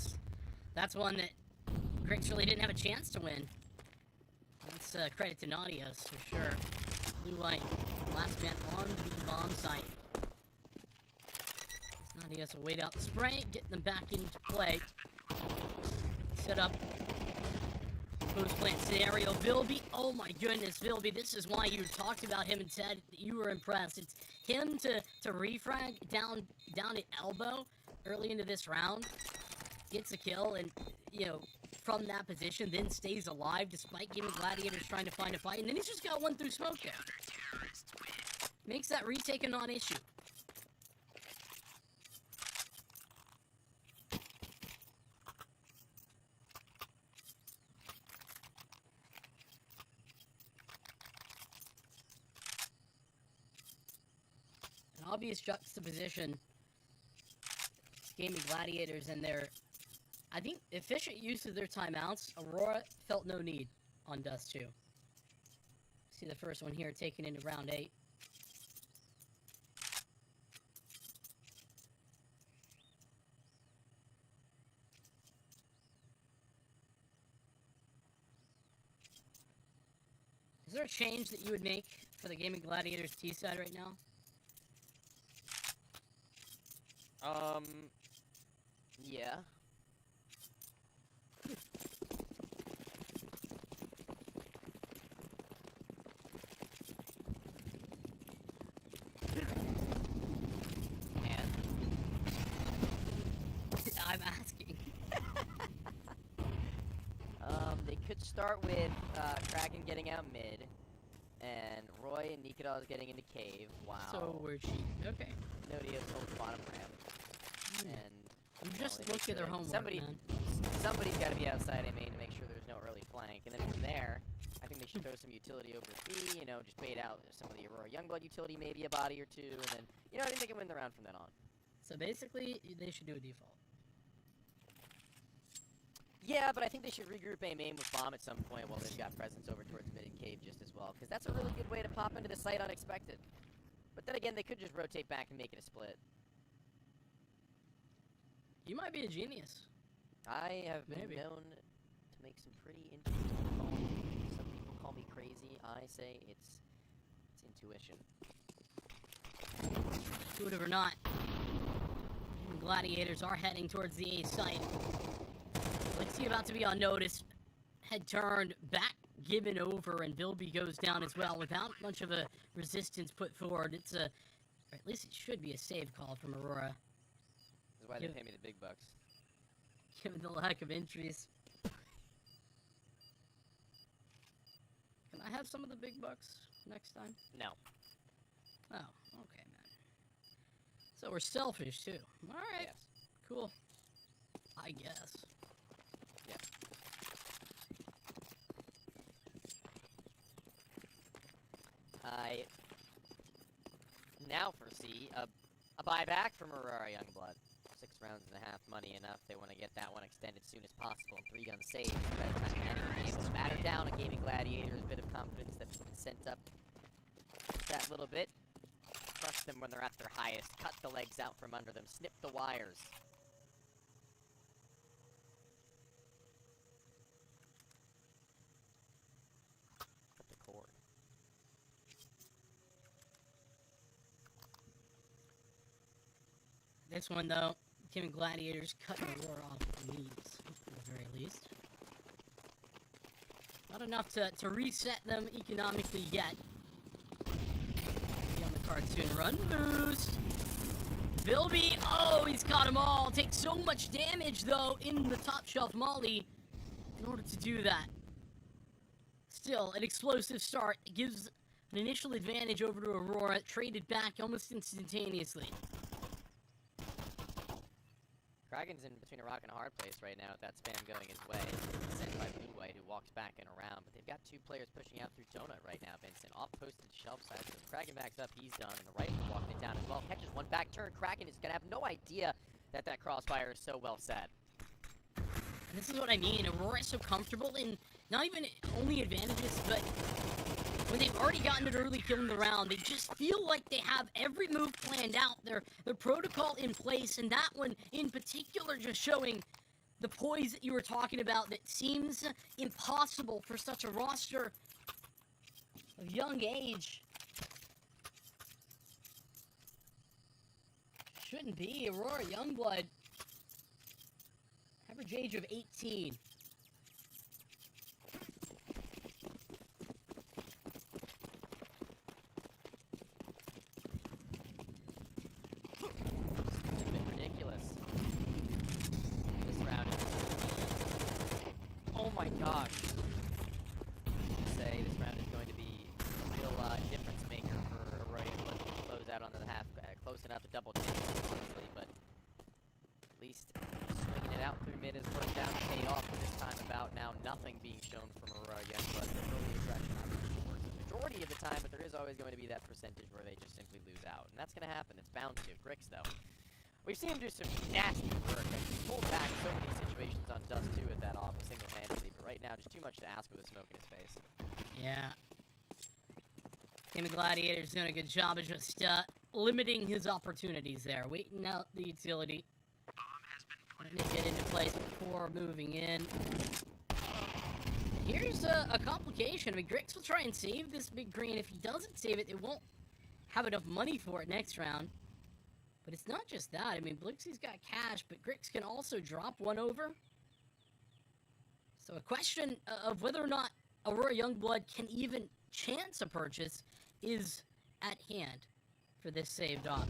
that's one that Grix really didn't have a chance to win. That's credit to Nadios for sure. Blue light, last man on the bomb site. Nadios will wait out the spray, get them back into play. Set up post plant scenario. Vilby, oh my goodness, Vilby, this is why you talked about him and said that you were impressed. It's him to refrag down at elbow early into this round, gets a kill, and you know, from that position, then stays alive despite Gaming Gladiators trying to find a fight, and then he's just got one through smoke there. Makes that retake a non-issue. An obvious juxtaposition. Gaming Gladiators and their I think efficient use of their timeouts, Aurora felt no need on Dust 2. See the first one here taken into round 8. Is there a change that you would make for the Gaming Gladiators T side right now? Yeah. And I'm asking. they could start with Kraken getting out mid, and Roy and Nikodos getting into cave. Wow. So we're cheap. Okay. Nodios hold the bottom ramp. And You know, just they look make at their sure- homework, man. Somebody's got to be outside A main to make sure there's no early flank, and then from there, I think they should throw some utility over B. You know, just bait out some of the Aurora Youngblood utility, maybe a body or two, and then I think they can win the round from then on. So basically, they should do a default. Yeah, but I think they should regroup A main with bomb at some point while they've got presence over towards mid and cave just as well, because that's a really good way to pop into the site unexpected. But then again, they could just rotate back and make it a split. You might be a genius. I have been Maybe. known to make some pretty interesting calls. Some people call me crazy. I say it's intuition. Intuitive or not, the Gladiators are heading towards the A site. Lexi about to be on notice. Head turned, back given over, and Bilby goes down as well without much of a resistance put forward. It's a, or at least it should be a save call from Aurora, This is why they pay me the big bucks. given the lack of entries. Can I have some of the big bucks next time? No. Oh, okay, man. So we're selfish, too. Alright. Yes. Cool. I guess. Yeah. I now foresee a buyback from Aurora Youngblood. 6 rounds and a half, money enough. They want to get that one extended as soon as possible. And 3-gun save. By the time any game will batter down a Gaming Gladiators, a bit of confidence that's been sent up that little bit. Crush them when they're at their highest. Cut the legs out from under them. Snip the wires. Cut the cord. This one, though, Gaming Gladiators cutting Aurora off the leads, at the very least. Not enough to reset them economically yet. Be on the cartoon run boost. Bilby, oh, he's got them all. Takes so much damage, though, in the top shelf molly in order to do that. Still, an explosive start. It gives an initial advantage over to Aurora, traded back almost instantaneously. Kraken's in between a rock and a hard place right now with that spam going his way. Sent by Blue White, who walks back and around. But they've got 2 players pushing out through Donut right now, Vincent. Off-posted shelf side. So if Kraken backs up, he's done. And the rifle walking it down as well. Catches one back turn. Kraken is going to have no idea that that crossfire is so well set. And this is what I mean. Aurora is so comfortable in not even only advantages, but when they've already gotten an early kill in the round, they just feel like they have every move planned out, their protocol in place, and that one in particular just showing the poise that you were talking about that seems impossible for such a roster of young age. Shouldn't be. Aurora Youngblood, average age of 18. Oh my gosh. Say this round is going to be a real difference maker for Aurora Youngblood to close out on the half, close enough to double change, honestly, but at least swinging it out through mid has worked out and paid off for this time about now. Nothing being shown from Aurora Youngblood. The early attraction obviously works the majority of the time, but there is always going to be that percentage where they just simply lose out, and that's going to happen. It's bound to. Grix, though. We've seen him do some nasty work, and he's pulled back so many situations situations on Dust 2 at that off single-handedly, but right now, just too much to ask with a smoke in his face. Yeah. Team of Gladiators doing a good job of just limiting his opportunities there, waiting out the utility. Trying to get into place before moving in. Here's a complication. I mean, Grix will try and save this big green. If he doesn't save it, they won't have enough money for it next round. But it's not just that. I mean, Blixie's got cash, but Grix can also drop one over. So a question of whether or not Aurora Youngblood can even chance a purchase is at hand for this saved op.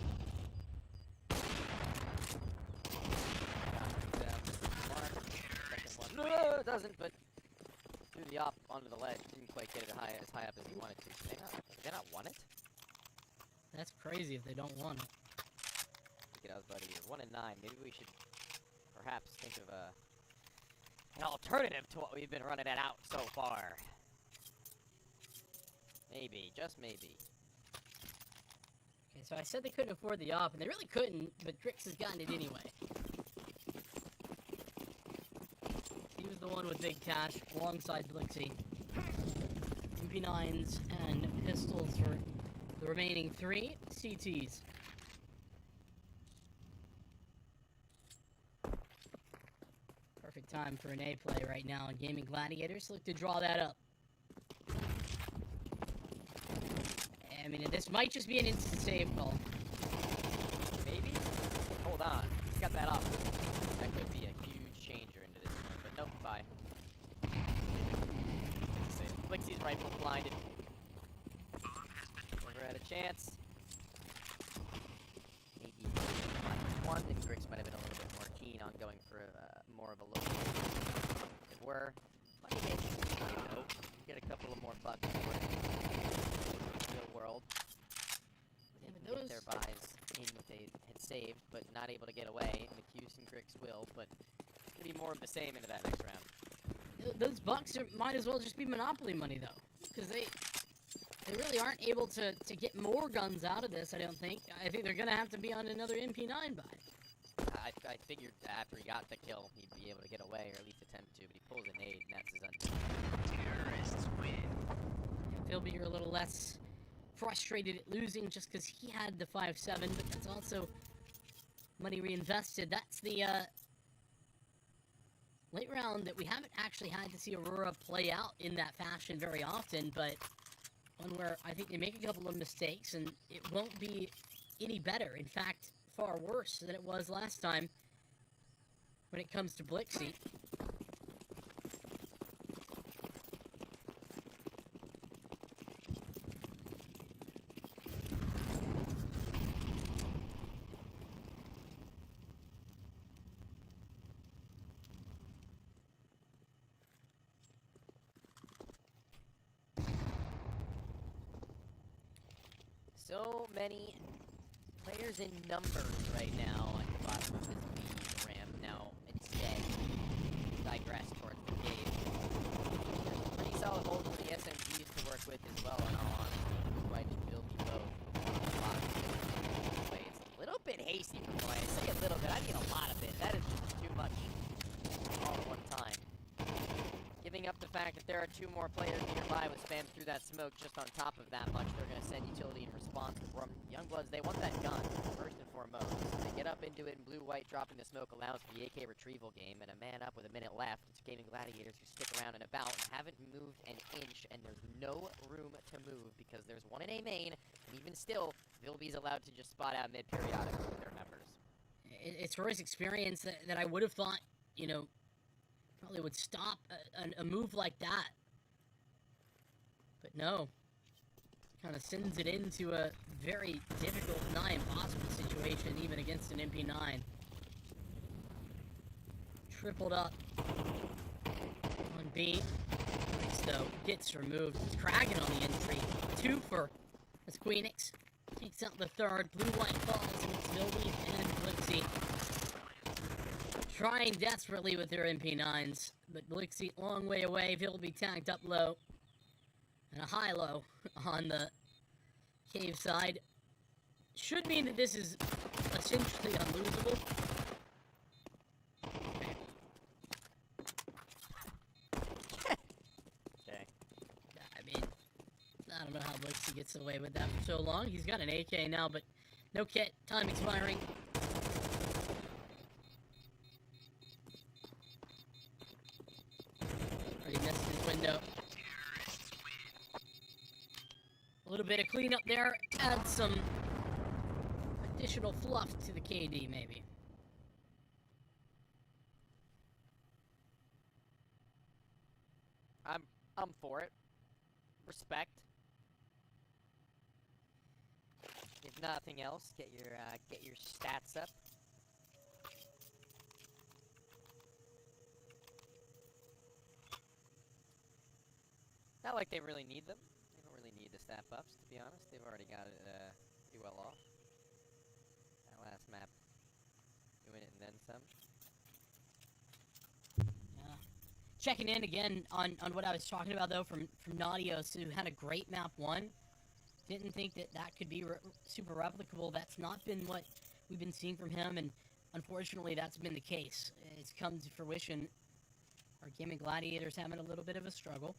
No, it doesn't, but threw the op onto the ledge. Didn't quite get it as high up as he wanted to. Did they not want it? That's crazy if they don't want it. Look at us, buddy. You're 1 and 9. Maybe we should perhaps think of an alternative to what we've been running it out so far. Maybe, just maybe. Okay, so I said they couldn't afford the op, and they really couldn't, but Grix has gotten it anyway. He was the one with big cash alongside Blixie. MP9s and pistols for the remaining 3 CTs. Perfect time for an A play right now, and Gaming Gladiators look to draw that up. I mean, this might just be an instant save call. Maybe? Hold on. He's got that up. That could be a huge changer into this one, but nope, bye. Blixie's rifle blinded. Never had a chance. Maybe one, and Grix might have been a little bit more keen on going for more of a look. They were. Money hit. Nope. Get a couple of more bucks for it. Real world. Yeah, but Didn't get their buys in what they had saved, but not able to get away. And Accused and Grix will, but it's gonna be more of the same into that next round. Those bucks might as well just be Monopoly money, though. Because they really aren't able to get more guns out of this, I don't think. I think they're going to have to be on another MP9 buy. I figured after he got the kill, he'd be able to get away, or at least attempt to, but he pulls a nade, and that's his undoing. Terrorists win. Philby, you're a little less frustrated at losing just because he had the 5-7, but that's also money reinvested. That's the late round that we haven't actually had to see Aurora play out in that fashion very often, but one where I think they make a couple of mistakes and it won't be any better. In fact, far worse than it was last time when it comes to Blixie. So many players in numbers right now at the bottom of this B ramp. Now, instead, digress towards the cave. There's pretty solid holes for the SMGs to work with as well, in all honesty. Quite just build you both. It's a little bit hasty for me. I say a little bit, I mean a lot of it. That is just too much all at one time. Giving up the fact that there are 2 more players nearby with spam through that smoke just on top of that much, they're going to send utility in response. From Youngbloods, they want that gun, first and foremost. They get up into it in blue-white, dropping the smoke allows for the AK retrieval game, and a man up with a minute left. It's Gaming Gladiators who stick around and about and haven't moved an inch, and there's no room to move because there's one in A main, and even still, Vilby's allowed to just spot out mid-periodically with their members. It's for his experience that I would have thought, you know, probably would stop a move like that. But no. Kind of sends it into a very difficult, nigh impossible situation, even against an MP9. Tripled up on B. Nice, though. Gets removed. Kragan on the entry. 2 for as Queenix takes out the 3rd. Blue-white falls against Vilby and Blixie. Trying desperately with their MP9s, but Blixie long way away. Vilby tagged up low. And a high-low on the cave side. Should mean that this is essentially unlosable. Okay. know how Blixie gets away with that for so long. He's got an AK now, but no kit. Time expiring. Already missed his window. A little bit of cleanup there. Add some additional fluff to the KD, maybe. I'm for it. Respect. If nothing else, get your stats up. Not like they really need them. They don't really need the stat buffs, to be honest. They've already got it pretty well off. That last map, doing it and then some. Checking in again on what I was talking about, though, from Nadios, who had a great map 1. Didn't think that could be super replicable. That's not been what we've been seeing from him, and unfortunately that's been the case. It's come to fruition. Our Gaming Gladiators having a little bit of a struggle.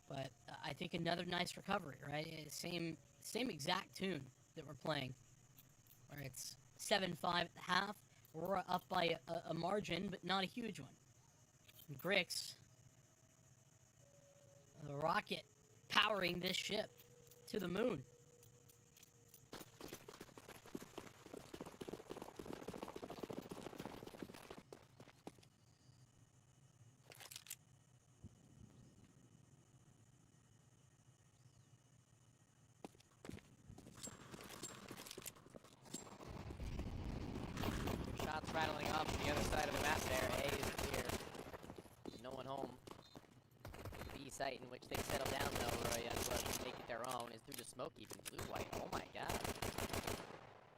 But I think another nice recovery, right? Same exact tune that we're playing, where it's 7-5 at the half. We're up by a margin, but not a huge one. Grix, the rocket powering this ship to the moon. Shots rattling off on the other side of the map there. A is clear. No one home. The B site in which they settle down, though, Roy Youngblood can make it their own, is through the smoke, even blue-white. Oh my god.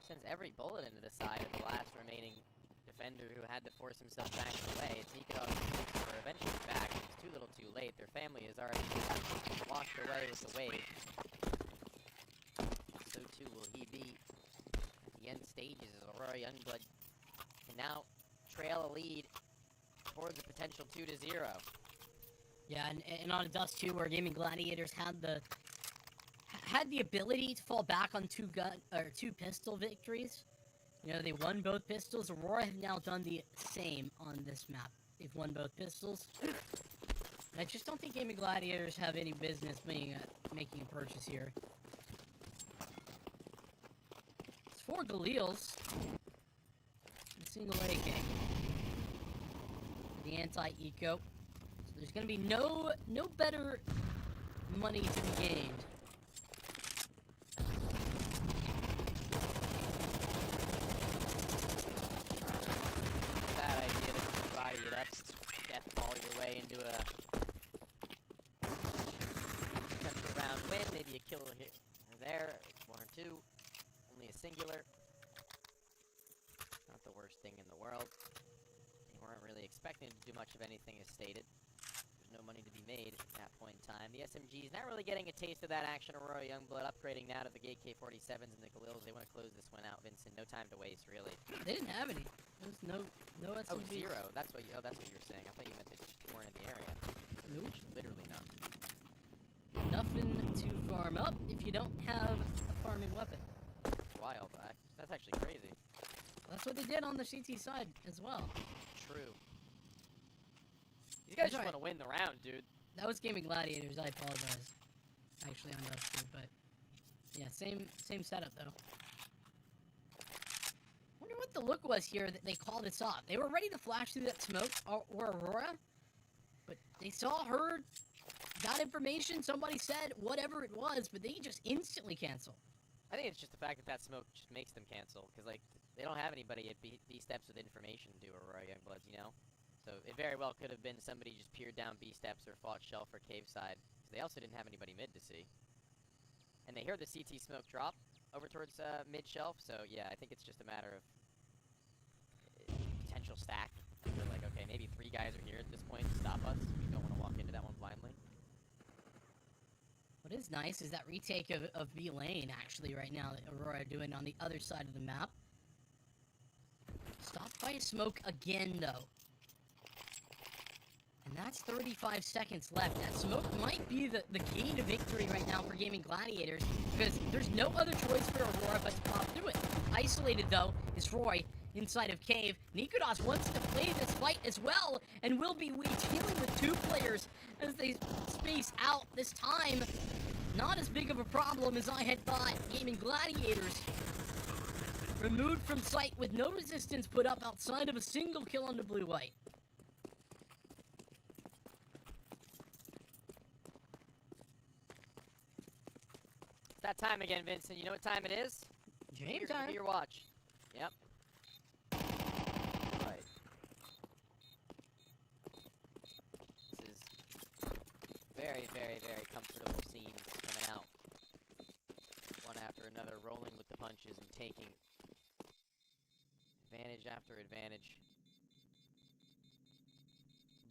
Sends every bullet into the side of the last remaining defender who had to force himself back away. It's Nikodov are eventually back. It's too little too late. Their family is already washed away with the wave. So too will he be at the end stages as Aurora Youngblood can now trail a lead towards a potential 2-0. Yeah, and on a Dust 2, where Gaming Gladiators had the ability to fall back on two pistol victories. You know, they won both pistols. Aurora have now done the same on this map. They've won both pistols. And I just don't think Gaming Gladiators have any business making a purchase here. It's 4 Galils. A single AK. The anti-eco. So there's gonna be no better money to be gained. Bad idea to body it up, death ball your way into a potential round win, maybe a kill here or there, 1 or 2, only a singular. Not the worst thing in the world. They weren't really expecting to do much of anything as stated. There's no money to be made at that point in time. The SMG's not really getting a taste of that action. Aurora Youngblood upgrading now to the AK-47s and the Galils. They want to close this one out, Vincent. No time to waste, really. They didn't have any. There was no SMGs. Oh, 0. That's what you were saying. I thought you meant they just weren't in the area. Nope. Literally none. Nothing to farm up if you don't have a farming weapon. Wild. That's actually crazy. That's what they did on the CT side as well. True. These guys That's just right. want to win the round, dude. That was Gaming Gladiators. I apologize. Actually, on Dust 2, but yeah, same setup though. Wonder what the look was here that they called us off. They were ready to flash through that smoke or Aurora, but they saw her, got information. Somebody said whatever it was, but they just instantly cancel. I think it's just the fact that smoke just makes them cancel, because, like, they don't have anybody at B steps with information to do Aurora Youngbloods, you know? So it very well could have been somebody just peered down B steps or fought shelf or cave side, because they also didn't have anybody mid to see. And they heard the CT smoke drop over towards mid shelf, so yeah, I think it's just a matter of potential stack. They're like, okay, maybe 3 guys are here at this point to stop us. We don't want to walk into that one blindly. What is nice is that retake of B lane, actually, right now, that Aurora are doing on the other side of the map. Stopped by a smoke again, though. And that's 35 seconds left. That smoke might be the key to victory right now for Gaming Gladiators, because there's no other choice for Aurora but to pop through it. Isolated, though, is Roy inside of Cave. Nikodas wants to play this fight as well, and will be dealing with 2 players as they space out this time. Not as big of a problem as I had thought. Gaming Gladiators removed from sight with no resistance put up outside of a single kill on the blue-white. It's that time again, Vincent. You know what time it is? Game time. Look at your watch. Yep. Right. This is very, very, very comfortable scenes coming out. One after another, rolling with the punches and taking advantage after advantage.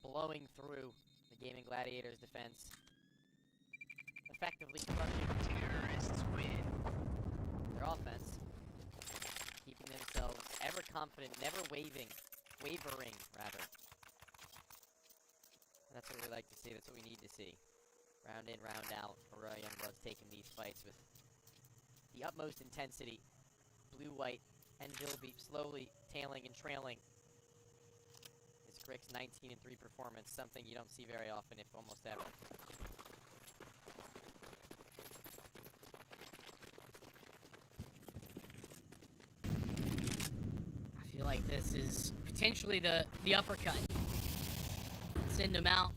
Blowing through the Gaming Gladiators defense. Effectively crushing terrorists win. Their offense, keeping themselves ever confident, never wavering, rather. And that's what we like to see. That's what we need to see. Round in, round out. Aurora Youngbloods taking these fights with the utmost intensity. Blue, white, and Vilbeep slowly tailing and trailing. It's Crick's 19-3 performance, something you don't see very often, if almost ever. I feel like this is potentially the uppercut. Send them out.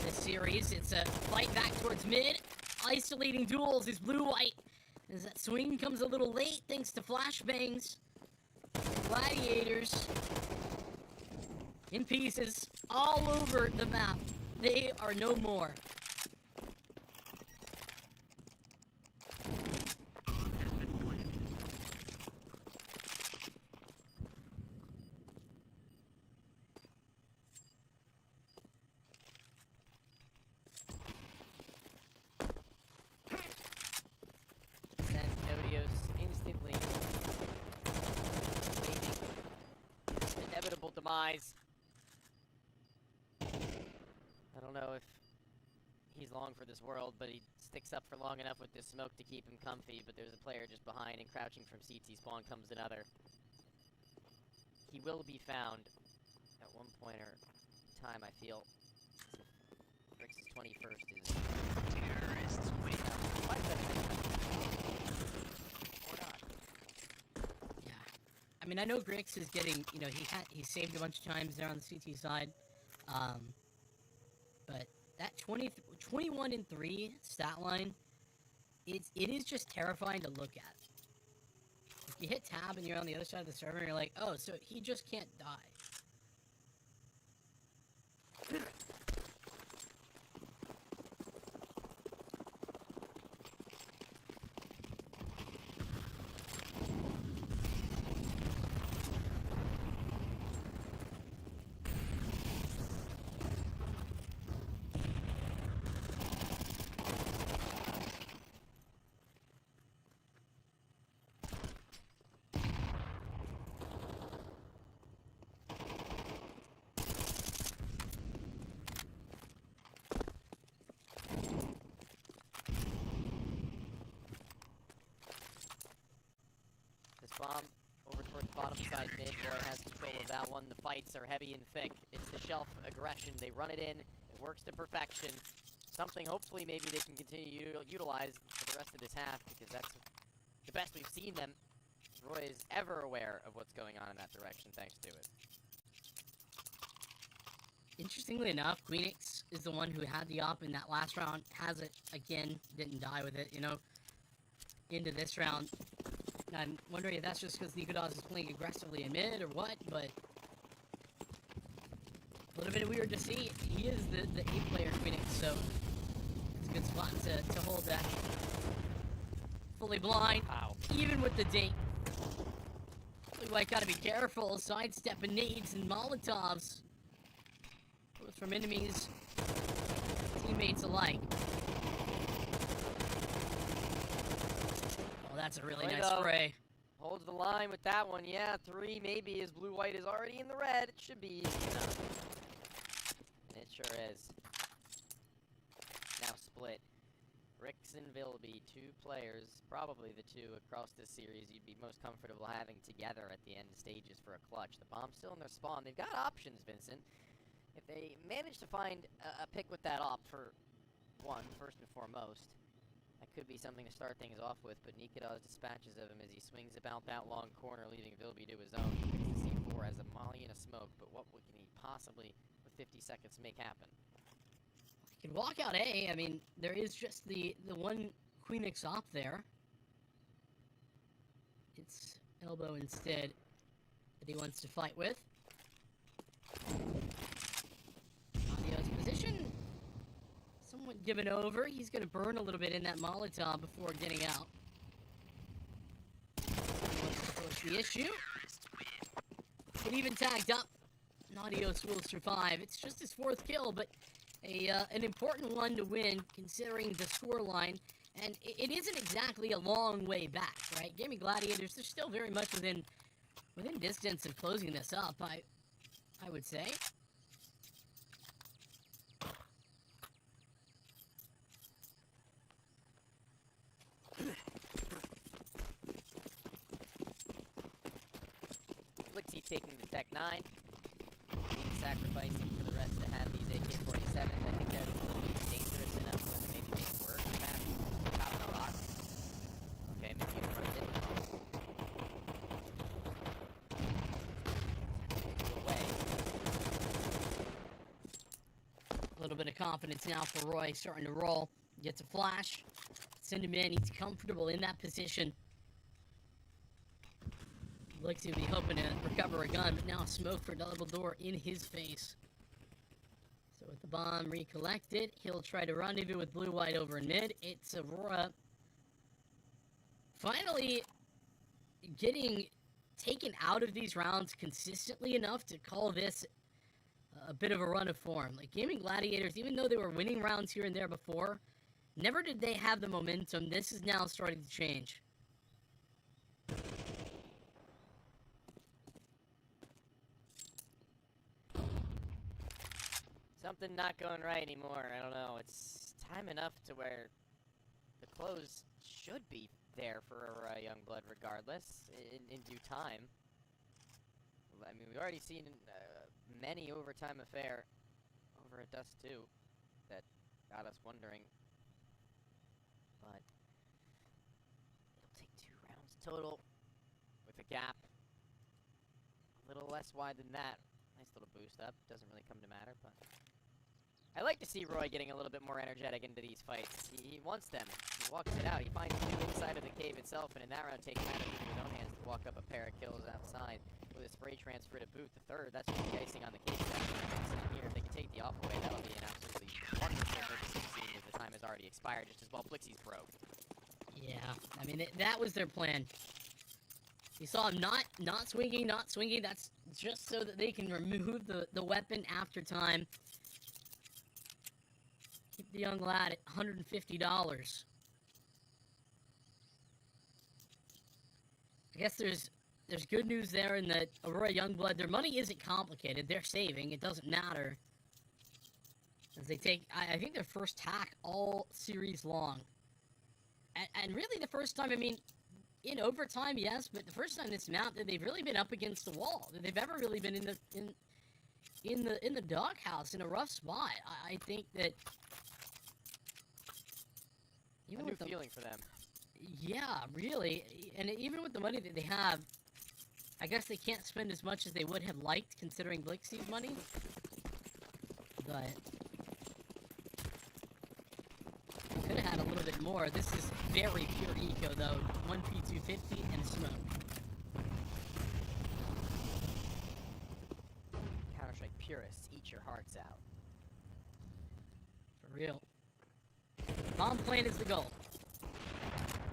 This series, it's a fight back towards mid. Isolating duels is blue-white. As that swing comes a little late thanks to flashbangs. Gladiators in pieces all over the map. They are no more. Demise. I don't know if he's long for this world, but he sticks up for long enough with this smoke to keep him comfy, but there's a player just behind, and crouching from CT spawn comes another. He will be found at one point or time, I feel. Rick's 21st is... Terrorists win. Or not. I mean, I know Grix is getting, you know, he saved a bunch of times there on the CT side, but that 21-3 stat line, it is just terrifying to look at. If you hit tab and you're on the other side of the server, and you're like, oh, so he just can't die. Bomb over towards bottom side mid. Roy has control of that one. The fights are heavy and thick. It's the shelf aggression. They run it in. It works to perfection. Something hopefully maybe they can continue to utilize for the rest of this half, because that's the best we've seen them. Roy is ever aware of what's going on in that direction, thanks to it. Interestingly enough, Queenix is the one who had the op in that last round. Has it again, didn't die with it, you know, into this round. I'm wondering if that's just because Nikodas is playing aggressively in mid or what, but a little bit weird to see. He is the A player Queenix, so it's a good spot to hold that. Fully blind, even with the date. Blue White gotta be careful, sidestepping nades and Molotovs. Both from enemies, teammates alike. That's a really nice spray. Holds the line with that one. Yeah, 3 maybe, as blue-white is already in the red. It should be easy enough. sure is. Now split. Rix and Vilby, 2 players, probably the 2 across this series you'd be most comfortable having together at the end stages for a clutch. The bomb's still in their spawn. They've got options, Vincent. If they manage to find a pick with that op for one, first and foremost, that could be something to start things off with, but Nikita's dispatches of him as he swings about that long corner, leaving Vilby to his own. He picks the C4 as a molly and a smoke, but what can he possibly, with 50 seconds, make happen? He can walk out A. I mean, there is just the one Queenix op there. It's Elbow instead that he wants to fight with. Audio's position somewhat given over. He's going to burn a little bit in that Molotov before getting out. He wants to push the issue. But even tagged up, Naughtios will survive. It's just his 4th kill, but an important one to win, considering the scoreline. And it isn't exactly a long way back, right? Gaming Gladiators, they're still very much within distance of closing this up, I would say. Blixie taking the Tech 9. Sacrificing for the rest to have these AK-47s. I think that will be dangerous enough to maybe make it work. Top of the rock. Okay, maybe in front of it. Away. A little bit of confidence now for Roy, starting to roll. Gets a flash. Send him in. He's comfortable in that position. Looks to be hoping to recover a gun, but now smoke for double door in his face. So with the bomb recollected, he'll try to rendezvous with Blue-White over in mid. It's Aurora finally getting taken out of these rounds consistently enough to call this a bit of a run of form. Like, Gaming Gladiators, even though they were winning rounds here and there before, never did they have the momentum. This is now starting to change. Something not going right anymore. I don't know. It's time enough to where the close should be there for Youngblood regardless, in due time. I mean, we've already seen many overtime affair over at Dust 2 that got us wondering. But it'll take 2 rounds total with a gap a little less wide than that. Nice little boost up. Doesn't really come to matter, but I like to see Roy getting a little bit more energetic into these fights. He wants them. He walks it out. He finds 2 inside of the cave itself, and in that round, taking matters into his own hands to walk up a pair of kills outside with a spray transfer to boot. The 3rd, that's just the icing on the cake. Here, if they can take the off away, that'll be an absolutely wonderful emergency scene as the time has already expired, just as well Blixie's broke. Yeah, I mean, that was their plan. You saw him not swinging. That's just so that they can remove the weapon after time. Keep the young lad at $150. I guess there's good news there in that Aurora Youngblood, their money isn't complicated. They're saving. It doesn't matter. As they take, I think, their first tack all series long. And really the first time, I mean, in overtime, yes, but the first time this map that they've really been up against the wall, that they've ever really been in the doghouse in a rough spot. I think that even a new feeling for them. Yeah, really, and even with the money that they have, I guess they can't spend as much as they would have liked, considering Blixie's money. But could have had a little bit more. This is very pure eco, though. 1P250 and smoke. Counter-Strike purists, eat your hearts out. For real. Bomb plant is the goal.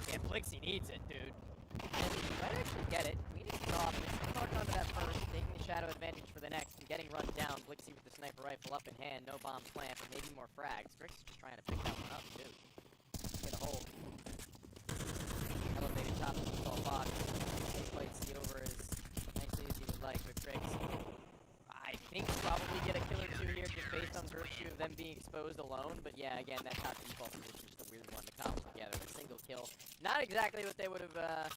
Yeah, Blixie needs it, dude. And he might actually get it. We need to stop. It's hard onto that first, taking the shadow advantage for the next, and getting run down. Blixie with the sniper rifle up in hand, no bomb plant, but maybe more frags. Grix is just trying to pick that one up, too. Get a hold. Elevated top of the tall box. Can't quite see over as nicely as you would like, but Grix, I think, probably get a kill or 2 here just based on virtue of them being exposed alone, but yeah, again, that top default position is just a weird one to cobble together. A single kill, not exactly what they would have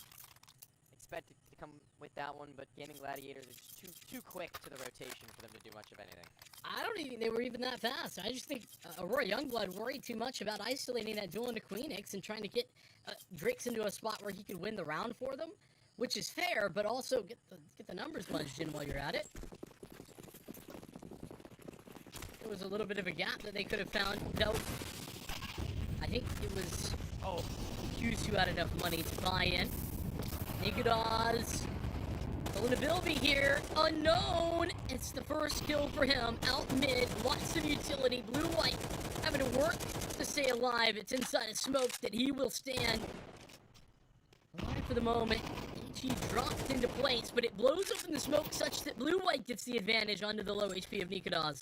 expected to come with that one, but Gaming Gladiators are just too quick to the rotation for them to do much of anything. I don't even think they were even that fast. I just think Aurora Youngblood worried too much about isolating that duel into Queenix and trying to get Drix into a spot where he could win the round for them, which is fair, but also get the numbers lunged in while you're at it. There was a little bit of a gap that they could have found. Though I think it was Hughes who had enough money to buy in. Nikodas pulling a Bilby here. Unknown. It's the first kill for him. Out mid. Lots of utility. Blue-white having to work to stay alive. It's inside a smoke that he will stand alive for the moment. HE dropped into place, but it blows open the smoke such that Blue-white gets the advantage onto the low HP of Nikodas.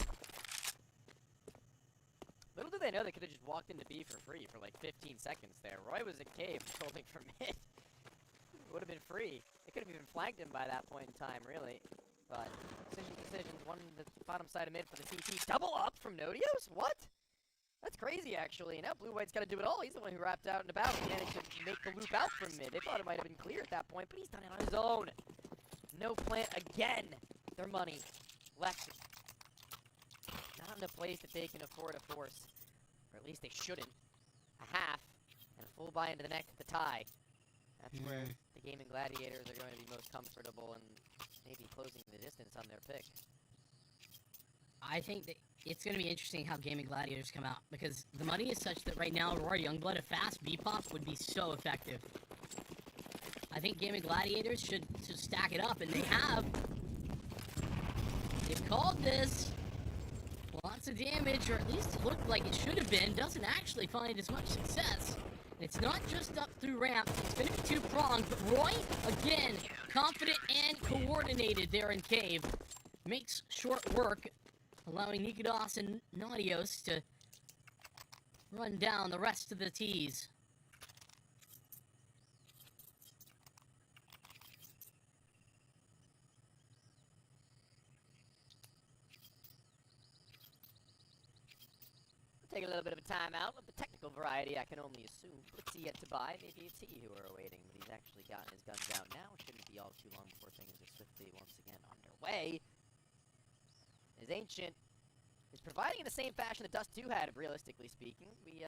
Little do they know they could have just walked into B for free for like 15 seconds there. Roy was in cave holding for mid. Would have been free. They could have even flagged him by that point in time, really. But decisions. One the bottom side of mid for the CT. Double up from Nodios? What? That's crazy, actually. Now Blue-white's got to do it all. He's the one who wrapped out and about and managed to make the loop out from mid. They thought it might have been clear at that point, but he's done it on his own. No plant again. Their money left. Not in a place that they can afford a force. Or at least they shouldn't. A half and a full buy into the next to the tie. That's where the Gaming Gladiators are going to be most comfortable and maybe closing the distance on their pick. I think that it's going to be interesting how Gaming Gladiators come out, because the money is such that right now Aurora Youngblood, a fast B-pop would be so effective. I think Gaming Gladiators should stack it up, and they have. They've called this. Lots of damage, or at least it looked like it should have been. Doesn't actually find as much success. It's not just up through ramp. It's going to be two-pronged, but Roy, again, confident and coordinated there in cave. Makes short work, allowing Nikodas and Naudios to run down the rest of the T's. Take a little bit of a timeout. Of the technical variety, I can only assume. Blitzy yet to buy. Maybe it's he who are awaiting, but he's actually gotten his guns out now. Shouldn't be all too long before things are swiftly once again underway. As Ancient is providing in the same fashion that Dust 2 had, realistically speaking. We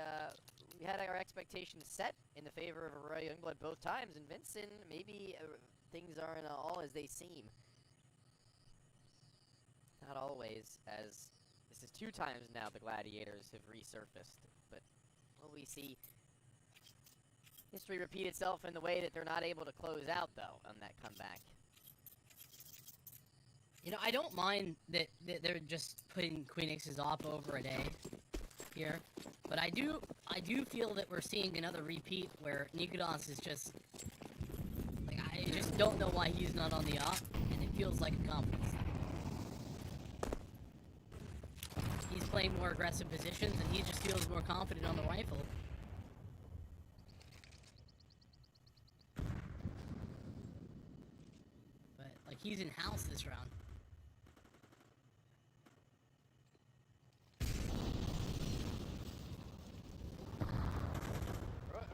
had our expectations set in the favor of Aurora Youngblood both times, and Vincent, maybe things aren't all as they seem. Not always, as this is 2 times now the Gladiators have resurfaced, but will we see history repeat itself in the way that they're not able to close out, though, on that comeback? You know, I don't mind that they're just putting Queenix's op over a day here, but I do feel that we're seeing another repeat where Nikodas is just, like, I just don't know why he's not on the op, and it feels like a confidence thing. He's playing more aggressive positions, and he just feels more confident on the rifle. But, like, he's in-house this round.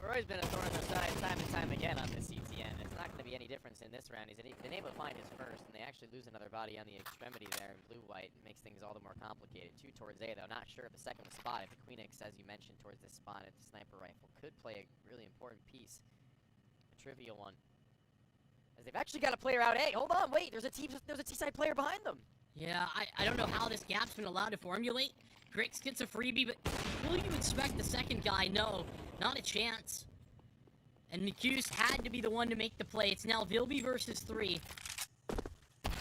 Roy's been a thorn in their side time and time again on this CTN. It's not going to be any difference in this round. He's been able to find his first, and they actually lose another body on the extremity there in blue-white. It makes things all the more complicated. 2 towards A, though. Not sure if the second was spotted. The Queenix, as you mentioned, towards this spot at the sniper rifle could play a really important piece. A trivial one. As they've actually got a player out A. Hold on, wait. There's a T-side player behind them. Yeah, I don't know how this gap's been allowed to formulate. Grix gets a freebie, but will you expect the second guy? No, not a chance. And McHughes had to be the one to make the play. It's now Vilby versus 3.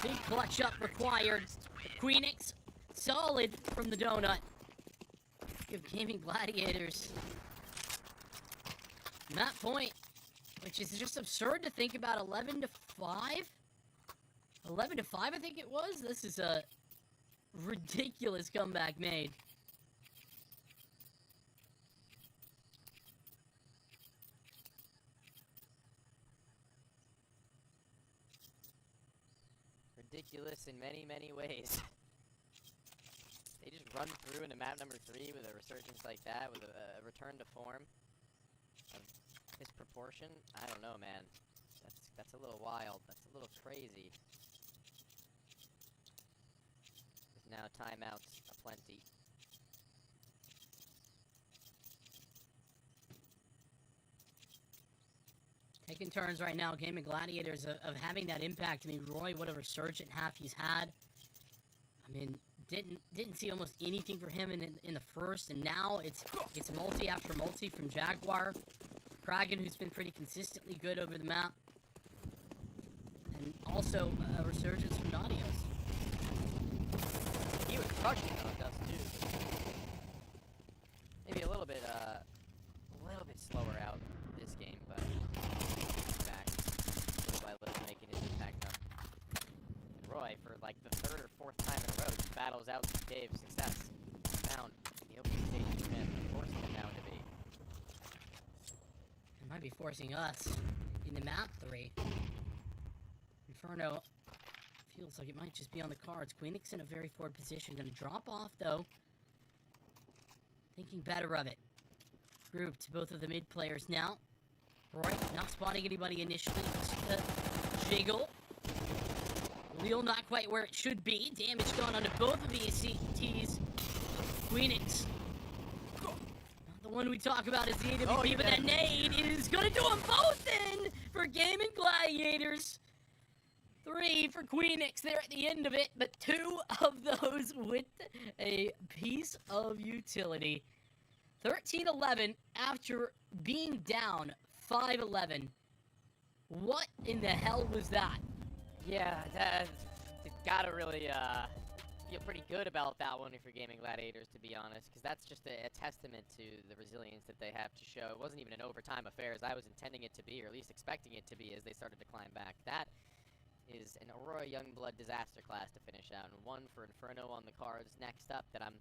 Big clutch up required. Queenix, solid from the donut. Give Gaming Gladiators that point, which is just absurd to think about. 11 to 5? 11 to 5, I think it was. This is a ridiculous comeback made. Ridiculous in many, many ways. They just run through into map number 3 with a resurgence like that, with a return to form of this proportion. I don't know, man. That's a little wild. That's a little crazy. There's now timeouts aplenty. Taking turns right now, Gaming Gladiators, of having that impact. I mean, Roy, what a resurgent half he's had. I mean, didn't see almost anything for him in the first, and now it's multi after multi from Jaguar. Kragan, who's been pretty consistently good over the map. And also a resurgence from Nadios. He was crushing it on Dust too. Maybe a little bit slower out this game, but back little by little making his impact known. Roy, for like the 3rd or 4th time in a row, just battles out Dave success. Found in the opening stage for him, forcing him now to be. It might be forcing us into map 3. Inferno feels like it might just be on the cards. Queenix in a very forward position. Gonna drop off, though. Thinking better of it. Grouped, both of the mid players now. Roy, not spotting anybody initially. Just jiggle. Wheel not quite where it should be. Damage gone onto both of these CTs. Queenix. Not the one we talk about is the AWP, but that nade is gonna do them both in for Gaming Gladiators. 3 for Queenix there at the end of it, but 2 of those with a piece of utility. 13-11 after being down 5-11. What in the hell was that? Yeah, gotta really feel pretty good about that one for Gaming Gladiators, to be honest, because that's just a testament to the resilience that they have to show. It wasn't even an overtime affair as I was intending it to be, or at least expecting it to be as they started to climb back. That is an Aurora Youngblood disaster class to finish out, and 1 for Inferno on the cards next up that I'm,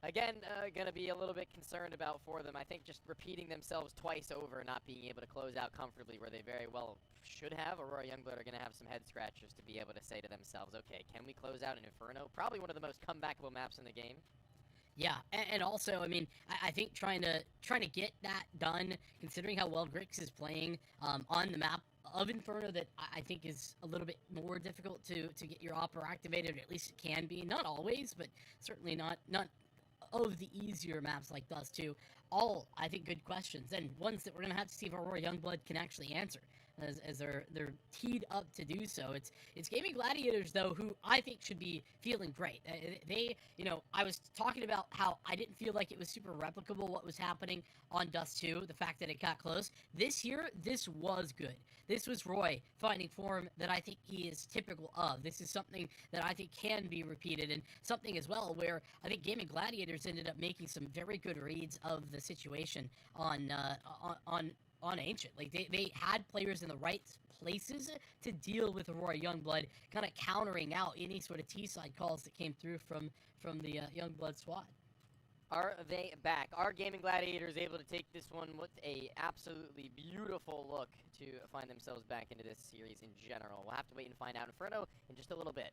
again, gonna be a little bit concerned about for them. I think just repeating themselves twice over, not being able to close out comfortably where they very well should have. Aurora Youngblood are gonna have some head scratchers to be able to say to themselves, okay, can we close out an Inferno? Probably one of the most comebackable maps in the game. Yeah, and also, I mean, I think trying to get that done, considering how well Grix is playing on the map of Inferno, that I think is a little bit more difficult to get your opera activated, or at least it can be. Not always, but certainly not of the easier maps like Dust 2. All, I think, good questions, and ones that we're going to have to see if Aurora Youngblood can actually answer, as they're teed up to do so. It's Gaming Gladiators, though, who I think should be feeling great. They, you know, I was talking about how I didn't feel like it was super replicable what was happening on Dust 2, the fact that it got close. This year, this was good. This was Roy finding form that I think he is typical of. This is something that I think can be repeated, and something as well where I think Gaming Gladiators ended up making some very good reads of the situation on Ancient. Like, they had players in the right places to deal with Aurora Youngblood, kind of countering out any sort of T-side calls that came through from the Youngblood squad. Are they back? Are Gaming Gladiators able to take this one with a absolutely beautiful look to find themselves back into this series in general? We'll have to wait and find out. Inferno in just a little bit.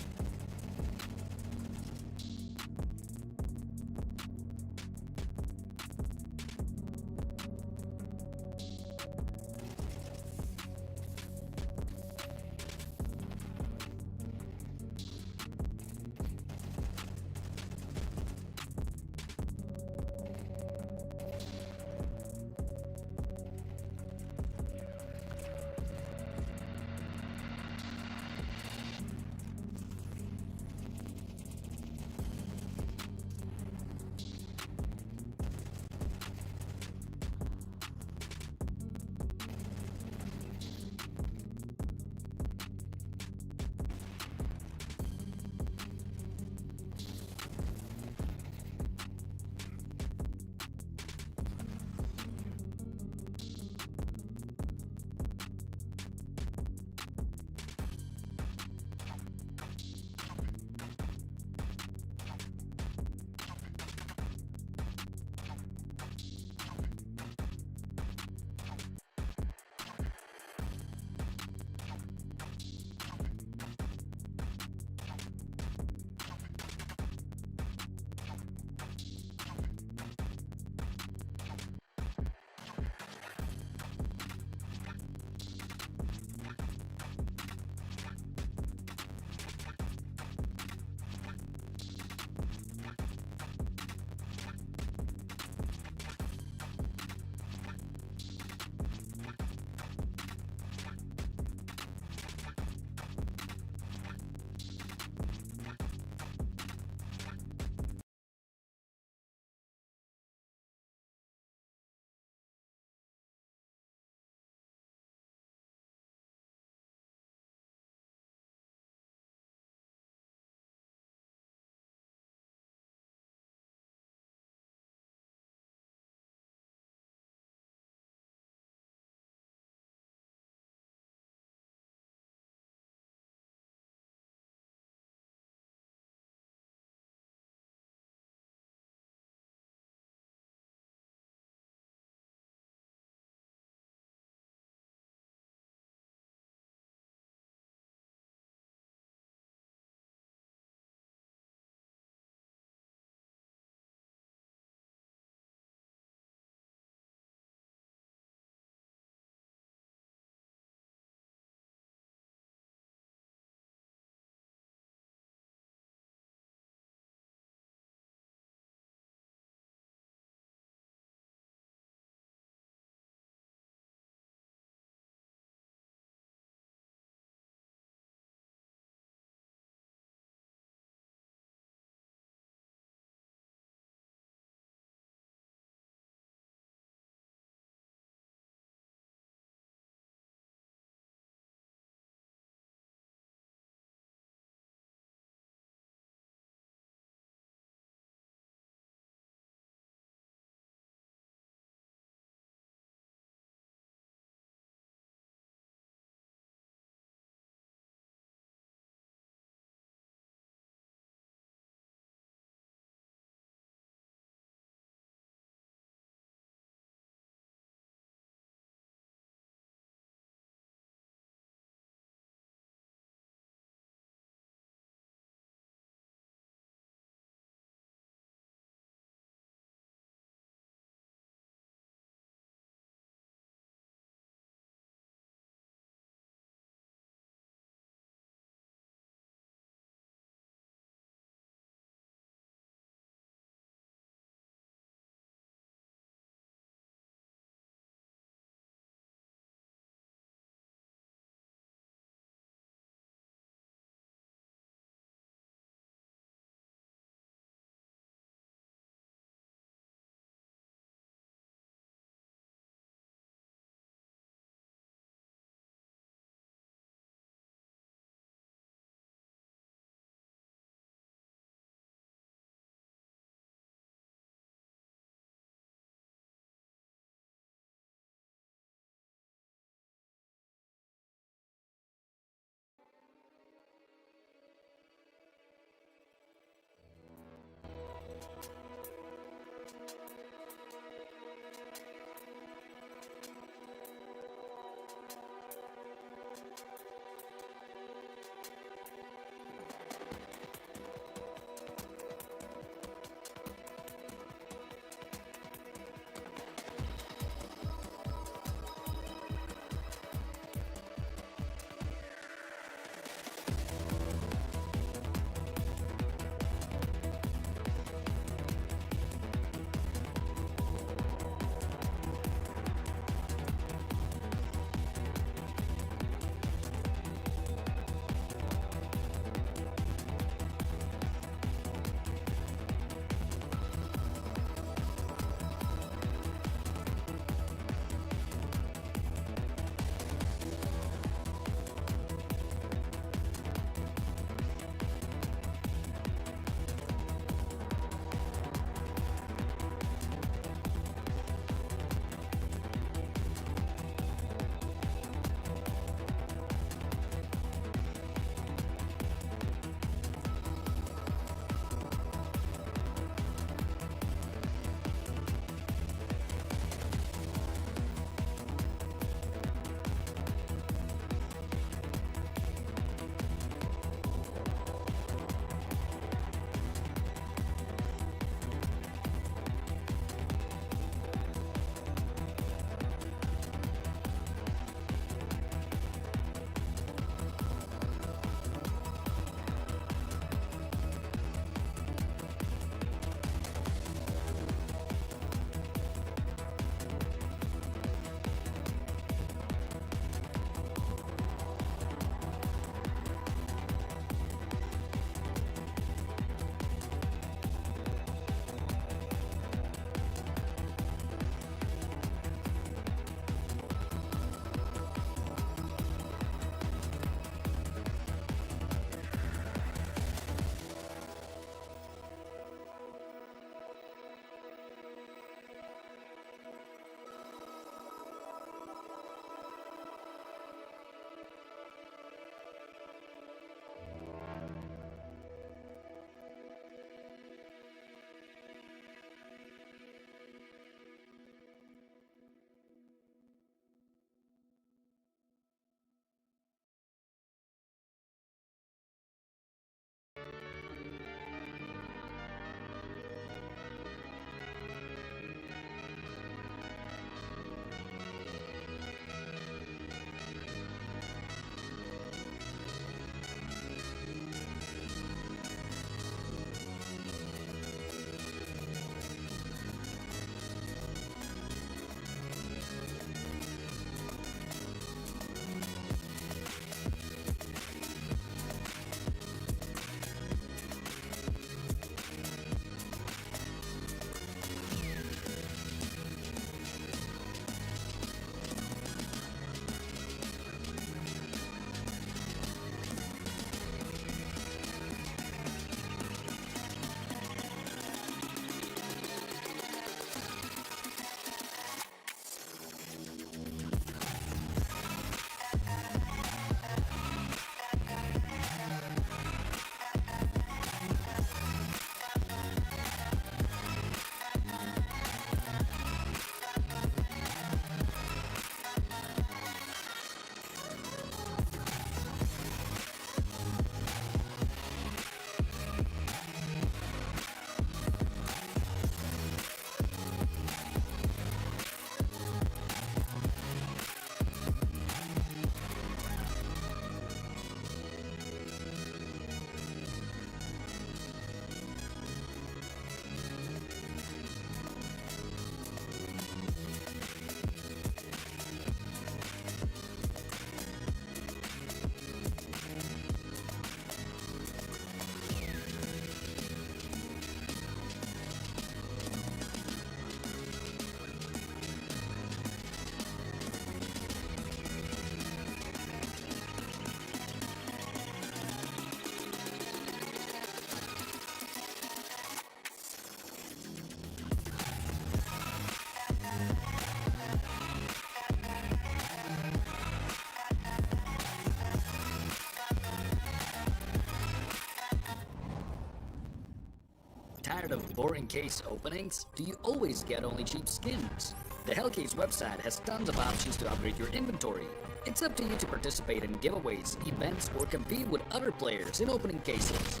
boring case openings? Do you always get only cheap skins? The Hellcase website has tons of options to upgrade your inventory. It's up to you to participate in giveaways, events, or compete with other players in opening cases.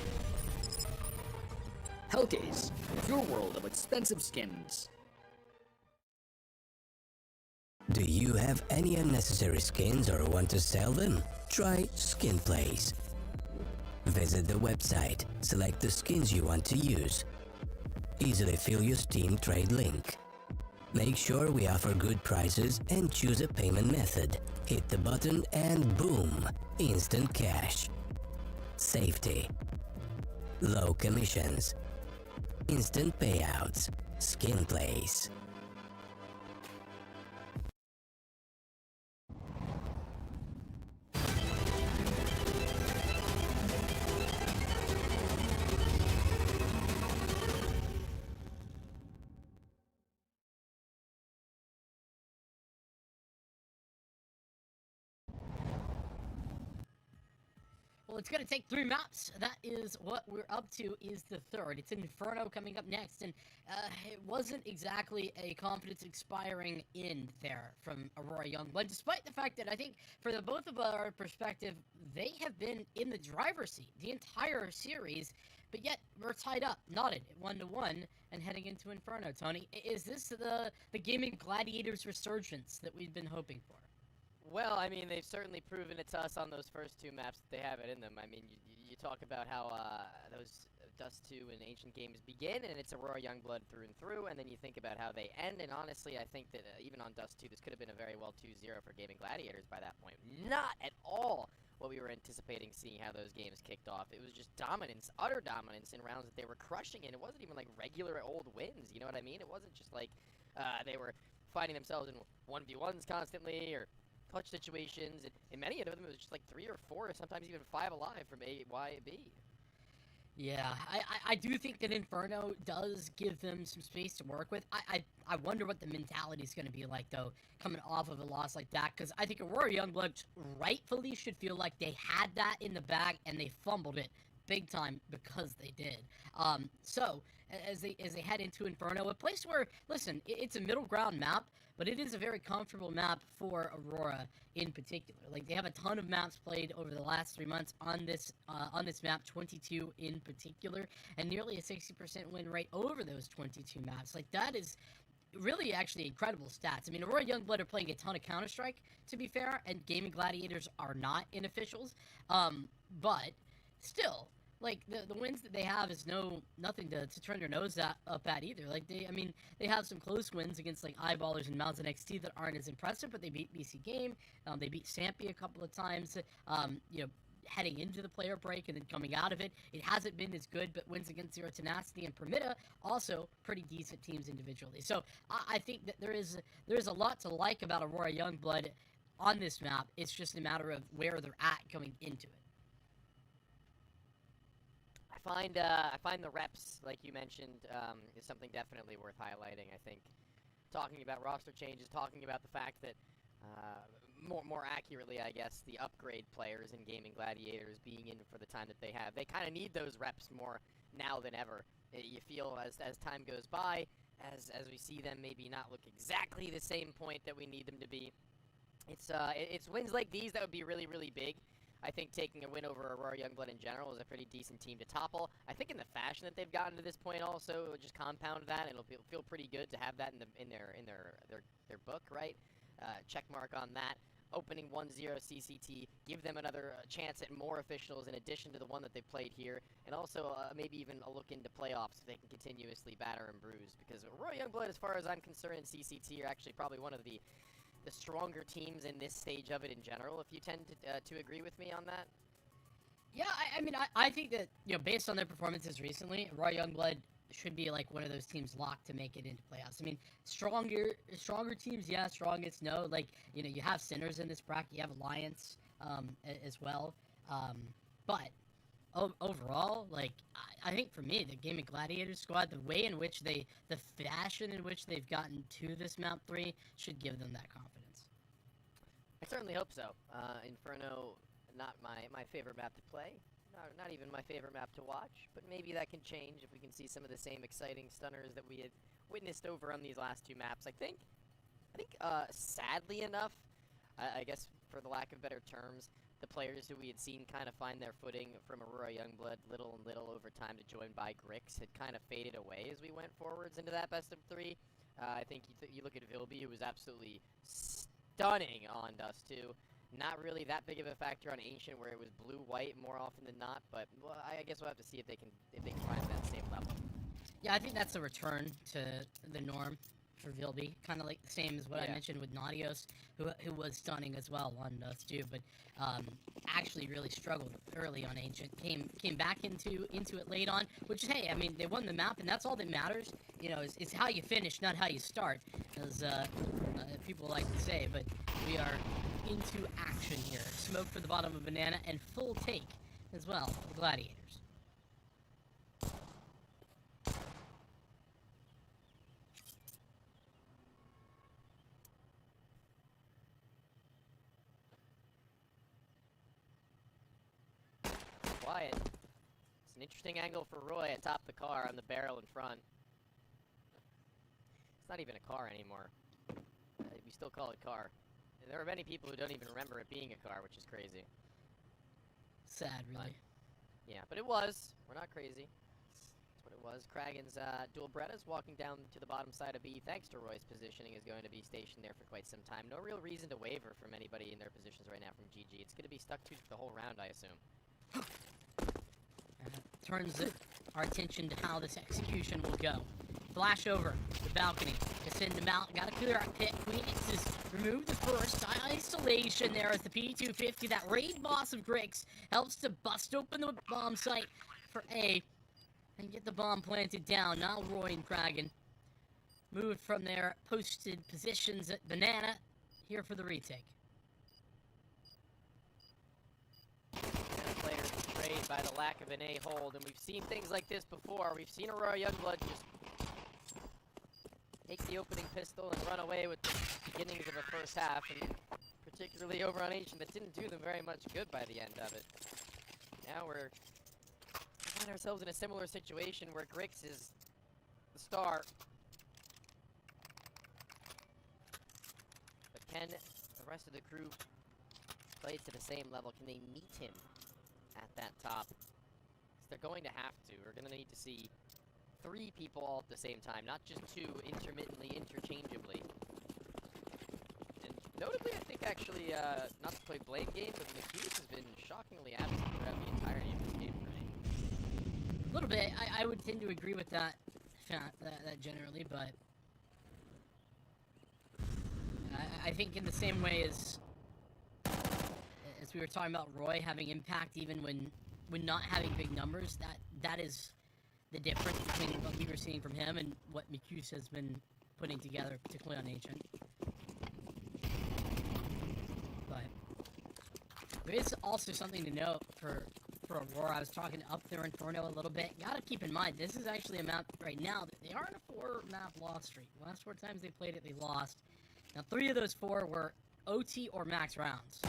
Hellcase, your world of expensive skins. Do you have any unnecessary skins or want to sell them? Try Skinplace. Visit the website, select the skins you want to use. Easily fill your Steam trade link. Make sure we offer good prices and choose a payment method. Hit the button and boom, instant cash. Safety. Low commissions. Instant payouts. Skinplace. Well, it's going to take 3 maps. That is what we're up to, is the third. It's Inferno coming up next, and it wasn't exactly a confidence expiring in there from Aurora Youngblood, despite the fact that I think, for the both of our perspective, they have been in the driver's seat the entire series, but yet we're tied up, knotted at 1-1, and heading into Inferno. Tony, is this the Gaming Gladiators resurgence that we've been hoping for? Well, I mean, they've certainly proven it to us on those first 2 maps that they have it in them. I mean, you talk about how those Dust 2 and Ancient Games begin, and it's Aurora Youngblood through and through, and then you think about how they end, and honestly, I think that even on Dust 2, this could have been a very well 2-0 for Gaming Gladiators by that point. Not at all what we were anticipating seeing how those games kicked off. It was just dominance, utter dominance in rounds that they were crushing in. It wasn't even like regular old wins, you know what I mean? It wasn't just like they were finding themselves in 1v1s constantly, or clutch situations, and in many of them it was just like 3 or 4, or sometimes even 5 alive from A, Y, B. Yeah, I do think that Inferno does give them some space to work with. I wonder what the mentality is going to be like, though, coming off of a loss like that, because I think Aurora Youngblood rightfully should feel like they had that in the bag, and they fumbled it big time because they did. So, as they head into Inferno, a place where, listen, it's a middle ground map, but it is a very comfortable map for Aurora in particular. Like, they have a ton of maps played over the last 3 months on this map, 22 in particular, and nearly a 60% win rate over those 22 maps. Like, that is really actually incredible stats. I mean, Aurora Youngblood are playing a ton of Counter-Strike, to be fair, and Gaming Gladiators are not in officials, but still, like, the wins that they have is nothing to turn their nose up at either. Like, they have some close wins against, like, Eyeballers and Mounds NXT that aren't as impressive, but they beat BC Game, they beat Sampy a couple of times, heading into the player break and then coming out of it. It hasn't been as good, but wins against Zero Tenacity and Permita, also pretty decent teams individually. So I think that there is a lot to like about Aurora Youngblood on this map. It's just a matter of where they're at coming into it. I find the reps, like you mentioned, is something definitely worth highlighting. I think talking about roster changes, talking about the fact that more accurately, I guess, the upgrade players in Gaming Gladiators being in for the time that they have, they kind of need those reps more now than ever. You feel as time goes by, as we see them maybe not look exactly the same point that we need them to be. It's wins like these that would be really, really big. I think taking a win over Aurora Youngblood in general is a pretty decent team to topple. I think in the fashion that they've gotten to this point also, it'll just compound that, and it'll feel pretty good to have that in their book, right? Check mark on that. Opening 1-0 CCT, give them another chance at more officials in addition to the one that they played here, and also maybe even a look into playoffs if they can continuously batter and bruise, because Aurora Youngblood, as far as I'm concerned, and CCT are actually probably one of the stronger teams in this stage of it in general, if you tend to agree with me on that. Yeah, I mean, I think that, based on their performances recently, Aurora Youngblood should be like one of those teams locked to make it into playoffs. I mean, stronger teams, yeah, strongest, no. Like, you have Sinners in this bracket, you have Alliance as well. But overall, like, I think for me, the Gaming Gladiators squad, the way in which the fashion in which they've gotten to this map 3 should give them that confidence. I certainly hope so. Inferno, not my favorite map to play. not even my favorite map to watch, but maybe that can change if we can see some of the same exciting stunners that we had witnessed over on these last two maps. I think, sadly enough, I guess for the lack of better terms, the players who we had seen kind of find their footing from Aurora Youngblood little and little over time to join by Grix had kind of faded away as we went forwards into that best of 3. I think you look at Vilby, who was absolutely stunning on Dust 2. Not really that big of a factor on Ancient, where it was blue-white more often than not, but well, I guess we'll have to see if they can find that same level. Yeah, I think that's a return to the norm for Vilby, kind of like the same as what I mentioned with Naughtios, who was stunning as well on Dust 2, but actually really struggled early on Ancient. Came back into it late on, which is, hey, I mean, they won the map, and that's all that matters. You know, it's how you finish, not how you start, as people like to say. But we are into action here. Smoke for the bottom of Banana, and full take as well for the Gladiators. Quiet. It's an interesting angle for Roy atop the car on the barrel in front. It's not even a car anymore. We still call it car. And there are many people who don't even remember it being a car, which is crazy. Sad, really. Yeah, but it was. We're not crazy. That's what it was. Kragan's dual Bretta's walking down to the bottom side of B, thanks to Roy's positioning, is going to be stationed there for quite some time. No real reason to waver from anybody in their positions right now from GG. It's going to be stuck to the whole round, I assume. Turns our attention to how this execution will go. Flash over the balcony to send them out. Gotta clear out pit. Queenix has removed the first isolation there as the P250. That raid boss of Grix helps to bust open the bomb site for A and get the bomb planted down. Now Roy and Kragan moved from their posted positions at Banana here for the retake. Players betrayed by the lack of an A hold, and we've seen things like this before. We've seen Aurora Youngblood just take the opening pistol and run away with the beginnings of a first half, and particularly over on Ancient, that didn't do them very much good by the end of it. Now we find ourselves in a similar situation where Grix is the star. But can the rest of the crew play to the same level? Can they meet him at that top? Because they're going to have to. We're going to need to see 3 people all at the same time, not just 2 intermittently, interchangeably. And notably, I think actually, not to play blame game, but McHughes has been shockingly absent throughout the entirety of this game for me. A little bit. I would tend to agree with that generally, but I think in the same way as we were talking about Roy having impact even when not having big numbers, that is the difference between what we were seeing from him and what Mikus has been putting together, particularly on Ancient. But there is also something to note for Aurora. I was talking up their Inferno a little bit. Gotta keep in mind, this is actually a map right now that they are in a 4-map loss streak. The last 4 times they played it, they lost. Now 3 of those 4 were OT or max rounds.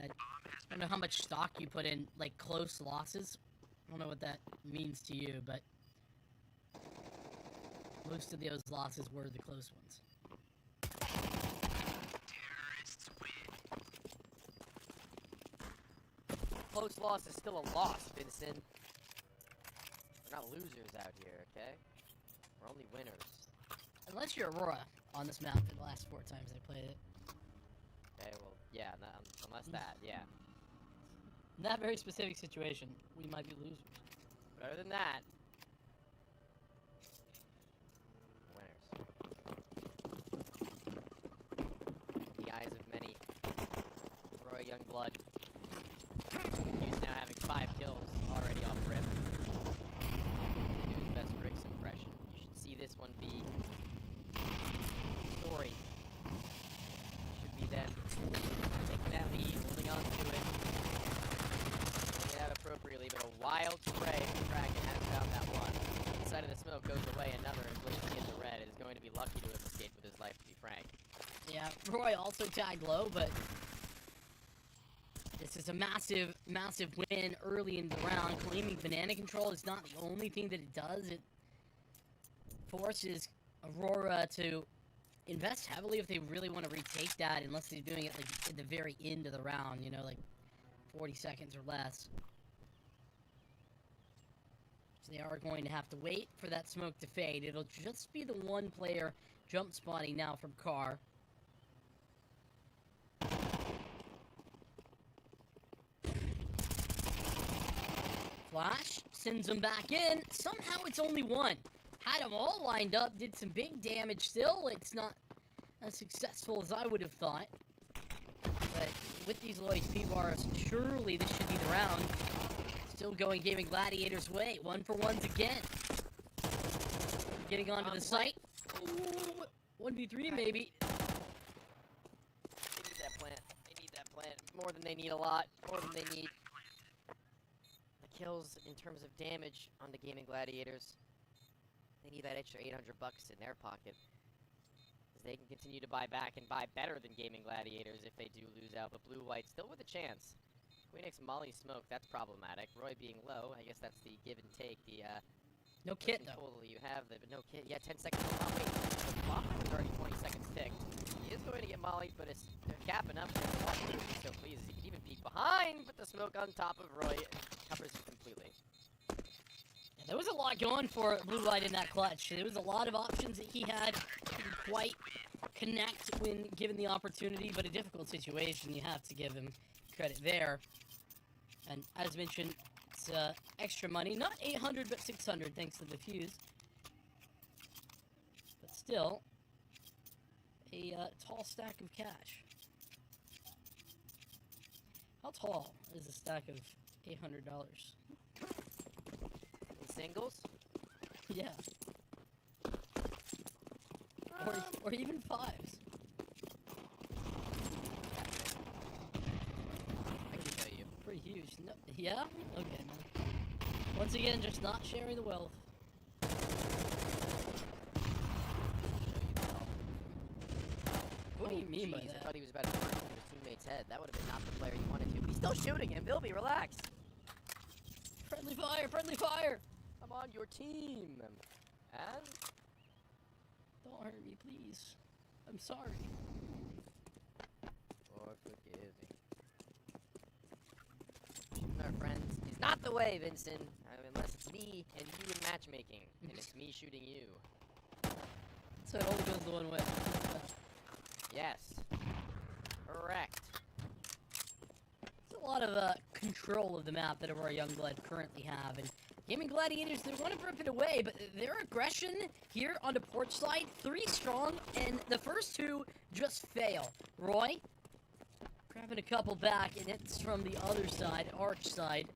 I don't know how much stock you put in, like, close losses. I don't know what that means to you, but most of those losses were the close ones. Terrorists win. Close loss is still a loss, Vincent. We're not losers out here, okay? We're only winners. Unless you're Aurora on this map for the last 4 times they played it. Okay, well, yeah, unless that, yeah. In that very specific situation, we might be losers. But other than that, winners. In the eyes of many, Roy Youngblood, he's now having 5 kills already off rip. To do his best Grix impression. You should see this one be story. Should be them taking that lead, holding on to it. Appropriately, but a wild spray from Kragan has found that one. Inside of the smoke goes away, another is glitching in the red. Is going to be lucky to have escaped with his life, to be frank. Yeah, Roy also tagged low, but This is a massive, massive win early in the round. Claiming banana control is not the only thing that it does. It forces Aurora to invest heavily if they really want to retake that, unless they're doing it like at the very end of the round, you know, like 40 seconds or less. So they are going to have to wait for that smoke to fade. It'll just be the one player jump spawning now from Car. Flash sends them back in. Somehow it's only one. Had them all lined up, did some big damage still. It's not as successful as I would have thought. But with these low HP bars, surely this should be the round. Still going Gaming Gladiators' way. 1-for-1s again. Getting onto the site. Ooh, 1v3 maybe. They need that plant. They need that plant. More than they need a lot. More than they need. The kills in terms of damage on the Gaming Gladiators. They need that extra 800 bucks in their pocket. As they can continue to buy back and buy better than Gaming Gladiators if they do lose out. But Blue-White still with a chance. Queenix Molly smoke, that's problematic. Roy being low, I guess that's the give and take. The no kit though. Total you have there, but no kit. Yeah, 10 seconds. Oh wait, the clock is already 20 seconds ticked. He is going to get Molly, but it's they're capping up. He would be so pleased. He can even peek behind, but the smoke on top of Roy covers it completely. Yeah, there was a lot going for Blue-White in that clutch. There was a lot of options that he had. Didn't quite connect when given the opportunity, but a difficult situation. You have to give him credit there. And as mentioned, it's extra money. Not 800, but 600 thanks to the fuse. But still, a tall stack of cash. How tall is a stack of $800? In singles? Yeah. Or even fives. I can tell you. Pretty huge. No, yeah? Okay, man. Once again, just not sharing the wealth. What do you mean by Jeez, that? I thought he was about to burn through his teammate's head. That would have been not the player you wanted to. But he's still shooting him. Vilby, relax. Friendly fire! Friendly fire! I'm on your team. And Don't hurt me, please. I'm sorry. Lord, forgive me. Shooting our friends is not the way, Vincent. Unless it's me and you in matchmaking, and it's me shooting you. So it only goes the one way. Yes. Correct. There's a lot of control of the map that our Youngblood currently have, and Gaming Gladiators, they want to rip it away, but their aggression here on the porch side, 3 strong, and the first 2 just fail. Roy, grabbing a couple back, and it's from the other side, Arch side.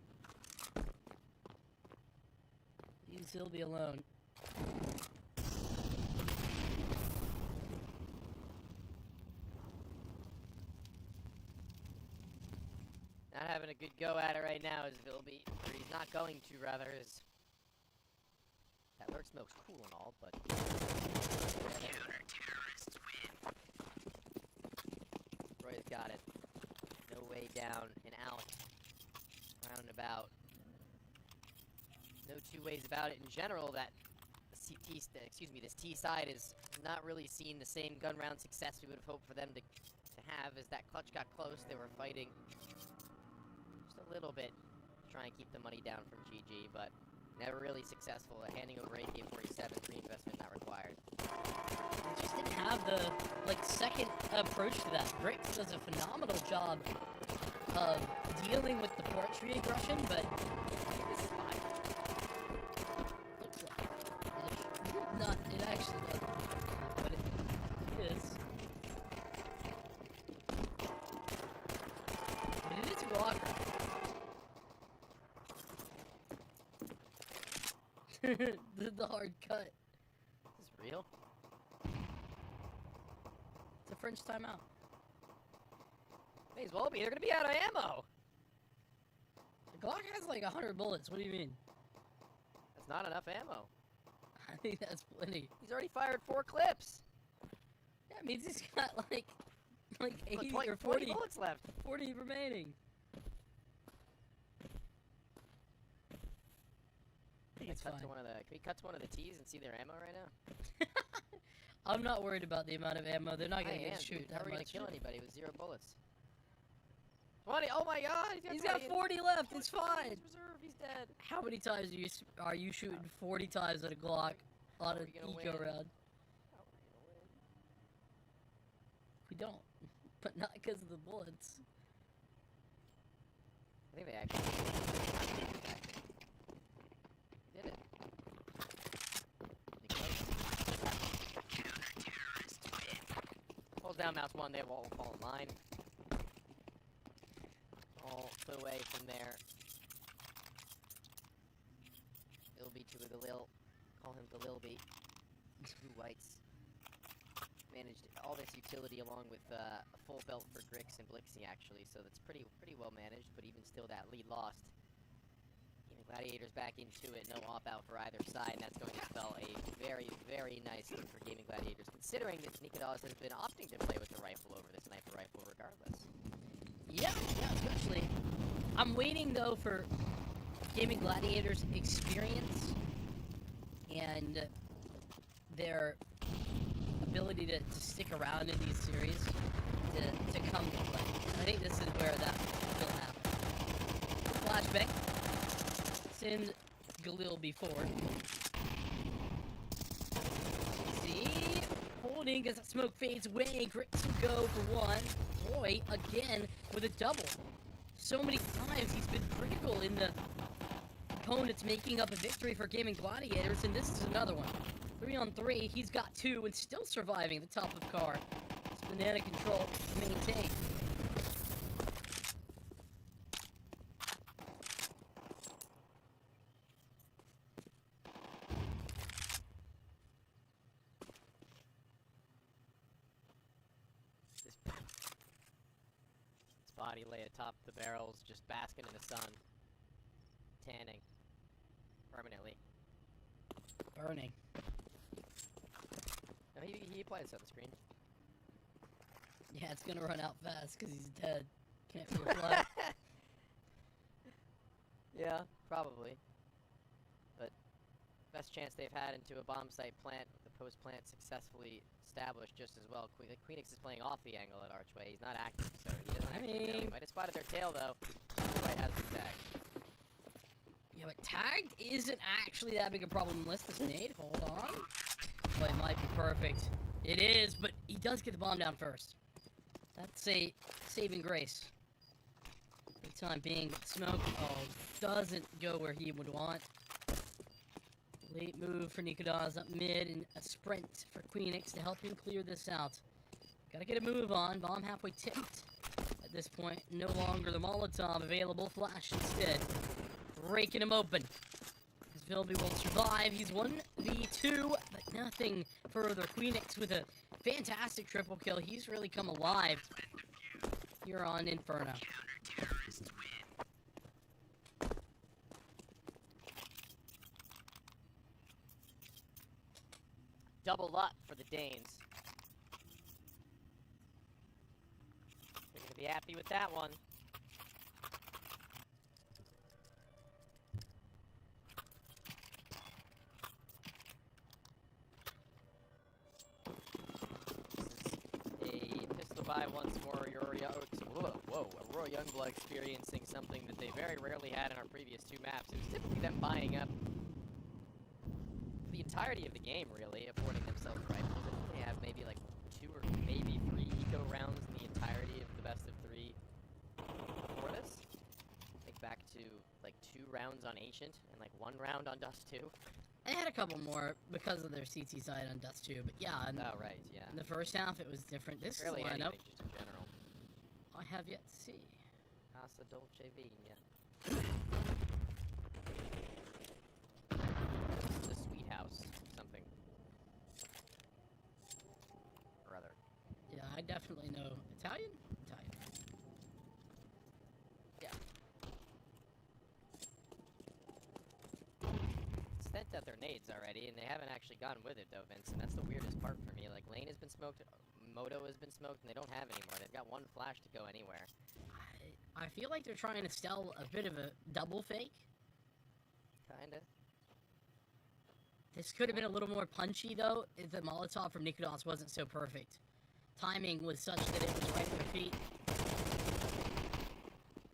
He'll be alone. Not having a good go at it right now is Vilby. Or he's not going to, rather, is... That lurk smoke's cool and all, but... Roy's got it. No way down and out. Roundabout. No two ways about it in general that this T side is not really seeing the same gun round success we would have hoped for them to have. As that clutch got close, they were fighting just a little bit to try and keep the money down from GG, but never really successful at handing over AK-47, reinvestment not required. They just didn't have the, second approach to that. Bricks does a phenomenal job of dealing with the porch aggression, but This is fine. not, it actually doesn't, but it is. But it is a blocker. the hard cut. Is this real? It's a French timeout. May as well be. They're gonna be out of ammo. The Glock has like 100 bullets. What do you mean? That's not enough ammo. I think that's plenty. He's already fired 4 clips. Yeah, it means he's got like 80 20, or 40 40 bullets left. 40 remaining. Can It's we cut fine. to one of the? Can we cut to one of the T's and see their ammo right now? I'm not worried about the amount of ammo. They're not I gonna get am, to shoot dude. How that are we gonna much. kill anybody with 0 bullets? 20! Oh my god! He's got 40 left. It's fine. He's reserve. He's dead. How many times are you shooting 40 times at a Glock on are an we gonna eco win? round? How are we gonna win? We don't, but not because of the bullets. I think they actually did it. Hold down mouse 1, they will fall in line. All the way from there. It'll be to Galil. Call him Galilby. 2 whites. Managed all this utility along with a full belt for Grix and Blixie actually, so that's pretty well managed, but even still that lead lost. Even Gladiators back into it, no op-out for either side, and that's going to spell a very nice thing for Gaming Gladiators, considering that Nikodas has been opting to play with the rifle over the sniper rifle regardless. Yeah, especially. I'm waiting though for Gaming Gladiators experience and their ability to stick around in these series to come to play. I think this is where that will happen. Flashbang. Send Galil before. See? Holding as that smoke fades away. Grix will go for one. Roy again with a double. So many times he's been critical in the opponents making up a victory for Gaming Gladiators, and this is another one. 3-on-3, he's got 2 and still surviving the top of car. It's banana control maintained. This body lay atop the barrels, just basking in the sun. Tanning. Permanently. Burning. No, he applied sunscreen. Yeah, it's gonna run out fast because he's dead. Can't be applied. Yeah, probably. But best chance they've had into a bomb site plant with the post plant successfully established just as well. Queenix is playing off the angle at Archway. He's not active, so he doesn't actually know. He might have spotted their tail though. Right has the tag. Yeah, but tagged isn't actually that big a problem unless this nade. Hold on. But it might be perfect. It is, but he does get the bomb down first. That's a saving grace. For the time being, but smoke doesn't go where he would want. Late move for Nikodas up mid and a sprint for Queenix to help him clear this out. Gotta get a move on. Bomb halfway tipped. At this point, no longer the Molotov available. Flash instead. Breaking him open. As Philby will survive. He's 1v2, but nothing further. Queenix with a fantastic triple kill. He's really come alive here on Inferno. Double up for the Danes. They're gonna be happy with that one. A pistol by once more. Whoa, Aurora Youngblood experiencing something that they very rarely had in our previous 2 maps. It was typically them buying up the entirety of the game, really, affording themselves rifles. I think they have maybe like 2 or maybe 3 eco rounds in the entirety of the best of 3 before this. Think back to like 2 rounds on Ancient and like 1 round on Dust 2. They had a couple more because of their CT side on Dust 2, but yeah. Oh, right, yeah. In the first half, it was different. This Barely is a lineup anything, just in general. I have yet to see. Casa Dolce Vina. The Sweet House, something. Or other. Yeah, I definitely know Italian? Italian. Yeah. Sent out their nades already, and they haven't actually gone with it, though, Vincent. That's the weirdest part for me. Like, Lane has been smoked, Moto has been smoked, and they don't have any more. They've got 1 flash to go anywhere. I feel like they're trying to sell a bit of a double fake. Kinda. This could have been a little more punchy, though, if the Molotov from Nikodos wasn't so perfect. Timing was such that it was right at their feet.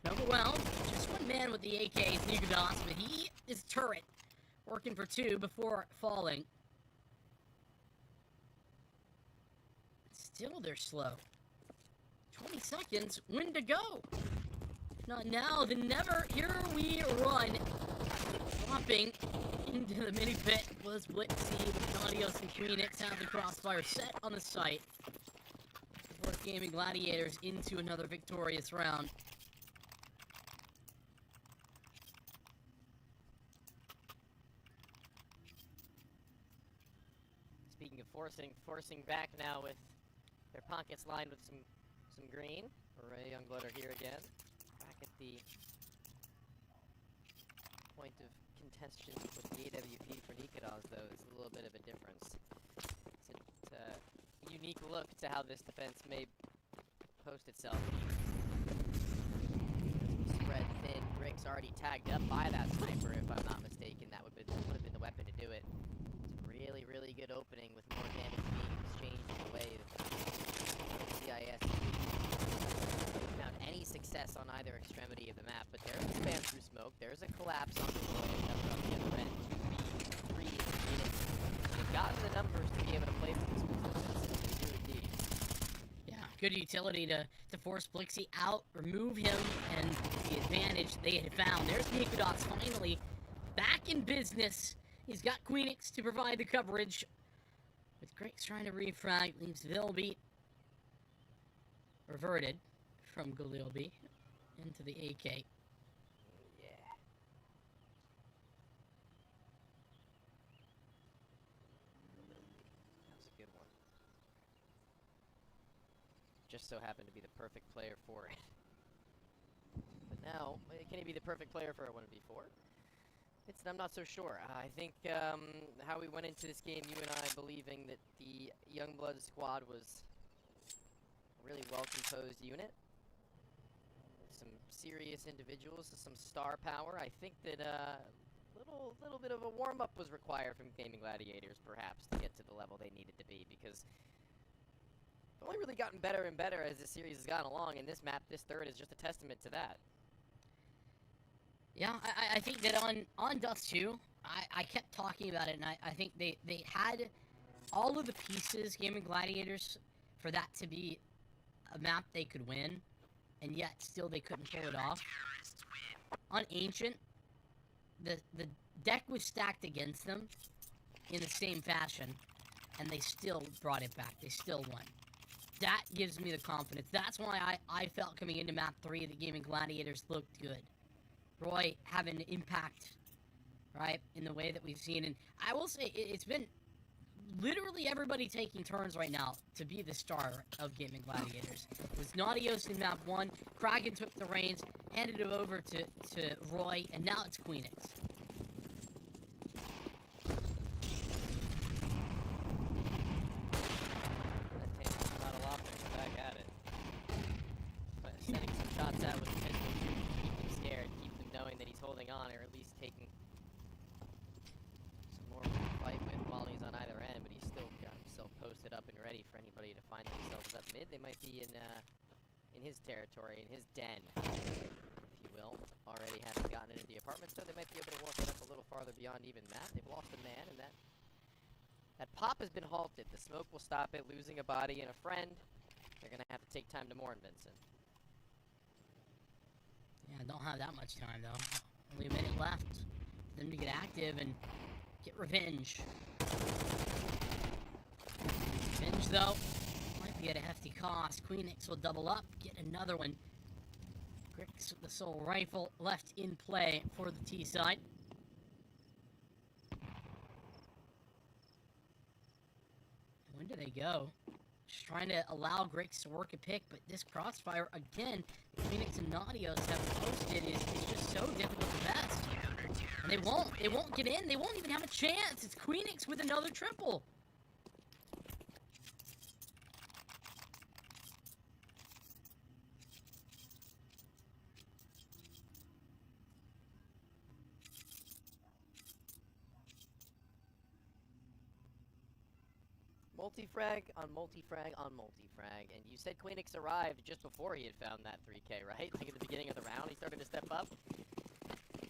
Overwhelmed, just one man with the AK is Nikodos, but he is turret, working for 2 before falling. Still, they're slow. 20 seconds, when to go? If not now, then never. Here we run. Dropping into the mini pit was Blitzy, with Nautilus and Phoenix have the crossfire set on the site. Fourth Gaming Gladiators into another victorious round. Speaking of forcing back now with their pockets lined with some green. Ray Youngblood are here again. Back at the point of contention with the AWP for Nikodos, though, is a little bit of a difference. It's a unique look to how this defense may post itself. Spread thin. Rick's already tagged up by that sniper, if I'm not mistaken. That would have been the weapon to do it. Really, really good opening with more damage being exchanged in the way of CIS. Haven't found any success on either extremity of the map, but there's a span through smoke. There's a collapse on the way on the other end. 2v3 minutes. They've gotten the numbers to be able to play for this defense. They do indeed. Yeah, good utility to force Blixie out, remove him, and the advantage they had found. There's Nikodos finally back in business. He's got Queenix to provide the coverage. With Grix trying to refrag, leaves Vilby reverted from Galilby into the AK. Yeah. That was a good one. Just so happened to be the perfect player for it. But now, can he be the perfect player for a 1v4? I'm not so sure. I think how we went into this game, you and I believing that the Youngblood squad was a really well-composed unit. Some serious individuals, some star power. I think that little bit of a warm-up was required from Gaming Gladiators, perhaps, to get to the level they needed to be, because it's only really gotten better and better as the series has gone along, and this map, this third, is just a testament to that. Yeah, I think that on Dust 2, I kept talking about it, and I think they had all of the pieces, Gaming Gladiators, for that to be a map they could win, and yet still they couldn't pull it off. On Ancient, the deck was stacked against them in the same fashion, and they still brought it back. They still won. That gives me the confidence. That's why I felt coming into map 3 that Gaming Gladiators looked good. Roy having an impact, right, in the way that we've seen. And I will say, it's been literally everybody taking turns right now to be the star of Gaming Gladiators. It was Nautilus in map 1, Kraken took the reins, handed it over to Roy, and now it's Queenix. Not a lot, but back at it. But sending some shots out with the pistol to keep them scared, keep them knowing that he's holding on, or at least taking some more fight with while he's on either end, but he's still got himself posted up and ready for anybody to find themselves up mid. They might be in his territory, in his den, if you will. Already hasn't gotten into the apartment, so they might be able to work it up a little farther beyond even that. They've lost a man, and that pop has been halted. The smoke will stop it, losing a body and a friend. They're going to have to take time to mourn Vincent. Yeah, don't have that much time, though. Only a minute left for them to get active and get revenge. Revenge, though, might be at a hefty cost. Queenix will double up, get another one. Grix with the Soul Rifle left in play for the T side. When do they go? Just trying to allow Grix to work a pick, but this crossfire, again, Phoenix and Nautilus have posted is just so difficult to best. And they won't get in, they won't even have a chance. It's Queenix with another triple. multi-frag on multi-frag on multi-frag, and you said Queenix arrived just before he had found that 3K, right? Like at the beginning of the round, he started to step up.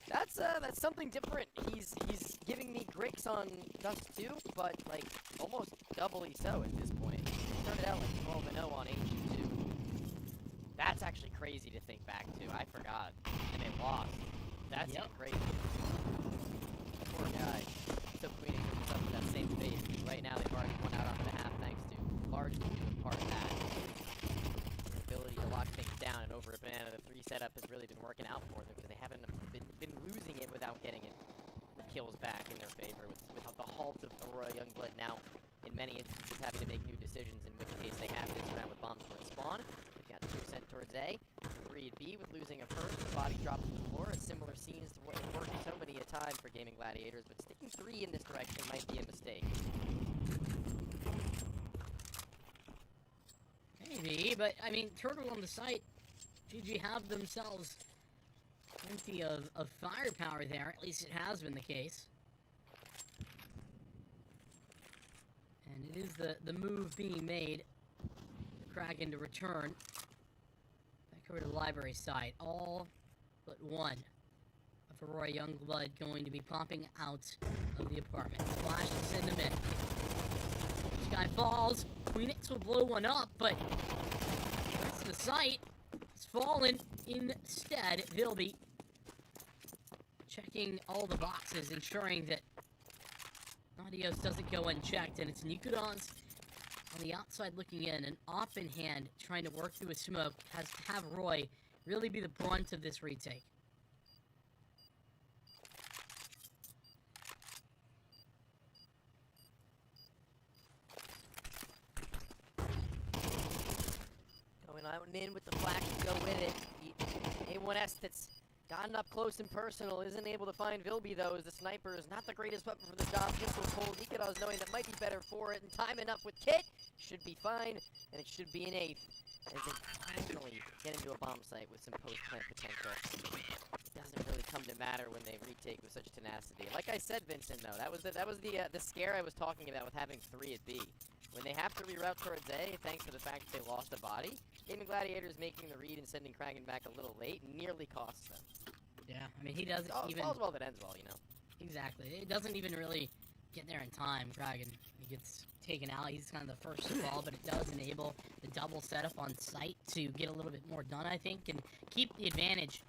That's something different. He's giving me Grix on Dust 2, but like almost doubly so at this point. He started out like 12-0 on H2. That's actually crazy to think back to. I forgot, and they lost. That's even crazy. Poor guy. So Queenix is up with that same face. Right now they've already won out on the half thanks to largely doing part of that. The ability to lock things down and over a banana. The 3 setup has really been working out for them because they haven't been losing it without getting it kills back in their favor with the halt of Aurora Youngblood now in many instances having to make new decisions, in which case they have this round with bombs towards spawn. They've got 2 sent towards A, 3 at B with losing a first. The body drops to the floor. Similar scenes to what have worked so many a time for Gaming Gladiators, but sticking 3 in this direction might be a mistake. Maybe, but I mean, Turtle on the site, GG have themselves plenty of firepower there. At least it has been the case. And it is the move being made. Kraken to return. Back over to the library side. All but one of Aurora Youngblood going to be popping out of the apartment. Flash to send him in. This guy falls. Queenix will blow one up, but the rest of the site has fallen instead. They'll be checking all the boxes, ensuring that Adios doesn't go unchecked, and it's Nikudons on the outside looking in, an op in hand, trying to work through a smoke, has to have Roy really be the brunt of this retake. Going out and in with the flash to go with it. The A1S that's gotten up close and personal isn't able to find Vilby, though, as the sniper is not the greatest weapon for the job. Pistol pulled. Nikados knowing that might be better for it, and time enough with Kit should be fine, and it should be an 8th as they finally get into a bomb site with some post-plant potential. It doesn't really come to matter when they retake with such tenacity. Like I said, Vincent, though, that was the scare I was talking about with having 3 at B. When they have to reroute towards A, thanks to the fact that they lost a body, Gaming Gladiators making the read and sending Kraken back a little late nearly costs them. Yeah, I mean, he doesn't even... All's well that ends well, you know. Exactly. It doesn't even really get there in time, Kraken. He gets taken out. He's kind of the first to fall, but it does enable the double setup on site to get a little bit more done, I think, and keep the advantage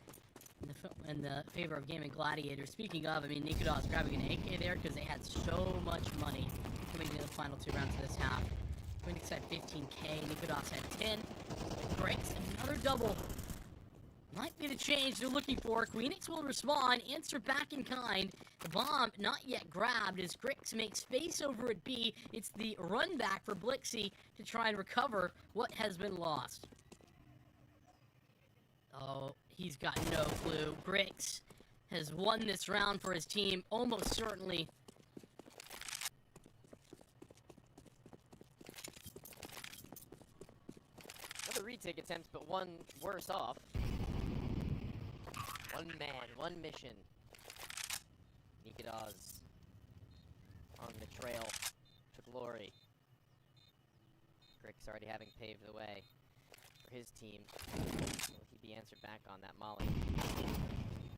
in the favor of Gaming Gladiators. Speaking of, I mean, Nikudos grabbing an AK there because they had so much money coming into the final 2 rounds of this half. Queenix had 15k, Nikudos had 10. Breaks another double. Might be the change they're looking for. Queenix will respond, answer back in kind. The bomb not yet grabbed as Grix makes space over at B. It's the run back for Blixie to try and recover what has been lost. Oh, he's got no clue. Grix has won this round for his team, almost certainly. Another retake attempt, but one worse off. One man, one mission. Nikados on the trail to glory. Grix already having paved the way for his team. Will he be answered back on that molly?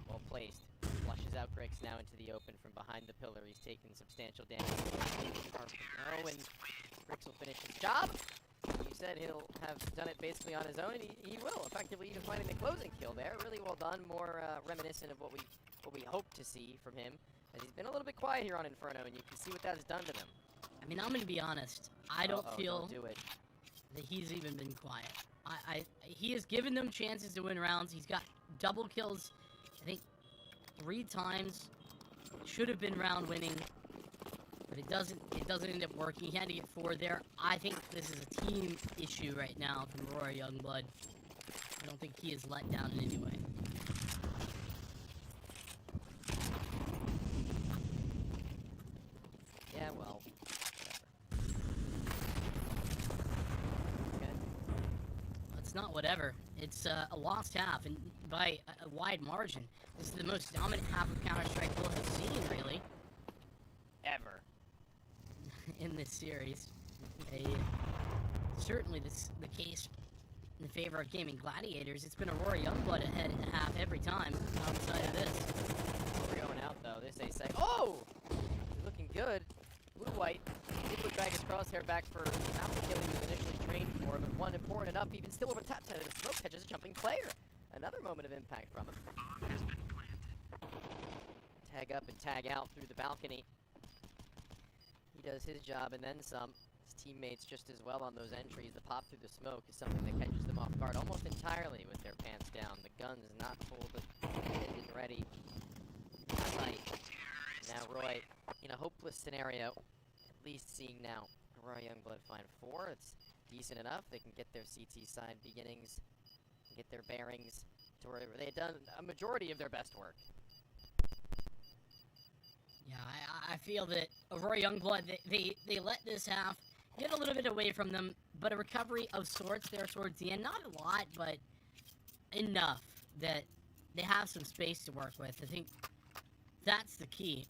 Well placed. Flushes out Grix now into the open from behind the pillar. He's taken substantial damage. Oh, and Grix will finish his job. You said he'll have done it basically on his own, and he will, effectively even finding the closing kill there. Really well done, more reminiscent of what we hope to see from him, as he's been a little bit quiet here on Inferno, and you can see what that has done to them. I mean, I'm gonna be honest. I don't feel don't do it. that he's even been quiet. He has given them chances to win rounds. He's got double kills, I think, 3 times. Should have been round winning. But it doesn't end up working. He had to get 4 there. I think this is a team issue right now from Aurora Youngblood. I don't think he is let down in any way. Yeah, well, whatever. Okay. It's not whatever. It's a lost half, and by a wide margin. This is the most dominant half of Counter-Strike we'll have seen, really. Ever. In this series. Certainly the case in favor of Gaming Gladiators. It's been Aurora Youngblood ahead at half every time outside of this. We're going out though. This a sec. Oh! Looking good. Blue-white. Able to drag his crosshair back for not the kill he was initially trained for, but one important enough, even still over tap to the smoke catches a jumping player. Another moment of impact from him. Tag up and tag out through the balcony. He does his job and then some. His teammates just as well on those entries. The pop through the smoke is something that catches them off guard almost entirely with their pants down. The gun is not pulled and ready. Sight. Now Roy, in a hopeless scenario, at least seeing now Aurora Youngblood find 4. It's decent enough. They can get their CT side beginnings, get their bearings to where they had done a majority of their best work. Yeah, I feel that Aurora Youngblood, they let this half get a little bit away from them, but a recovery of sorts there towards the end. Not a lot, but enough that they have some space to work with. I think that's the key.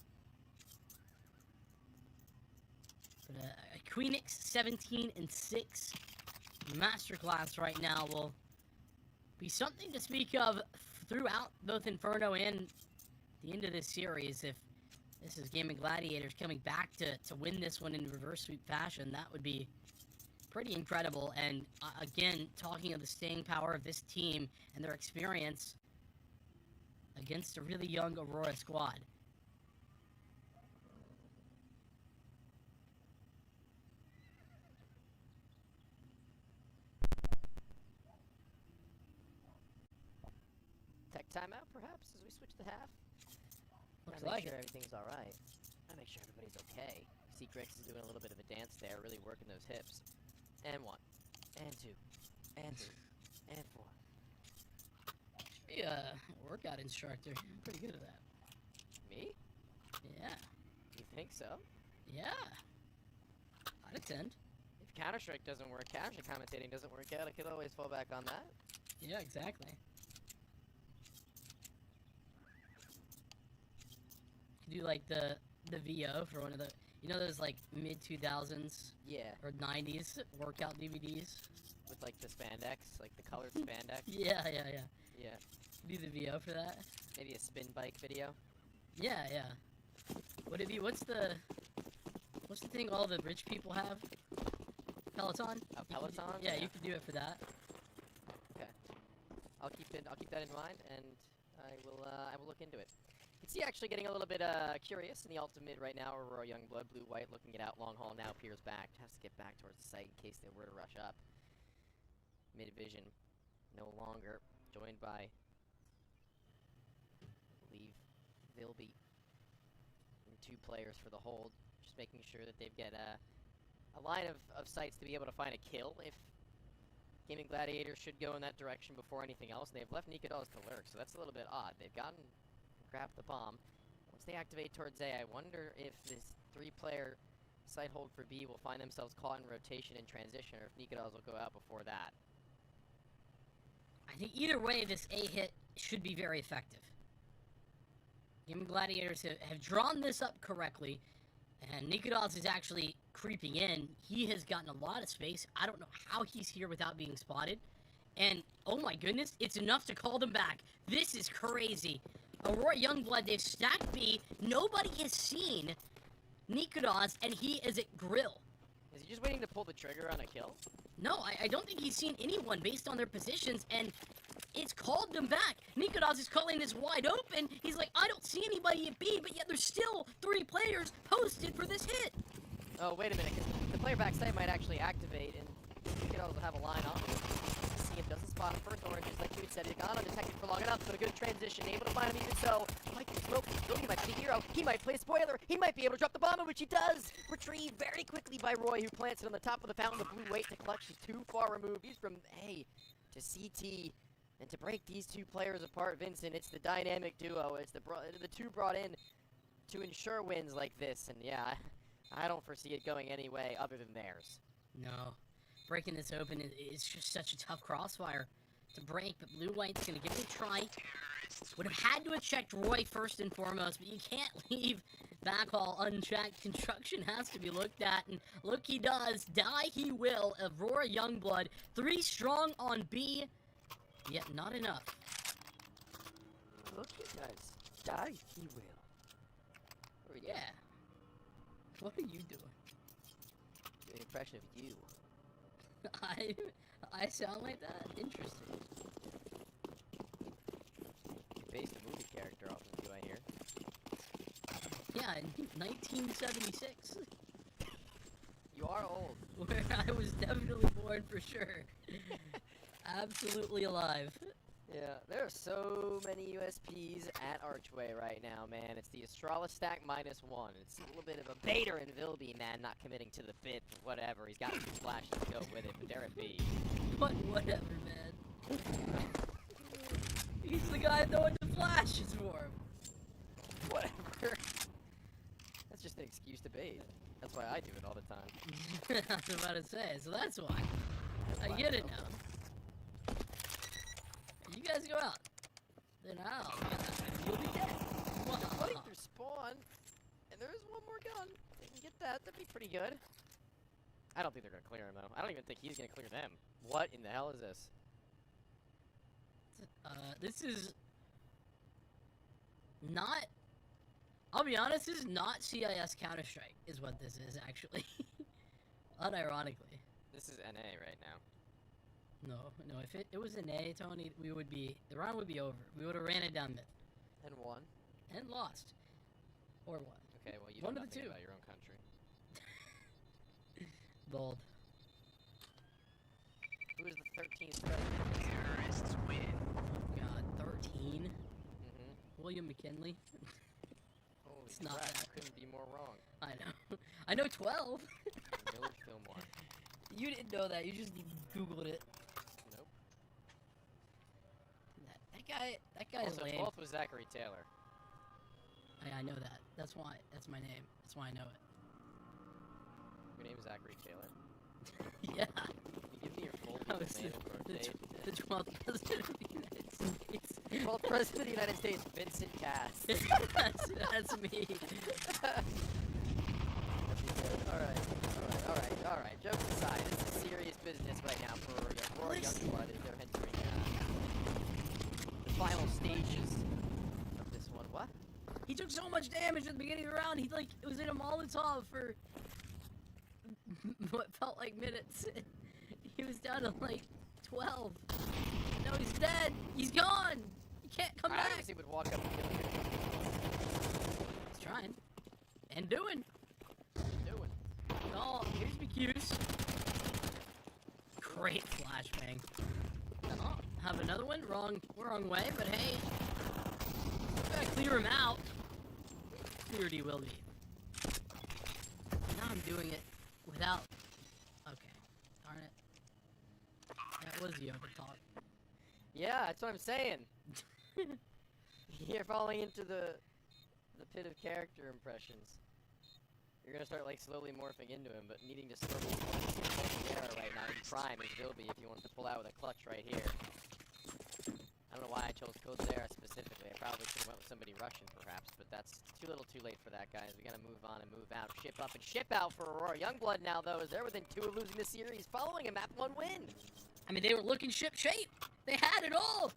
But a Queenix 17-6 masterclass right now will be something to speak of throughout both Inferno and the end of this series. If this is Gaming Gladiators coming back to win this one in reverse sweep fashion, that would be pretty incredible. And again, talking of the staying power of this team and their experience against a really young Aurora squad. Tech timeout, perhaps, as we switch to half? Looks Gotta like make sure it. everything's alright. Gotta make sure everybody's okay. See Grix is doing a little bit of a dance there, really working those hips. And 1, and 2, and 3, and 4. Yeah, workout instructor. I'm pretty good at that. Me? Yeah. You think so? Yeah. I'd attend. If Counter-Strike doesn't work, casual commentating doesn't work out, I could always fall back on that. Yeah, exactly. Could do like the VO for one of the, you know, those like mid 2000s, Yeah. or 90s workout DVDs. With like the spandex, like the colored spandex. Yeah. Yeah. Do the VO for that. Maybe a spin bike video. Yeah. Would it be? What's the thing all the rich people have? Peloton. A Peloton? Yeah, you could do it for that. Okay. I'll keep that in mind, and I will look into it. You can see actually getting a little bit curious in the ultimate right now. Aurora Youngblood, blue-white, looking it out. Long haul now peers back. Has to get back towards the site in case they were to rush up. Mid-vision, no longer joined by, I believe, Vilby. And 2 players for the hold. Just making sure that they've got a line of sights to be able to find a kill if Gaming Gladiators should go in that direction before anything else. And they've left Nikodos to lurk, so that's a little bit odd. They've grabbed the bomb. Once they activate towards A, I wonder if this 3-player site hold for B will find themselves caught in rotation and transition, or if Nikodos will go out before that. I think either way, this A hit should be very effective. Gaming Gladiators have drawn this up correctly, and Nikodos is actually creeping in. He has gotten a lot of space. I don't know how he's here without being spotted. And, oh my goodness, it's enough to call them back. This is crazy. Aurora Youngblood, they've stacked B. Nobody has seen Nikodos, and he is at grill. Is he just waiting to pull the trigger on a kill? No, I don't think he's seen anyone based on their positions, and it's called them back. Nikodos is calling this wide open. He's like, I don't see anybody at B, but yet there's still 3 players posted for this hit. Oh, wait a minute, 'cause the player backside might actually activate, and Nikodos will have a line on him. See him, doesn't spot him first. Oranges, like you said, he's gone undetected for long enough, but a good transition, able to find him even so. Mike can smoke, he might be the hero, he might play spoiler, he might be able to drop the bomb, in which he does! Retrieved very quickly by Roy, who plants it on the top of the fountain. The blue weight to clutch is too far removed. He's from A to CT. And to break these 2 players apart, Vincent, it's the dynamic duo. It's the 2 brought in to ensure wins like this. And yeah, I don't foresee it going any way other than theirs. No. Breaking this open is just such a tough crossfire to break, but blue-white's gonna give it a try. Would have had to have checked Roy first and foremost, but you can't leave backhaul unchecked. Construction has to be looked at, and look, he does. Die he will. Aurora Youngblood, 3 strong on B, yet not enough. Look, you guys. Die, he will. What are we doing? Yeah. What are you doing? An impression of you. I sound like that? Interesting. You based a movie character off of you, I hear. Yeah, in 1976. You are old. Where I was definitely born for sure. Absolutely alive. Yeah, there are so many USPs at Archway right now, man. It's the Astrala stack -1. It's a little bit of a baiter in Vilby, man, not committing to the bit, but whatever. He's got 2 flashes to go with it, but there it be. But whatever, man. He's the guy throwing the flashes for him. Whatever. That's just an excuse to bait. That's why I do it all the time. I was about to say, so that's why. I get it now. You guys go out. Then you'll be dead. Cutting through spawn, and there is one more gun. They can get that. That'd be pretty good. I don't think they're gonna clear him though. I don't even think he's gonna clear them. What in the hell is this? This is not. I'll be honest. This is not CIS Counter-Strike. Is what this is actually. Unironically. This is NA right now. No. If it was an A, Tony, the round would be over. We would have ran it down mid. And won. And lost. Or won. Okay, well, you One know of the nothing two. about your own country. Bold. Who is the 13th president? Terrorists win. God, 13? Mm-hmm. William McKinley? Holy It's not crap, that. couldn't be more wrong. I know. I know 12. Millard Fillmore. You didn't know that. You just Googled it. Nope. That guy's Also, lame. 12th was Zachary Taylor. I know that. That's why. That's my name. That's why I know it. Your name is Zachary Taylor. Yeah. Can you give me your full I legal was name and birth date? the 12th president of the United States. 12th president of the United States, Vincent Cass. that's me. Alright. Jokes aside, this is serious business right now for Roy Youngblood as they're entering the final stages of this one. What? He took so much damage at the beginning of the round. He it was in a Molotov for what felt like minutes. He was down to like 12. No, he's dead. He's gone. He can't come back. I guess he would walk up and kill you. He's trying and doing. Oh, here's McHughes. Great flashbang. Oh, have another one. Wrong way, but hey, gotta clear him out. Cleared he will be. Now I'm doing it without. Okay, darn it. That was Yoda talk. Yeah, that's what I'm saying. You're falling into the pit of character impressions. You're gonna start like slowly morphing into him, but needing to slowly era right now in prime is Vilby if you want to pull out with a clutch right here. I don't know why I chose Coldzera specifically. I probably should have went with somebody Russian perhaps, but that's too little too late for that, guys. We gotta move on and move out. Ship up and ship out for Aurora Youngblood now, though, as they're within 2 of losing the series following a map 1 win. I mean, they were looking ship shape. They had it all.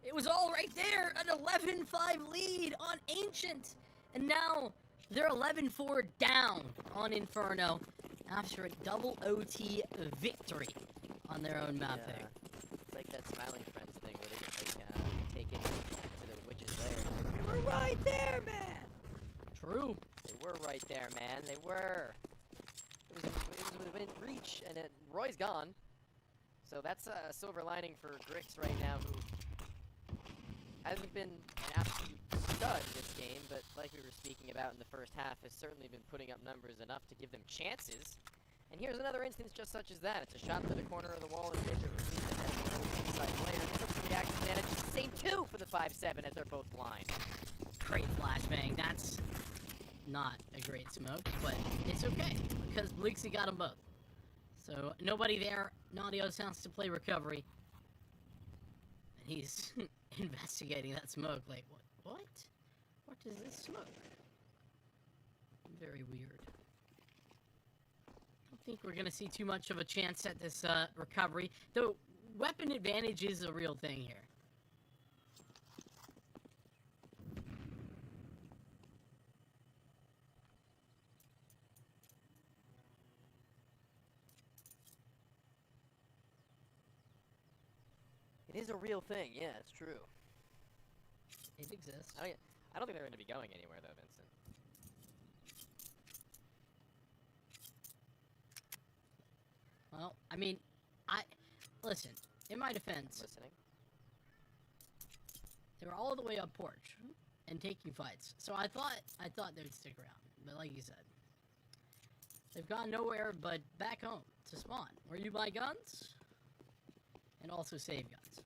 It was all right there. An 11-5 lead on Ancient. And now they're 11-4 down on Inferno after a double OT victory on their own mapping. Yeah. It's like that Smiling Friends thing where they get like taken to the witch's lair. We were right there, man. True. They were right there, man. They were. It was within reach, and Roy's gone. So that's a silver lining for Grix right now, who hasn't been an absolute stud this game, but like we were speaking about in the first half, has certainly been putting up numbers enough to give them chances. And here's another instance just such as that. It's a shot to the corner of the wall and pitcher between the net and the inside player. Cooks the reaction advantage. It's the same 2 for the 5-7 as they're both blind. Great flashbang. That's not a great smoke, but it's okay because Blixie got them both. So nobody there. Naughty has to play recovery. And he's investigating that smoke. Like, what? What is this smoke? Very weird. I don't think we're gonna see too much of a chance at this recovery. Though weapon advantage is a real thing here. It is a real thing. Yeah, it's true. It exists. I don't think they're going to be going anywhere, though, Vincent. Well, I mean, listen. In my defense, Listening. they were all the way up porch and taking fights. So I thought they'd stick around. But like you said, they've gone nowhere but back home to spawn, where you buy guns and also save guns.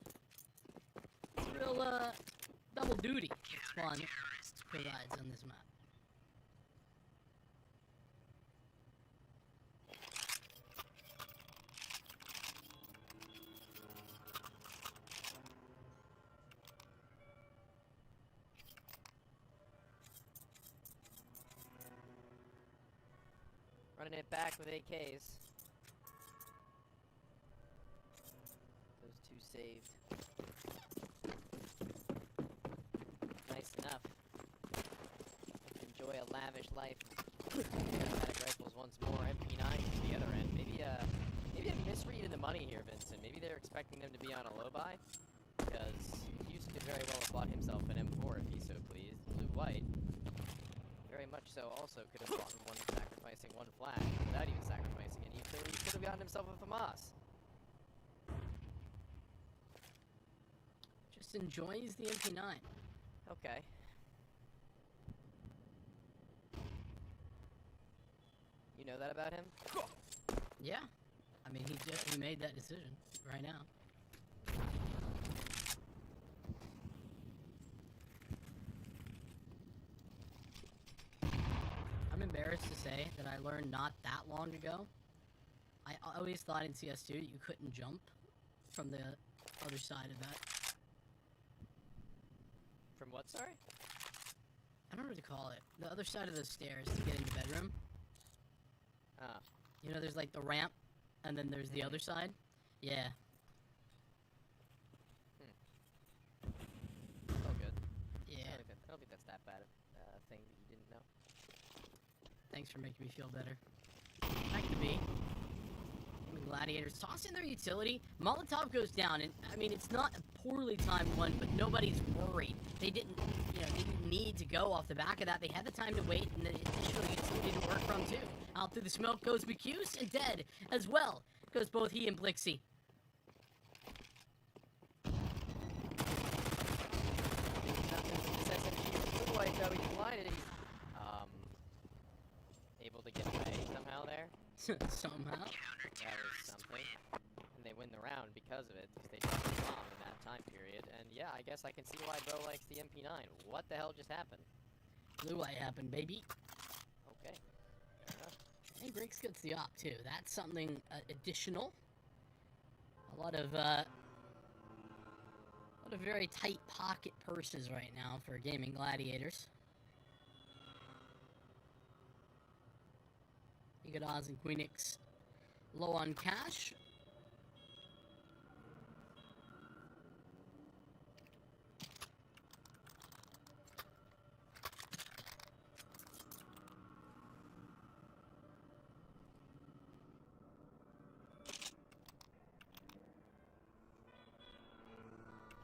It's a real double duty that Spawn provides on this map. Running it back with AKs. Those two saved. Nice enough. Enjoy a lavish life. Automatic rifles once more. MP9 to the other end. Maybe a misread in the money here, Vincent. Maybe they're expecting them to be on a low buy, because Houston could very well have bought himself an M4 if he's so pleased. Blue-white, very much so, also could have bought one, sacrificing one flag without even sacrificing any utility. He could have gotten himself a FAMAS. Just enjoys the MP9. Okay. You know that about him? Yeah. I mean, he made that decision right now. I'm embarrassed to say that I learned not that long ago. I always thought in CS2 you couldn't jump from the other side of that. From what, sorry? I don't know what to call it. The other side of the stairs to get in the bedroom. Ah. You know, there's like the ramp, and then there's the other side. Yeah. Oh, good. Yeah. I don't think that's that bad a thing that you didn't know. Thanks for making me feel better. Back to B. Gladiators toss in their utility. Molotov goes down, and I mean, it's not a poorly timed one, but nobody's worried. They didn't need to go off the back of that. They had the time to wait, and the additional utility to work from too. Out through the smoke goes Bacuse, and dead as well goes both he and Blixie. Able to get away somehow there. Somehow. That is something. And they win the round because of it, because they dropped the bomb in that time period. And yeah, I guess I can see why Bo likes the MP9. What the hell just happened? Blue light happened, baby. Okay. Fair enough. And Griggs gets the op too. That's something additional. A lot of very tight pocket purses right now for gaming gladiators. You got Oz and Queenix low on cash.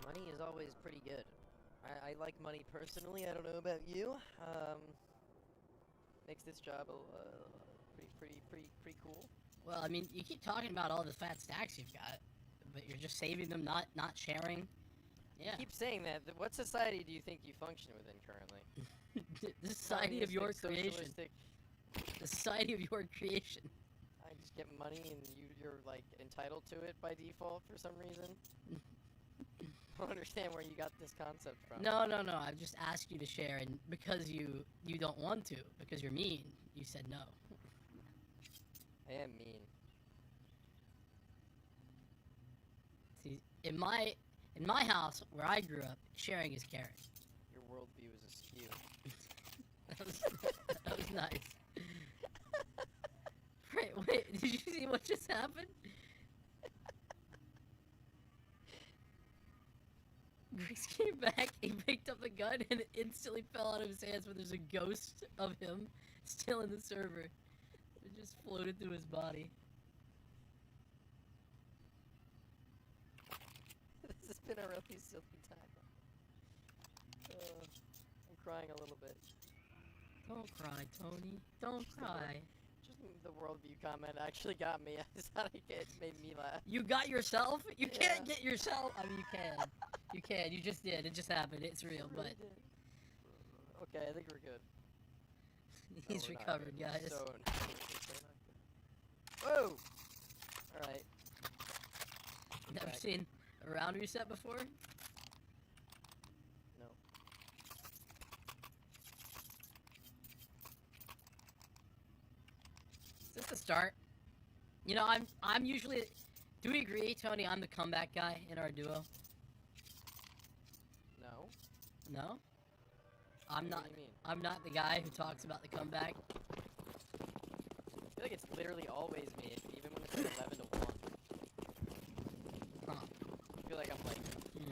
Money is always pretty good. I like money personally. I don't know about you. Makes this job pretty cool. Well, I mean, you keep talking about all the fat stacks you've got, but you're just saving them, not sharing. Yeah. You keep saying that. What society do you think you function within currently? The society of your creation. Socialistic. The society of your creation. I just get money and you're like entitled to it by default for some reason. I don't understand where you got this concept from. No. I've just asked you to share, and because you don't want to, because you're mean, you said no. I am mean. See, in my In my house, where I grew up, sharing is caring. Your worldview is askew. That was nice. Wait, did you see what just happened? Chris came back, he picked up the gun, and it instantly fell out of his hands, but there's a ghost of him still in the server. It just floated through his body. This has been a really silly time. I'm crying a little bit. Don't cry, Tony. Don't cry. Just the worldview comment actually got me. I just thought it made me laugh. You got yourself? You Yeah. can't get yourself. I mean, you can. You can. You just did. It just happened. It's real, but Okay, I think we're good. he's we're not recovered, good. We're guys. so not good. Whoa! Alright. Never Back. seen a round reset before? No. Is this the start? You know, I'm usually. Do we agree, Tony? I'm the comeback guy in our duo. No. No? I'm What not. do you mean? I'm not the guy who talks about the comeback. I feel like it's literally always me, even when it's like 11 to 1. Huh. I feel like I'm like,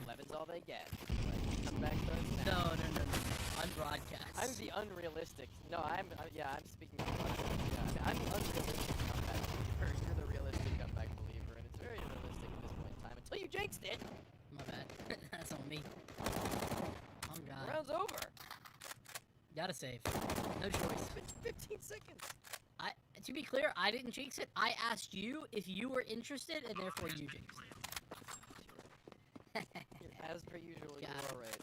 11's all they get. Like, come back starts No, now. no. On broadcast. I'm the unrealistic. No, I'm speaking for myself. Yeah, I'm the unrealistic comeback believer. You're the realistic comeback believer, and it's very unrealistic at this point in time. Until you jinxed it! My bad. That's on me. Oh The god. round's over! Gotta save. No choice. It's been 15 seconds! To be clear, I didn't jinx it. I asked you if you were interested, and therefore you jinxed it. As per usual, you Got it. are right.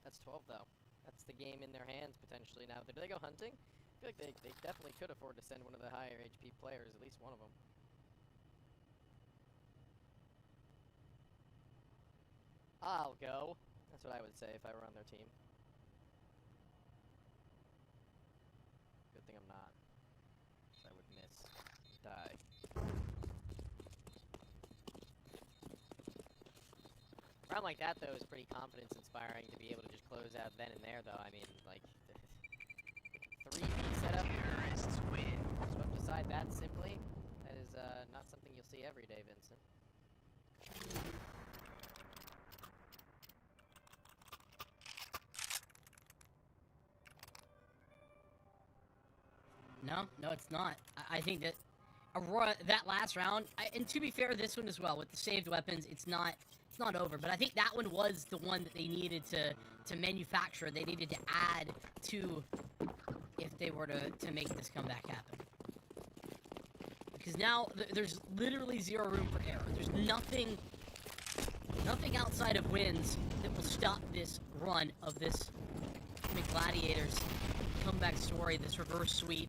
That's 12, though. That's the game in their hands, potentially. Now, did they go hunting? I feel like they definitely could afford to send one of the higher HP players, at least one of them. I'll go. That's what I would say if I were on their team. Good thing I'm not. 'Cause I would miss. Die. A round like that, though, is pretty confidence-inspiring to be able to just close out then and there, though. I mean, like, 3B setup. Terrorists win. Swept aside that simply. That is not something you'll see every day, Vincent. No, it's not. I think that Aurora, that last round, and to be fair, this one as well, with the saved weapons, it's not over. But I think that one was the one that they needed to manufacture. They needed to add to if they were to make this comeback happen. Because now there's literally zero room for error. There's nothing outside of wins that will stop this run of this Gladiators comeback story, this reverse sweep.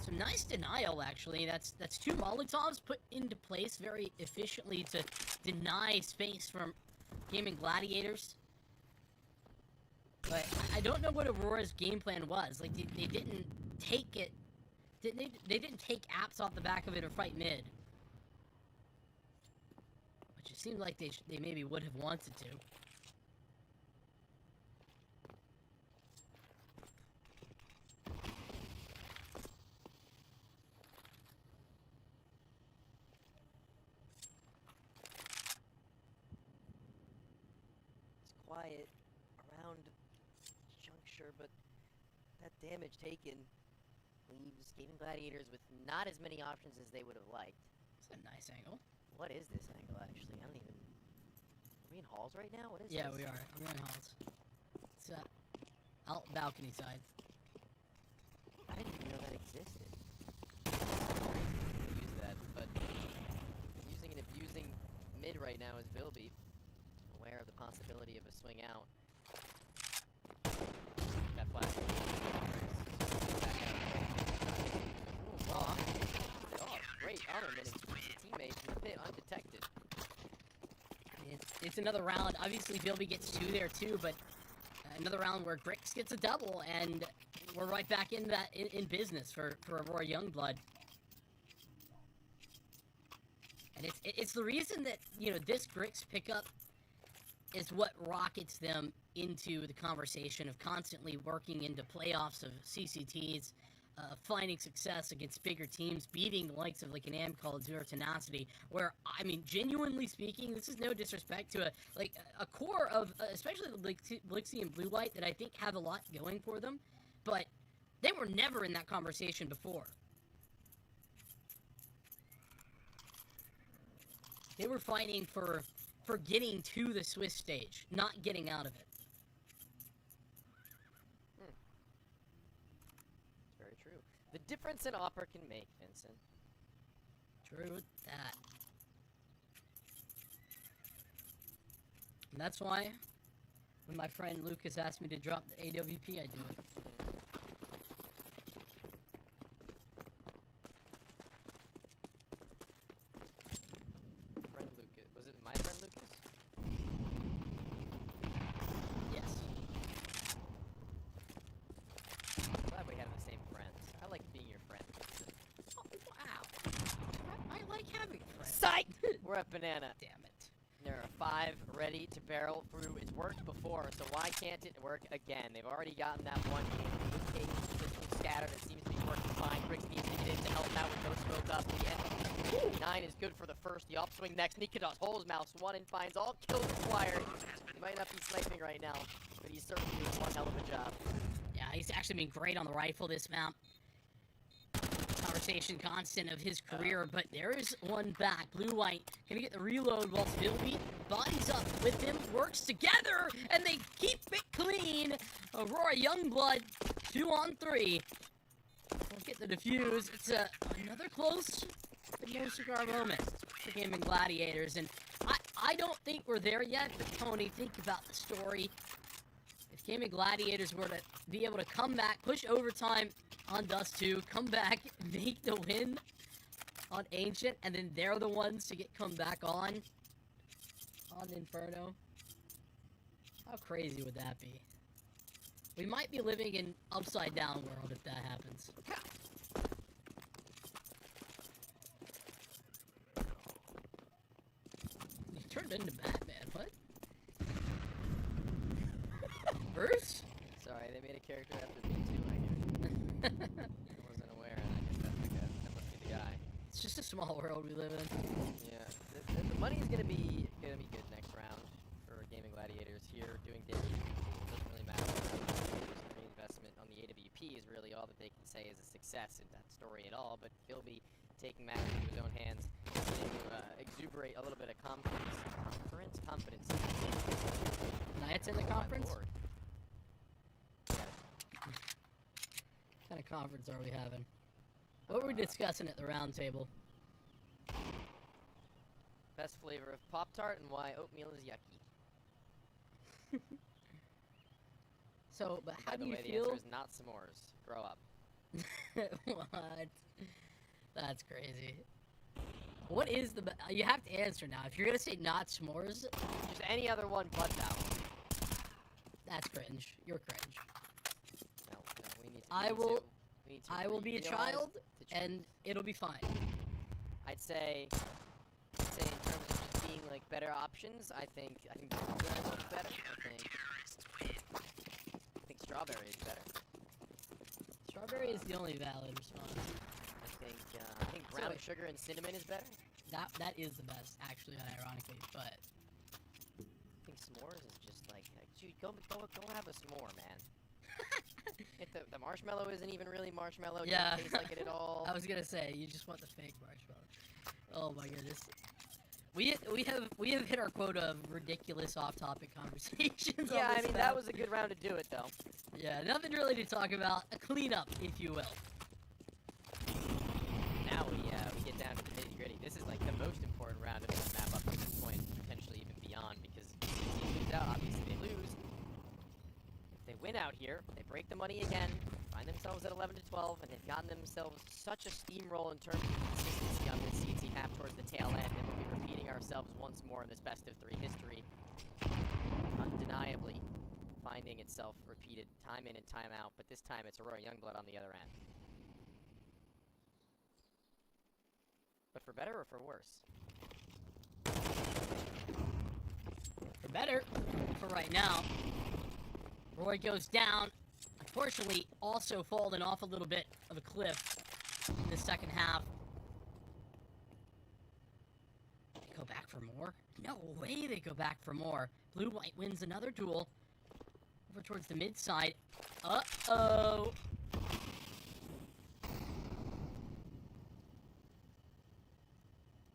Some nice denial, actually. That's two Molotovs put into place very efficiently to deny space from Gaming Gladiators. But I don't know what Aurora's game plan was. Like, they didn't take it. They didn't take apps off the back of it or fight mid. Which it seemed like they maybe would have wanted to. Quiet around juncture, but that damage taken leaves Gaming Gladiators with not as many options as they would have liked. It's a nice angle. What is this angle, actually? I don't even... Are we in halls right now? What is Yeah, this? we are. We're in halls. It's out balcony side. I didn't even know that existed. Use that, but using and abusing mid right now is Bilby. Aware of the possibility of a swing out. That flash. Oh, great honor minutes for his teammates in the pit undetected. It's another round. Obviously, Bilby gets two there too, but another round where Grix gets a double, and we're right back in that in business for Aurora Youngblood. And it's the reason that, you know, this Grix pickup is what rockets them into the conversation of constantly working into playoffs of CCTs, finding success against bigger teams, beating the likes of like an Amcall, Zero Tenacity, where, I mean, genuinely speaking, this is no disrespect to a core of, especially the Blixie and Blue White, that I think have a lot going for them, but they were never in that conversation before. They were fighting for getting to the Swiss stage, not getting out of it. It's very true. The difference an opera can make, Vincent. True that. And that's why, when my friend Lucas asked me to drop the AWP, I do it. Friend Lucas. Was it my friend Lucas? Yes. I'm glad we have the same friends. I like being your friend. Oh, wow. I like having friends. Psych! We're at Banana. Damn it. There are 5 ready to barrel through. It's worked before, so why can't it work again? They've already gotten that one case scattered. It seems to be working fine. Grix needs to get in to help out with those smoke up. The end. 9 is good for the first. The upswing next. Nika does holes mouse 1 and finds all kills required. He might not be sniping right now, but he's certainly doing one hell of a job. Yeah, he's actually been great on the rifle this map. Conversation constant of his career, but there is one back. Blue-White gonna get the reload while Philby bodies up with him, works together, and they keep it clean. Aurora Youngblood, 2 on 3. We'll get the defuse. It's another close but no cigar moment for Gaming Gladiators, and I don't think we're there yet, but Tony, think about the story. If Gaming Gladiators were to be able to come back, push overtime on Dust 2, come back, make the win on Ancient, and then they're the ones to get come back on Inferno. How crazy would that be? We might be living in upside down world if that happens. You turned into Batman, what? Bruce? Sorry, they made a character after me too, I guess. I wasn't aware, and I guess that must be the guy. It's just a small world we live in. Yeah, the money is gonna be good next round for Gaming Gladiators here doing damage. It doesn't really matter. Reinvestment on the AWP is really all that they can say is a success in that story at all. But Philby taking matters into his own hands, to exuberate a little bit of confidence. Confidence. Knights in the conference? Lord. What kind of conference are we having? What were we discussing at the round table? Best flavor of Pop-Tart and why oatmeal is yucky. So, but how By do the you way, the feel? answer is not s'mores. Grow up. What? That's crazy. What is the you have to answer now. If you're gonna say not s'mores, Just any other one but that one. that's cringe. You're cringe. No, we need to. I will be a child, and it'll be fine. I'd say in terms of just being like better options, I think blueberry is better. I think strawberry is better. Strawberry is the only valid response. I think brown sugar and cinnamon is better. That is the best, actually, unironically. But I think s'mores is just like dude, go have a s'more, man. The marshmallow isn't even really marshmallow. It yeah, doesn't taste like it at all. I was gonna say you just want the fake marshmallow. Oh my goodness. We have hit our quota of ridiculous off-topic conversations. Yeah, on I this mean map. that was a good round to do it though. Yeah, nothing really to talk about. A cleanup, if you will. Now we get down to the nitty-gritty. This is like the most important round of this map up to this point, potentially even beyond, because if they lose out, obviously they lose. If they win out here, they break the money again, find themselves at 11 to 12, and they've gotten themselves such a steamroll in terms of consistency on this CT half towards the tail end, and we'll be repeating ourselves once more in this best of 3 history. Undeniably finding itself repeated time in and time out, but this time it's Aurora Youngblood on the other end. But for better or for worse? For better, for right now. Roy goes down. Unfortunately, also falling off a little bit of a cliff in the second half. They go back for more? No way they go back for more. Blue-white wins another duel. Over towards the mid side. Uh-oh.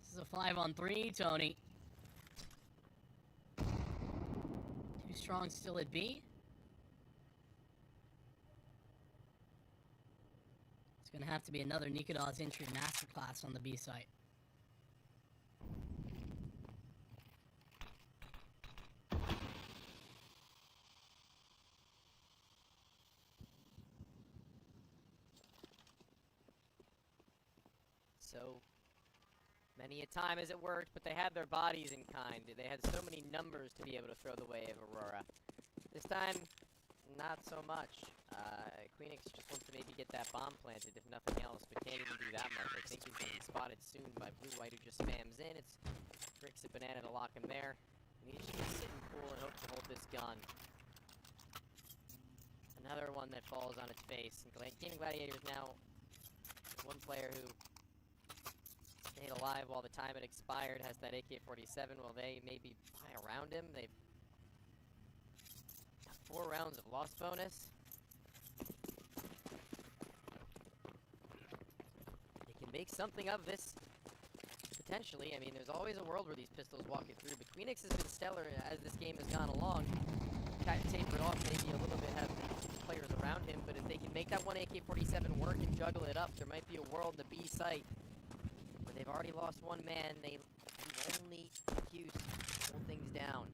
This is a 5-on-3, Tony. Too strong still at B. It's gonna have to be another Nikita's entry masterclass on the B site. So many a time as it worked, but they had their bodies in kind. They had so many numbers to be able to throw the way of Aurora. This time, not so much. Queenix just wants to maybe get that bomb planted, if nothing else, but can't even do that much. I think he's going to be spotted soon by Blue-White, who just spams in. It's Grix and Banana to lock him there. And he's just going to sit and cool and hope to hold this gun. Another one that falls on its face. And Gaming Gladiators now, one player who stayed alive while the time had expired, has that AK-47. While they maybe buy around him, they've got 4 rounds of loss bonus. They can make something of this, potentially. I mean, there's always a world where these pistols walk you through, but Queenix has been stellar as this game has gone along. Kind of tapered off maybe a little bit, have players around him, but if they can make that one AK-47 work and juggle it up, there might be a world in the B site. They've already lost one man. They only Hughes to hold things down.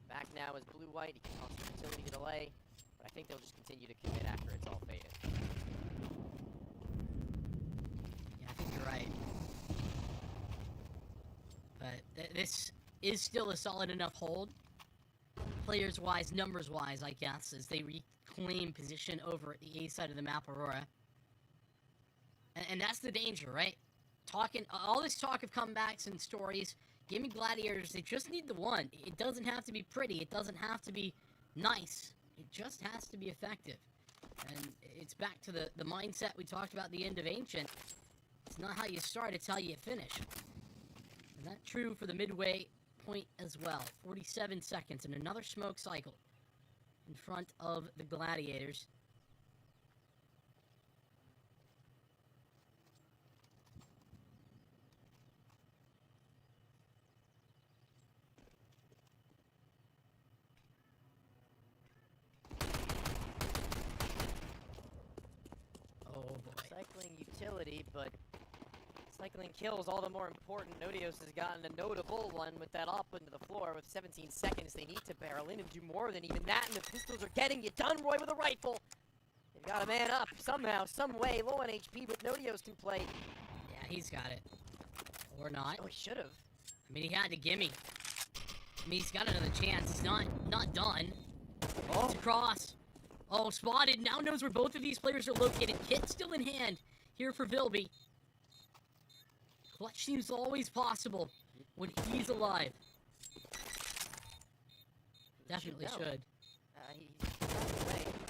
Back now is Blue-White. He can toss the utility to delay, but I think they'll just continue to commit after it's all faded. Yeah, I think you're right. But this is still a solid enough hold. Players-wise, numbers-wise, I guess, as they reclaim position over at the A side of the map, Aurora. And that's the danger, right? All this talk of comebacks and stories, Gaming Gladiators, they just need the one. It doesn't have to be pretty. It doesn't have to be nice. It just has to be effective. And it's back to the mindset we talked about at the end of Ancient. It's not how you start, it's how you finish. And that's true for the midway point as well. 47 seconds and another smoke cycle in front of the Gladiators. Cycling utility, but cycling kills all the more important. Nodios has gotten a notable one with that up into the floor with 17 seconds. They need to barrel in and do more than even that, and the pistols are getting you done, Roy, with a rifle. They've got a man up somehow, some way, low on HP, but Nodios can play. Yeah, he's got it. Or not. Oh, he should have. I mean, he had to gimme. I mean, he's got another chance. He's not done. Oh, it's across. Oh, spotted. Now knows where both of these players are located. Kit still in hand here for Vilby. Clutch seems always possible when he's alive. Definitely should.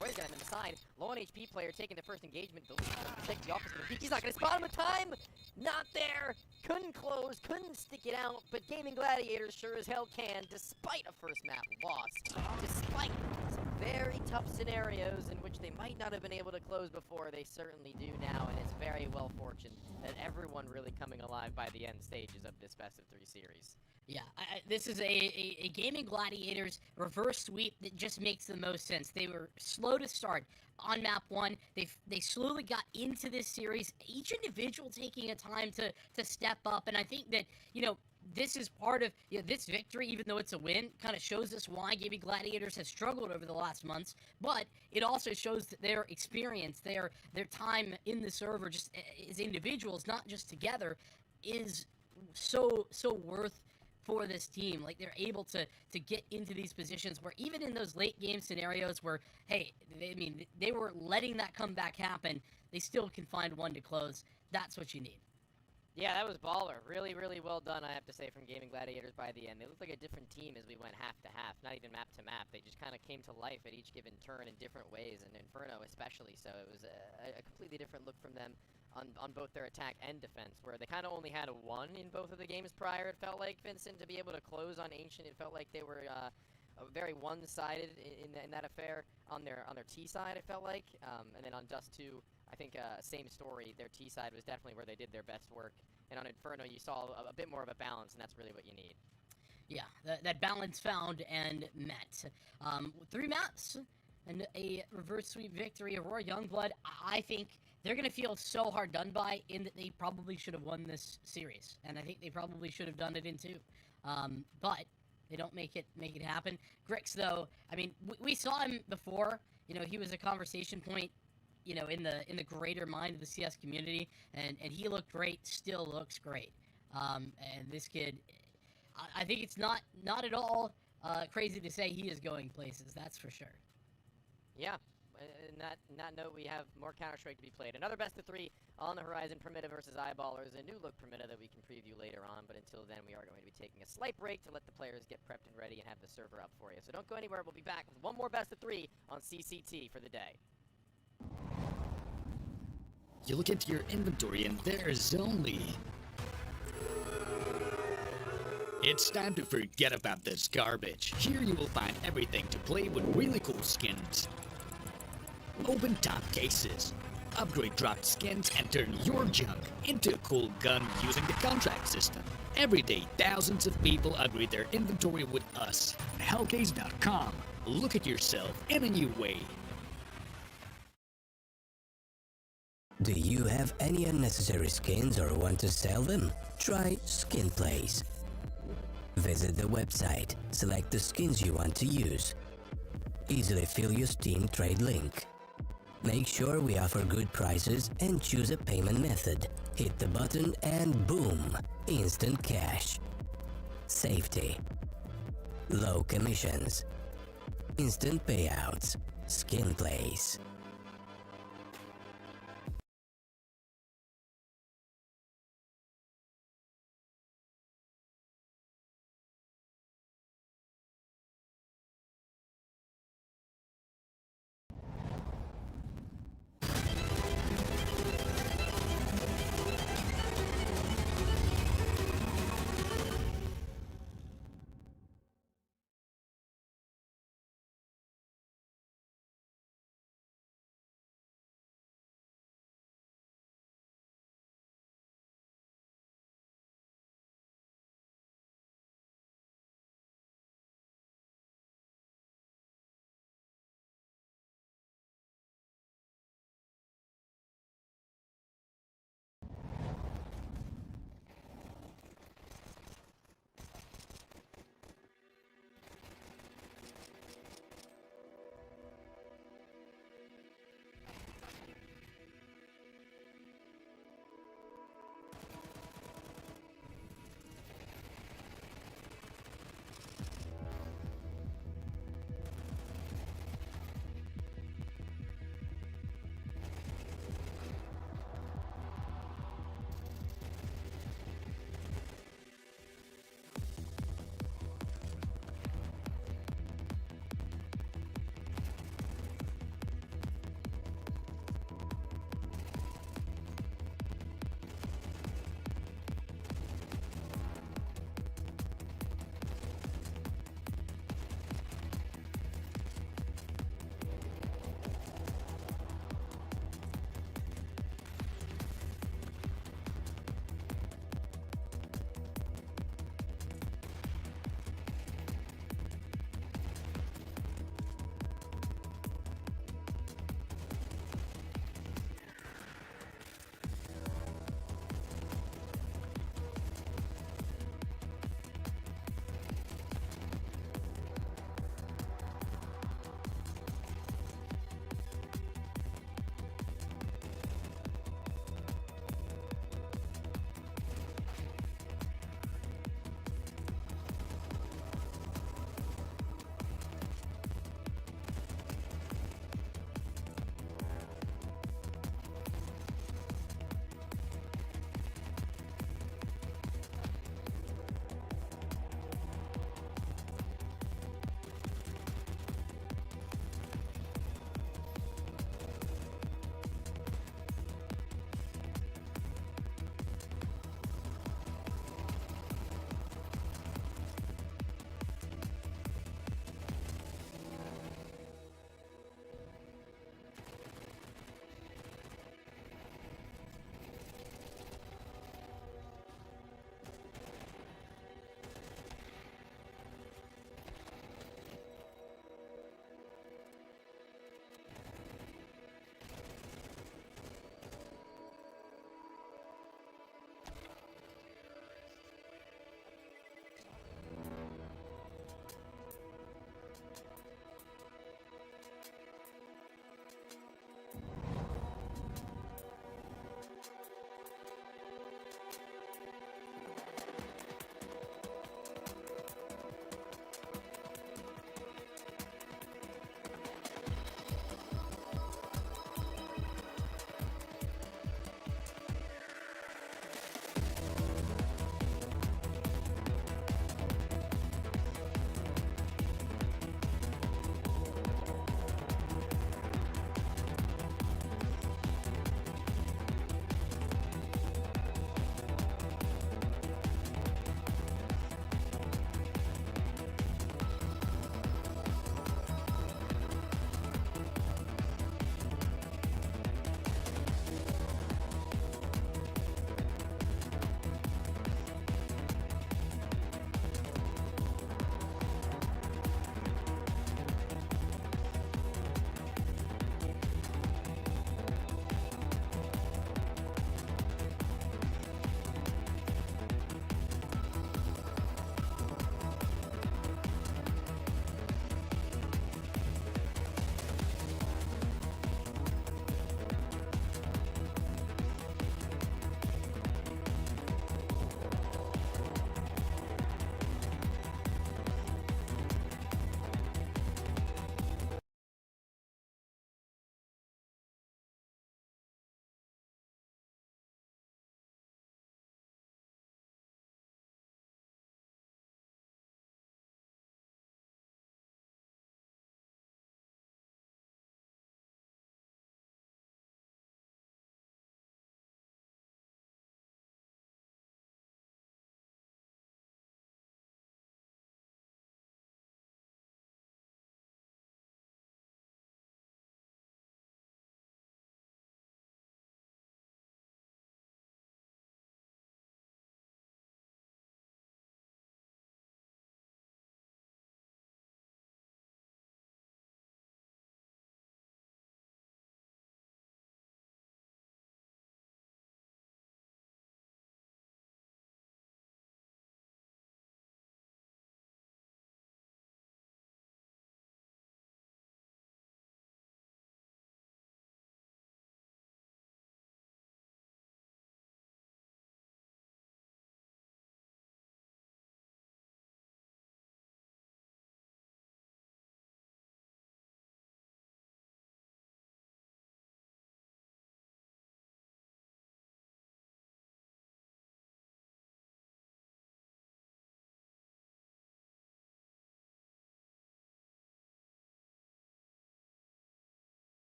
Roy's got him inside. Low on HP player taking the first engagement. Protect the office. He's not going to spot him in time. Not there. Couldn't close. Couldn't stick it out. But Gaming Gladiators sure as hell can, despite a first map loss. Despite some very tough scenarios in which they might not have been able to close before, they certainly do now. And it's very well fortunate that everyone really coming alive by the end stages of this best of 3 series. Yeah, this is a Gaming Gladiators reverse sweep that just makes the most sense. They were slow to start on map 1. They slowly got into this series, each individual taking a time to step up, and I think that, you know, this is part of this victory, even though it's a win, kind of shows us why Gaming Gladiators has struggled over the last months, but it also shows that their experience, their time in the server, just as individuals, not just together, is so worth for this team. Like, they're able to get into these positions where even in those late game scenarios where, hey, they were letting that comeback happen, they still can find one to close. That's what you need. Yeah, that was baller. Really, really well done, I have to say, from Gaming Gladiators by the end. They looked like a different team as we went half to half, not even map to map. They just kind of came to life at each given turn in different ways, and Inferno especially. So it was a completely different look from them on both their attack and defense, where they kind of only had a 1 in both of the games prior, it felt like, Vincent, to be able to close on Ancient. It felt like they were very one-sided in that affair on their T side, it felt like. And then on Dust 2, I think same story. Their T side was definitely where they did their best work. And on Inferno, you saw a bit more of a balance, and that's really what you need. Yeah, that balance found and met. 3 maps and a reverse sweep victory. Aurora Youngblood, I think they're going to feel so hard done by in that they probably should have won this series. And I think they probably should have done it in 2. But they don't make it happen. Grix, though, I mean, we saw him before. You know, he was a conversation point, you know, in the greater mind of the CS community, and he looked great, still looks great. And this kid, I think it's not at all crazy to say he is going places, that's for sure. Yeah, in that note, we have more Counter-Strike to be played. Another best of 3 on the horizon, Permitta versus Eyeballers, a new look Permitta that we can preview later on, but until then, we are going to be taking a slight break to let the players get prepped and ready and have the server up for you. So don't go anywhere, we'll be back with one more best of 3 on CCT for the day. You look into your inventory and there's only... It's time to forget about this garbage. Here you will find everything to play with really cool skins. Open top cases. Upgrade dropped skins and turn your junk into a cool gun using the contract system. Every day, thousands of people upgrade their inventory with us. Hellcase.com. Look at yourself in a new way. Do you have any unnecessary skins or want to sell them? Try SkinPlace. Visit the website, select the skins you want to use. Easily fill your Steam trade link. Make sure we offer good prices and choose a payment method. Hit the button and boom! Instant cash. Safety. Low commissions. Instant payouts. SkinPlace.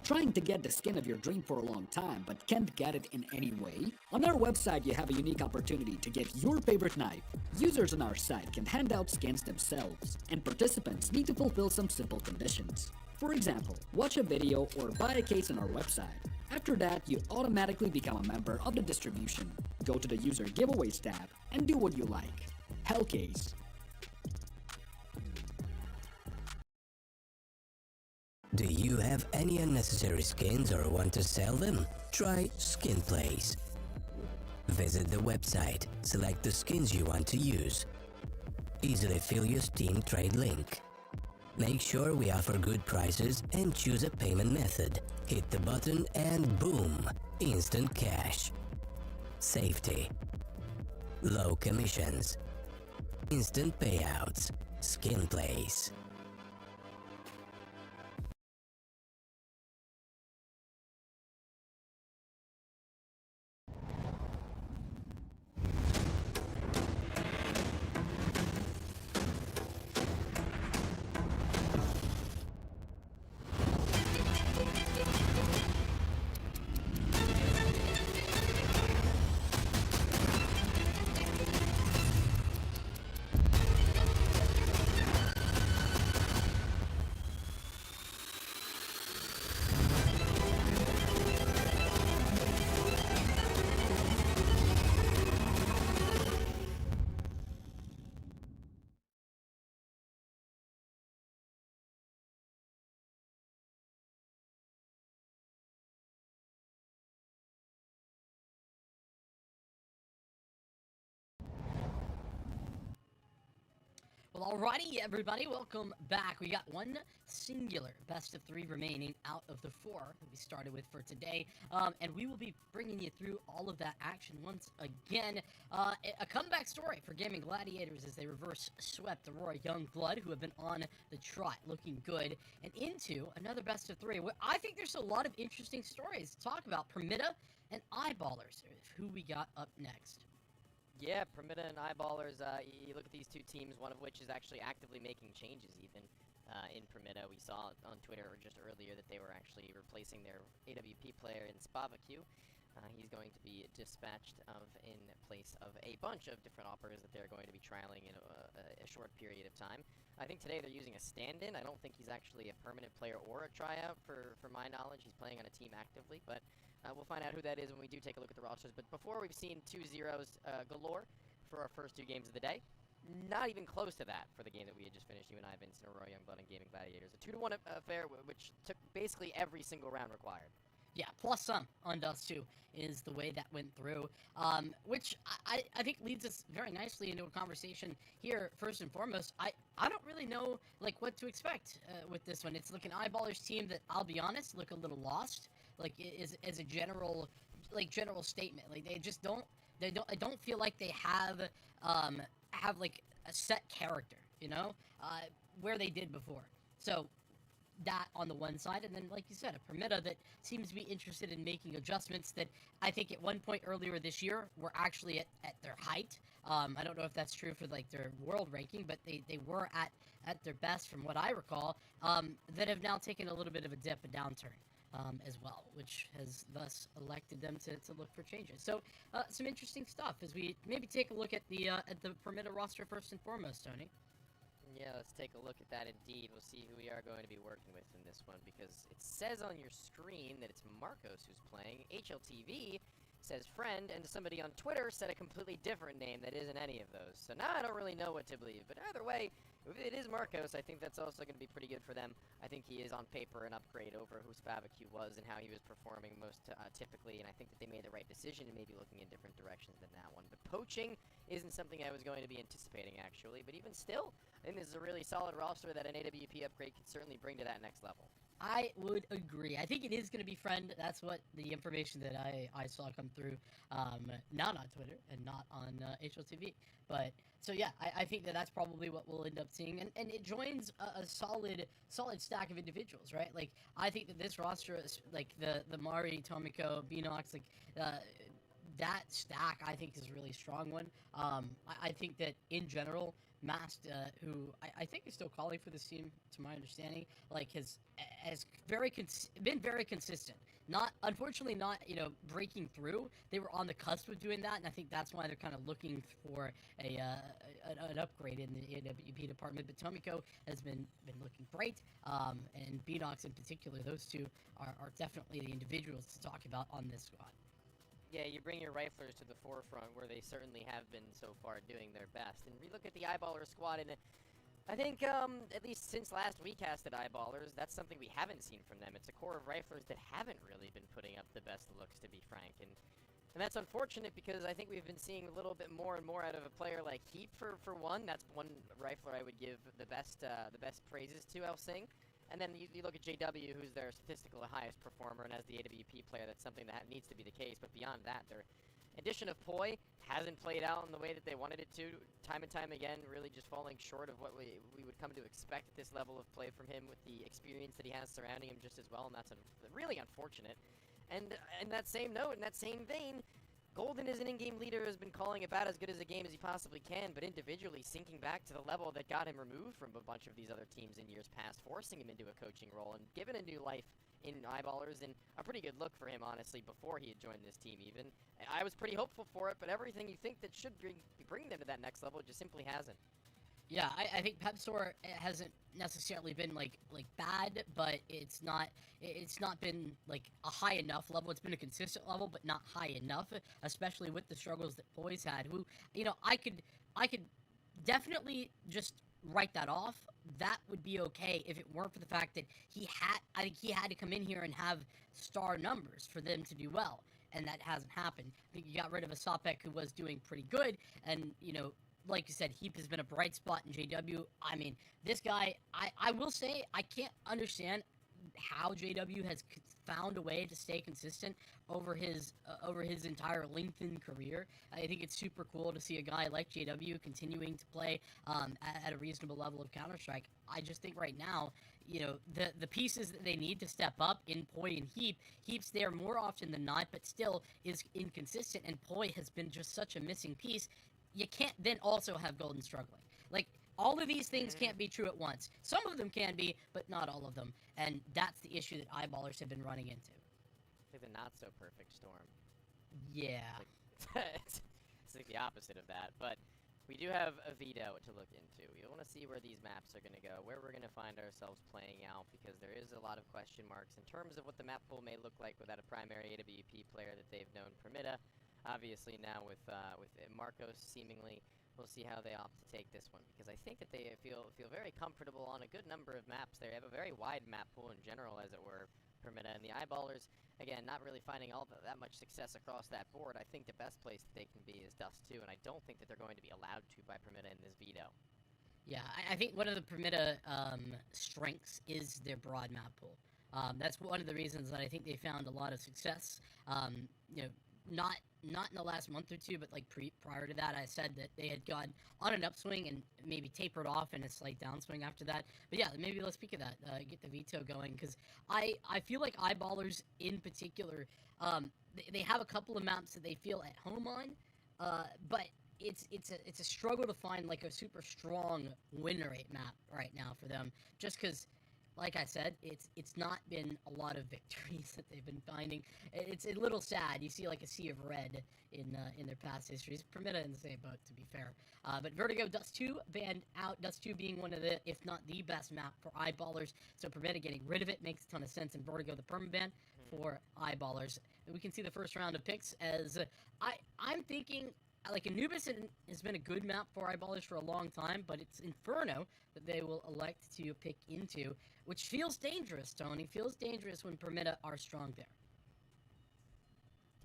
Trying to get the skin of your dream for a long time but can't get it in any way? On our website you have a unique opportunity to get your favorite knife. Users on our site can hand out skins themselves, and participants need to fulfill some simple conditions. For example, watch a video or buy a case on our website. After that, you automatically become a member of the distribution. Go to the user giveaways tab and do what you like. Hellcase. Do you have any unnecessary skins or want to sell them? Try SkinPlace. Visit the website, select the skins you want to use. Easily fill your Steam trade link. Make sure we offer good prices and choose a payment method. Hit the button and boom! Instant cash. Safety. Low commissions. Instant payouts. SkinPlace. Well, alrighty, everybody, welcome back. We got one singular best of 3 remaining out of the 4 that we started with for today, and we will be bringing you through all of that action once again. A comeback story for Gaming Gladiators as they reverse swept Aurora Youngblood, who have been on the trot, looking good, and into another best of 3. I think there's a lot of interesting stories to talk about. Permitta and Eyeballers, who we got up next. Yeah, Permitta and Eyeballers, you look at these two teams, one of which is actually actively making changes even. In Permitta, we saw on Twitter just earlier that they were actually replacing their AWP player in Spavaku. He's going to be dispatched in place of a bunch of different operas that they're going to be trialing in a short period of time. I think today they're using a stand-in. I don't think he's actually a permanent player or a tryout for my knowledge. He's playing on a team actively, but we'll find out who that is when we do take a look at the rosters. But before, we've seen 2-0s galore for our first 2 games of the day. Not even close to that for the game that we had just finished, you and I, Vincent, Aurora Youngblood and Gaming Gladiators. A 2-1 affair, which took basically every single round required. Yeah, plus some on Dust 2 is the way that went through, which I think leads us very nicely into a conversation here. First and foremost, I don't really know like what to expect with this one. It's like an Eyeballers team that, I'll be honest, look a little lost. Like as a general statement, like they just don't. I don't feel like they have like a set character, you know, where they did before. So that on the one side, and then like you said, a Permitta that seems to be interested in making adjustments that I think at one point earlier this year were actually at their height. I don't know if that's true for like their world ranking, but they were at their best from what I recall, that have now taken a little bit of a dip, a downturn. As well, which has thus elected them to look for changes. So, some interesting stuff as we maybe take a look at the Permitta roster first and foremost, Tony. Yeah, let's take a look at that indeed. We'll see who we are going to be working with in this one, because it says on your screen that it's Marcos who's playing. HLTV says friend, and somebody on Twitter said a completely different name that isn't any of those. So now I don't really know what to believe, but either way, if it is Marcos, I think that's also going to be pretty good for them. I think he is on paper an upgrade over who Spavaku was and how he was performing most typically, and I think that they made the right decision in maybe looking in different directions than that one. But poaching isn't something I was going to be anticipating, actually, but even still, I think this is a really solid roster that an AWP upgrade could certainly bring to that next level. I would agree. I think it is going to be friend. That's what the information that I saw come through, not on Twitter and not on HLTV. But so yeah, I think that's probably what we'll end up seeing, and it joins a solid stack of individuals, right? Like I think that this roster is like the Mari, Tomiko, Beanox, like that stack I think is a really strong one. I think that in general Mast, who I think is still calling for this team, to my understanding, like has been very consistent. Unfortunately not breaking through. They were on the cusp of doing that, and I think that's why they're kind of looking for an upgrade in the AWP department. But Tomiko has been looking great, and Beanox in particular. Those two are definitely the individuals to talk about on this squad. Yeah, you bring your riflers to the forefront where they certainly have been so far doing their best. And we look at the Eyeballer squad, and I think, at least since last we casted Eyeballers, that's something we haven't seen from them. It's a core of riflers that haven't really been putting up the best looks, to be frank. And that's unfortunate because I think we've been seeing a little bit more and more out of a player like Heap for one. That's one rifler I would give the best praises to, I'll sing. And then you look at JW, who's their statistical highest performer, and as the AWP player, that's something that needs to be the case. But beyond that, their addition of Poi hasn't played out in the way that they wanted it to, time and time again, really just falling short of what we would come to expect at this level of play from him with the experience that he has surrounding him just as well, and that's really unfortunate. And in that same note, in that same vein, Golden as an in-game leader has been calling about as good as a game as he possibly can, but individually sinking back to the level that got him removed from a bunch of these other teams in years past, forcing him into a coaching role and given a new life in Eyeballers, and a pretty good look for him, honestly, before he had joined this team even. I was pretty hopeful for it, but everything you think that should bring them to that next level just simply hasn't. Yeah, I think Pepsor hasn't necessarily been like bad, but it's not been like a high enough level. It's been a consistent level, but not high enough, especially with the struggles that Poise had. Who, I could definitely just write that off. That would be okay if it weren't for the fact that I think he had to come in here and have star numbers for them to do well, and that hasn't happened. I think you got rid of a Sopek who was doing pretty good, and like you said, Heap has been a bright spot in JW. I mean, this guy, I will say, I can't understand how JW has found a way to stay consistent over his entire lengthened career. I think it's super cool to see a guy like JW continuing to play at a reasonable level of Counter-Strike. I just think right now, the pieces that they need to step up in Poi and Heap's there more often than not, but still is inconsistent, and Poi has been just such a missing piece. You can't then also have Golden struggling. Like, all of these things can't be true at once. Some of them can be, but not all of them. And that's the issue that Eyeballers have been running into. It's like the not-so-perfect storm. Yeah. It's like the opposite of that, but we do have a veto to look into. We want to see where these maps are going to go, where we're going to find ourselves playing out, because there is a lot of question marks in terms of what the map pool may look like without a primary AWP player that they've known Permita. Obviously now with Marcos seemingly, we'll see how they opt to take this one, because I think that they feel very comfortable on a good number of maps. They have a very wide map pool in general, as it were, Permita, and the Eyeballers, again, not really finding that much success across that board. I think the best place that they can be is Dust 2, and I don't think that they're going to be allowed to by Permita in this veto. Yeah, I think one of the Permita strengths is their broad map pool. That's one of the reasons that I think they found a lot of success. Not in the last month or two, but like prior to that, I said that they had gone on an upswing and maybe tapered off in a slight downswing after that. But yeah, maybe let's speak of that, get the veto going, because I feel like Eyeballers in particular, they have a couple of maps that they feel at home on, but it's a struggle to find like a super strong win rate map right now for them, just because, like I said, it's not been a lot of victories that they've been finding. It's a little sad. You see like a sea of red in their past histories. Permita in the same boat, to be fair. But Vertigo Dust 2 banned out. Dust 2 being one of the, if not the best map for Eyeballers. So Permita getting rid of it makes a ton of sense. And Vertigo the permaban for Eyeballers. We can see the first round of picks as I'm thinking. Like, Anubis has been a good map for Eyeballers for a long time, but it's Inferno that they will elect to pick into, which feels dangerous, Tony. Feels dangerous when Permita are strong there.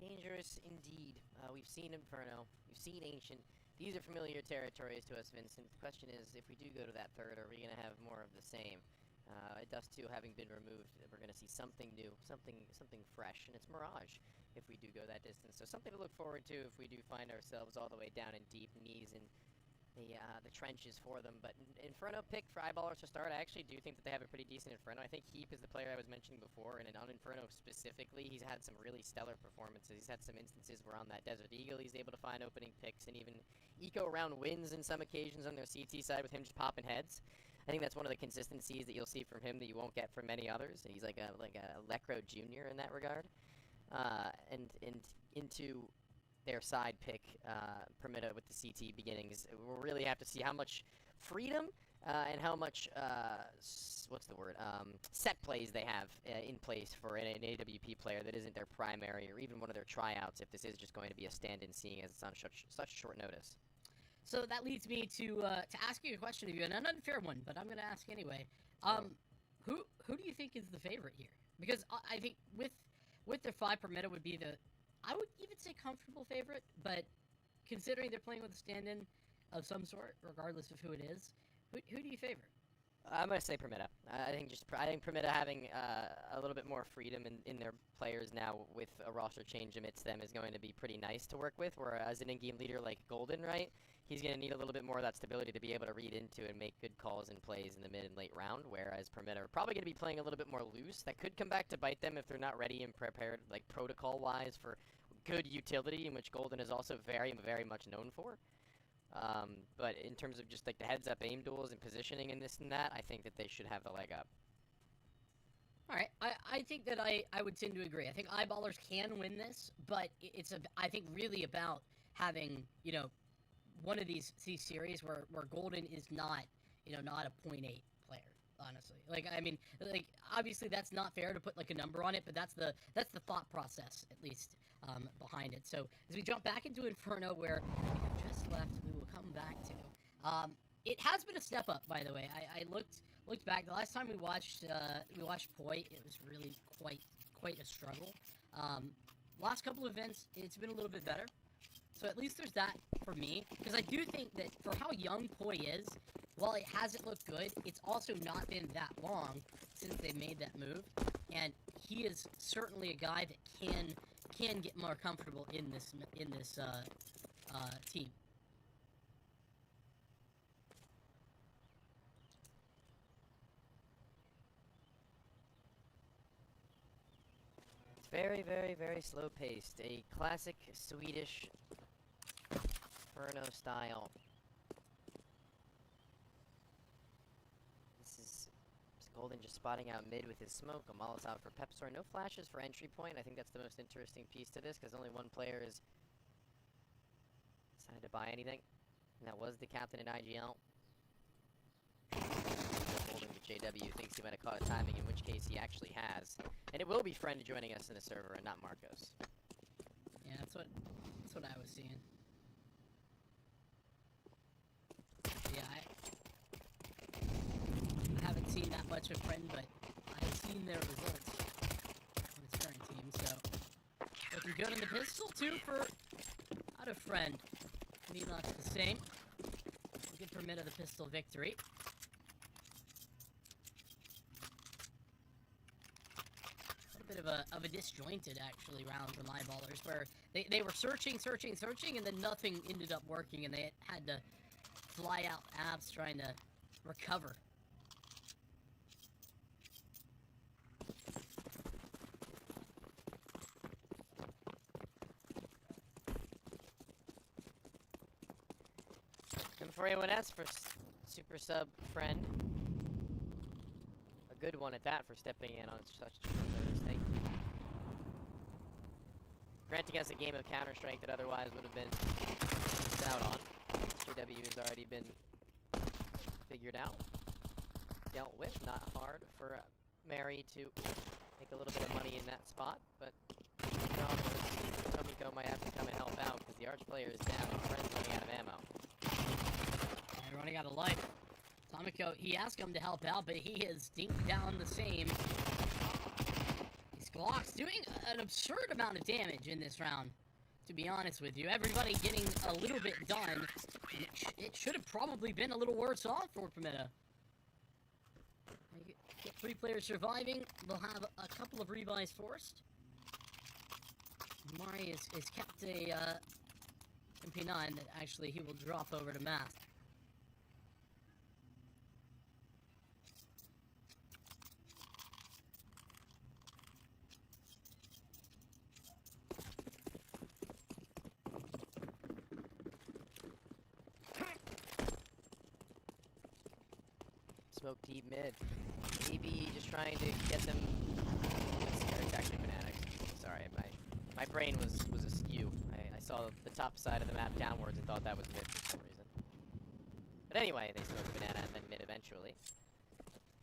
Dangerous indeed. We've seen Inferno. We've seen Ancient. These are familiar territories to us, Vincent. The question is, if we do go to that third, are we going to have more of the same? Dust 2 having been removed, we're going to see something new, something fresh, and it's Mirage if we do go that distance. So something to look forward to if we do find ourselves all the way down in deep, knees the trenches for them. But Inferno pick for Eyeballers to start. I actually do think that they have a pretty decent Inferno. I think Heap is the player I was mentioning before, and on Inferno specifically, he's had some really stellar performances. He's had some instances where on that Desert Eagle, he's able to find opening picks, and even eco round wins in some occasions on their CT side with him just popping heads. I think that's one of the consistencies that you'll see from him that you won't get from many others. He's like a Lecro Junior in that regard. And into their side pick, Permita with the CT beginnings, we'll really have to see how much freedom and how much set plays they have in place for an AWP player that isn't their primary or even one of their tryouts, if this is just going to be a stand-in, seeing as it's on such short notice. So that leads me to ask you a question of you, and an unfair one, but I'm going to ask anyway. Who do you think is the favorite here? Because I think with their 5 Permita would be I would even say comfortable favorite, but considering they're playing with a stand-in of some sort, regardless of who it is, who do you favor? I'm gonna say Permita. I think Permita having a little bit more freedom in their players now with a roster change amidst them is going to be pretty nice to work with. Whereas an in-game leader like Golden, right, he's gonna need a little bit more of that stability to be able to read into and make good calls and plays in the mid and late round. Whereas Permita are probably gonna be playing a little bit more loose. That could come back to bite them if they're not ready and prepared, like protocol-wise, for good utility, in which Golden is also very, very much known for. But in terms of just like the heads-up aim duels and positioning and this and that, I think that they should have the leg up. All right, I think that I would tend to agree. I think Eyeballers can win this, but it's I think really about having, you know, one of these series where Golden is not, you know, not a .8 player. Honestly, like, I mean, like, obviously that's not fair to put like a number on it, but that's the thought process, at least, behind it. So as we jump back into Inferno, where we have just left, we will come back to. It has been a step up, by the way. I looked back. The last time we watched Poi, it was really quite a struggle. Last couple of events, it's been a little bit better. So at least there's that for me, because I do think that for how young Poi is, while it hasn't looked good, it's also not been that long since they made that move, and he is certainly a guy that can get more comfortable in this team. It's very, very, very slow paced. A classic Swedish Inferno style. Golden just spotting out mid with his smoke, a Molotov for Pepsor. No flashes for entry point. I think that's the most interesting piece to this, because only one player has decided to buy anything, and that was the captain in IGL. Golden to JW thinks he might have caught a timing, in which case he actually has. And it will be Friend joining us in the server and not Marcos. Yeah, that's what I was seeing. Yeah, I haven't seen that much of Friend, but I've seen their results on its current team, so looking good on the pistol, too, for out of Friend. Needlock's the same. Good Permita the pistol victory. A bit of a disjointed, actually, round from Eyeballers, where they were searching, and then nothing ended up working, and they had to fly out abs trying to recover. And for A1S for super sub Friend. A good one at that for stepping in on such short notice. Thank you. Granting us a game of Counter-Strike that otherwise would have been missed out on. JW has already been figured out. Dealt with. Not hard for Mary to make a little bit of money in that spot, but Tomiko might have to come and help out because the Arch player is down and Friend's running out of ammo. And running out of life. Tomiko, he asked him to help out, but he is dinked down the same. These Glocks doing an absurd amount of damage in this round, to be honest with you. Everybody getting a little bit done. It should have probably been a little worse off for Permita. Get 3 players surviving. They'll have a couple of rebuys forced. Mari has kept a MP9 that actually he will drop over to Math. smoke deep mid. Maybe just trying to get them. It's actually Fanatics. Sorry, my brain was askew. I saw the top side of the map downwards and thought that was mid for some reason. But anyway, they smoked banana and then mid eventually.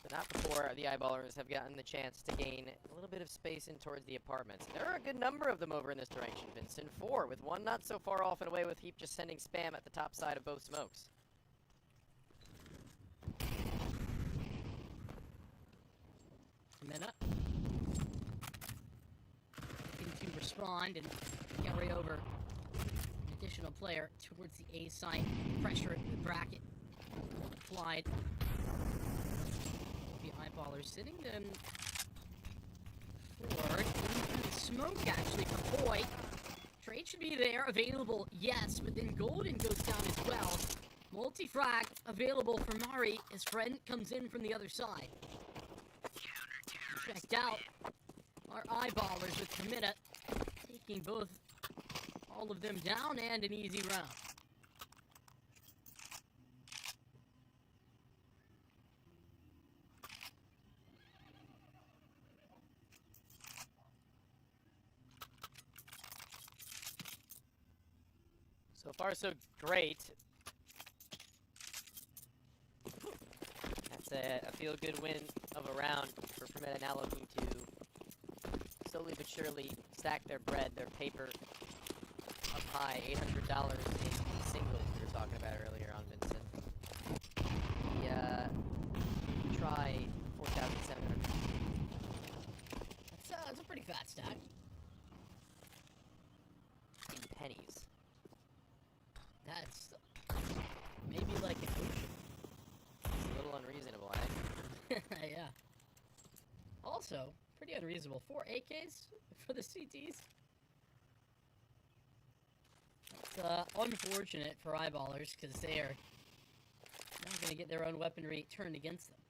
But not before the eyeballers have gotten the chance to gain a little bit of space in towards the apartments. There are a good number of them over in this direction, Vincent. 4, with one not so far off and away, with Heap just sending spam at the top side of both smokes. Minute. Looking to respond and carry over an additional player towards the A side. Pressure at the bracket applied. The eyeballers sitting them forward into the smoke actually for Boy. Trade should be there, available, yes, but then Golden goes down as well. Multi-frag available for Mari. His friend comes in from the other side. Checked out. Our eyeballers with Kamina taking all of them down and an easy round. So far, so great. That's a feel-good win of a round for Prometa, now looking to slowly but surely stack their bread, their paper up high. $800 in singles we were talking about earlier on Vincent. The try 4,700. That's a pretty fat stack. In pennies. That's maybe like an ocean. It's a little unreasonable, eh? Yeah. Also, pretty unreasonable. 4 AKs for the CTs. That's unfortunate for eyeballers because they are not going to get their own weaponry turned against them.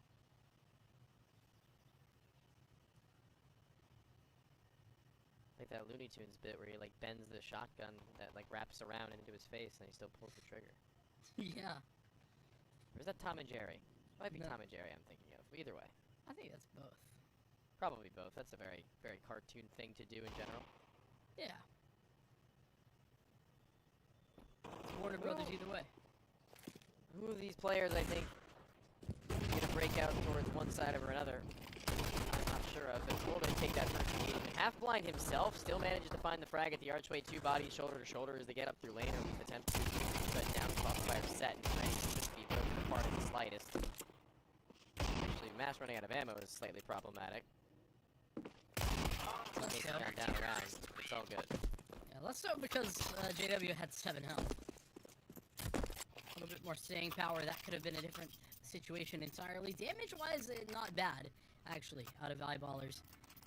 Like that Looney Tunes bit where he like bends the shotgun that like wraps around into his face and he still pulls the trigger. Yeah. Or is that Tom and Jerry? Might be No. Tom and Jerry I'm thinking of. Either way. I think that's both. Probably both. That's a very, very cartoon thing to do in general. Yeah. It's Warner Brothers either way. Who of these players, I think, are going to break out towards one side or another? I'm not sure of, but Golden take that first engagement. Half Blind himself still manages to find the frag at the archway, 2 bodies shoulder to shoulder as they get up through lane, or at least attempt to shut down the crossfire set, and Frank shouldn't be broken apart in the slightest. Actually, Mass running out of ammo is slightly problematic. Teammates have gone down around. It's all good. Yeah, let's go because JW had 7 health. A little bit more staying power. That could have been a different situation entirely. Damage-wise, not bad, actually, out of eyeballers.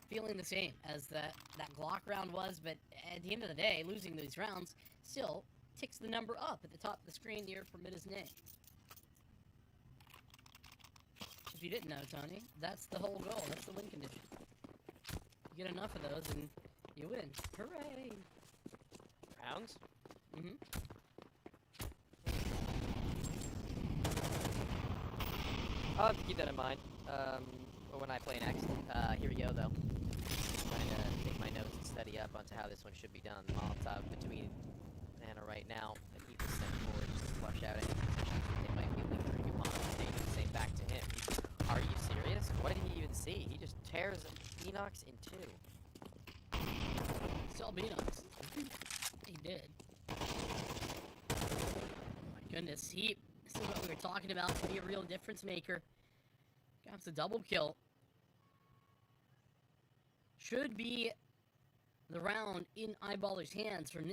Feeling the same as that Glock round was, but at the end of the day, losing these rounds still ticks the number up at the top of the screen near Prometa's name. If you didn't know, Tony, that's the whole goal. That's the win condition. You get enough of those and you win. Hooray! Rounds? Mm-hmm. I'll have to keep that in mind when I play next. Here we go, though. Trying to take my notes and study up onto how this one should be done. Molotov between Anna right now, and he was sent forward just to flush out any positions that they might be lingering upon. They do the same back to him. Are you serious? What did he even see? He just tears Enox in 2. Saw Beanox. He did. Oh my goodness, this is what we were talking about. To be a real difference maker. Grabs a double kill. Should be the round in Eyeballer's hands from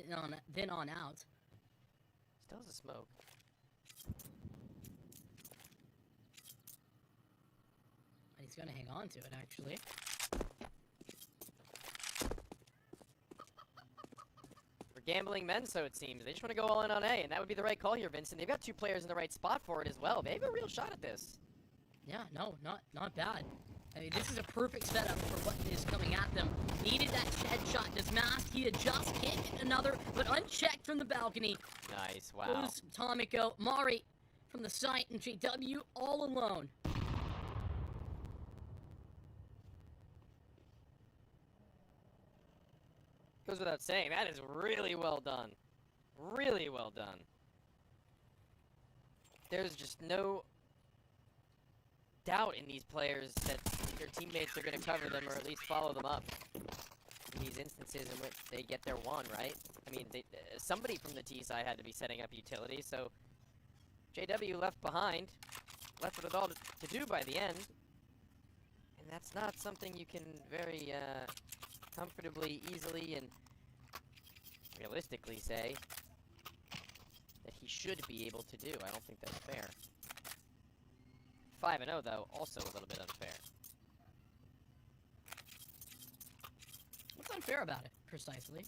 then on out. Still has a smoke. He's gonna hang on to it, actually. For gambling men, so it seems. They just want to go all in on A, and that would be the right call here, Vincent. They've got 2 players in the right spot for it as well. They have a real shot at this. Yeah, no, not bad. I mean, this is a perfect setup for what is coming at them. Needed that headshot. Does Mask, he just can't get another, but unchecked from the balcony. Nice, wow. Goes Tomiko. Mari from the site, and JW all alone. Goes without saying, that is really well done. Really well done. There's just no doubt in these players that their teammates are going to cover them or at least follow them up in these instances in which they get their one, right? I mean, somebody from the T side had to be setting up utility, so JW left behind, left with it all to do by the end. And that's not something you can very comfortably, easily, and realistically say that he should be able to do. I don't think that's fair. 5-0 though, also a little bit unfair. What's unfair about it, precisely?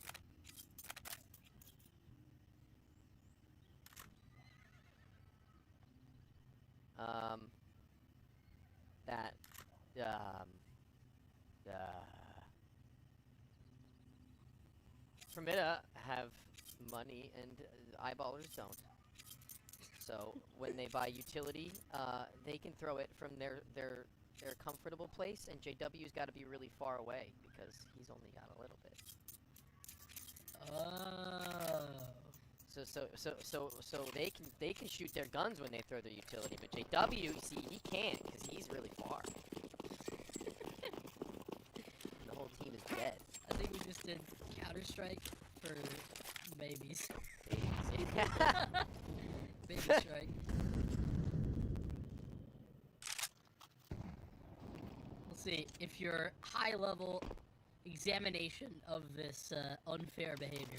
That, Permitta have money and eyeballers don't. So when they buy utility, they can throw it from their comfortable place, and JW's got to be really far away because he's only got a little bit. Oh. So they can shoot their guns when they throw their utility, but JW, you see, he can't because he's really far. The whole team is dead. I think we just did Counter-Strike for babies. Baby strike. We'll see if your high-level examination of this unfair behavior.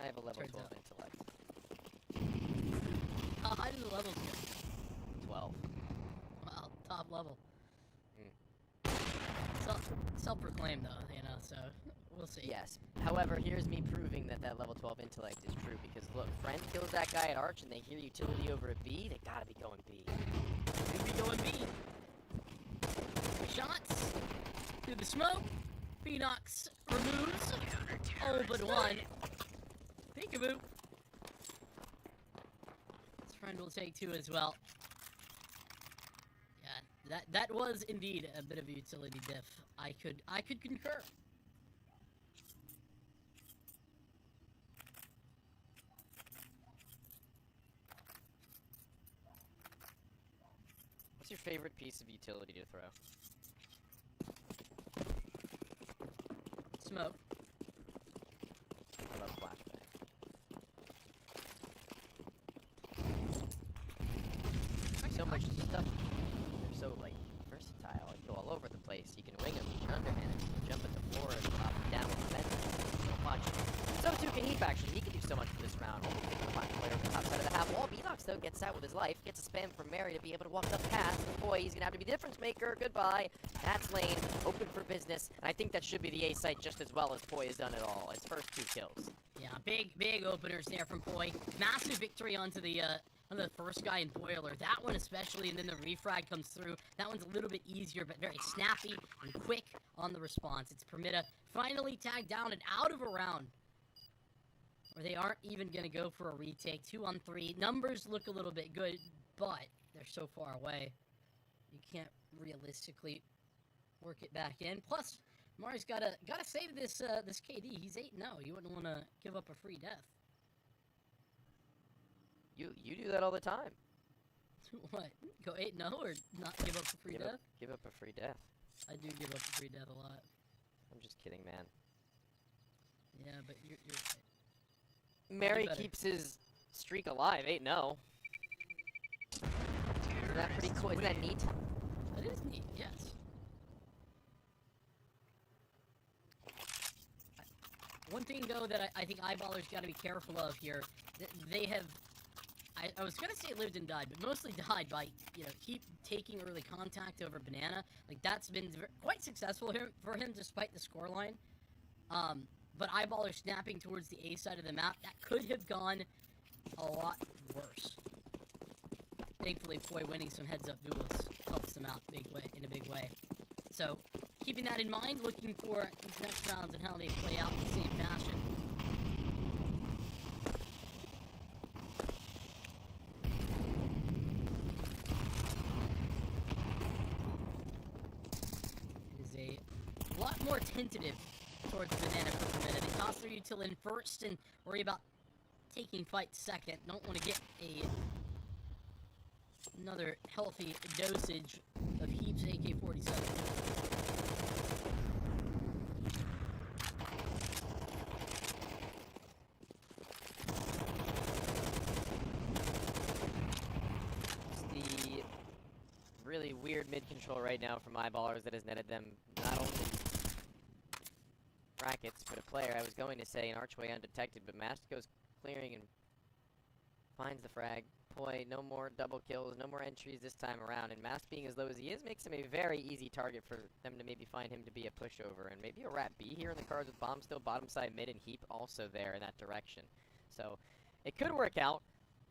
I have a level 12 intellect. How high do the levels go? 12. Wow, top level. Self-proclaimed though, you know, so we'll see. Yes. However, here's me proving that that level 12 intellect is true, because look, friend kills that guy at Arch and they hear utility over at B, they gotta be going B. Could be going B. Shots through the smoke. Phoenix removes. Oh, but one. Peekaboo. His friend will take two as well. Yeah, that was indeed a bit of a utility diff. I could concur. What's your favorite piece of utility to throw? Smoke. I love flashbang. So much stuff. They're so, like, versatile. Like, go all over the place. You can wing them, you can underhand them, you can jump at the floor and up and down with the fence. So much. So too can Heap, actually. He can do so much for this round. Flash player on the top side of the half wall. B-Nox, though, gets out with his life. Gets a spam from Mary to be able to walk up past. Boy, he's gonna have to be difference maker. Goodbye. That's lane. Open for business. And I think that should be the A site just as well as Poi has done it all. His first 2 kills. Yeah, big openers there from Poi. Massive victory onto the first guy in Boiler. That one especially, and then the refrag comes through. That one's a little bit easier, but very snappy and quick on the response. It's Permitta finally tagged down and out of a round where they aren't even going to go for a retake. 2 on 3. Numbers look a little bit good, but they're so far away. You can't realistically work it back in. Plus, Mari's gotta save this this KD. He's 8-0. You wouldn't want to give up a free death. You do that all the time. What? Go 8-0 or not give up a free death? Give up a free death. I do give up a free death a lot. I'm just kidding, man. Yeah, but you're Mary keeps his streak alive, 8-0. Isn't that pretty cool? Isn't that neat? That is neat, yes. One thing, though, that I think Eyeballers got to be careful of here, they have, I was going to say lived and died, but mostly died by, keep taking early contact over Banana. Like, that's been quite successful for him, despite the scoreline. But Eyeballers snapping towards the A side of the map, that could have gone a lot worse. Thankfully, Poi winning some heads-up duels helps them out in a big way. So, keeping that in mind, looking for these next rounds and how they play out in the same fashion. It is a lot more tentative towards Banana for Permitta. toss their utility in first and worry about taking fight second. Don't want to get another healthy dosage of Heap's AK-47. The really weird mid-control right now from Eyeballers that has netted them not only brackets, but a player. I was going to say an archway undetected, but Mastico's clearing and finds the frag. Boy, no more double kills, no more entries this time around, and Mast being as low as he is makes him a very easy target for them to maybe find him to be a pushover, and maybe a Rat B here in the cards with Bomb still bottom side mid and Heap also there in that direction. So it could work out.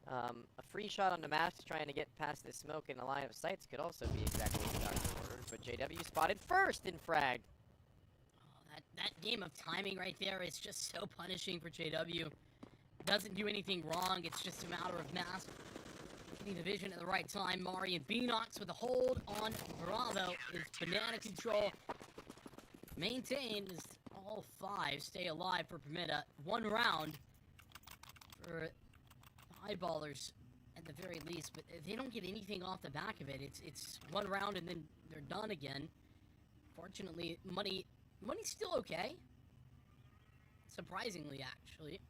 A free shot on the Mast trying to get past this smoke in the line of sights could also be exactly what the doctor ordered, but JW spotted first in frag. Oh, that game of timing right there is just so punishing for JW. Doesn't do anything wrong, it's just a matter of Mast getting the vision at the right time. Mari and Beanox with a hold on Bravo is banana control. Maintained as all 5 stay alive for Permita. 1 round for the Eyeballers at the very least, but they don't get anything off the back of it. It's 1 round and then they're done again. Fortunately, money's still okay. Surprisingly, actually.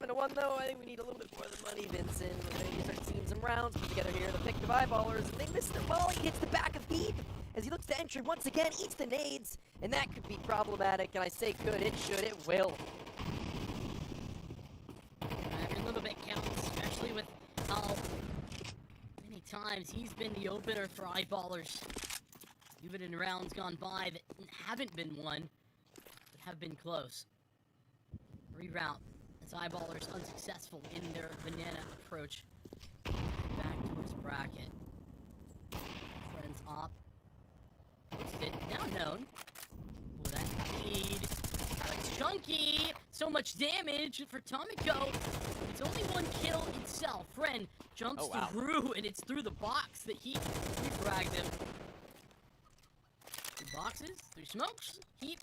To 1 though, I think we need a little bit more than money, Vincent. We're going to start seeing some rounds put together here. The pick of Eyeballers, and they missed the ball. He hits the back of Heap as he looks to entry once again, eats the nades, and that could be problematic. And I say could, it should, it will. Every little bit counts, especially with how many times he's been the opener for Eyeballers. Even in rounds gone by that haven't been won, but have been close. Reroute. Eyeballers unsuccessful in their banana approach. Back towards bracket. Friends op. Posted. Now known. Will that lead? Chunky! So much damage for Tomiko. It's only 1 kill itself. Friend jumps through, and it's through the box that he fragged him. 3 boxes, 3 smokes. Heap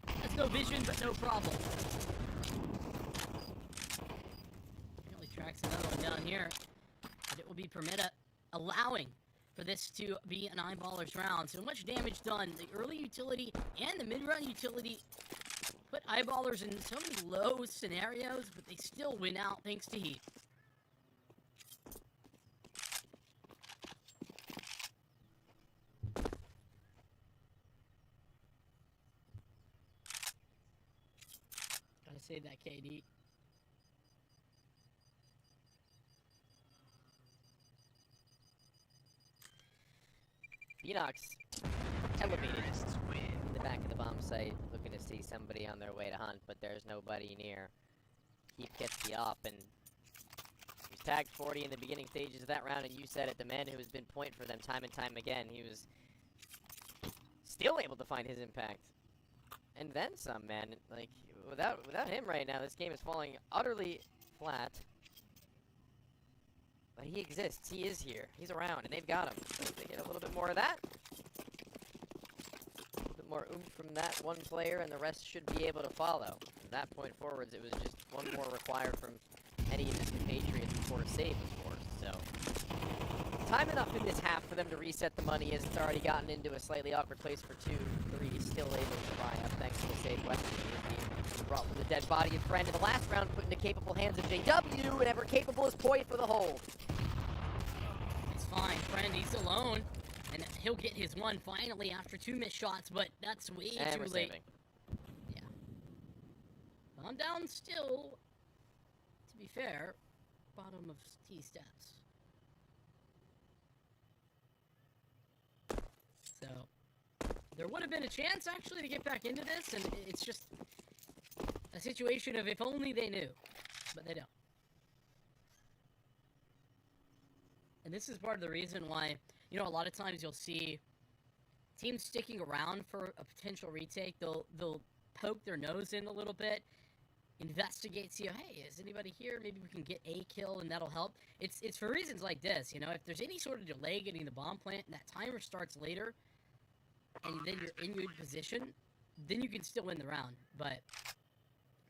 has no vision, but no problem. Tracks another one down here, but it will be Permita allowing for this to be an Eyeballers round. So much damage done. The early utility and the mid-run utility put Eyeballers in so many low scenarios, but they still win out thanks to Heat. Gotta save that KD. Beanox elevated in the back of the bomb site, looking to see somebody on their way to hunt, but there's nobody near. Heap gets the op, and he's tagged 40 in the beginning stages of that round, and you said it, the man who has been point for them time and time again, he was still able to find his impact. And then some, man. Like, without him right now, this game is falling utterly flat. But he exists. He is here. He's around, and they've got him. So if they get a little bit more of that, a little bit more oomph from that one player, and the rest should be able to follow. From that point forwards, it was just 1 more required from any of his compatriots before a save, of course. So, time enough in this half for them to reset the money, as it's already gotten into a slightly awkward place for 2. 3 still able to buy up thanks to the save weapon. Brought from the dead body of Friend in the last round, put into capable hands of JW, and ever capable is poised for the hold. It's fine, Friend, he's alone, and he'll get his 1 finally after 2 missed shots, but that's way too late. Saving. Yeah. I'm down still, to be fair, bottom of T steps. So, there would have been a chance, actually, to get back into this, and it's just a situation of if only they knew, but they don't. And this is part of the reason why, you know, a lot of times you'll see teams sticking around for a potential retake. They'll poke their nose in a little bit, investigates, you know, hey, is anybody here? Maybe we can get a kill and that'll help. It's for reasons like this, you know, if there's any sort of delay getting the bomb plant and that timer starts later, and then you're in good position, then you can still win the round. But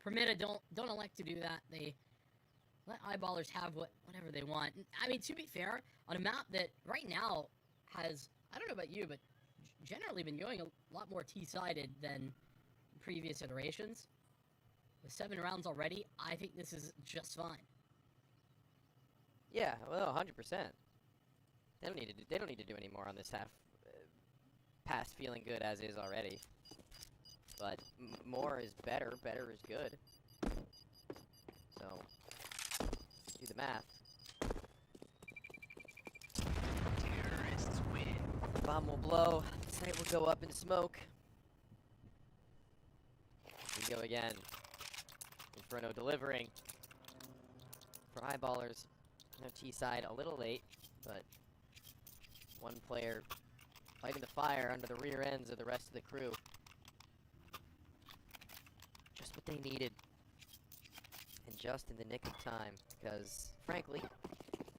Permita don't elect to do that. They let eyeballers have whatever they want. I mean, to be fair, on a map that right now has, I don't know about you, but generally been going a lot more T-sided than previous iterations. With 7 rounds already, I think this is just fine. Yeah, well, 100%. They don't need to do any more on this half. Past feeling good as is already. But more is better. Better is good. So, do the math. Terrorists win. Bomb will blow. Site will go up in smoke. We go again. Inferno delivering. For eyeballers. No T-side, a little late, but one player fighting the fire under the rear ends of the rest of the crew. Just what they needed. And just in the nick of time, because, frankly,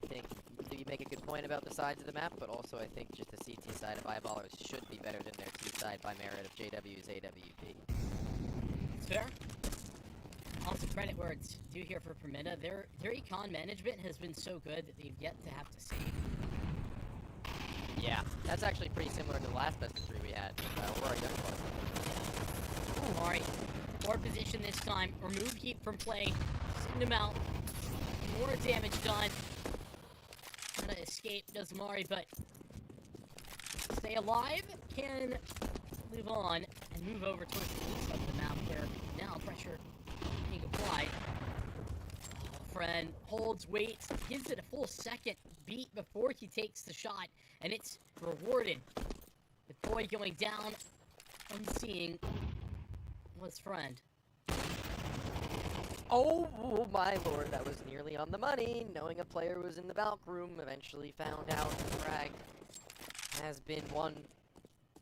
I think you make a good point about the sides of the map, but also I think just the CT side of eyeballers should be better than their T side by merit of JW's AWP. It's fair. Also, credit where it's due here for Permita. Their econ management has been so good that they've yet to have to save. Yeah, that's actually pretty similar to the last best of 3 we had. Aurora Youngblood. Yeah. Alright, more position this time. Remove heat from play. Send him out. More damage done. Trying to escape does Mari, but stay alive. Can move on and move over towards the east of the map where now pressure being applied. Friend holds, waits, gives it a full second beat before he takes the shot, and it's rewarded. With Boy going down, unseeing was Friend. Oh my lord, that was nearly on the money. Knowing a player was in the Valk room, eventually found out the frag has been one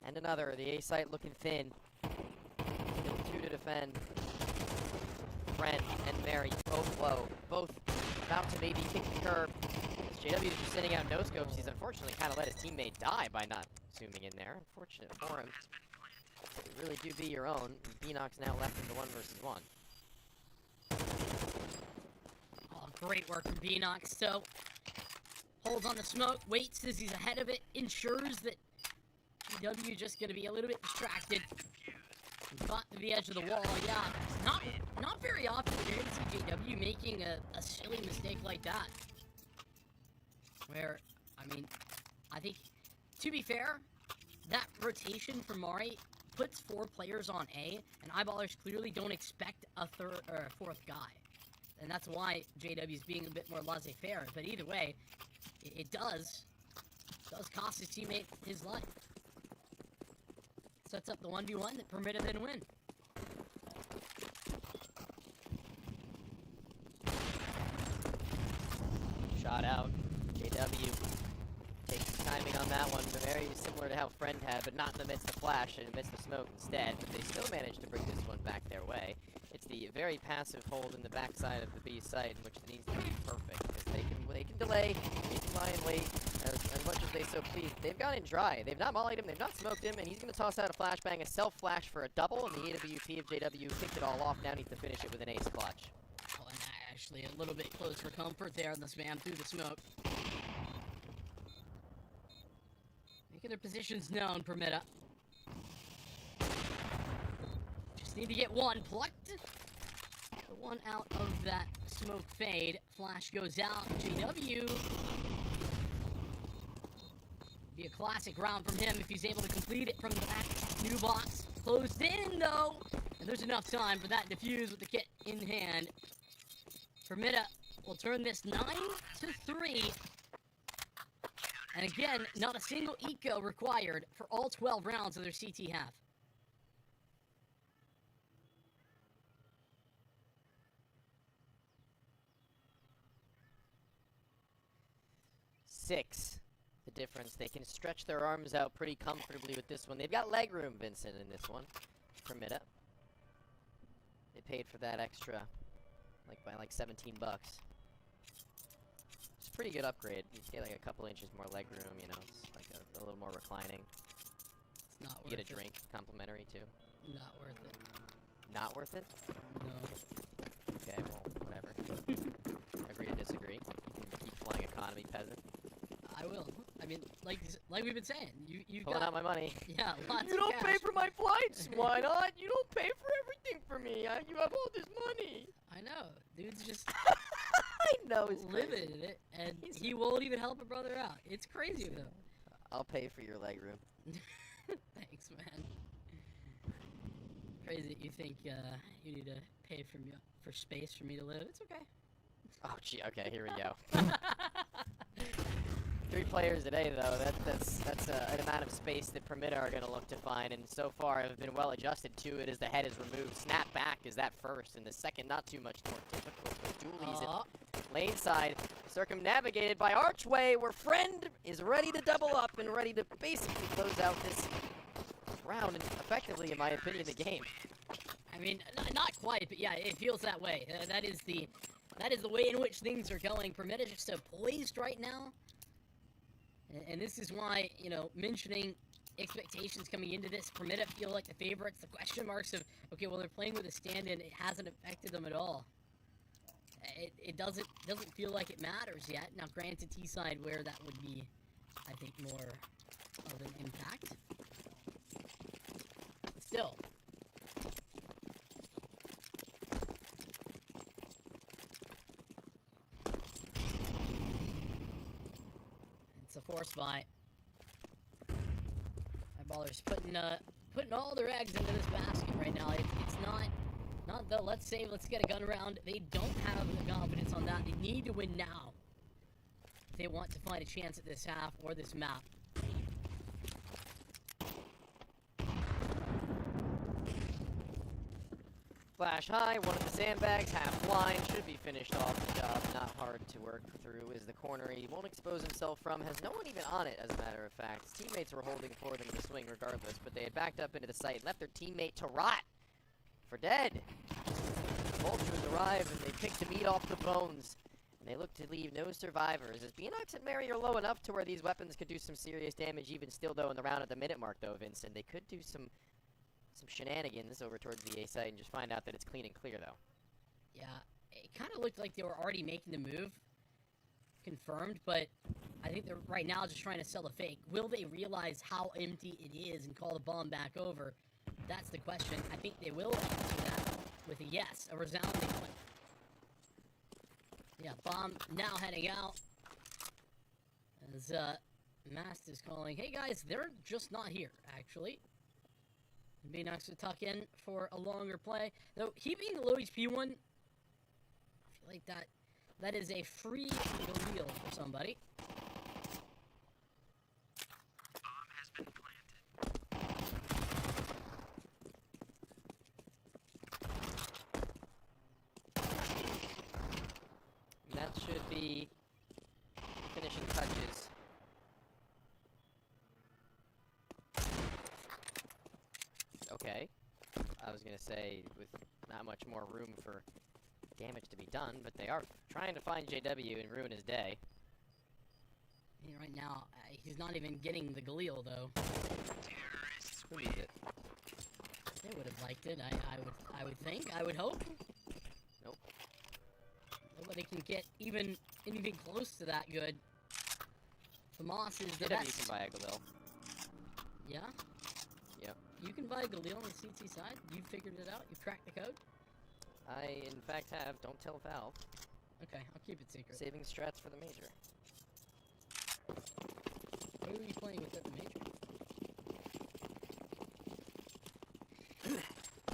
and another. The A site looking thin. Still 2 to defend. Friend and Mary both low, both about to maybe kick the curb. JW is just sitting out no scopes. He's unfortunately kind of let his teammate die by not zooming in there. Unfortunate for him. You really do be your own. Beanox now left in the 1 versus 1. Oh, great work from Beanox. So, holds on the smoke, waits as he's ahead of it, ensures that GW just going to be a little bit distracted. Got to the edge of the wall, yeah. Not very often you're going to see JW making a silly mistake like that. Where, I mean, I think, to be fair, that rotation from Mari puts 4 players on A, and eyeballers clearly don't expect a third or a 4th guy. And that's why JW's being a bit more laissez-faire. But either way, it does cost his teammate his life. Sets up the 1v1 that permitted then win. Shot out. JW takes the timing on that one, very similar to how Friend had, but not in the midst of flash and amidst the smoke instead. But they still managed to bring this one back their way. It's the very passive hold in the backside of the B site, in which it needs to be perfect, because they can delay, they can lie and wait as much as they so please. They've gone in dry. They've not mollied him, they've not smoked him, and he's going to toss out a flashbang, a self-flash for a double, and the AWP of JW kicked it all off. Now needs to finish it with an ace clutch. Oh, and actually a little bit close for comfort there on this man through the smoke. Making their positions known, Permita. Just need to get one plucked. The one out of that smoke fade. Flash goes out. JW. Be a classic round from him if he's able to complete it from the back. New box closed in though. And there's enough time for that defuse with the kit in hand. Permita will turn this 9-3. And again, not a single eco required for all 12 rounds of their CT half. Six, the difference. They can stretch their arms out pretty comfortably with this one. They've got leg room, Vincent, in this one. Permita. They paid for that extra, like by like 17 bucks. It's a pretty good upgrade. You get like a couple inches more leg room, you know, it's like a little more reclining. It's not worth You it. get a drink complimentary too. Not worth it. Not worth it? No. Okay, well, whatever. Agree to disagree. You can keep flying economy, peasant. I will. I mean, like we've been saying, you Pulling got out my money. Yeah, lots You of don't cash. pay for my flights. Why not? You don't pay for everything for me. You have all this money. I know, dude's just I know it's living crazy. in it, and he won't even help a brother out. It's crazy with him. I'll pay for your leg room. Thanks, man. Crazy that you think you need to pay for space for me to live. It's okay. Oh, gee. Okay, here we go. 3 players today, though. That's an amount of space that Permitta are going to look to find, and so far have been well adjusted to it as the head is removed. Snap back is that first, and the second not too much more difficult. But Dooley's at lane side, circumnavigated by Archway, where Friend is ready to double up and ready to basically close out this round, and effectively, in my opinion, the game. I mean, not quite, but yeah, it feels that way. That is the way in which things are going. Permitta just so poised right now. And this is why, you know, mentioning expectations coming into this, Permitta feel like the favorites. The question marks of, okay, well, they're playing with a stand-in. It hasn't affected them at all. It doesn't feel like it matters yet. Now, granted, T-side where that would be, I think, more of an impact. But still. It's a force buy. Eyeballer's putting all their eggs into this basket right now. It's not the let's save, let's get a gun round. They don't have the confidence on that. They need to win now if they want to find a chance at this half or this map. Flash high, one of the sandbags, half blind, should be finished off the job. Not hard to work through is the corner he won't expose himself from. Has no one even on it, as a matter of fact. His teammates were holding for them to swing regardless, but they had backed up into the site, left their teammate to rot for dead. Vultures arrive and they pick the meat off the bones. And they look to leave no survivors, as Beanox and Mary are low enough to where these weapons could do some serious damage even still, though, in the round at the minute mark, though, Vincent. They could do some shenanigans over towards the A site and just find out that it's clean and clear, though. Yeah, it kind of looked like they were already making the move. Confirmed, but I think they're right now just trying to sell a fake. Will they realize how empty it is and call the bomb back over? That's the question. I think they will answer that with a yes, a resounding one. Yeah, bomb now heading out. As Mast is calling, hey guys, they're just not here, actually. Be nice to tuck in for a longer play. Though, he being the low HP one, I feel like that is a free deal for somebody. Bomb has been planted. That should be finishing touches. Okay. I was gonna say, with not much more room for damage to be done, but they are trying to find JW and ruin his day. Yeah, right now, he's not even getting the Galil, though. Who needs it? They would have liked it, I would think, I would hope. Nope. Nobody can get even anything close to that good. Famas is the JW best. can buy a Galil. Yeah? Yep. You can buy Galil on the CT side? You figured it out? You cracked the code? I, in fact, have. Don't tell Valve. Okay, I'll keep it secret. Saving strats for the major. Who are you playing with at the major?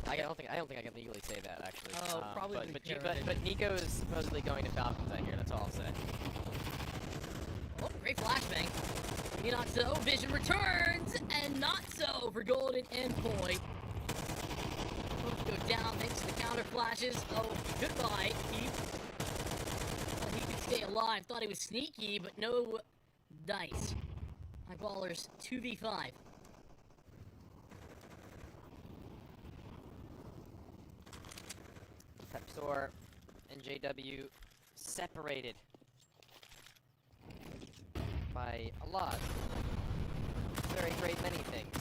I don't think I can legally say that, actually. Oh, probably but Nico is supposedly going to Falcons, I hear. That's all I'll say. Oh, great flashbang. Not so. Vision returns, and not so for Golden Endpoint. Both go down thanks to the counter flashes. Oh, goodbye. He thought he could stay alive. Thought he was sneaky, but no dice. Eyeballers 2v5. Pepsor and JW separated by a lot. Very great many things.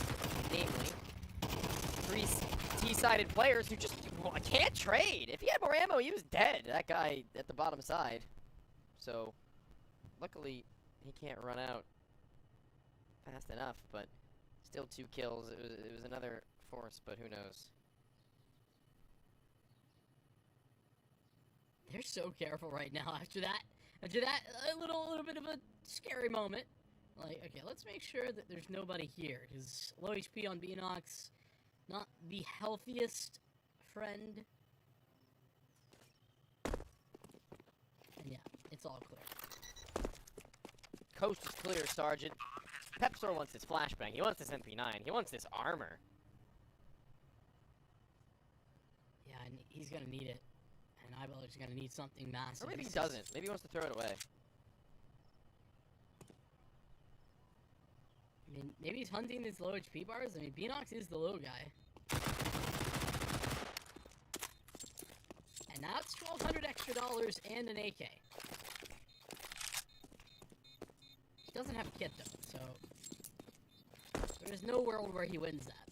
Namely, 3 T-sided players who just can't trade. If he had more ammo, he was dead. That guy at the bottom side. So, luckily, he can't run out fast enough, but still 2 kills. It was another force, but who knows. They're so careful right now after that a little bit of a scary moment. Like, okay, let's make sure that there's nobody here, because low HP on Beanox, not the healthiest friend. And yeah, it's all clear. Coast is clear, Sergeant. Pepsor wants his flashbang. He wants this MP9. He wants this armor. Yeah, and he's gonna need it. And Eyeballer's gonna need something massive. Or maybe he doesn't. Maybe he wants to throw it away. I mean, maybe he's hunting his low HP bars. I mean, Beanox is the low guy. And now it's $1,200 extra and an AK. He doesn't have a kit though, so there's no world where he wins that.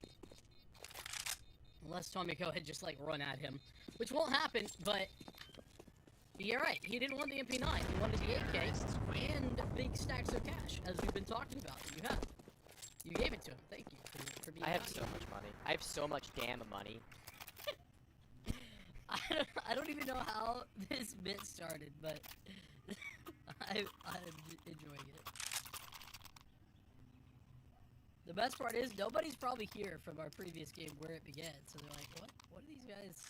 Unless Tomiko had just like run at him, which won't happen, but you're right, he didn't want the MP9, he wanted the AK and big stacks of cash, as we've been talking about. You gave it to him, thank you for being I have kind. so much money. I have so much damn money. I don't even know how this bit started, but I'm enjoying it. The best part is nobody's probably here from our previous game where it began, so they're like, what? What are these guys?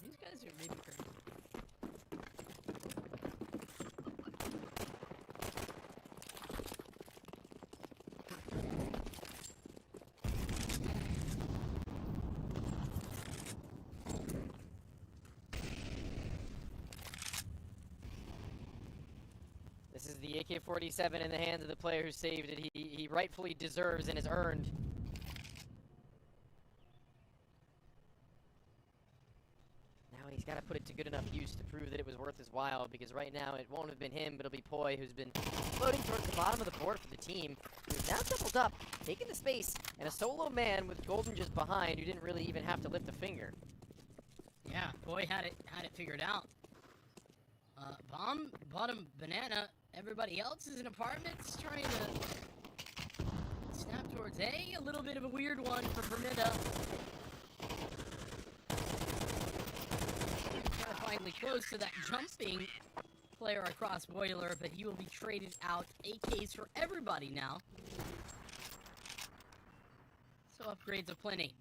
These guys are maybe crazy. This is the AK-47 in the hands of the player who saved it. He rightfully deserves and has earned. Now he's got to put it to good enough use to prove that it was worth his while, because right now it won't have been him, but it'll be Poi, who's been floating towards the bottom of the board for the team, who's now doubled up, taking the space, and a solo man with Golden just behind, who didn't really even have to lift a finger. Yeah, Boy had it figured out. Bomb, bottom, banana. Everybody else is in apartments trying to snap towards A. A little bit of a weird one for Permita. Trying to finally close to that jumping player across Boiler, but he will be traded out. AKs for everybody now. So upgrades aplenty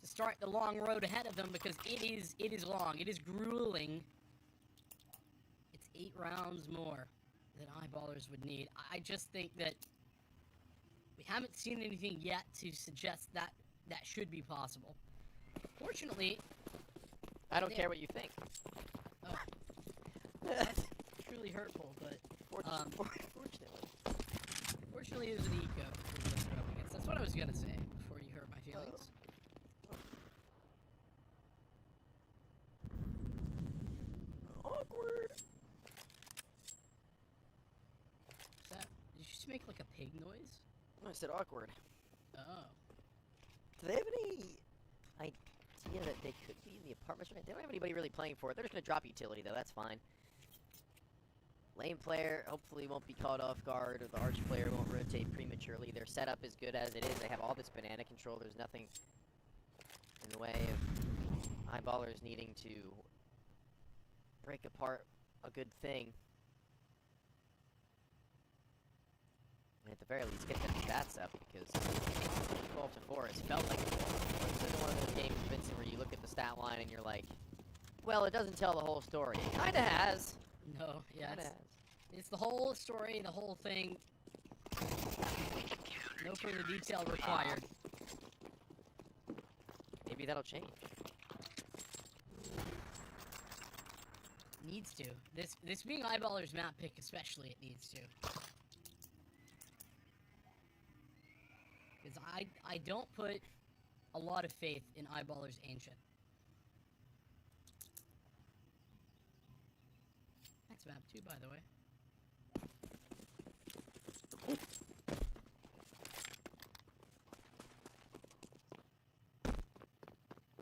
to start the long road ahead of them, because it is long. It is grueling. 8 rounds more than Eyeballers would need. I just think that we haven't seen anything yet to suggest that that should be possible. Fortunately, I don't care what you think. Oh, that's truly hurtful, but fortunately, it was an eco. That's what I was gonna say before you hurt my feelings. Awkward. Did you just make like a pig noise? I said awkward. Oh. Do they have any idea that they could be in the apartments right? They don't have anybody really playing for it. They're just going to drop utility, though. That's fine. Lane player hopefully won't be caught off guard, or the arch player won't rotate prematurely. Their setup is good as it is. They have all this banana control. There's nothing in the way of Eyeballers needing to break apart a good thing. And at the very least, get them stats up, because 12 to 4 has felt like 12. This isn't one of those games, Vincent, where you look at the stat line and you're like, well, it doesn't tell the whole story. It kinda has. No, yeah, Kinda has. it's the whole story, the whole thing. No further detail required. Maybe that'll change. Needs to. This being Eyeballers map pick especially, it needs to. Because I don't put a lot of faith in Eyeballers Ancient. this map too, by the way.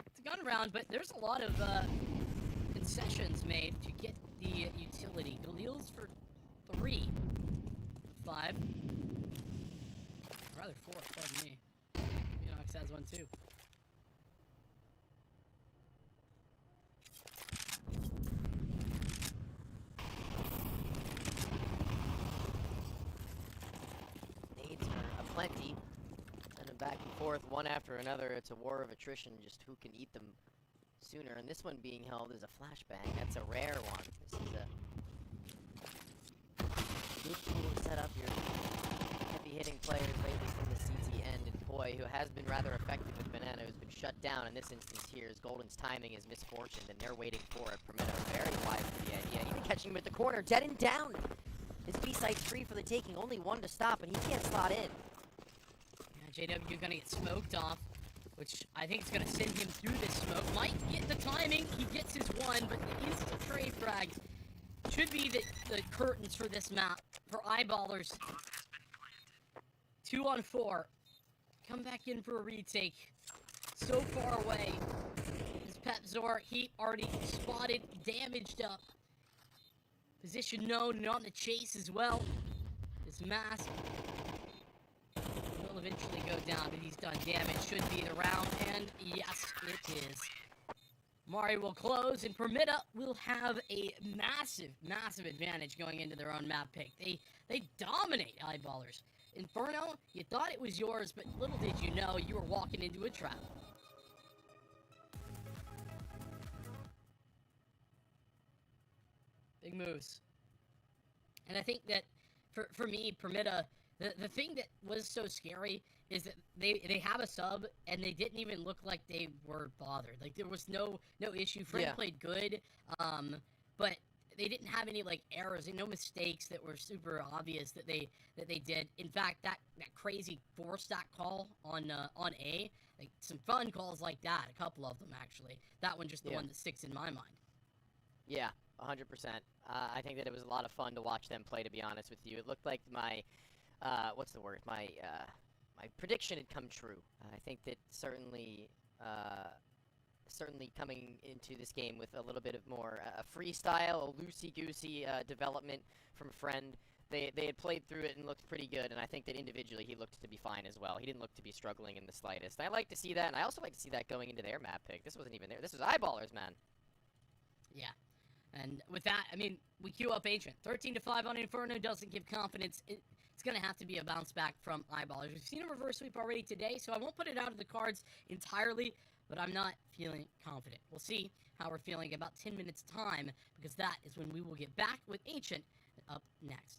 It's a gun round, but there's a lot of concessions made to get the utility. Galil's for 3. 5. Rather 4, pardon me. Phoenix has one too. Nades are aplenty. And a back and forth, one after another. It's a war of attrition, just who can eat them sooner. And this one being held is a flashbang. That's a rare one. This is a good tool to set up your heavy-hitting players lately from the CT end. And Boy, who has been rather effective with Banana, who's been shut down in this instance here, as Golden's timing is misfortuned, and they're waiting for it. Permitto very wise with the idea. Even catching him at the corner, dead and down. His B-site's free for the taking, only one to stop, and he can't slot in. Yeah, JW gonna get smoked off, which I think is gonna send him through this smoke. Might get the timing, he gets his one, but the instant trade frag should be the curtains for this map, for eyeballers. 2 on 4. Come back in for a retake. So far away. His Pepzor, he already spotted, damaged up. Position known and on the chase as well. This mask will eventually go down, but he's done damage. Should be the round, and yes, it is. Mari will close, and Permitta will have a massive, massive advantage going into their own map pick. They dominate Eyeballers. Inferno, you thought it was yours, but little did you know you were walking into a trap. Big moves. And I think that, for me, Permitta, the thing that was so scary is that they have a sub, and they didn't even look like they were bothered. Like, there was no issue. Fred played good, but they didn't have any, like, errors and no mistakes that were super obvious that they did. In fact, that crazy 4-stack call on A, like, some fun calls like that, a couple of them, actually. That one just the one that sticks in my mind. Yeah, 100%. I think that it was a lot of fun to watch them play, to be honest with you. It looked like my, what's the word? My prediction had come true. I think that certainly coming into this game with a little bit of more freestyle, a loosey-goosey development from Friend. They had played through it and looked pretty good, and I think that individually he looked to be fine as well. He didn't look to be struggling in the slightest. I like to see that, and I also like to see that going into their map pick. This wasn't even there. This was Eyeballers, man. Yeah. And with that, I mean, we queue up Ancient. 13-5 on Inferno doesn't give confidence. It's going to have to be a bounce back from Eyeballers. We've seen a reverse sweep already today, so I won't put it out of the cards entirely, but I'm not feeling confident. We'll see how we're feeling in about 10 minutes' time, because that is when we will get back with Ancient up next.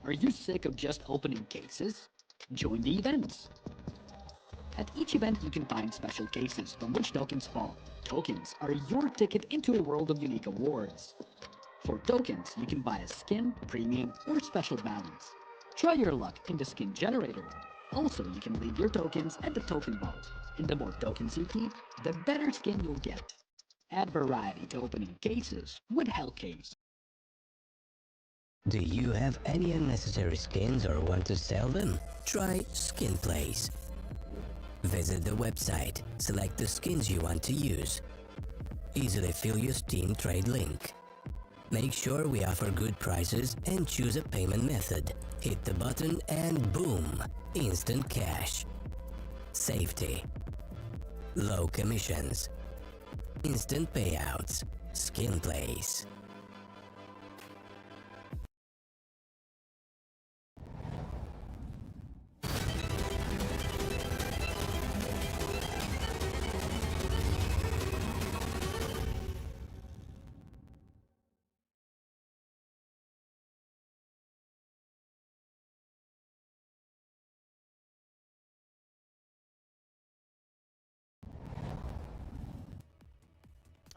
Are you sick of just opening cases? Join the events. At each event, you can find special cases from which tokens fall. Tokens are your ticket into a world of unique awards. For tokens, you can buy a skin, premium, or special balance. Try your luck in the skin generator. Also, you can leave your tokens at the token vault. And the more tokens you keep, the better skin you'll get. Add variety to opening cases with Hellcase. Do you have any unnecessary skins or want to sell them? Try Skin Place. Visit the website, select the skins you want to use. Easily fill your Steam trade link. Make sure we offer good prices and choose a payment method. Hit the button and boom! Instant cash. Safety. Low commissions. Instant payouts. Skin Place.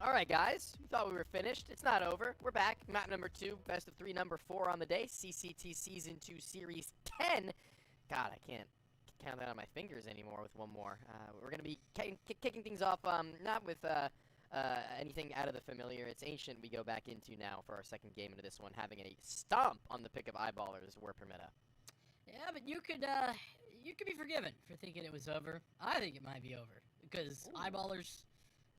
Alright guys, we thought we were finished. It's not over. We're back. Map number 2, best of 3, number 4 on the day. CCT Season 2, Series 10. God, I can't count that on my fingers anymore with one more. We're going to be kicking things off, not with anything out of the familiar. It's Ancient we go back into now for our second game into this one, having a stomp on the pick of Eyeballers, War Permitta. Yeah, but you could be forgiven for thinking it was over. I think it might be over, because Eyeballers,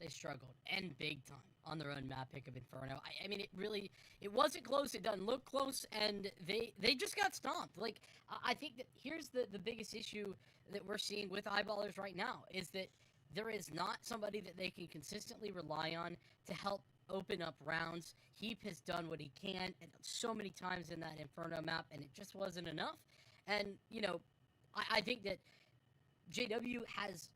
they struggled, and big time, on their own map pick of Inferno. I mean, it wasn't close, it doesn't look close, and they just got stomped. Like, I think that here's the biggest issue that we're seeing with Eyeballers right now, is that there is not somebody that they can consistently rely on to help open up rounds. Heap has done what he can, and so many times in that Inferno map, and it just wasn't enough. And, you know, I think that JW has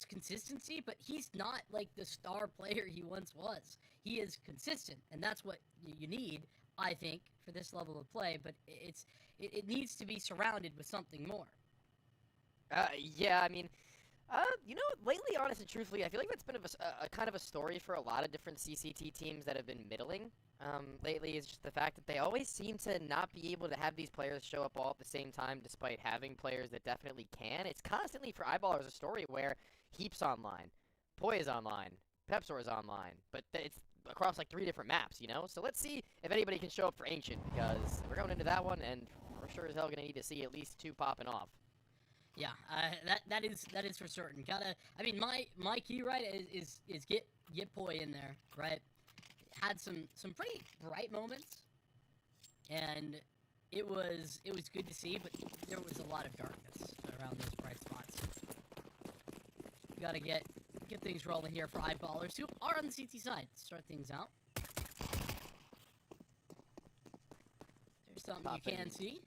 consistency, but he's not like the star player he once was. He is consistent, and that's what you need, I think, for this level of play, but it needs to be surrounded with something more. Yeah, I mean, you know, lately, honestly, truthfully, I feel like that's been a kind of a story for a lot of different CCT teams that have been middling. Lately, is just the fact that they always seem to not be able to have these players show up all at the same time, despite having players that definitely can. It's constantly, for Eyeballers, a story where Heap's online, Poi is online, Pepsor is online, but it's across like 3 different maps, you know? So let's see if anybody can show up for Ancient, because we're going into that one, and we're sure as hell going to need to see at least 2 popping off. Yeah, that is for certain. I mean, my key, right, is get Poi in there, right? Had some pretty bright moments, and it was good to see, but there was a lot of darkness around those bright spots. We gotta get things rolling here for Eyeballers, who are on the CT side. Start things out. There's something you can see.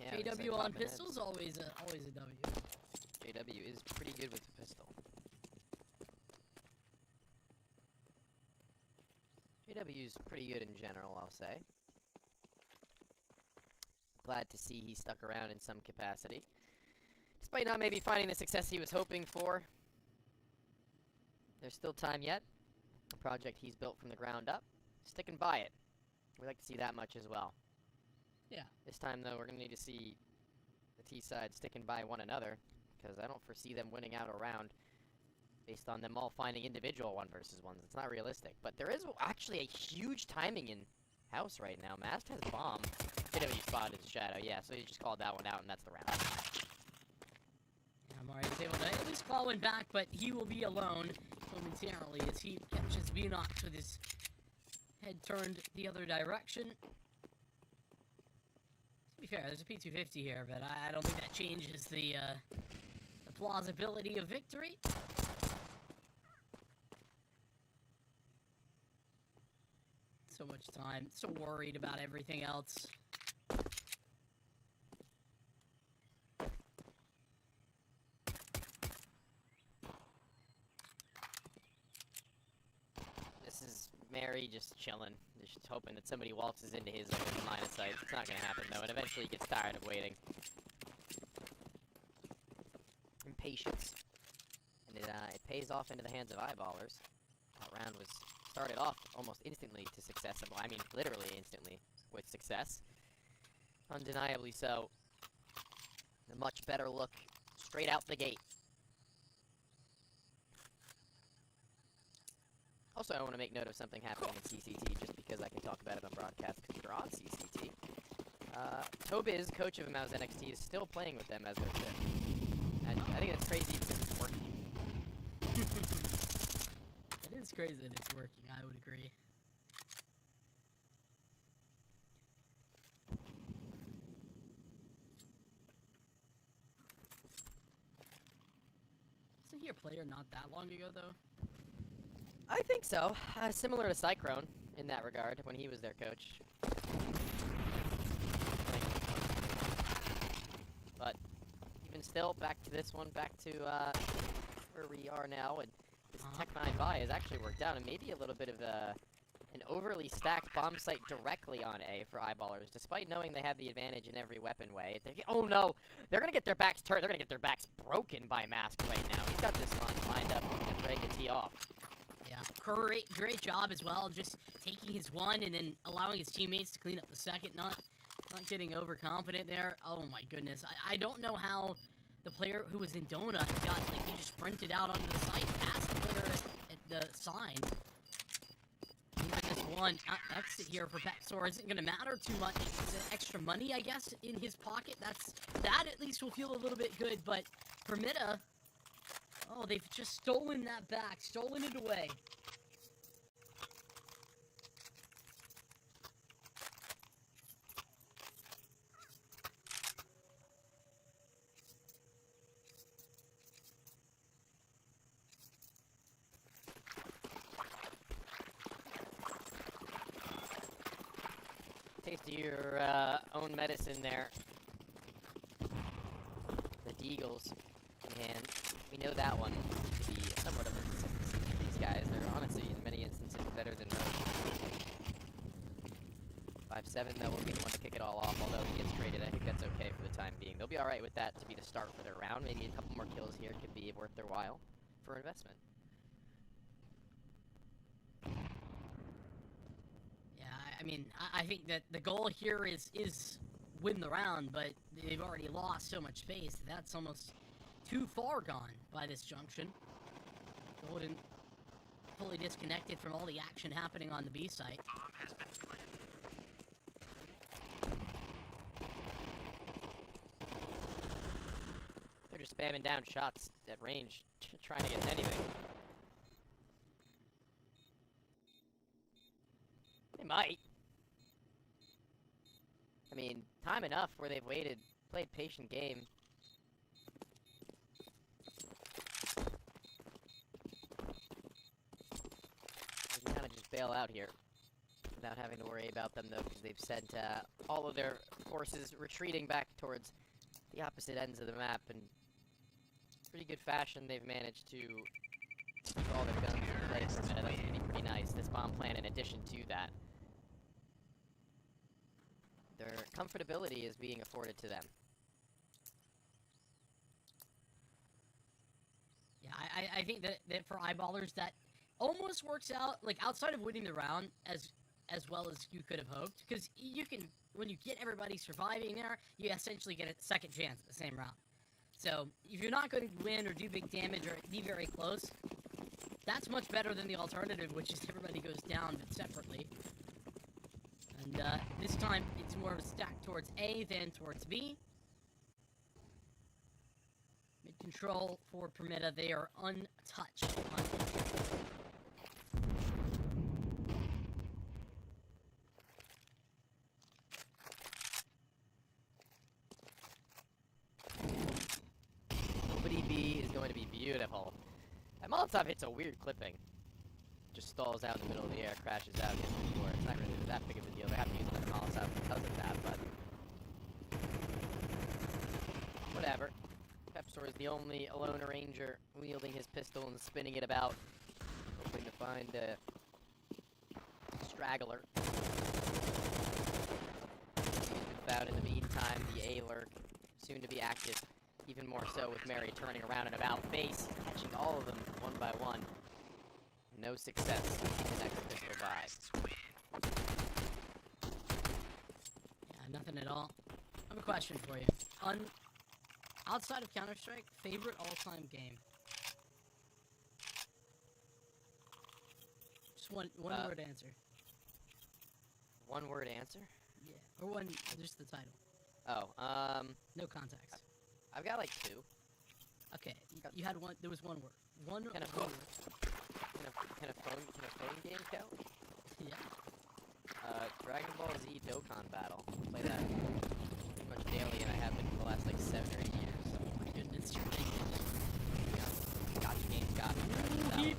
Yeah, JW on pistols, always a W. JW is pretty good with the pistol. JW's pretty good in general, I'll say. Glad to see he stuck around in some capacity. Despite not maybe finding the success he was hoping for. There's still time yet. A project he's built from the ground up. Sticking by it. We'd like to see that much as well. Yeah. This time, though, we're going to need to see the T-side sticking by one another, because I don't foresee them winning out a round based on them all finding individual 1-versus-1s. It's not realistic. But there is actually a huge timing in house right now. Mast has bomb. JW spotted his shadow. Yeah, so he just called that one out, and that's the round. Yeah, Mario was able to at least call one back, but he will be alone momentarily as he catches Vinox with his head turned the other direction. To be fair, there's a P250 here, but I don't think that changes the plausibility of victory. So much time, so worried about everything else. This is Mary just chilling, just hoping that somebody waltzes into his line of sight. It's not going to happen, though, and eventually he gets tired of waiting. Impatience. And it pays off into the hands of eyeballers. That round was started off almost instantly to success. Well, I mean, literally instantly with success. Undeniably so. A much better look straight out the gate. Also, I want to make note of something happening in CCT just because I can talk about it on broadcast because we're on CCT. Tobiz, coach of Mouse NXT, is still playing with them as their fifth. And I think that's crazy because it's working. It is crazy that it's working, I would agree. Wasn't he a player not that long ago, though? I think so. Similar to Cyclone in that regard when he was their coach. But even still, back to this one, back to where we are now, and this Tech-9 buy has actually worked out, and maybe a little bit of an overly stacked bomb site directly on A for eyeballers, despite knowing they have the advantage in every weapon way. Oh no! They're gonna get their backs turned. They're gonna get their backs broken by Mask right now. He's got this line lined up and ready to tee off. Yeah, great job as well, just taking his one and then allowing his teammates to clean up the second, not getting overconfident there. Oh my goodness, I don't know how the player who was in Donut got, like, he just sprinted out onto the site past the player at the sign. This one exit here for Pexor isn't going to matter too much. It's extra money, I guess, in his pocket. That at least will feel a little bit good, but for Mida, oh, they've just stolen that back, stolen it away. Taste of your own medicine there. The Deagles in hand. We know that one to be somewhat of a consistency for these guys. They're honestly, in many instances, better than Roche. 5-7, though, will be the one to kick it all off, although he gets traded. I think that's okay for the time being. They'll be alright with that to be the start for their round. Maybe a couple more kills here could be worth their while for investment. I mean, I think that the goal here is win the round, but they've already lost so much space. That's almost too far gone by this junction. Golden fully disconnected from all the action happening on the B site. They're just spamming down shots at range, trying to get anything. They might. I mean, time enough where they've waited, played patient game. They can kind of just bail out here without having to worry about them, though, because they've sent all of their forces retreating back towards the opposite ends of the map. In pretty good fashion, they've managed to keep all their guns in place for a minute. That's going to be pretty nice. This bomb plan, in addition to that, their comfortability is being afforded to them. Yeah, I think that for eyeballers, that almost works out, like, outside of winning the round as well as you could have hoped, because you can, when you get everybody surviving there, you essentially get a second chance at the same round. So, if you're not going to win or do big damage or be very close, that's much better than the alternative, which is everybody goes down, but separately. And this time, it's more of a stack towards A than towards B. Mid-control for Permita, they are untouched on Nobody B is going to be beautiful. That Molotov hits a weird clipping. Just stalls out in the middle of the air, crashes out, hits the floor. It's not really that big of a deal. They have to use that Molotov because of that, but whatever. Pepsor is the only lone ranger wielding his pistol and spinning it about, hoping to find a straggler. He's been found in the meantime, the A-lurk, soon to be active, even more so with Mary turning around and about face, catching all of them one by one. No success. The next pistol by. Yeah, nothing at all. I have a question for you. Outside of Counter-Strike, favorite all-time game? Just one word answer. One word answer? Yeah. Or just the title. Oh, no context. I've got like 2. Okay, you had one. There was one word. One Can a word. Can a phone game count? Yeah. Dragon Ball Z Dokkan Battle. Play that pretty much daily, and I have been for the last like 7 or 8 years. Oh my goodness, you're making Yeah. Gotcha games got me.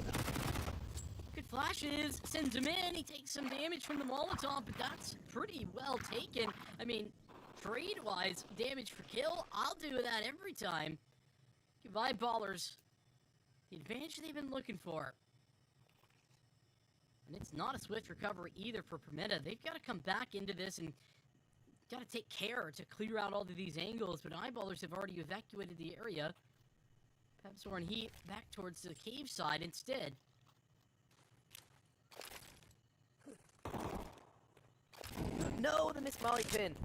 good flashes. Sends him in. He takes some damage from the Molotov, but that's pretty well taken. I mean, trade-wise, damage for kill, I'll do that every time. Give Eyeballers the advantage they've been looking for. And it's not a swift recovery either for Permetta. They've got to come back into this and got to take care to clear out all of these angles, but Eyeballers have already evacuated the area. Pepsor and Heat back towards the cave side instead. No, the missed molly pin.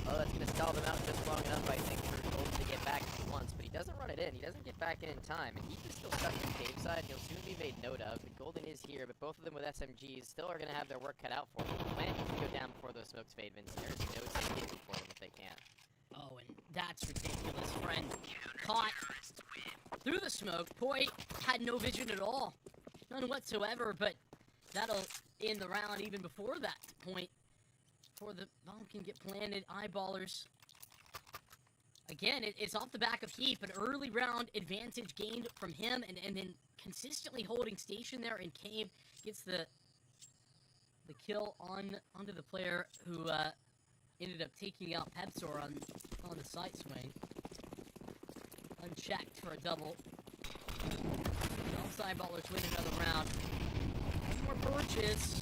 Oh, that's going to stall them out just long enough, I think, for Golden to get back once. But he doesn't run it in. He doesn't get back in time. And Heat is still stuck in the cave side. He'll soon be made note of. But Golden is here, but both of them with SMGs still are going to have their work cut out for them. Plant needs to go down before those smokes fade. Vince Harris knows they can get for them if they can. Oh, and that's ridiculous, friend. Caught through the smoke. Poi had no vision at all. None whatsoever, but that'll end the round even before that point. Before the bomb can get planted, Eyeballers. Again, it's off the back of Heat, but early round advantage gained from him, and then consistently holding station there in Cave gets the kill onto the player who ended up taking out Pepsor on the side swing. Unchecked for a double. Eyeballers win another round. One more purchase.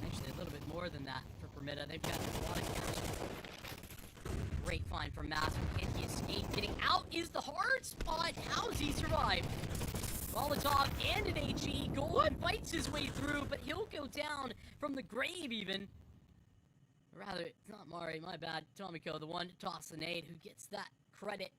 Actually, a little bit more than that for Permetta. They've got a lot of cash. Great find from Mass. Can he escape? Getting out is the hard spot. How's he survive? Molotov and an HE. Golden fights his way through, but he'll go down from the grave even. Or rather, it's not Mari, my bad. Tomiko, the one to toss the nade, who gets that credit.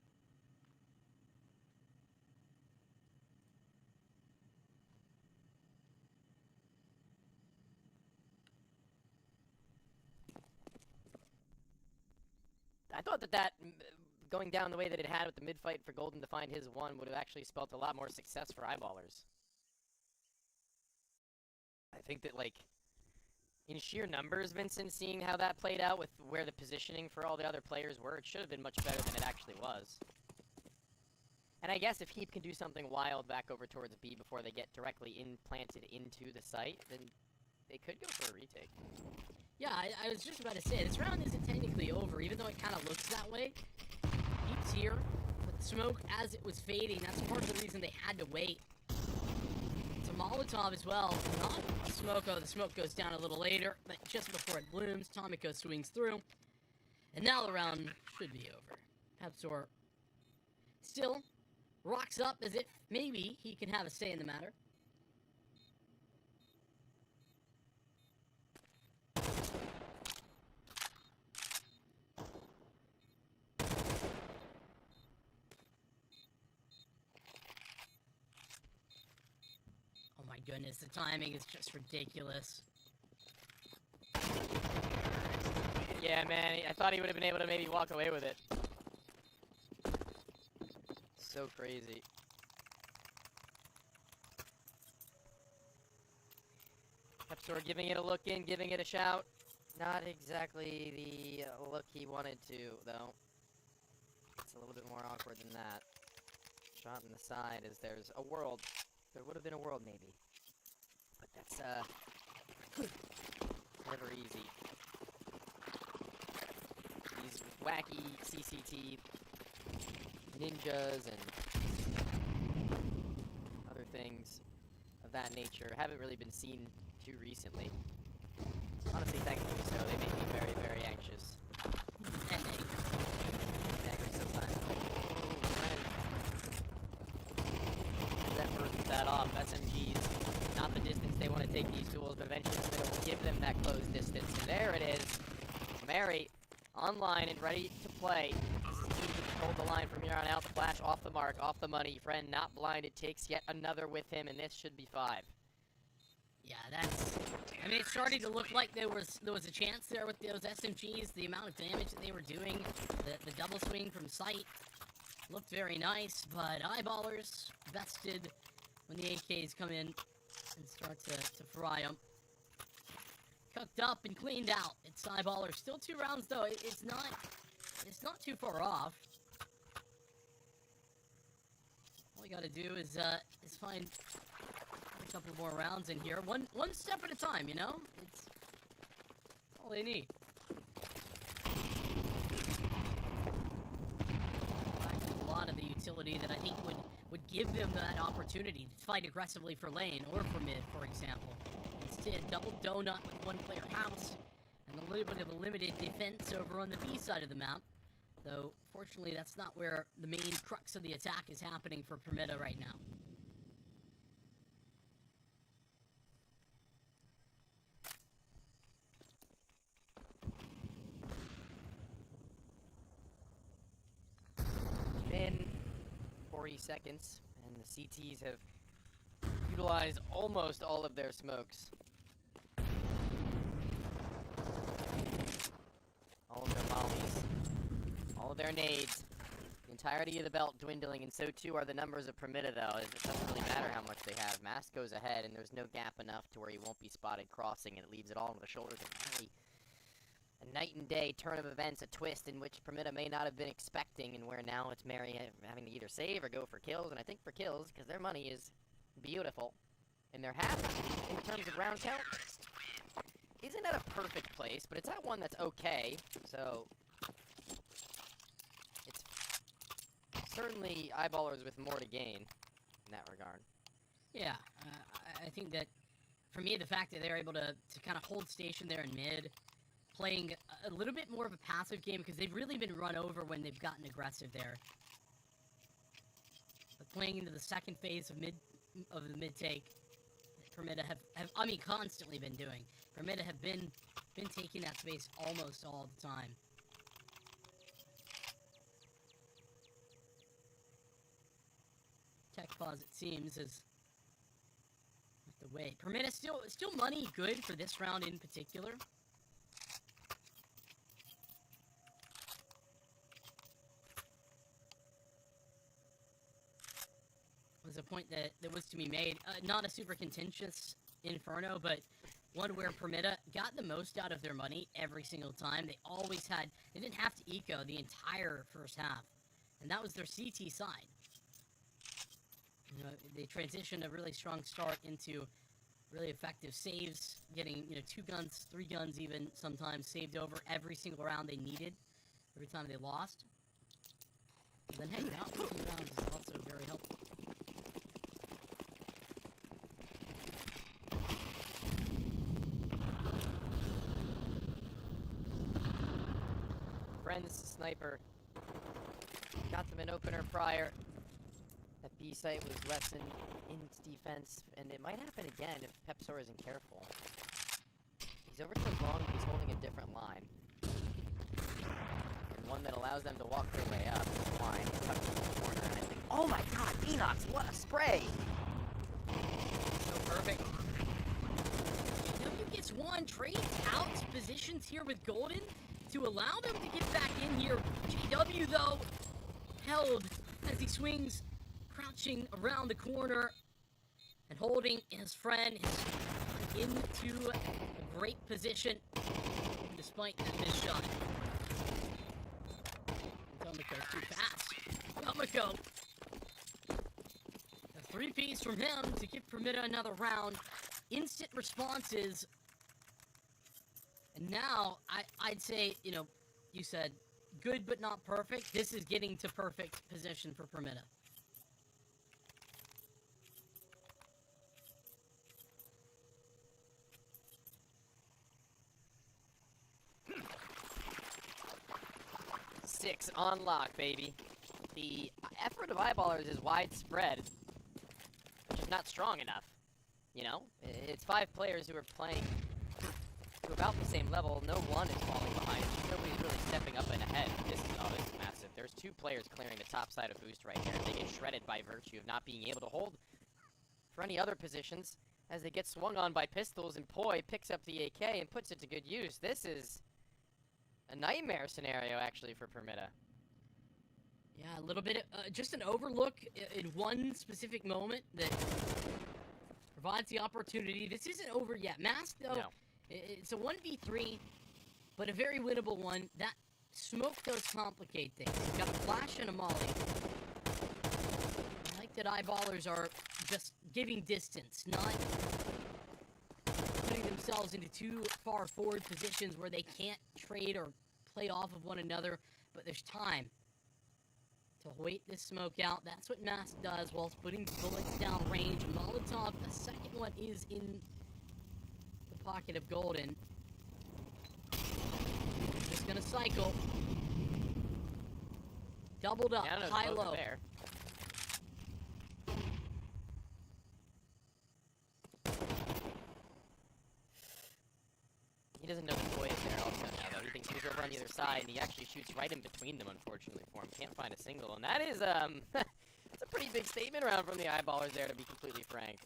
I thought that going down the way that it had with the mid-fight for Golden to find his one would have actually spelt a lot more success for Eyeballers. I think that, like, in sheer numbers, Vincent, seeing how that played out with where the positioning for all the other players were, it should have been much better than it actually was. And I guess if Heap can do something wild back over towards B before they get directly implanted into the site, then they could go for a retake. Yeah, I was just about to say, this round isn't technically over, even though it kind of looks that way. Heat's here, but the smoke, as it was fading, that's part of the reason they had to wait. It's a Molotov as well, not Smoko. The smoke goes down a little later, but just before it blooms, Tomiko swings through. And now the round should be over. Pepsor still rocks up as if maybe he can have a say in the matter. Oh my goodness, the timing is just ridiculous. Yeah, man, I thought he would have been able to maybe walk away with it. So crazy. Pepsor giving it a look in, giving it a shout. Not exactly the look he wanted to, though. It's a little bit more awkward than that. Shot in the side as there's a world. There would have been a world, maybe. But that's, never easy. These wacky CCT ninjas and other things of that nature haven't really been seen too recently. Honestly, thankfully so. They make me very, very anxious. And Angry sometimes. That first that off. SMGs, not the distance they want to take these tools, but eventually it will give them that close distance. And there it is. Mary, online and ready to play. This is key to control the line from here on out. Flash off the mark, off the money. Friend not blinded, takes yet another with him, and this should be 5. yeah, that's... I mean, it started to look like there was a chance there with those SMGs. The amount of damage that they were doing, the double swing from sight, looked very nice. But eyeballers bested when the AKs come in and start to fry them. Cooked up and cleaned out. It's eyeballers. Still 2 rounds though. It's not too far off. All you gotta do is find a couple more rounds in here. One step at a time, you know? It's all they need. A lot of the utility that I think would give them that opportunity to fight aggressively for lane or for mid, for example. Instead, double donut with 1-player house and a little bit of a limited defense over on the B side of the map. Though, fortunately, that's not where the main crux of the attack is happening for Permetta right now. Been 40 seconds, and the CTs have utilized almost all of their smokes. All of their mollies, all of their nades, the entirety of the belt dwindling, and so too are the numbers of Permetta, though. It doesn't really matter how much they have. Mask goes ahead, and there's no gap enough to where he won't be spotted crossing, and it leaves it all on the shoulders of Mary. A night and day turn of events, a twist in which Permetta may not have been expecting, and where now it's Mary having to either save or go for kills, and I think for kills, because their money is beautiful, and they're happy in terms of round count. Isn't at a perfect place, but it's at one that's okay, so it's certainly eyeballers with more to gain in that regard. Yeah, I think that, for me, the fact that they're able to kind of hold station there in mid, playing a little bit more of a passive game, because they've really been run over when they've gotten aggressive there. But playing into the second phase of the mid take, Permetta have I mean, constantly been doing. Permetta have been taking that space almost all the time. Tech pause, it seems, is the way. Permetta still money good for this round in particular. Was a point that was to be made. Not a super contentious Inferno, but one where Permetta got the most out of their money every single time. They didn't have to eco the entire first half, and that was their CT side. You know, they transitioned a really strong start into really effective saves, getting 2 guns, 3 guns even sometimes saved over every single round they needed, every time they lost. And then hanging out for 2 rounds is also very helpful. Friends, sniper. Got them an opener prior. That B site was lessened in its defense, and it might happen again if Pepsor isn't careful. He's over to the long, but he's holding a different line. And one that allows them to walk their way up. Line, tucked in the corner, and I think, oh my god, Enox, what a spray! So perfect. W gets one, trades out positions here with Golden to allow them to get back in here. JW, though, held as he swings, crouching around the corner and holding his friend into a great position despite that missed shot. Tomiko's too fast. Tomiko. A 3-piece from him to give Permetta another round. Instant responses. And now, I'd say, you said good but not perfect. This is getting to perfect position for Permetta. 6 on lock, baby. The effort of Eyeballers is widespread, which is not strong enough. You know, it's 5 players who are playing to about the same level. No one is falling behind. Nobody's really stepping up and ahead. This is massive. There's 2 players clearing the top side of Boost right here. They get shredded by virtue of not being able to hold for any other positions as they get swung on by pistols, and Poi picks up the AK and puts it to good use. This is a nightmare scenario, actually, for Permita. Yeah, a little bit, just an overlook in one specific moment that provides the opportunity. This isn't over yet. Mask, though, No. It's a 1v3, but a very winnable one. That smoke does complicate things. You've got a flash and a molly. I like that Eyeballers are just giving distance, not putting themselves into too far forward positions where they can't trade or play off of one another, but there's time to wait this smoke out. That's what Mask does whilst putting bullets down range. Molotov, the second one is in the pocket of Golden. Just gonna cycle. Doubled up, high-low. There. He doesn't know the Poi is there also now, though. He thinks he's over on the other side, and he actually shoots right in between them, unfortunately for him. Can't find a single, and that is, that's a pretty big statement round from the Eyeballers there, to be completely frank.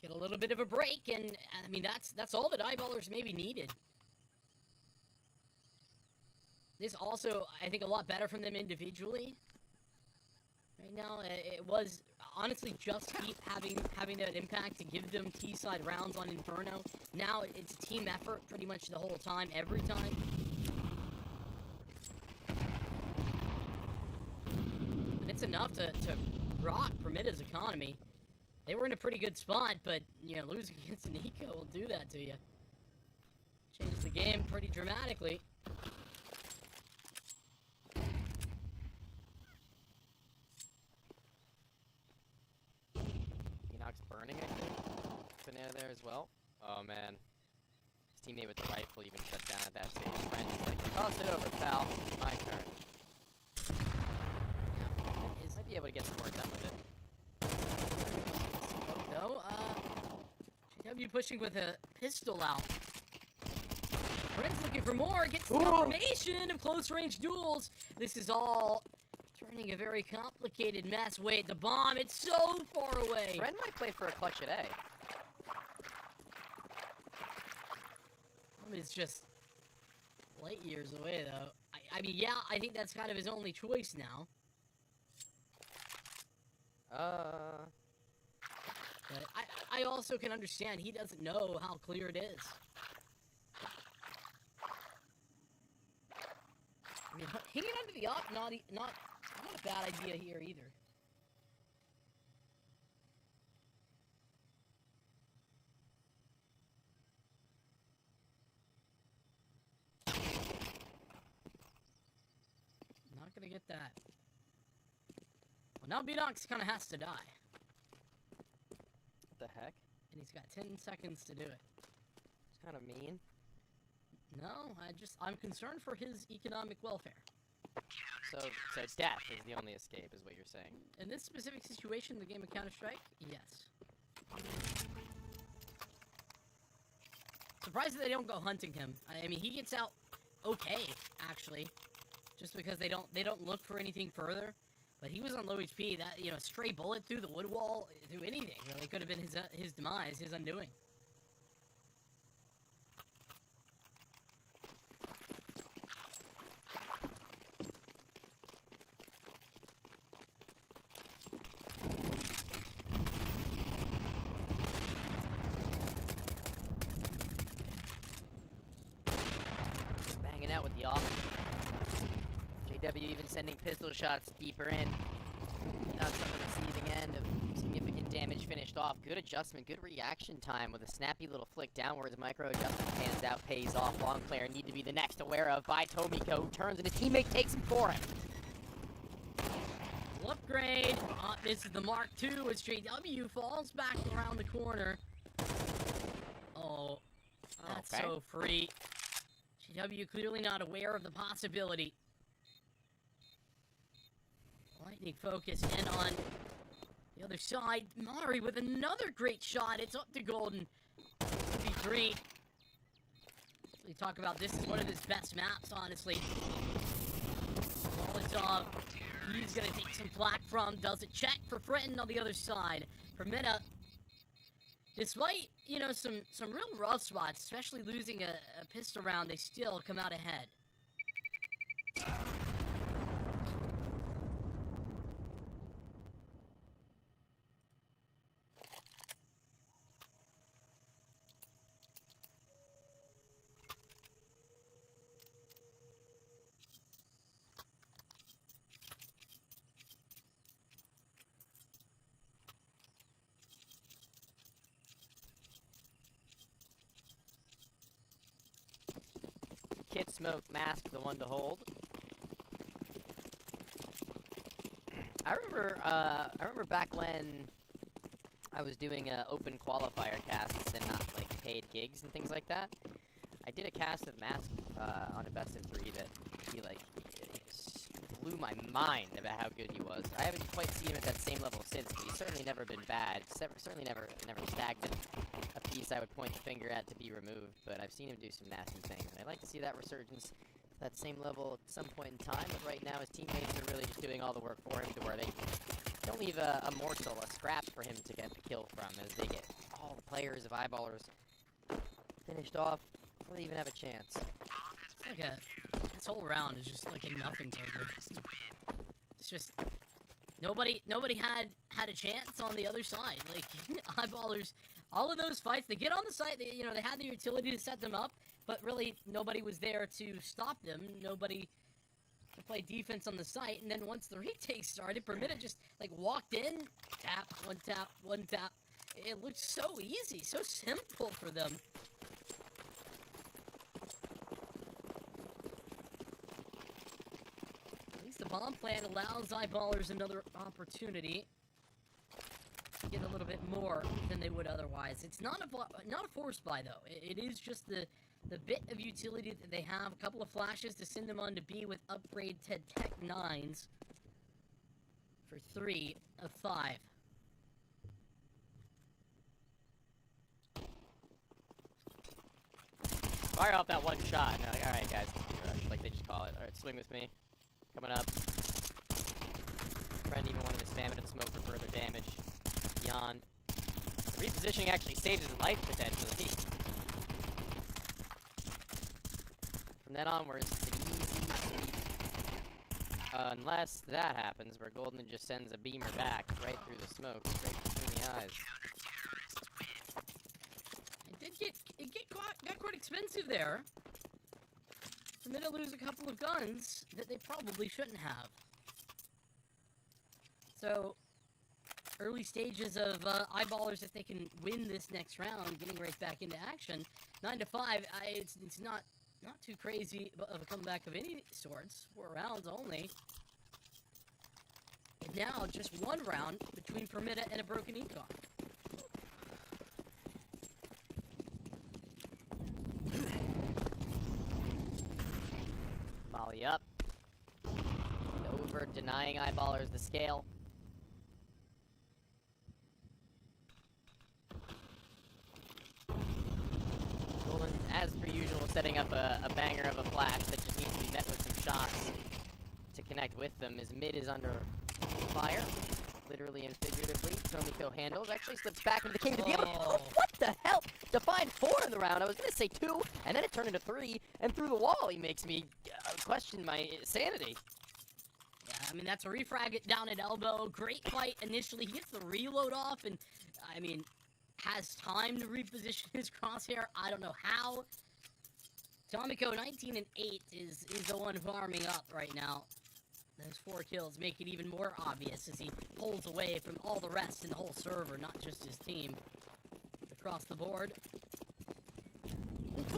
Get a little bit of a break, and, I mean, that's all that Eyeballers maybe needed. This also, I think, a lot better from them individually. Right now, it was honestly just keep having that impact to give them T-side rounds on Inferno. Now it's a team effort pretty much the whole time, every time. And it's enough to rock Permita's economy. They were in a pretty good spot, but, you know, losing against Nico will do that to you. Change the game pretty dramatically. Burning, I think. Banana there as well. Oh, man. His teammate with the rifle even shut down at that stage. Friend's like, toss it over, pal. My turn. Might be able to get some more done with it. No, JW pushing with a pistol out. Friend's looking for more, gets the confirmation of close-range duels. This is all turning a very complicated mess. Wait, the bomb, it's so far away. Friend might play for a clutch at A. It's just light years away, though. I mean, yeah, I think that's kind of his only choice now. But I also can understand he doesn't know how clear it is. I mean, hanging onto the op, not a bad idea here either. Not gonna get that. Well, now B-Dox kind of has to die. What the heck? And he's got 10 seconds to do it. It's kind of mean. No, I'm concerned for his economic welfare. So death is the only escape, is what you're saying. In this specific situation, the game of Counter-Strike, yes. Surprised that they don't go hunting him. I mean, he gets out okay, actually, just because they don't look for anything further. But he was on low HP. That, you know, stray bullet through the wood wall, through anything, really could have been his demise, his undoing. Banging out with the off. JW even sending pistol shots deeper in. Not on the receiving end of significant damage finished off. Good adjustment, good reaction time with a snappy little flick downwards. Micro adjustment pans out, pays off. Long player need to be the next aware of by Tomiko. Turns and his teammate takes him for it. Upgrade. This is the Mark II as JW falls back around the corner. Oh, That's Okay. so free. GW clearly not aware of the possibility. Lightning focused in on the other side. Mari with another great shot. It's up to Golden. Could be great. We talk about this is one of his best maps, honestly. Molotov, he's gonna take some flack from. Does a check for Fritton on the other side. Permita, despite, you know, some real rough spots, especially losing a pistol round, they still come out ahead. Kit, Smoke, Mask, the one to hold. I remember back when I was doing open qualifier casts and not like paid gigs and things like that. I did a cast of Mask on a best of 3 that he like just blew my mind about how good he was. I haven't quite seen him at that same level since, but he's certainly never been bad. Certainly never stagnant. A piece I would point the finger at to be removed, but I've seen him do some nasty things. And I'd like to see that resurgence at that same level at some point in time, but right now his teammates are really just doing all the work for him to where they don't leave a morsel, a scrap for him to get the kill from, as they get all the players of Eyeballers finished off before they even have a chance. It's like this whole round is just like a nothing burger. It's just nobody had a chance on the other side. Like Eyeballers, all of those fights, they get on the site. They had the utility to set them up, but really nobody was there to stop them. Nobody to play defense on the site. And then once the retake started, Permita just like walked in, tap, one tap, one tap. It looked so easy, so simple for them. At least the bomb plan allows Eyeballers another opportunity to get a little bit more than they would otherwise. It's not a force buy though. It is just the bit of utility that they have. A couple of flashes to send them on to B with upgrade to Tech 9s for 3 of 5. Fire off that one shot. And they're like, alright guys, like they just call it. Alright, swing with me. Coming up. Friend even wanted to spam it and smoke for further damage. Beyond. Repositioning actually saves his life potentially. From then onwards, it's an easy sweep. Unless that happens, where Golden just sends a beamer back right through the smoke, straight between the eyes. It got quite expensive there. For them to lose a couple of guns that they probably shouldn't have. So, early stages of Eyeballers, if they can win this next round, getting right back into action. 9 to 5. It's not too crazy of a comeback of any sorts. 4 rounds only. And now just 1 round between Permita and a broken econ. Molly up. Over denying Eyeballers the scale. Golden, as per usual, setting up a banger of a flash that just needs to be met with some shots to connect with them. His mid is under fire, literally and figuratively. Tomiko handles, actually slips back into the king to be able to... Oh, what the hell? Defined 4 in the round. I was gonna say 2, and then it turned into 3, and through the wall he makes me question my sanity. Yeah, I mean, that's a refrag it down at elbow. Great fight initially. He gets the reload off, and, I mean, has time to reposition his crosshair. I don't know how. Tomiko, 19 and 8, is the one farming up right now. Those 4 kills make it even more obvious as he pulls away from all the rest in the whole server, not just his team. Across the board.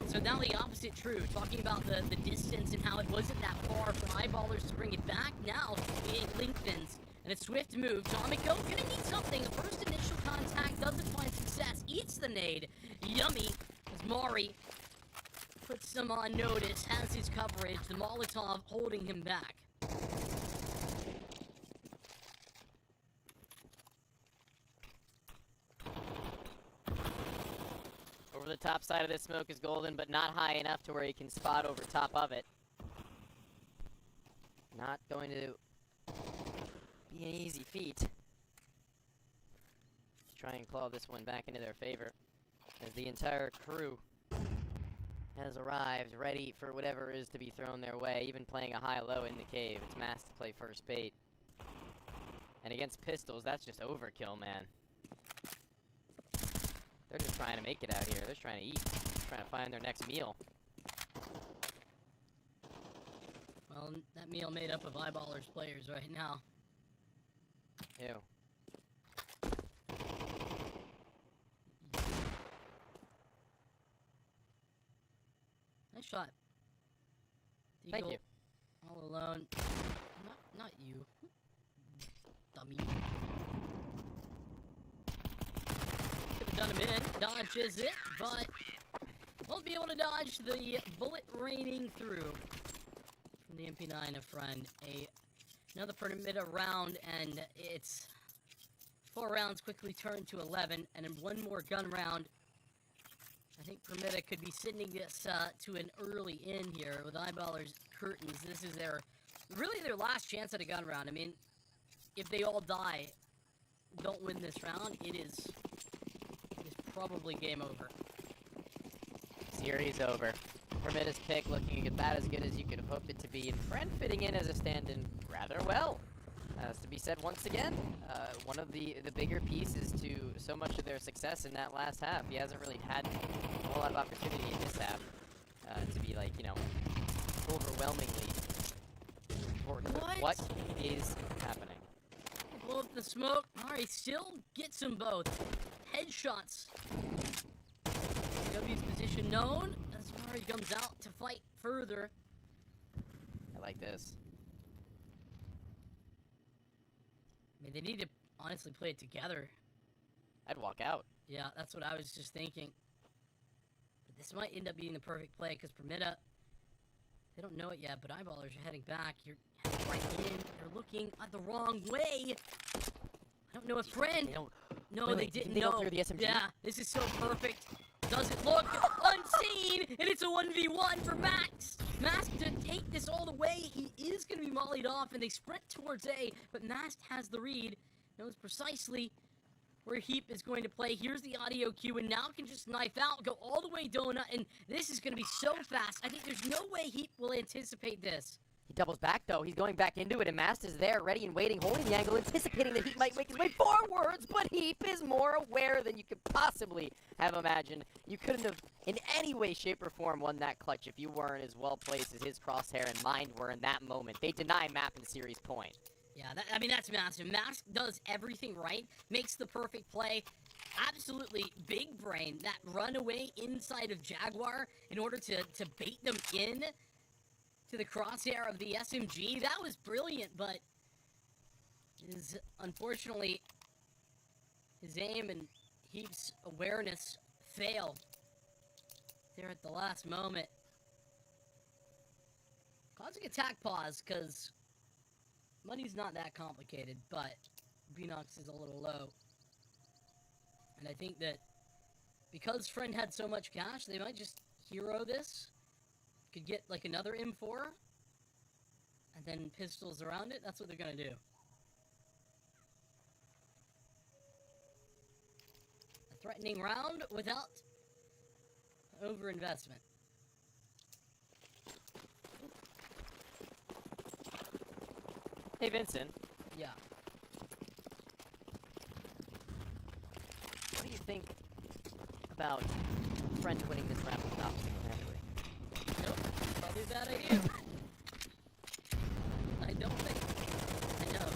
So now the opposite true, talking about the distance and how it wasn't that far for Eyeballers to bring it back. Now it lengthens, and a swift move. Tomiko gonna need something. The first initial contact doesn't find success, eats the nade. Yummy, as Mari takes them on notice, has his coverage, the Molotov holding him back. Over the top side of this smoke is golden, but not high enough to where he can spot over top of it. Not going to be an easy feat to try and claw this one back into their favor, as the entire crew has arrived, ready for whatever is to be thrown their way, even playing a high-low in the cave. It's Mask to play first bait. And against pistols, that's just overkill, man. They're just trying to make it out here. They're just trying to eat. Trying to find their next meal. Well, that meal made up of Eyeballers players right now. Ew. Nice shot. Thank you. All alone. Not you. Dummy. Could have done him in. Dodges it, but won't be able to dodge the bullet raining through. From the MP9, a friend. Another perimeter round, and it's 4 rounds quickly turned to 11, and then one more gun round. I think Permita could be sending this to an early in here with Eyeballers curtains. This is really their last chance at a gun round. I mean, if they all die, don't win this round, it is probably game over. Series over. Permita's pick looking about as good as you could have hoped it to be, and Friend fitting in as a stand-in rather well. As to be said once again, one of the bigger pieces to so much of their success in that last half. He hasn't really had a whole lot of opportunity in this half to be, like, you know, overwhelmingly important. What is happening? Blow up the smoke. Mari still gets them both. Headshots. W's position known as Mari comes out to fight further. I like this. I mean, they need to honestly play it together. I'd walk out. Yeah, that's what I was just thinking. But this might end up being the perfect play, because Permita, they don't know it yet, but Eyeballers are heading back. You're heading right in. They're looking the wrong way. I don't know if Friend... No, really, they didn't they know. Don't clear the SMG? Yeah, this is so perfect. Doesn't look unseen, and it's a 1v1 for Max. Mask to take this all the way. He is going to be mollied off, and they sprint towards A, but Mask has the read, knows precisely where Heap is going to play. Here's the audio cue, and now can just knife out, go all the way donut, and this is going to be so fast. I think there's no way Heap will anticipate this. He doubles back, though. He's going back into it, and Mast is there, ready and waiting, holding the angle, anticipating that Heap might make his way forwards, but Heap is more aware than you could possibly have imagined. You couldn't have, in any way, shape, or form, won that clutch if you weren't as well-placed as his crosshair and mind were in that moment. They deny Map and series point. Yeah, I mean, that's massive. Mask does everything right, makes the perfect play. Absolutely big brain, that runaway inside of Jaguar in order to bait them in to the crosshair of the SMG. That was brilliant, but unfortunately, his aim and Heap's awareness fail there at the last moment. Causing attack pause, because money's not that complicated, but Beanox is a little low. And I think that because Friend had so much cash, they might just hero this. Could get like another M4 and then pistols around it. That's what they're gonna do. A threatening round without overinvestment. Hey, Vincent. Yeah. What do you think about Friend winning this round with Knox single-handedly? Nope, probably a bad idea. I don't think. I know.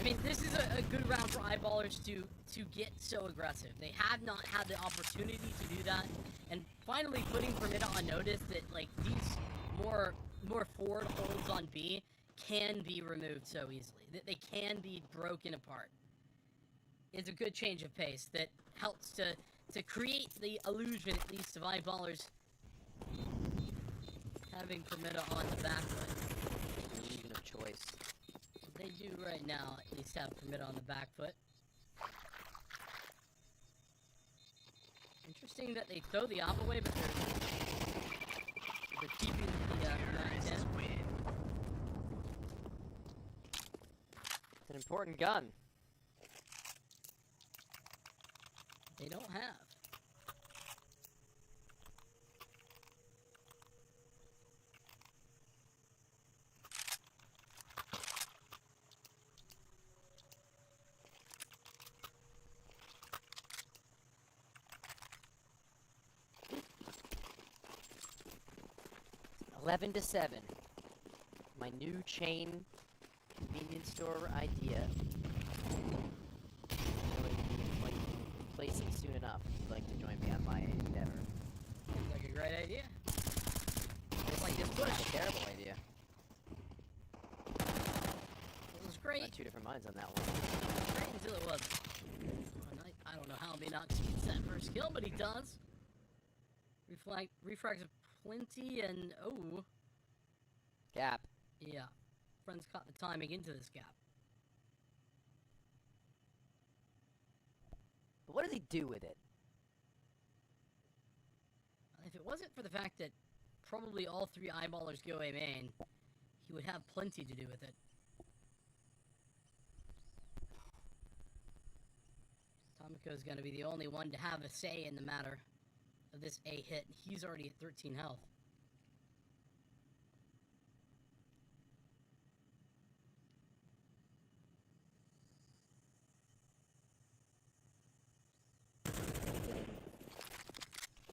I mean, this is a good round for Eyeballers to get so aggressive. They have not had the opportunity to do that, and finally putting Permita on notice that, like, these more forward holds on B can be removed so easily. That they can be broken apart. It's a good change of pace that helps to to create the illusion, at least, of eyeballers having Permitta on the back foot. Illusion of choice. They do right now, at least have Permitta on the back foot. Interesting that they throw the op away, but they're keeping the max in. It's an important gun. They don't have. $11 to 7. My new chain convenience store idea. Like, placing soon enough. If you'd like to join me on my endeavor. Seems like a great idea. It's like this Not push. a terrible idea. It was great. Got two different minds on that one. Great until it wasn't. And I don't know how Minox gets that first kill, but he does. Refrags of plenty and oh. Gap. Yeah. Friends caught the timing into this gap. But what does he do with it? If it wasn't for the fact that probably all three eyeballers go A main, he would have plenty to do with it. Tomiko is going to be the only one to have a say in the matter of this A hit. He's already at 13 health.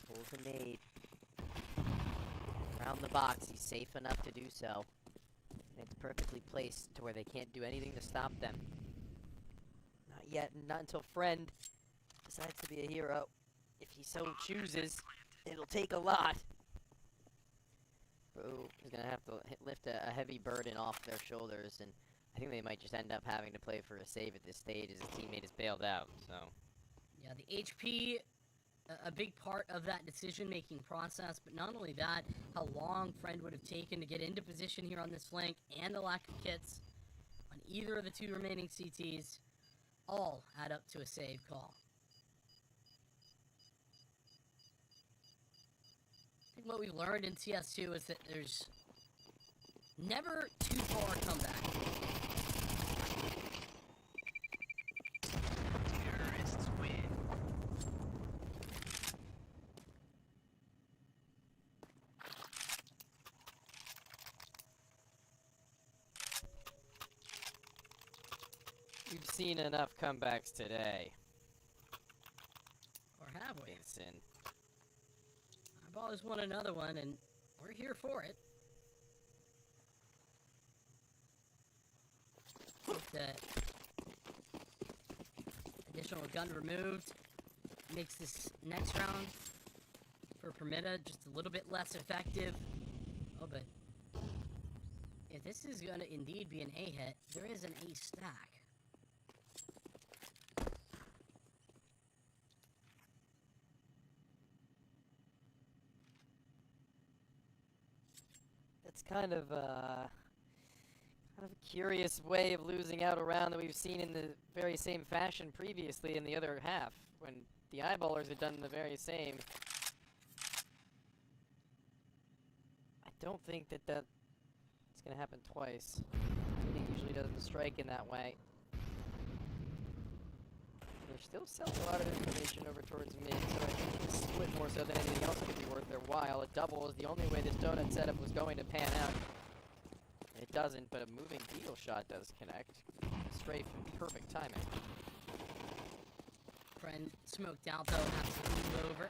Pulls a nade. Around the box, he's safe enough to do so. And it's perfectly placed to where they can't do anything to stop them. Not yet, not until Friend decides to be a hero. If he so chooses, it'll take a lot. Bro is gonna have to lift a heavy burden off their shoulders, and I think they might just end up having to play for a save at this stage as his teammate is bailed out, so. Yeah, the HP, a big part of that decision-making process, but not only that, how long Friend would have taken to get into position here on this flank, and the lack of kits on either of the two remaining CTs, all add up to a save call. I think what we learned in CS2 is that there's never too far comeback. Terrorists win. We've seen enough comebacks today. Or have we? Vincent. I've always won another one, and we're here for it. With the additional gun removed, makes this next round for Permitta just a little bit less effective. Oh, but if this is going to indeed be an A hit, there is an A stack. It's kind of a curious way of losing out a round that we've seen in the very same fashion previously in the other half, when the eyeballers had done the very same. I don't think that it's going to happen twice. It usually doesn't strike in that way. They're still selling a lot of information over towards mid, so I think the split more so than anything else could be worth their while. A double is the only way this donut setup was going to pan out. It doesn't, but a moving deal shot does connect. Strafe, perfect timing. Friend smoked out though, absolutely over.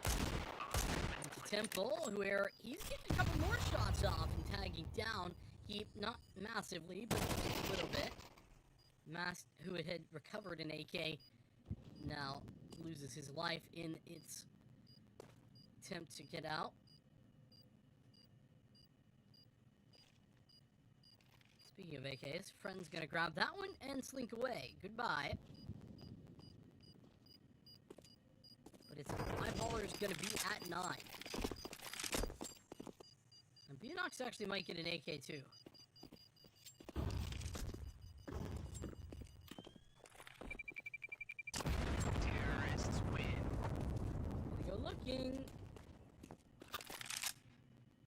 Into Temple, where he's getting a couple more shots off and tagging down. He, not massively, but just a little bit. Mast, who had recovered an AK, now loses his life in its attempt to get out. Speaking of AKs, Friend's gonna grab that one and slink away. Goodbye. But it's Balor's gonna be at 9. And Beanox actually might get an AK too. Terrorists win. Gonna go looking.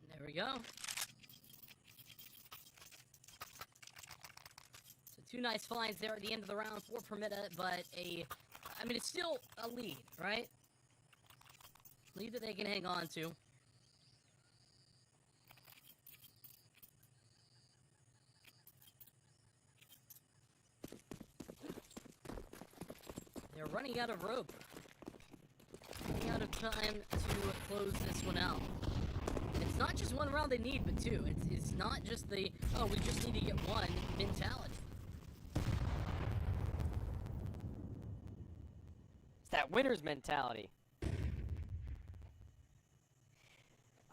There we go. So 2 nice finds there at the end of the round for Permitta, but I mean, it's still a lead, right? Lead that they can hang on to. They're running out of rope. Running out of time to close this one out. And it's not just 1 round they need, but 2. It's not just the, oh, we just need to get 1 mentality. It's that winner's mentality.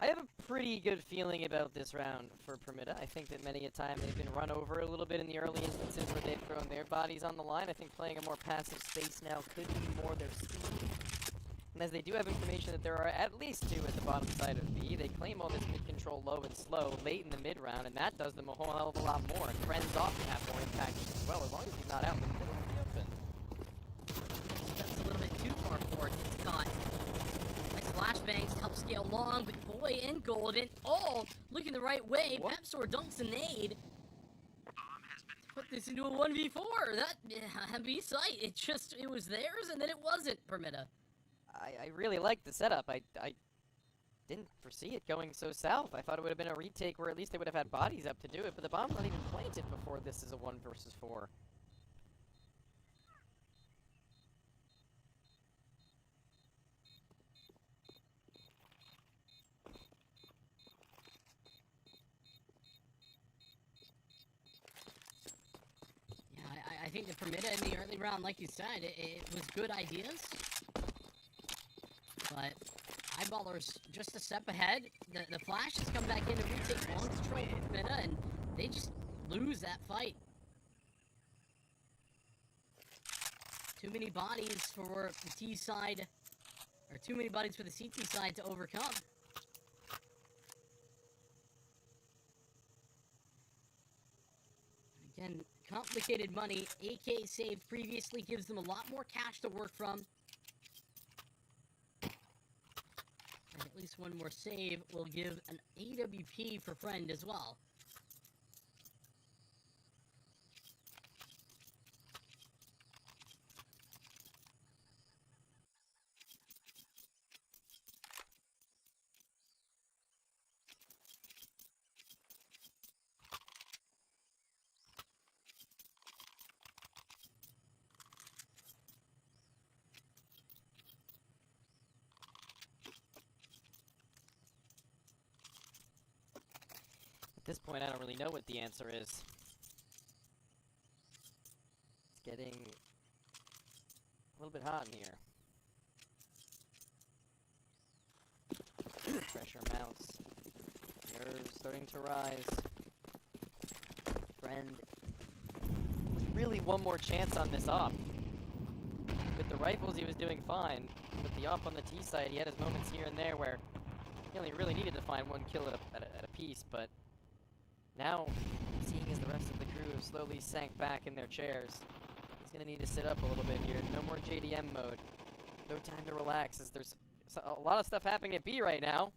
I have a pretty good feeling about this round for Permitta. I think that many a time they've been run over a little bit in the early instances where they've thrown their bodies on the line. I think playing a more passive space now could be more their speed. And as they do have information that there are at least 2 at the bottom side of B, they claim all this mid-control low and slow late in the mid-round, and that does them a whole hell of a lot more. And Friends often have more impact as well, as long as he's not out in the middle of the open. That's a little bit too far forward. It's got nice flashbangs, help scale long, but boy, and Golden, oh, looking the right way. Pepsor dunks a nade. Put this into a 1v4. That B-site, it was theirs, and then it wasn't, Permitta. I really like the setup. I didn't foresee it going so south. I thought it would have been a retake where at least they would have had bodies up to do it, but the bomb's not even planted before this is a 1 versus 4. Yeah, I think the Permitta in the early round, like you said, it was good ideas. But Eyeballers just a step ahead. The Flash has come back in and retake long control from Permitta, and they just lose that fight. Too many bodies for the T side, or too many bodies for the CT side to overcome. Again, complicated money. AK saved previously gives them a lot more cash to work from. And at least 1 more save will give an AWP for Friend as well. At this point, I don't really know what the answer is. It's getting a little bit hot in here. Pressure mounts. Nerves starting to rise. Friend. Really 1 more chance on this op. With the rifles, he was doing fine. With the op on the T side, he had his moments here and there where he only really needed to find 1 kill at a piece, but now, seeing as the rest of the crew have slowly sank back in their chairs, he's going to need to sit up a little bit here. No more JDM mode. No time to relax, as there's a lot of stuff happening at B right now.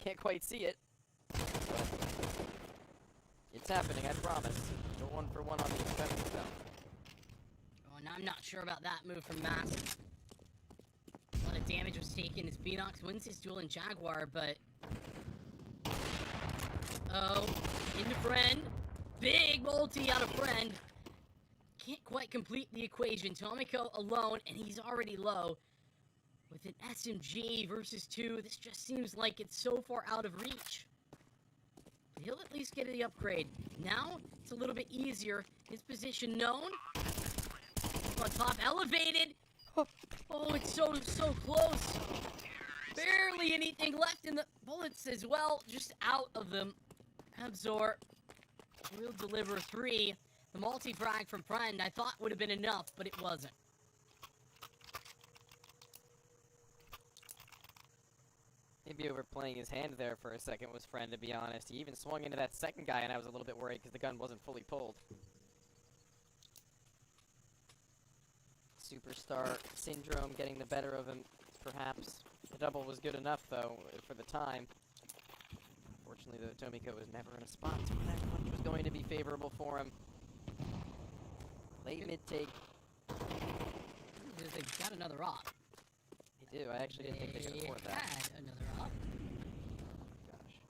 Can't quite see it. But it's happening, I promise. No 1 for 1 on the expensive zone. Oh, and I'm not sure about that move from Massive. A lot of damage was taken as Beanox wins his duel in Jaguar, but... Oh, into Friend. Big multi out of Friend. Can't quite complete the equation. Tomiko alone, and he's already low. With an SMG versus 2, this just seems like it's so far out of reach. But he'll at least get the upgrade. Now, it's a little bit easier. His position known. On top, elevated. Oh, it's so close. Barely anything left in the bullets as well. Just out of them. Absor will deliver 3. The multi-frag from Friend I thought would have been enough, but it wasn't. Maybe overplaying his hand there for a second was Friend, to be honest. He even swung into that second guy, and I was a little bit worried because the gun wasn't fully pulled. Superstar syndrome getting the better of him, perhaps. The double was good enough, though, for the time. Fortunately, though, Tomiko was never in a spot where that clutch was going to be favorable for him. Late mid-take. They've got another op. They do. I actually didn't think they could afford that. Had another op. Gosh.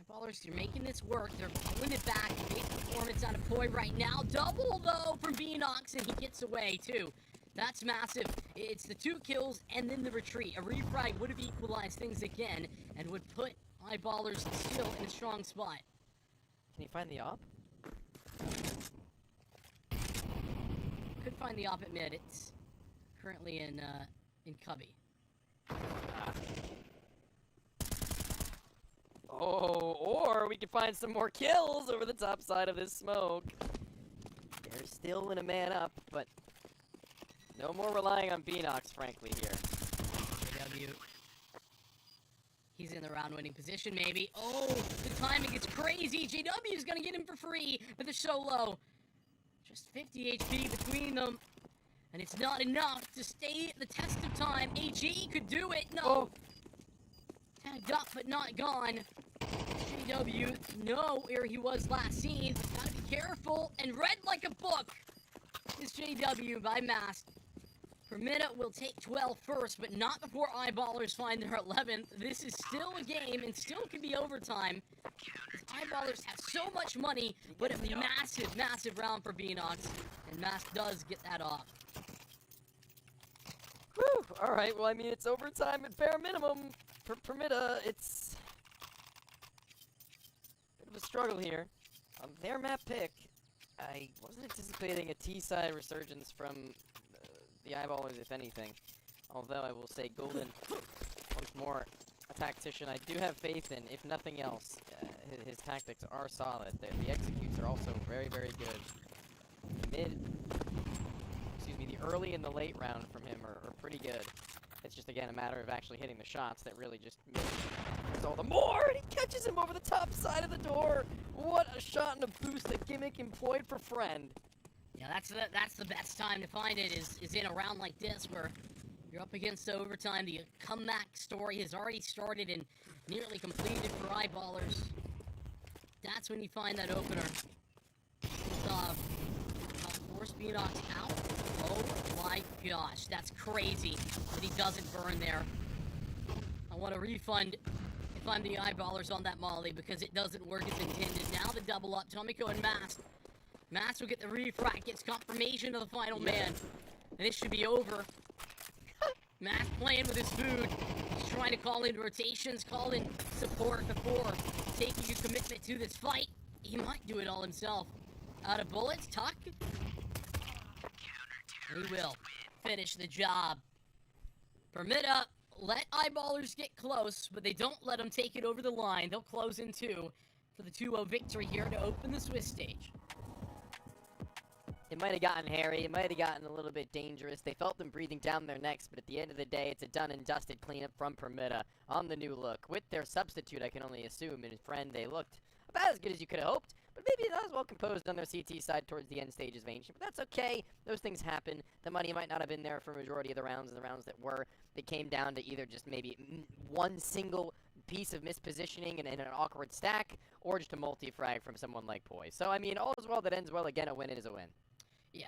Eyeballers, you're making this work. They're pulling it back. Great performance out of Poi right now. Double, though, from Beanox, and he gets away, too. That's massive. It's the 2 kills and then the retreat. A refrag would have equalized things again and would put Eyeballers still in a strong spot. Can he find the op? Could find the op at mid. It's currently in Cubby. Oh, or we could find some more kills over the top side of this smoke. They're still in a man up, but no more relying on Beanox, frankly, here. JW. He's in the round-winning position, maybe. Oh, the timing is crazy. JW is going to get him for free, but they're so low. Just 50 HP between them. And it's not enough to stay the test of time. AG could do it. No. Oh. Tagged up, but not gone. JW, know where he was last seen. Gotta be careful. And read like a book is JW by Mast. Permita will take 12 first, but not before Eyeballers find their 11th. This is still a game and still can be overtime. Eyeballers have so much money, but a massive, massive round for Beanox. And Mask does get that off. Whew, alright, well, I mean, it's overtime at bare minimum. For Permita, it's a bit of a struggle here. On their map pick, I wasn't anticipating a T-side resurgence from the Eyeballers, if anything. Although I will say Golden, once more, a tactician I do have faith in, if nothing else. His tactics are solid. The executes are also very, very good. The early and the late round from him are pretty good. It's just, again, a matter of actually hitting the shots that really just makes all the more, and he catches him over the top side of the door. What a shot and a boost that Gimmick employed for Friend. Yeah, that's the best time to find it, is in a round like this where you're up against overtime. The comeback story has already started and nearly completed for Eyeballers. That's when you find that opener. Force Beanox out. Oh my gosh, that's crazy that he doesn't burn there. I want a refund if I'm the Eyeballers on that molly because it doesn't work as intended. Now the double up, Tomiko and Mast. Mast will get the refract, gets confirmation of the final man. And this should be over. Mast playing with his food. He's trying to call in rotations, call in support before taking a commitment to this fight. He might do it all himself. Out of bullets, Tuck. He will finish the job. Permita let Eyeballers get close, but they don't let them take it over the line. They'll close in 2 for the 2-0 victory here to open the Swiss stage. It might have gotten hairy, it might have gotten a little bit dangerous. They felt them breathing down their necks, but at the end of the day, it's a done and dusted cleanup from Permita on the new look. With their substitute, I can only assume, and Friend, they looked about as good as you could have hoped, but maybe not as well composed on their CT side towards the end stages of Ancient. But that's okay. Those things happen. The money might not have been there for a majority of the rounds, and the rounds that were, they came down to either just maybe one single piece of mispositioning and an awkward stack, or just a multi-frag from someone like Poi. So, I mean, all is well that ends well. Again, a win is a win. Yeah,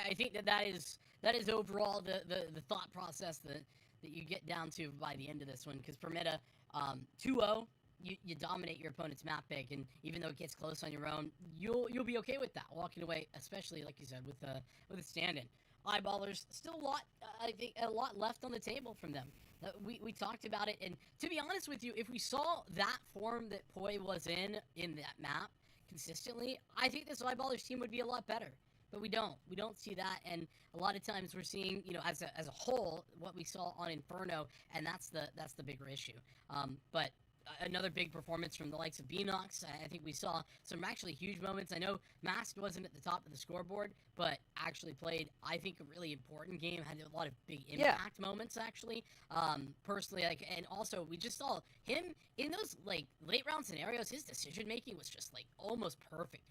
I think that is overall the thought process that you get down to by the end of this one, because Permita, 2-0, you dominate your opponent's map pick, and even though it gets close on your own, you'll be okay with that, walking away, especially like you said with a stand-in. Eyeballers, still a lot left on the table from them. We talked about it, and to be honest with you, if we saw that form that Poi was in that map consistently, I think this Eyeballers team would be a lot better. But we don't see that, and a lot of times we're seeing, as a whole, what we saw on Inferno, and that's the bigger issue. But another big performance from the likes of Beanox. I think we saw some actually huge moments. I know Masked wasn't at the top of the scoreboard, but actually played, I think, a really important game. Had a lot of big impact moments, actually. Personally, like, and also we just saw him in those like late round scenarios. His decision making was just like almost perfect,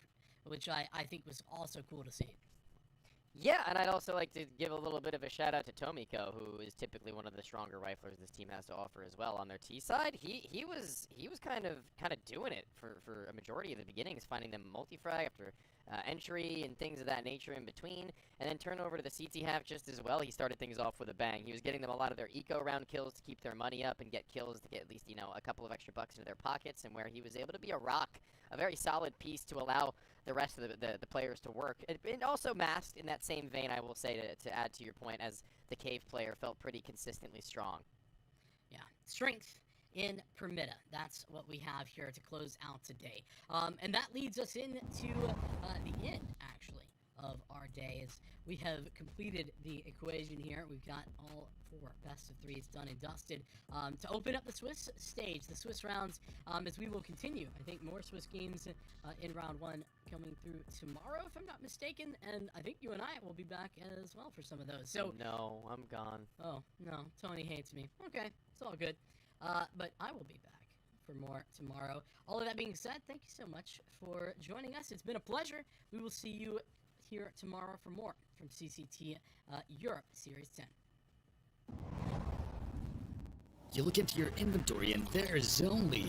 which I think was also cool to see. Yeah, and I'd also like to give a little bit of a shout out to Tomiko, who is typically one of the stronger riflers this team has to offer as well. On their T side, he was kind of doing it for a majority of the beginnings, finding them multi-frag after entry and things of that nature in between, and then turn over to the CT half just as well. He started things off with a bang. He was getting them a lot of their eco round kills to keep their money up and get kills to get at least, you know, a couple of extra bucks into their pockets, and where he was able to be a rock, a very solid piece to allow the rest of the players to work. And also Masked in that same vein, I will say, to add to your point, as the Cave player felt pretty consistently strong. Yeah, strength in Permita. That's what we have here to close out today. And that leads us into the end, actually, of our day. As we have completed the equation here. We've got all 4 best of 3s done and dusted. To open up the Swiss stage, the Swiss rounds, as we will continue. I think more Swiss games in round 1 coming through tomorrow, if I'm not mistaken, and I think you and I will be back as well for some of those. So no, I'm gone. Oh, no, Tony hates me. Okay, it's all good. But I will be back for more tomorrow. All of that being said, thank you so much for joining us. It's been a pleasure. We will see you here tomorrow for more from CCT Europe Series 10. You look into your inventory and there's only...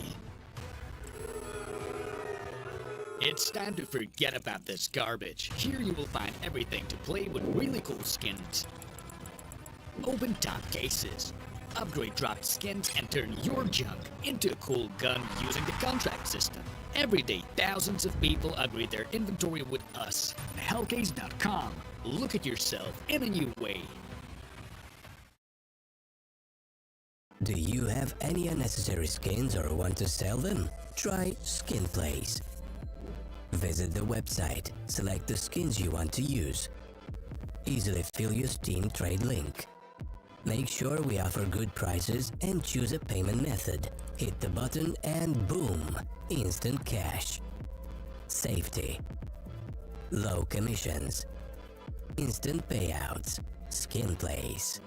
It's time to forget about this garbage. Here you will find everything to play with really cool skins. Open top cases. Upgrade dropped skins and turn your junk into a cool gun using the contract system. Every day, thousands of people upgrade their inventory with us. Hellcase.com. Look at yourself in a new way. Do you have any unnecessary skins or want to sell them? Try SkinPlace. Visit the website, select the skins you want to use. Easily fill your Steam trade link. Make sure we offer good prices and choose a payment method. Hit the button and boom, instant cash. Safety. Low commissions. Instant payouts. SkinPlace.